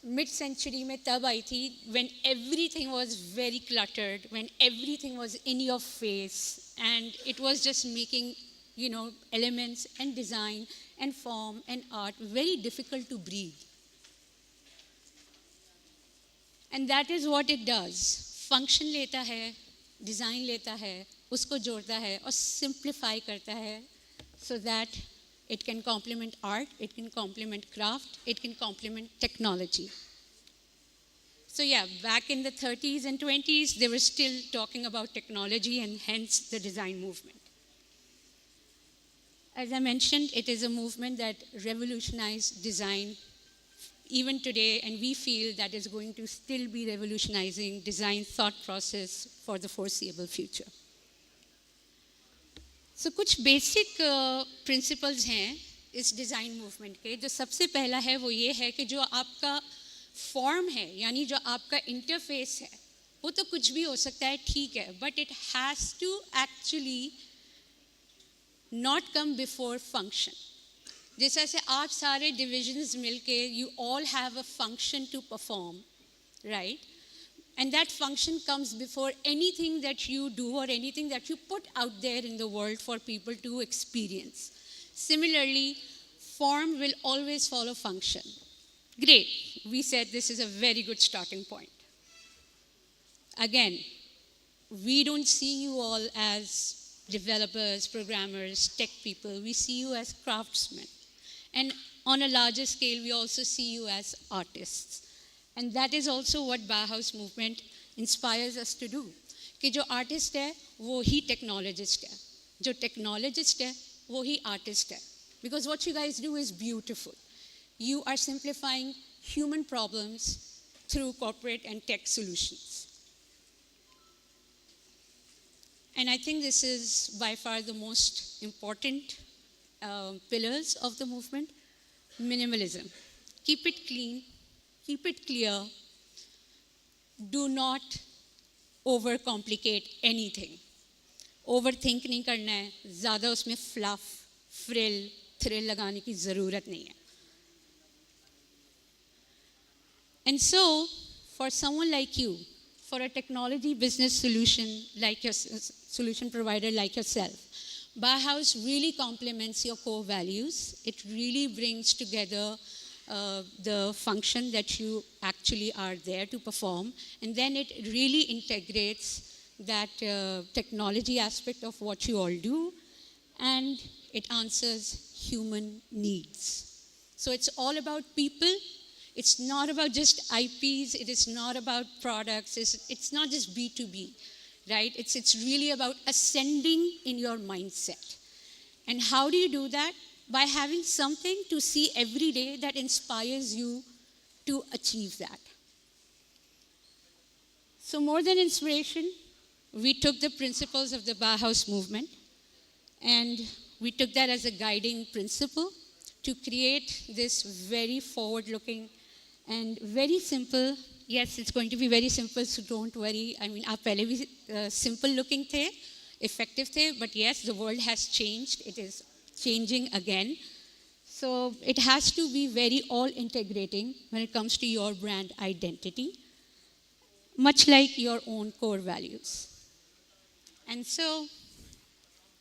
mid-century में तब आई थी when everything was very cluttered, when everything was in your face and it was just making, you know, elements and design and form and art very difficult to breathe. And that is what it does. Function लेता है, design लेता है, उसको जोड़ता है और simplify करता है so that it can complement art, it can complement craft, it can complement technology. So yeah, back in the 30s and 20s, they were still talking about technology and hence the design movement. As I mentioned, it is a movement that revolutionized design even today, and we feel that is going to still be revolutionizing design thought process for the foreseeable future. So कुछ basic principles हैं इस design movement के. जो सबसे पहला है वो ये है कि जो आपका form है, यानी जो आपका interface है, वो तो कुछ भी हो सकता है, ठीक है, but it has to actually not come before function. जिस तरह से आप सारे divisions मिलके you all have a function to perform, right? And that function comes before anything that you do or anything that you put out there in the world for people to experience. Similarly, form will always follow function. Great, we said this is a very good starting point. Again, we don't see you all as developers, programmers, tech people. We see you as craftsmen. And on a larger scale, we also see you as artists. And that is also what Bauhaus movement inspires us to do. कि जो artist है, वो ही technologist है. जो technologist है, वो ही artist है. Because what you guys do is beautiful. You are simplifying human problems through corporate and tech solutions. And I think this is by far the most important pillars of the movement. Minimalism. Keep it clean, keep it clear, do not overcomplicate anything. Overthink नहीं करना है, ज़्यादा उसमें fluff, frill, thrill लगाने की ज़रूरत नहीं है. And so, for someone like you, for a technology business solution like your solution provider like yourself, Bauhaus really complements your core values. It really brings together the function that you actually are there to perform, and then it really integrates that technology aspect of what you all do, and it answers human needs. So it's all about people. It's not about just IPs. It is not about products. It's not just B2B, right? It's really about ascending in your mindset. And how do you do that? By having something to see every day that inspires you to achieve that. So more than inspiration, we took the principles of the Bauhaus movement and we took that as a guiding principle to create this very forward-looking and very simple. Yes, it's going to be very simple, so don't worry. I mean, आप पहले भी simple looking थे, effective थे, but yes, the world has changed. It is changing again. So it has to be very all integrating when it comes to your brand identity, much like your own core values. And so,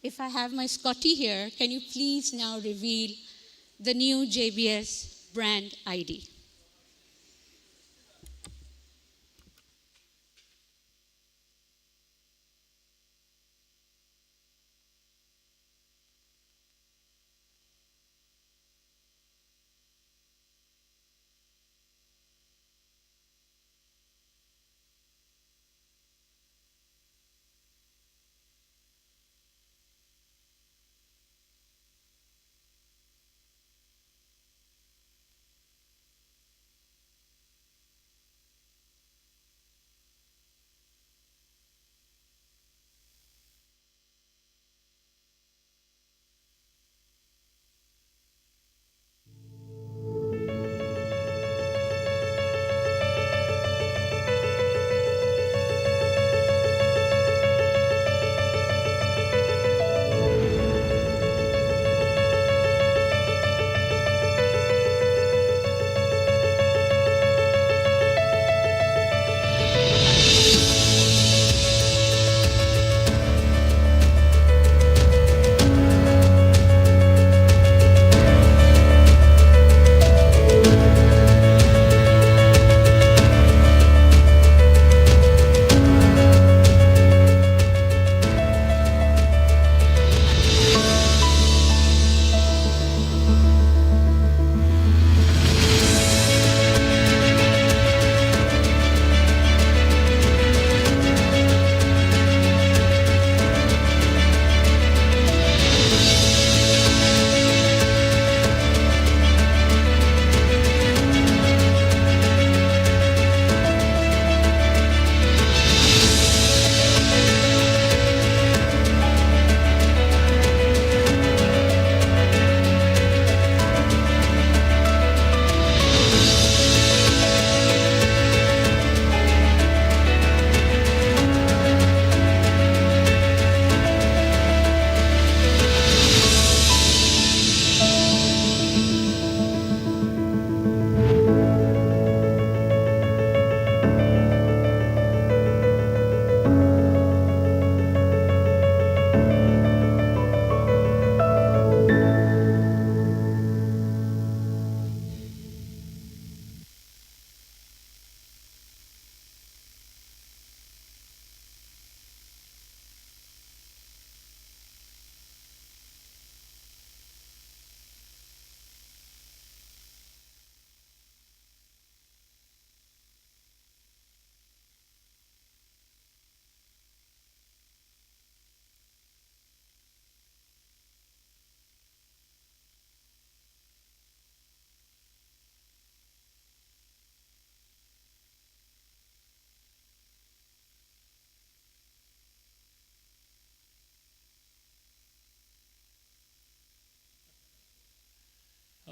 if I have my Scotty here, can you please now reveal the new JBS brand ID?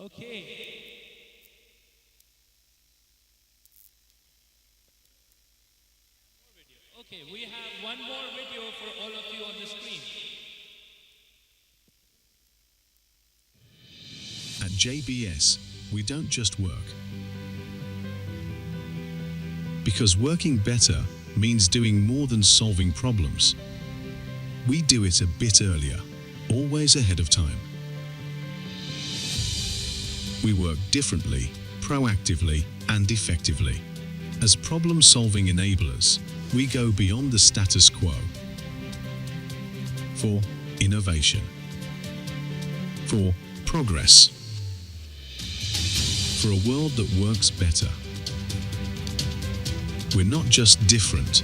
Okay. Okay, we have one more video for all of you on the screen. At JBS, we don't just work. Because working better means doing more than solving problems. We do it a bit earlier, always ahead of time. We work differently, proactively, and effectively. As problem-solving enablers, we go beyond the status quo. For innovation. For progress. For a world that works better. We're not just different.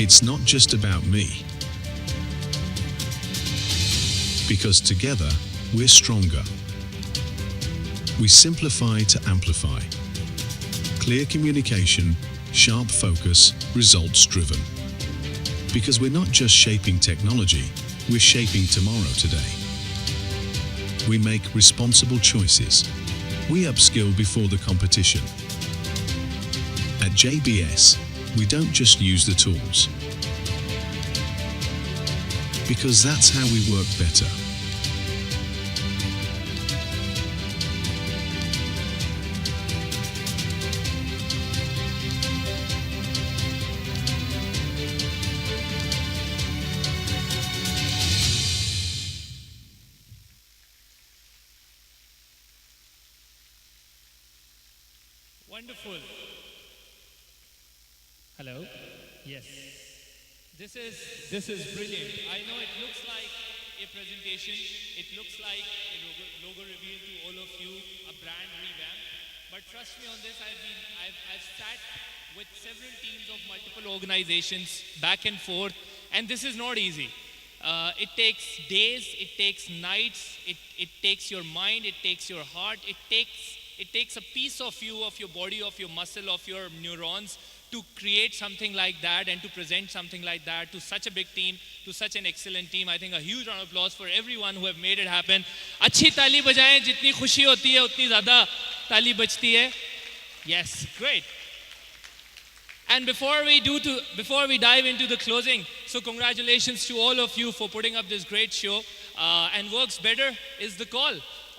It's not just about me. Because together, we're stronger. We simplify to amplify. Clear communication, sharp focus, results driven. Because we're not just shaping technology, we're shaping tomorrow today. We make responsible choices. We upskill before the competition. At JBS, we don't just use the tools. Because that's how we work better. Wonderful. Hello? Yes. This is brilliant. I know it looks like a presentation. It looks like a logo reveal to all of you, a brand revamp. But trust me on this, I've sat with several teams of multiple organizations back and forth, and this is not easy. It takes days, it takes nights, it takes your mind, it takes your heart, it takes a piece of you, of your body, of your muscle, of your neurons to create something like that and to present something like that to such a big team, to such an excellent team. I think a huge round of applause for everyone who have made it happen. अच्छी ताली बजाएं, जितनी खुशी होती है उतनी ज़्यादा ताली बजती है. Yes, great. And before we dive into the closing, so congratulations to all of you for putting up this great show. And works better is the call.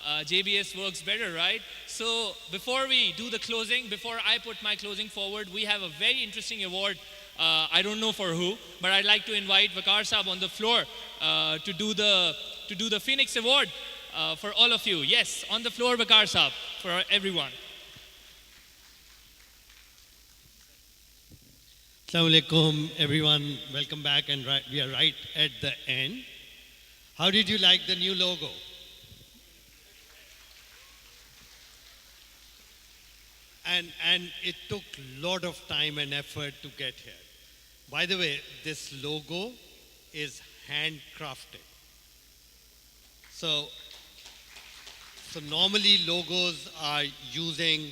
JBS works better, right? So before we do the closing, before I put my closing forward, we have a very interesting award. I don't know for who, but I'd like to invite Vakar Saab on the floor to do the Phoenix Award for all of you. Yes, on the floor, Vakar Saab, for everyone. Assalamu alaikum, everyone. Welcome back, and we are right at the end. How did you like the new logo? And it took a lot of time and effort to get here. By the way, this logo is handcrafted. So normally logos are using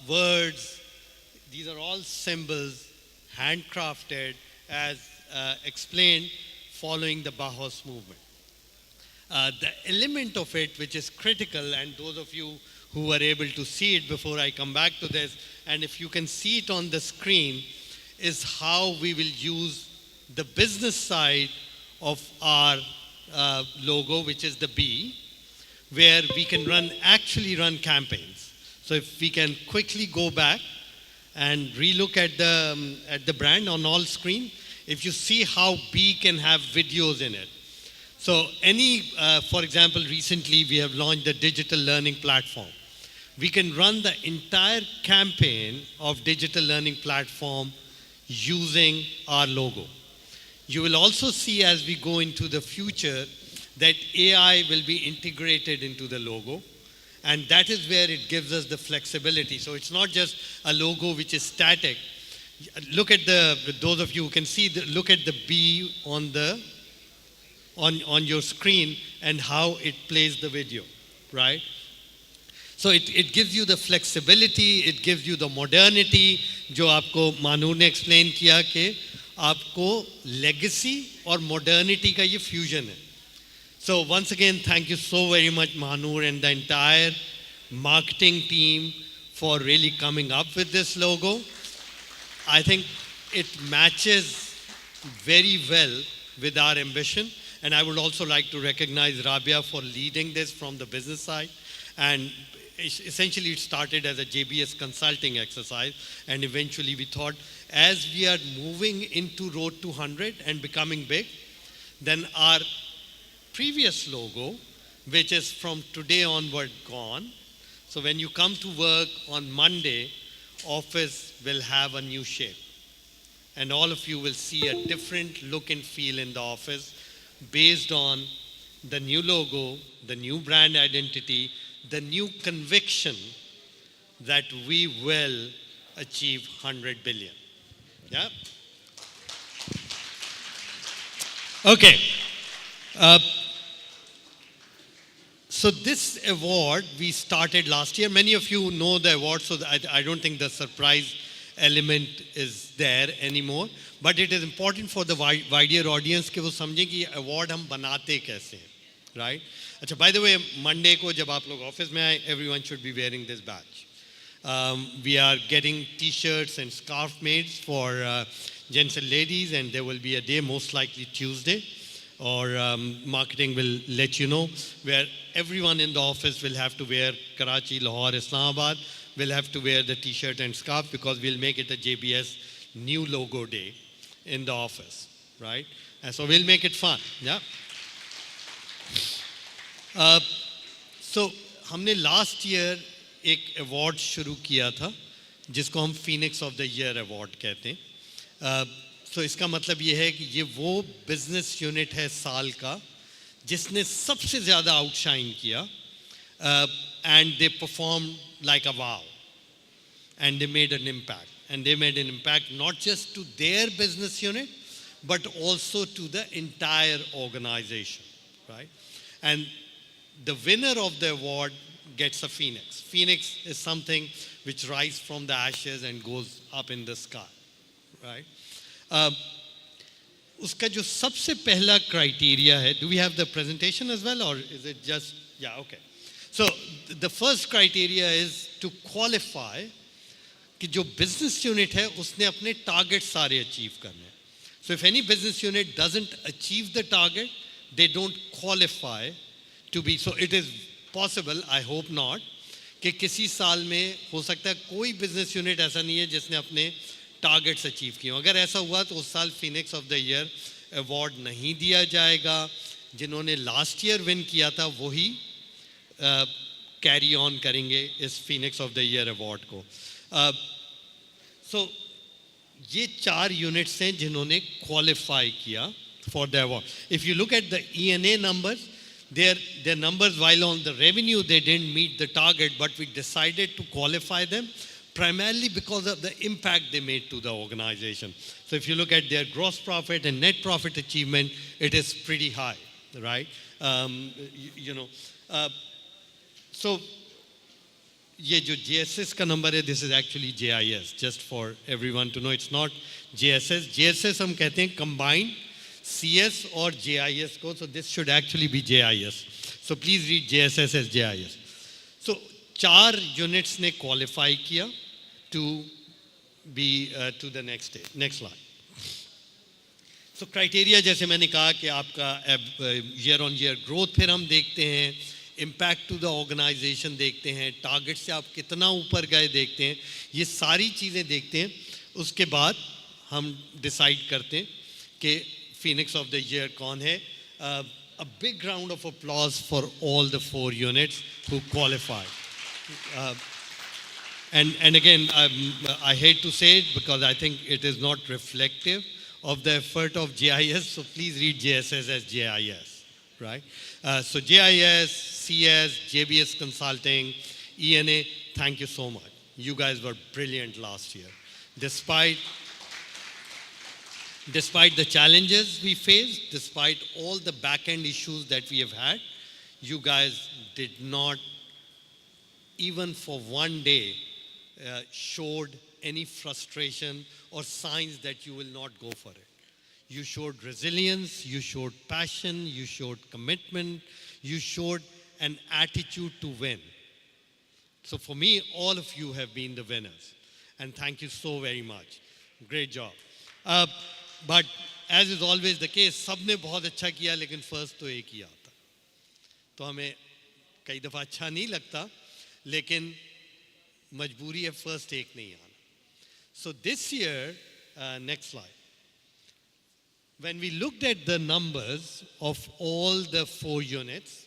words. These are all symbols, handcrafted, as explained, following the Bauhaus movement. The element of it which is critical, and those of you who were able to see it before I come back to this, and if you can see it on the screen, is how we will use the business side of our logo, which is the B, where we can actually run campaigns. So if we can quickly go back and relook at the brand on all screen, if you see how B can have videos in it. So for example, recently we have launched a digital learning platform. We can run the entire campaign of digital learning platform using our logo. You will also see as we go into the future that AI will be integrated into the logo, and that is where it gives us the flexibility. So it's not just a logo which is static. Look at those of you who can see, look at the B on your screen and how it plays the video, right? So it gives you the flexibility, it gives you the modernity, जो आपको मानूर ने explain किया कि आपको legacy और modernity का ये fusion है. So once again, thank you so very much, Mahanur, and the entire marketing team for really coming up with this logo. I think it matches very well with our ambition. And I would also like to recognize Rabia for leading this from the business side. And essentially it started as a JBS consulting exercise. And eventually we thought, as we are moving into Road to 100 and becoming big, then our previous logo, which is from today onward gone. So when you come to work on Monday, office will have a new shape. And all of you will see a different look and feel in the office based on the new logo, the new brand identity, the new conviction that we will achieve 100 billion. Yeah? Okay. So this award we started last year. Many of you know the award, so I don't think the surprise element is there anymore. But it is important for the wider audience कि वो समझें कि award हम बनाते कैसे हैं, right? अच्छा, by the way, Monday को जब आप लोग office में आए, everyone should be wearing this badge. We are getting T-shirts and scarf made for gents and ladies, and there will be a day, most likely Tuesday, or marketing will let you know, where everyone in the office will have to wear Karachi, Lahore, Islamabad, will have to wear the T-shirt and scarf because we'll make it a JBS new logo day in the office, right? And so we'll make it fun, yeah? So हमने last year एक award शुरू किया था जिसको हम Phoenix of the Year Award कहते हैं. So इसका मतलब ये है कि ये वो business unit है साल का जिसने सबसे ज़्यादा outshine किया, and they performed like a wow, and they made an impact. And they made an impact not just to their business unit, but also to the entire organization, right? And the winner of the award gets a phoenix. Phoenix is something which rises from the ashes and goes up in the sky, right? उसका जो सबसे पहला criteria है, do we have the presentation as well, or is it just, yeah, okay. So the first criteria is to qualify कि जो business unit है उसने अपने target सारे achieve करने हैं. So if any business unit doesn't achieve the target, they don't qualify to be. So it is possible, I hope not, कि किसी साल में हो सकता है कोई business unit ऐसा नहीं है जिसने अपने targets achieve किए. अगर ऐसा हुआ तो उस साल Phoenix of the Year award नहीं दिया जाएगा. जिन्होंने last year win किया था वही carry on करेंगे इस Phoenix of the Year award को. So ये 4 units हैं जिन्होंने qualify किया for the award. If you look at the E&A numbers, their numbers, while on the revenue they didn't meet the target, but we decided to qualify them primarily because of the impact they made to the organization. So if you look at their gross profit and net profit achievement, it is pretty high, right? So ये जो JSS का number है, this is actually JIS, just for everyone to know. It's not JSS. JSS हम कहते हैं combined CS और JIS को, so this should actually be JIS. So please read JSS as JIS. So 4 units ने qualify किया to be to the next stage. Next slide. So criteria जैसे मैंने कहा कि आपका year on year growth फिर हम देखते हैं, impact to the organization देखते हैं, target से आप कितना ऊपर गए देखते हैं, ये सारी चीज़ें देखते हैं. उसके बाद हम decide करते हैं कि Phoenix of the Year कौन है. A big round of applause for all the 4 units who qualified. And again, I hate to say it because I think it is not reflective of the effort of JIS, so please read JSS as JIS, right? So JIS, CS, JBS Consulting, E&A, thank you so much. You guys were brilliant last year. Despite the challenges we faced, despite all the back-end issues that we have had, you guys did not, even for one day, showed any frustration or signs that you will not go for it. You showed resilience, you showed passion, you showed commitment, you showed an attitude to win. So for me, all of you have been the winners. And thank you so very much. Great job. But as is always the case, सबने बहुत अच्छा किया लेकिन first तो एक ही आता. तो हमें कई दफ़ा अच्छा नहीं लगता, लेकिन मजबूरी है first एक नहीं आना. So this year, next slide. When we looked at the numbers of all the 4 units,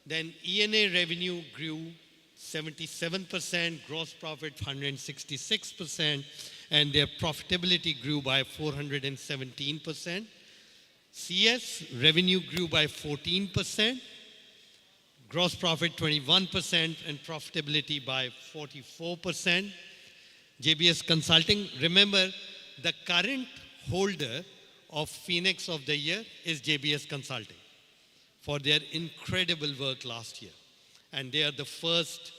then E&A revenue grew 77%, gross profit 166%, and their profitability grew by 417%. CS revenue grew by 14%, gross profit 21%, and profitability by 44%. JBS Consulting, remember the current holder of Phoenix of the Year is JBS Consulting for their incredible work last year. And they are the first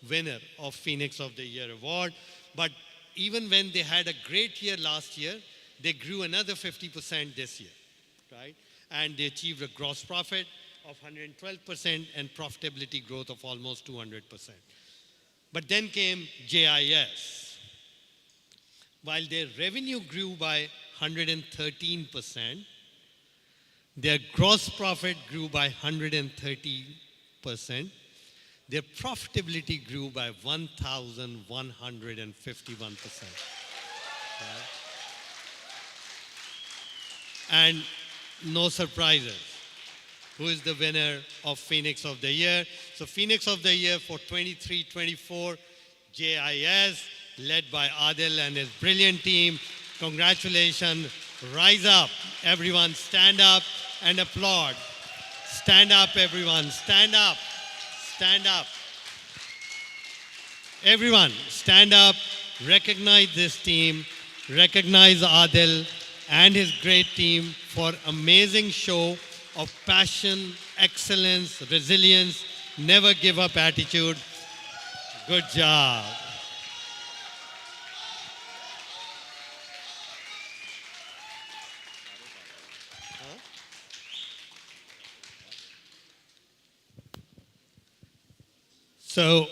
winner of Phoenix of the Year award. But even when they had a great year last year, they grew another 50% this year, right? And they achieved a gross profit of 112% and profitability growth of almost 200%. But then came JIS. While their revenue grew by 113%, their gross profit grew by 130%. Their profitability grew by 1,151%. Right? And no surprises. Who is the winner of Phoenix of the Year? So Phoenix of the Year for 23-24, JIS, led by Adil and his brilliant team. Congratulations. Rise up. Everyone stand up and applaud. Stand up, everyone. Stand up. Stand up. Everyone, stand up. Recognize this team. Recognize Adil and his great team for amazing show of passion, excellence, resilience, never give up attitude. Good job. So,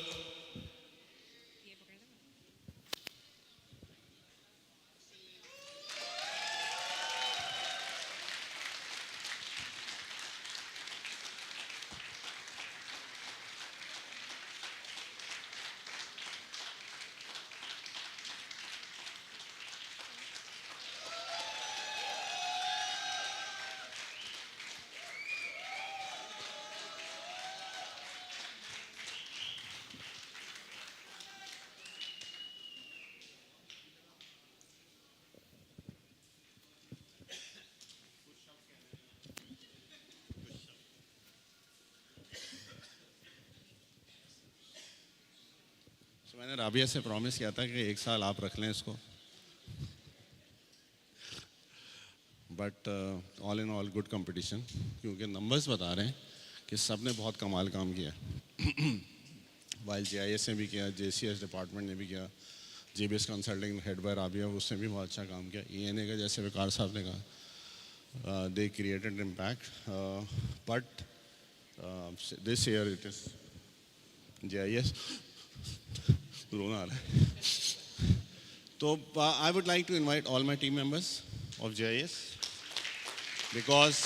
मैंने राबिया से promise किया था कि 1 साल आप रख लें इसको. But all in all good competition, क्योंकि नंबर्स बता रहे हैं कि सब ने बहुत कमाल काम किया. वाइल JIS ने भी किया, JCS डिपार्टमेंट ने भी किया, JBS consulting head by Rabia उसने भी बहुत अच्छा काम किया. E&A का जैसे विकार साहब ने कहा, they created impact. But this year it is JIS. रोना आ रहा है. तो I would like to invite all my team members of JIS because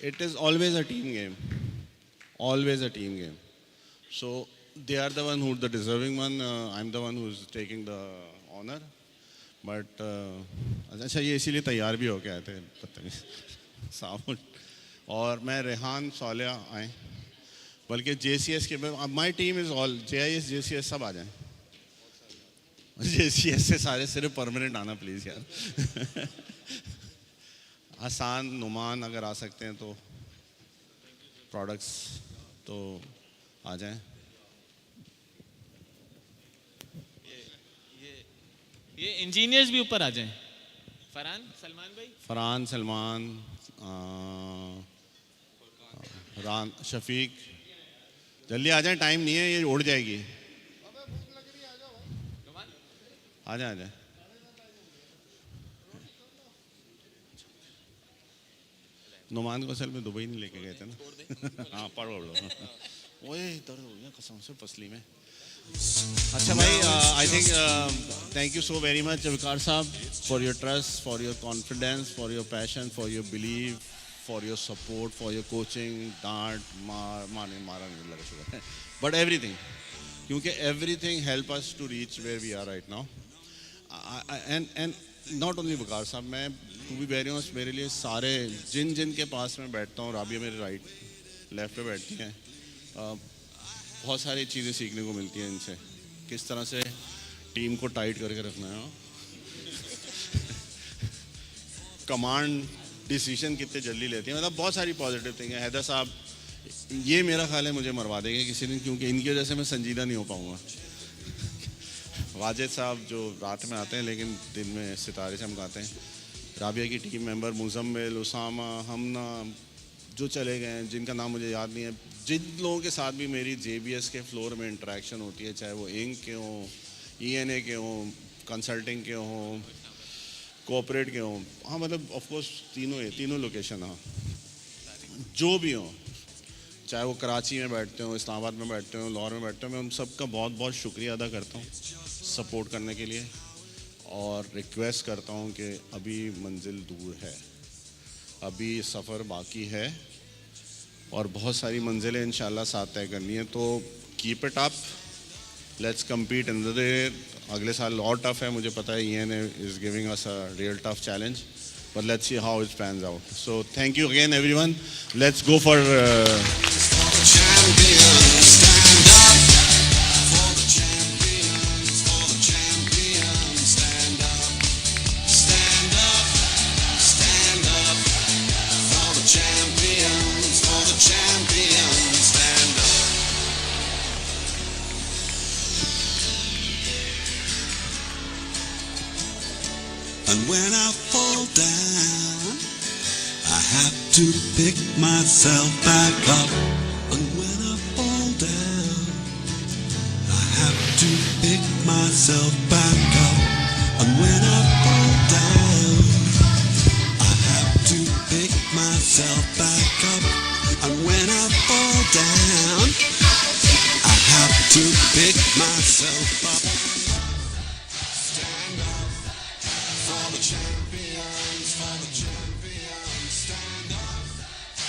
it is always a team game. Always a team game. So they are the one who's the deserving one. I'm the one who's taking the honor. But अच्छा ये इसीलिए तैयार भी होके आए थे साबुन और मैं रेहान सालिया आए बल्कि JCS के my team is all JIS JCS सब आ जाएं. JCS से सारे सिर्फ परमानेंट आना प्लीज़ यार. हसान नुमान अगर आ सकते हैं तो प्रोडक्ट्स तो आ जाएं. ये इंजीनियर्स भी ऊपर आ जाएं. फरहान सलमान भाई. फरहान सलमान रान शफीक जल्दी आ जाएं, टाइम नहीं है, ये उड़ जाएगी. आ जाए नुमान को असल में दुबई नहीं लेके गए थे ना हाँ पढ़ लो ओए दर्द हो गया कसम से पसली में अच्छा भाई I think thank you so very much Vikar साहब for your trust for your confidence for your passion for your believe for your support for your coaching डांट मारा नहीं लगा शुगर बट एवरीथिंग क्योंकि everything help us to reach where we are right now and not only Vikar साहब मैं to be very honest मेरे लिए सारे जिन के पास मैं बैठता हूँ राबिया मेरे राइट लेफ्ट पे बैठती हैं बहुत सारी चीज़ें सीखने को मिलती हैं इनसे किस तरह से टीम को टाइट करके रखना है कमांड डिसीजन कितने जल्दी लेती हैं मतलब बहुत सारी पॉजिटिव थिंग है हैदर साहब ये मेरा ख्याल है मुझे मरवा देंगे किसी दिन क्योंकि इनकी वजह से मैं संजीदा नहीं हो पाऊँगा वाजिद साहब जो रात में आते हैं लेकिन दिन में सितारे चमकाते हैं राबिया की टीम मेंबर मुजम्मिल उसामा हमना जो चले गए हैं जिनका नाम मुझे याद नहीं है जिन लोगों के साथ भी मेरी JBS के फ्लोर में इंटरेक्शन होती है चाहे वो इंक के हों ENA के हों कंसल्टिंग के हों कोऑपरेट के हों हाँ मतलब ऑफकोर्स तीनों लोकेशन हाँ जो भी हों चाहे वो कराची में बैठते हो इस्लामाबाद में बैठते हो लाहौर में बैठते हो मैं उन सब का बहुत बहुत शुक्रिया अदा करता हूँ सपोर्ट करने के लिए और रिक्वेस्ट करता हूँ कि अभी मंजिल दूर है अभी सफ़र बाकी है और बहुत सारी मंजिलें इंशाल्लाह साथ तय करनी है तो keep it up let's compete in the अगले साल और टफ है मुझे पता है ENA is giving us a real tough challenge but let's see how it pans out. So thank you again everyone. Let's go for And when I fall down, I have to pick myself back up. And when I fall down, I have to pick myself back up. And when I fall down, I have to pick myself back up. And when I fall down, I have to pick myself up. Stand up for the champions, for the champions. Stand up.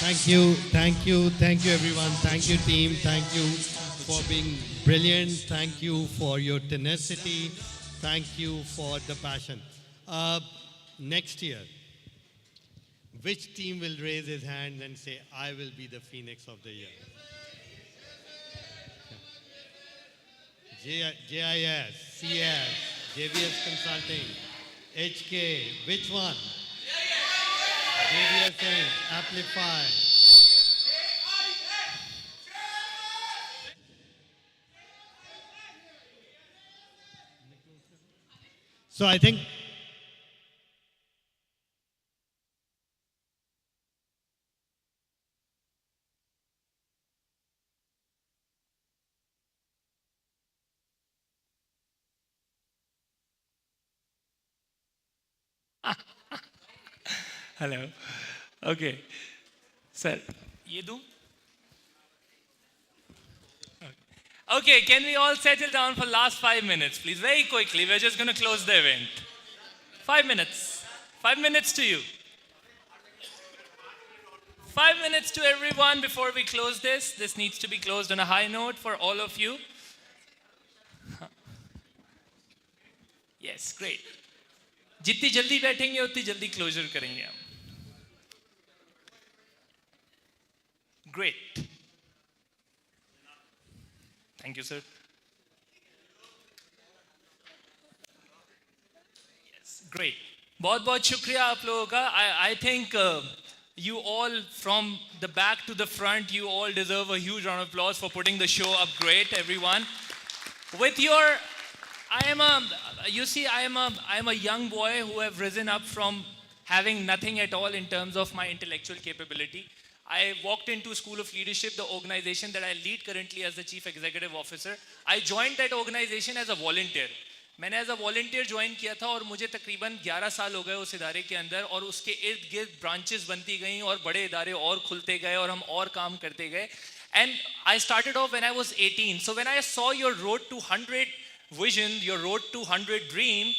Thank you everyone. Thank you team. Thank you for being brilliant. Thank you for your tenacity. Thank you for the passion. Next year, which team will raise his hand and say, I will be the Phoenix of the year? JIS, CS, JBS Consulting, HK, which one? JBS Inc., Amplify. So I think Hello. Okay. Sir, ye do? Okay, can we all settle down for last 5 minutes, please? Very quickly, we're just going to close the event. 5 minutes. 5 minutes to you. 5 minutes to everyone before we close this. This needs to be closed on a high note for all of you. Yes, great. जितनी जल्दी बैठेंगे उतनी जल्दी closure करेंगे हम. Great. Thank you, sir. Yes, great. बहुत शुक्रिया आप लोगों का. I think you all from the back to the front, you all deserve a huge round of applause for putting the show up great, everyone. With your, I am a young boy who have risen up from having nothing at all in terms of my intellectual capability. I walked into School of Leadership, the organization that I lead currently as the Chief Executive Officer. I joined that organization as a volunteer. मैंने as a volunteer join किया था और मुझे तकरीबन 11 साल हो गए उस इदारे के अंदर, और उसके इर्द गिर्द ब्रांचेस बनती गई और बड़े इदारे और खुलते गए और हम और काम करते गए. And I started off when I was 18. So when I saw your road to 100 vision, your road to 100 dream,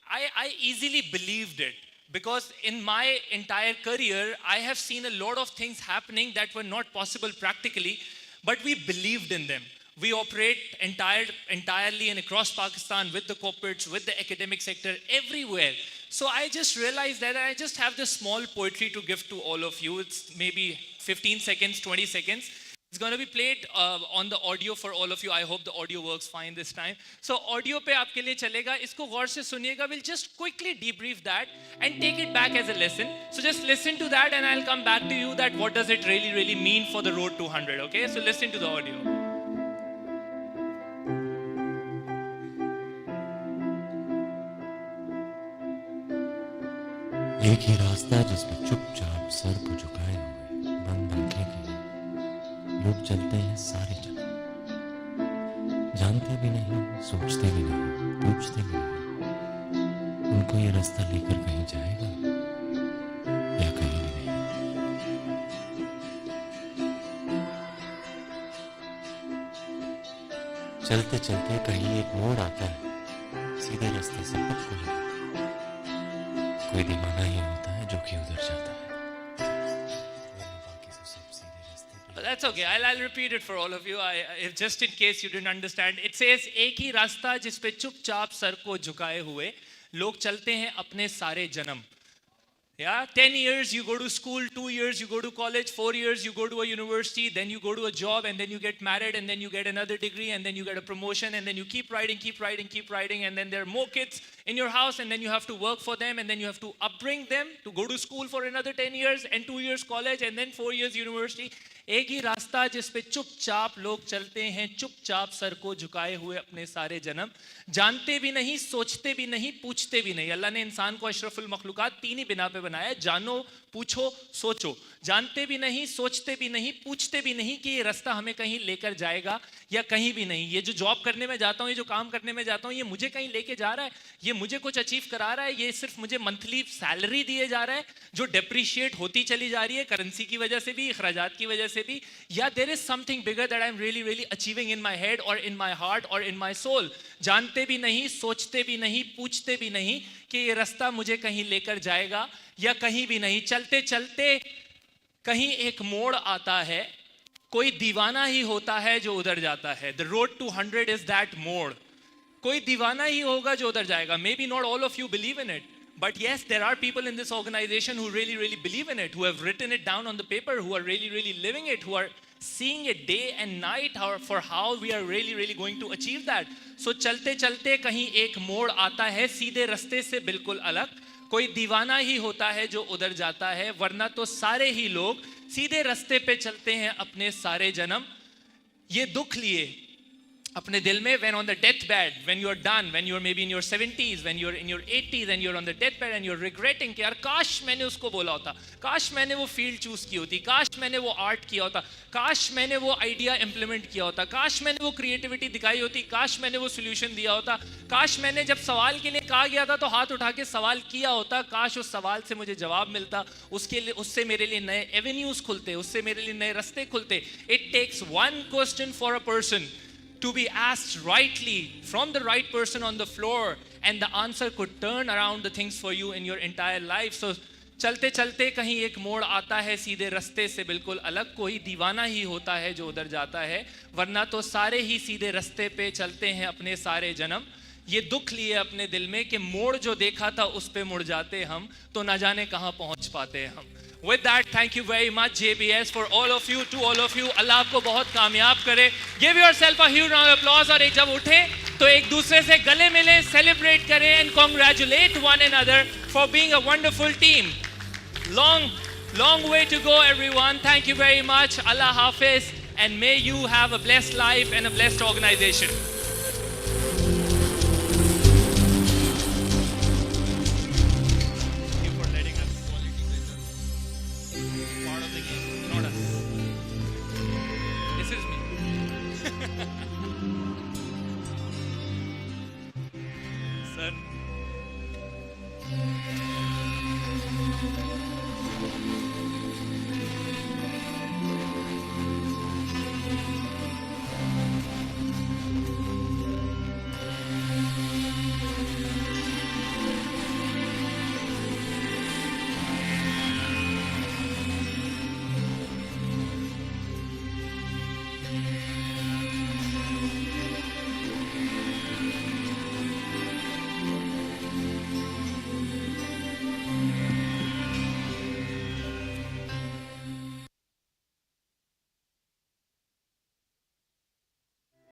I easily believed it. Because in my entire career, I have seen a lot of things happening that were not possible practically, but we believed in them. We operate entirely and across Pakistan with the corporates, with the academic sector, everywhere. So I just realized that I just have this small poetry to give to all of you. It's maybe 15 seconds, 20 seconds. It's going to be played on the audio for all of you. I hope the audio works fine this time. So audio पे आपके लिए चलेगा. इसको गौर से सुनिएगा. We'll just quickly debrief that and take it back as a lesson. So just listen to that and I'll come back to you that what does it really mean for the road to 100. Okay? So listen to the audio. एक ही रास्ता जिस पे चुपचाप sir को झुकाए हुए बंद आंखें किए लोग चलते हैं सारे जगह, जानते भी नहीं, सोचते भी नहीं, पूछते भी नहीं, उनको ये रास्ता लेकर कहीं जाएगा या कहीं भी नहीं. चलते चलते कहीं एक मोड़ आता है, सीधे रास्ते से पट को जाता है. कोई दीवाना ही होता है जो कि उधर जाता है. That's okay. I'll repeat it for all of you. If just in case you didn't understand, it says एक ही रास्ता जिस पे चुपचाप सर को झुकाए हुए लोग चलते हैं अपने सारे जन्म. Yeah, 10 years you go to school, 2 years you go to college, 4 years you go to a university, then you go to a job, and then you get married, and then you get another degree, and then you get a promotion, and then you keep writing, and then there are more kids in your house, and then you have to work for them, and then you have to upbring them to go to school for another 10 years, and 2 years college, and then 4 years university. एक ही रास्ता जिस पे चुपचाप लोग चलते हैं, चुपचाप sir को झुकाए हुए अपने सारे जन्म, जानते भी नहीं, सोचते भी नहीं, पूछते भी नहीं. अल्लाह ने इंसान को अशरफुल मखलूकात 3 ही बिना पे बनाया है: जानो, पूछो, सोचो. जानते भी नहीं, सोचते भी नहीं, पूछते भी नहीं कि ये रास्ता हमें कहीं लेकर जाएगा या कहीं भी नहीं. ये जो जॉब करने में जाता हूँ, ये जो काम करने में जाता हूँ, ये मुझे कहीं लेके जा रहा है, ये मुझे कुछ अचीव करा रहा है, ये सिर्फ मुझे मंथली सैलरी दिए जा रहा है जो डेप्रिशिएट होती चली जा रही है करेंसी की वजह से भी, अखराजात की वजह से भी, या there is something bigger that I am really achieving in my head और इन माई हार्ट और इन माई सोल. जानते भी नहीं, सोचते भी नहीं, पूछते भी नहीं कि ये रास्ता मुझे कहीं लेकर जाएगा या कहीं भी नहीं. चलते चलते कहीं एक मोड़ आता है, कोई दीवाना ही होता है जो उधर जाता है. The road to 100 is that मोड़. कोई दीवाना ही होगा जो उधर जाएगा. Maybe not all of you believe in it, but yes, there are people in this organization who really believe in it, who have written it down on the paper, who are really living it, who are seeing it day and night for how we are really going to achieve that. So चलते चलते कहीं एक मोड़ आता है, सीधे रास्ते से बिल्कुल अलग. कोई दीवाना ही होता है जो उधर जाता है, वरना तो सारे ही लोग सीधे रास्ते पे चलते हैं अपने सारे जन्म. ये दुख लिए अपने दिल में, when on the deathbed, when you are done, when you are maybe in your 70s, when you are in your 80s and you are on the deathbed and you are regretting कि यार काश मैंने उसको बोला होता, काश मैंने वो फील्ड चूज की होती, काश मैंने वो आर्ट किया होता, काश मैंने वो आइडिया इंप्लीमेंट किया होता, काश मैंने वो क्रिएटिविटी दिखाई होती, काश मैंने वो सोल्यूशन दिया होता, काश मैंने जब सवाल के लिए कहा गया था तो हाथ उठा के सवाल किया होता, काश उस सवाल से मुझे जवाब मिलता, उससे मेरे लिए नए एवेन्यूज खुलते, उससे मेरे लिए नए रास्ते खुलते. It takes one question for a person to be asked rightly from the right person on the floor, and the answer could turn around the things for you in your entire life. So चलते चलते कहीं एक मोड़ आता है, सीधे रास्ते से बिल्कुल अलग. कोई दीवाना ही होता है जो उधर जाता है, वरना तो सारे ही सीधे रास्ते पे चलते हैं अपने सारे जन्म. ये दुख लिए अपने दिल में कि मोड़ जो देखा था उस पे मुड़ जाते हम, तो ना जाने कहाँ पहुँच पाते हैं हम. With that, thank you very much JBS for all of you, to all of you. अल्लाह आपको बहुत कामयाब करे. Give yourself a huge round of applause. और एक जब उठे तो एक दूसरे से गले मिले, celebrate करें and congratulate one another for being a wonderful team. Long way to go, everyone. Thank you very much. Allah Hafiz, and may you have a blessed life and a blessed organization. Sir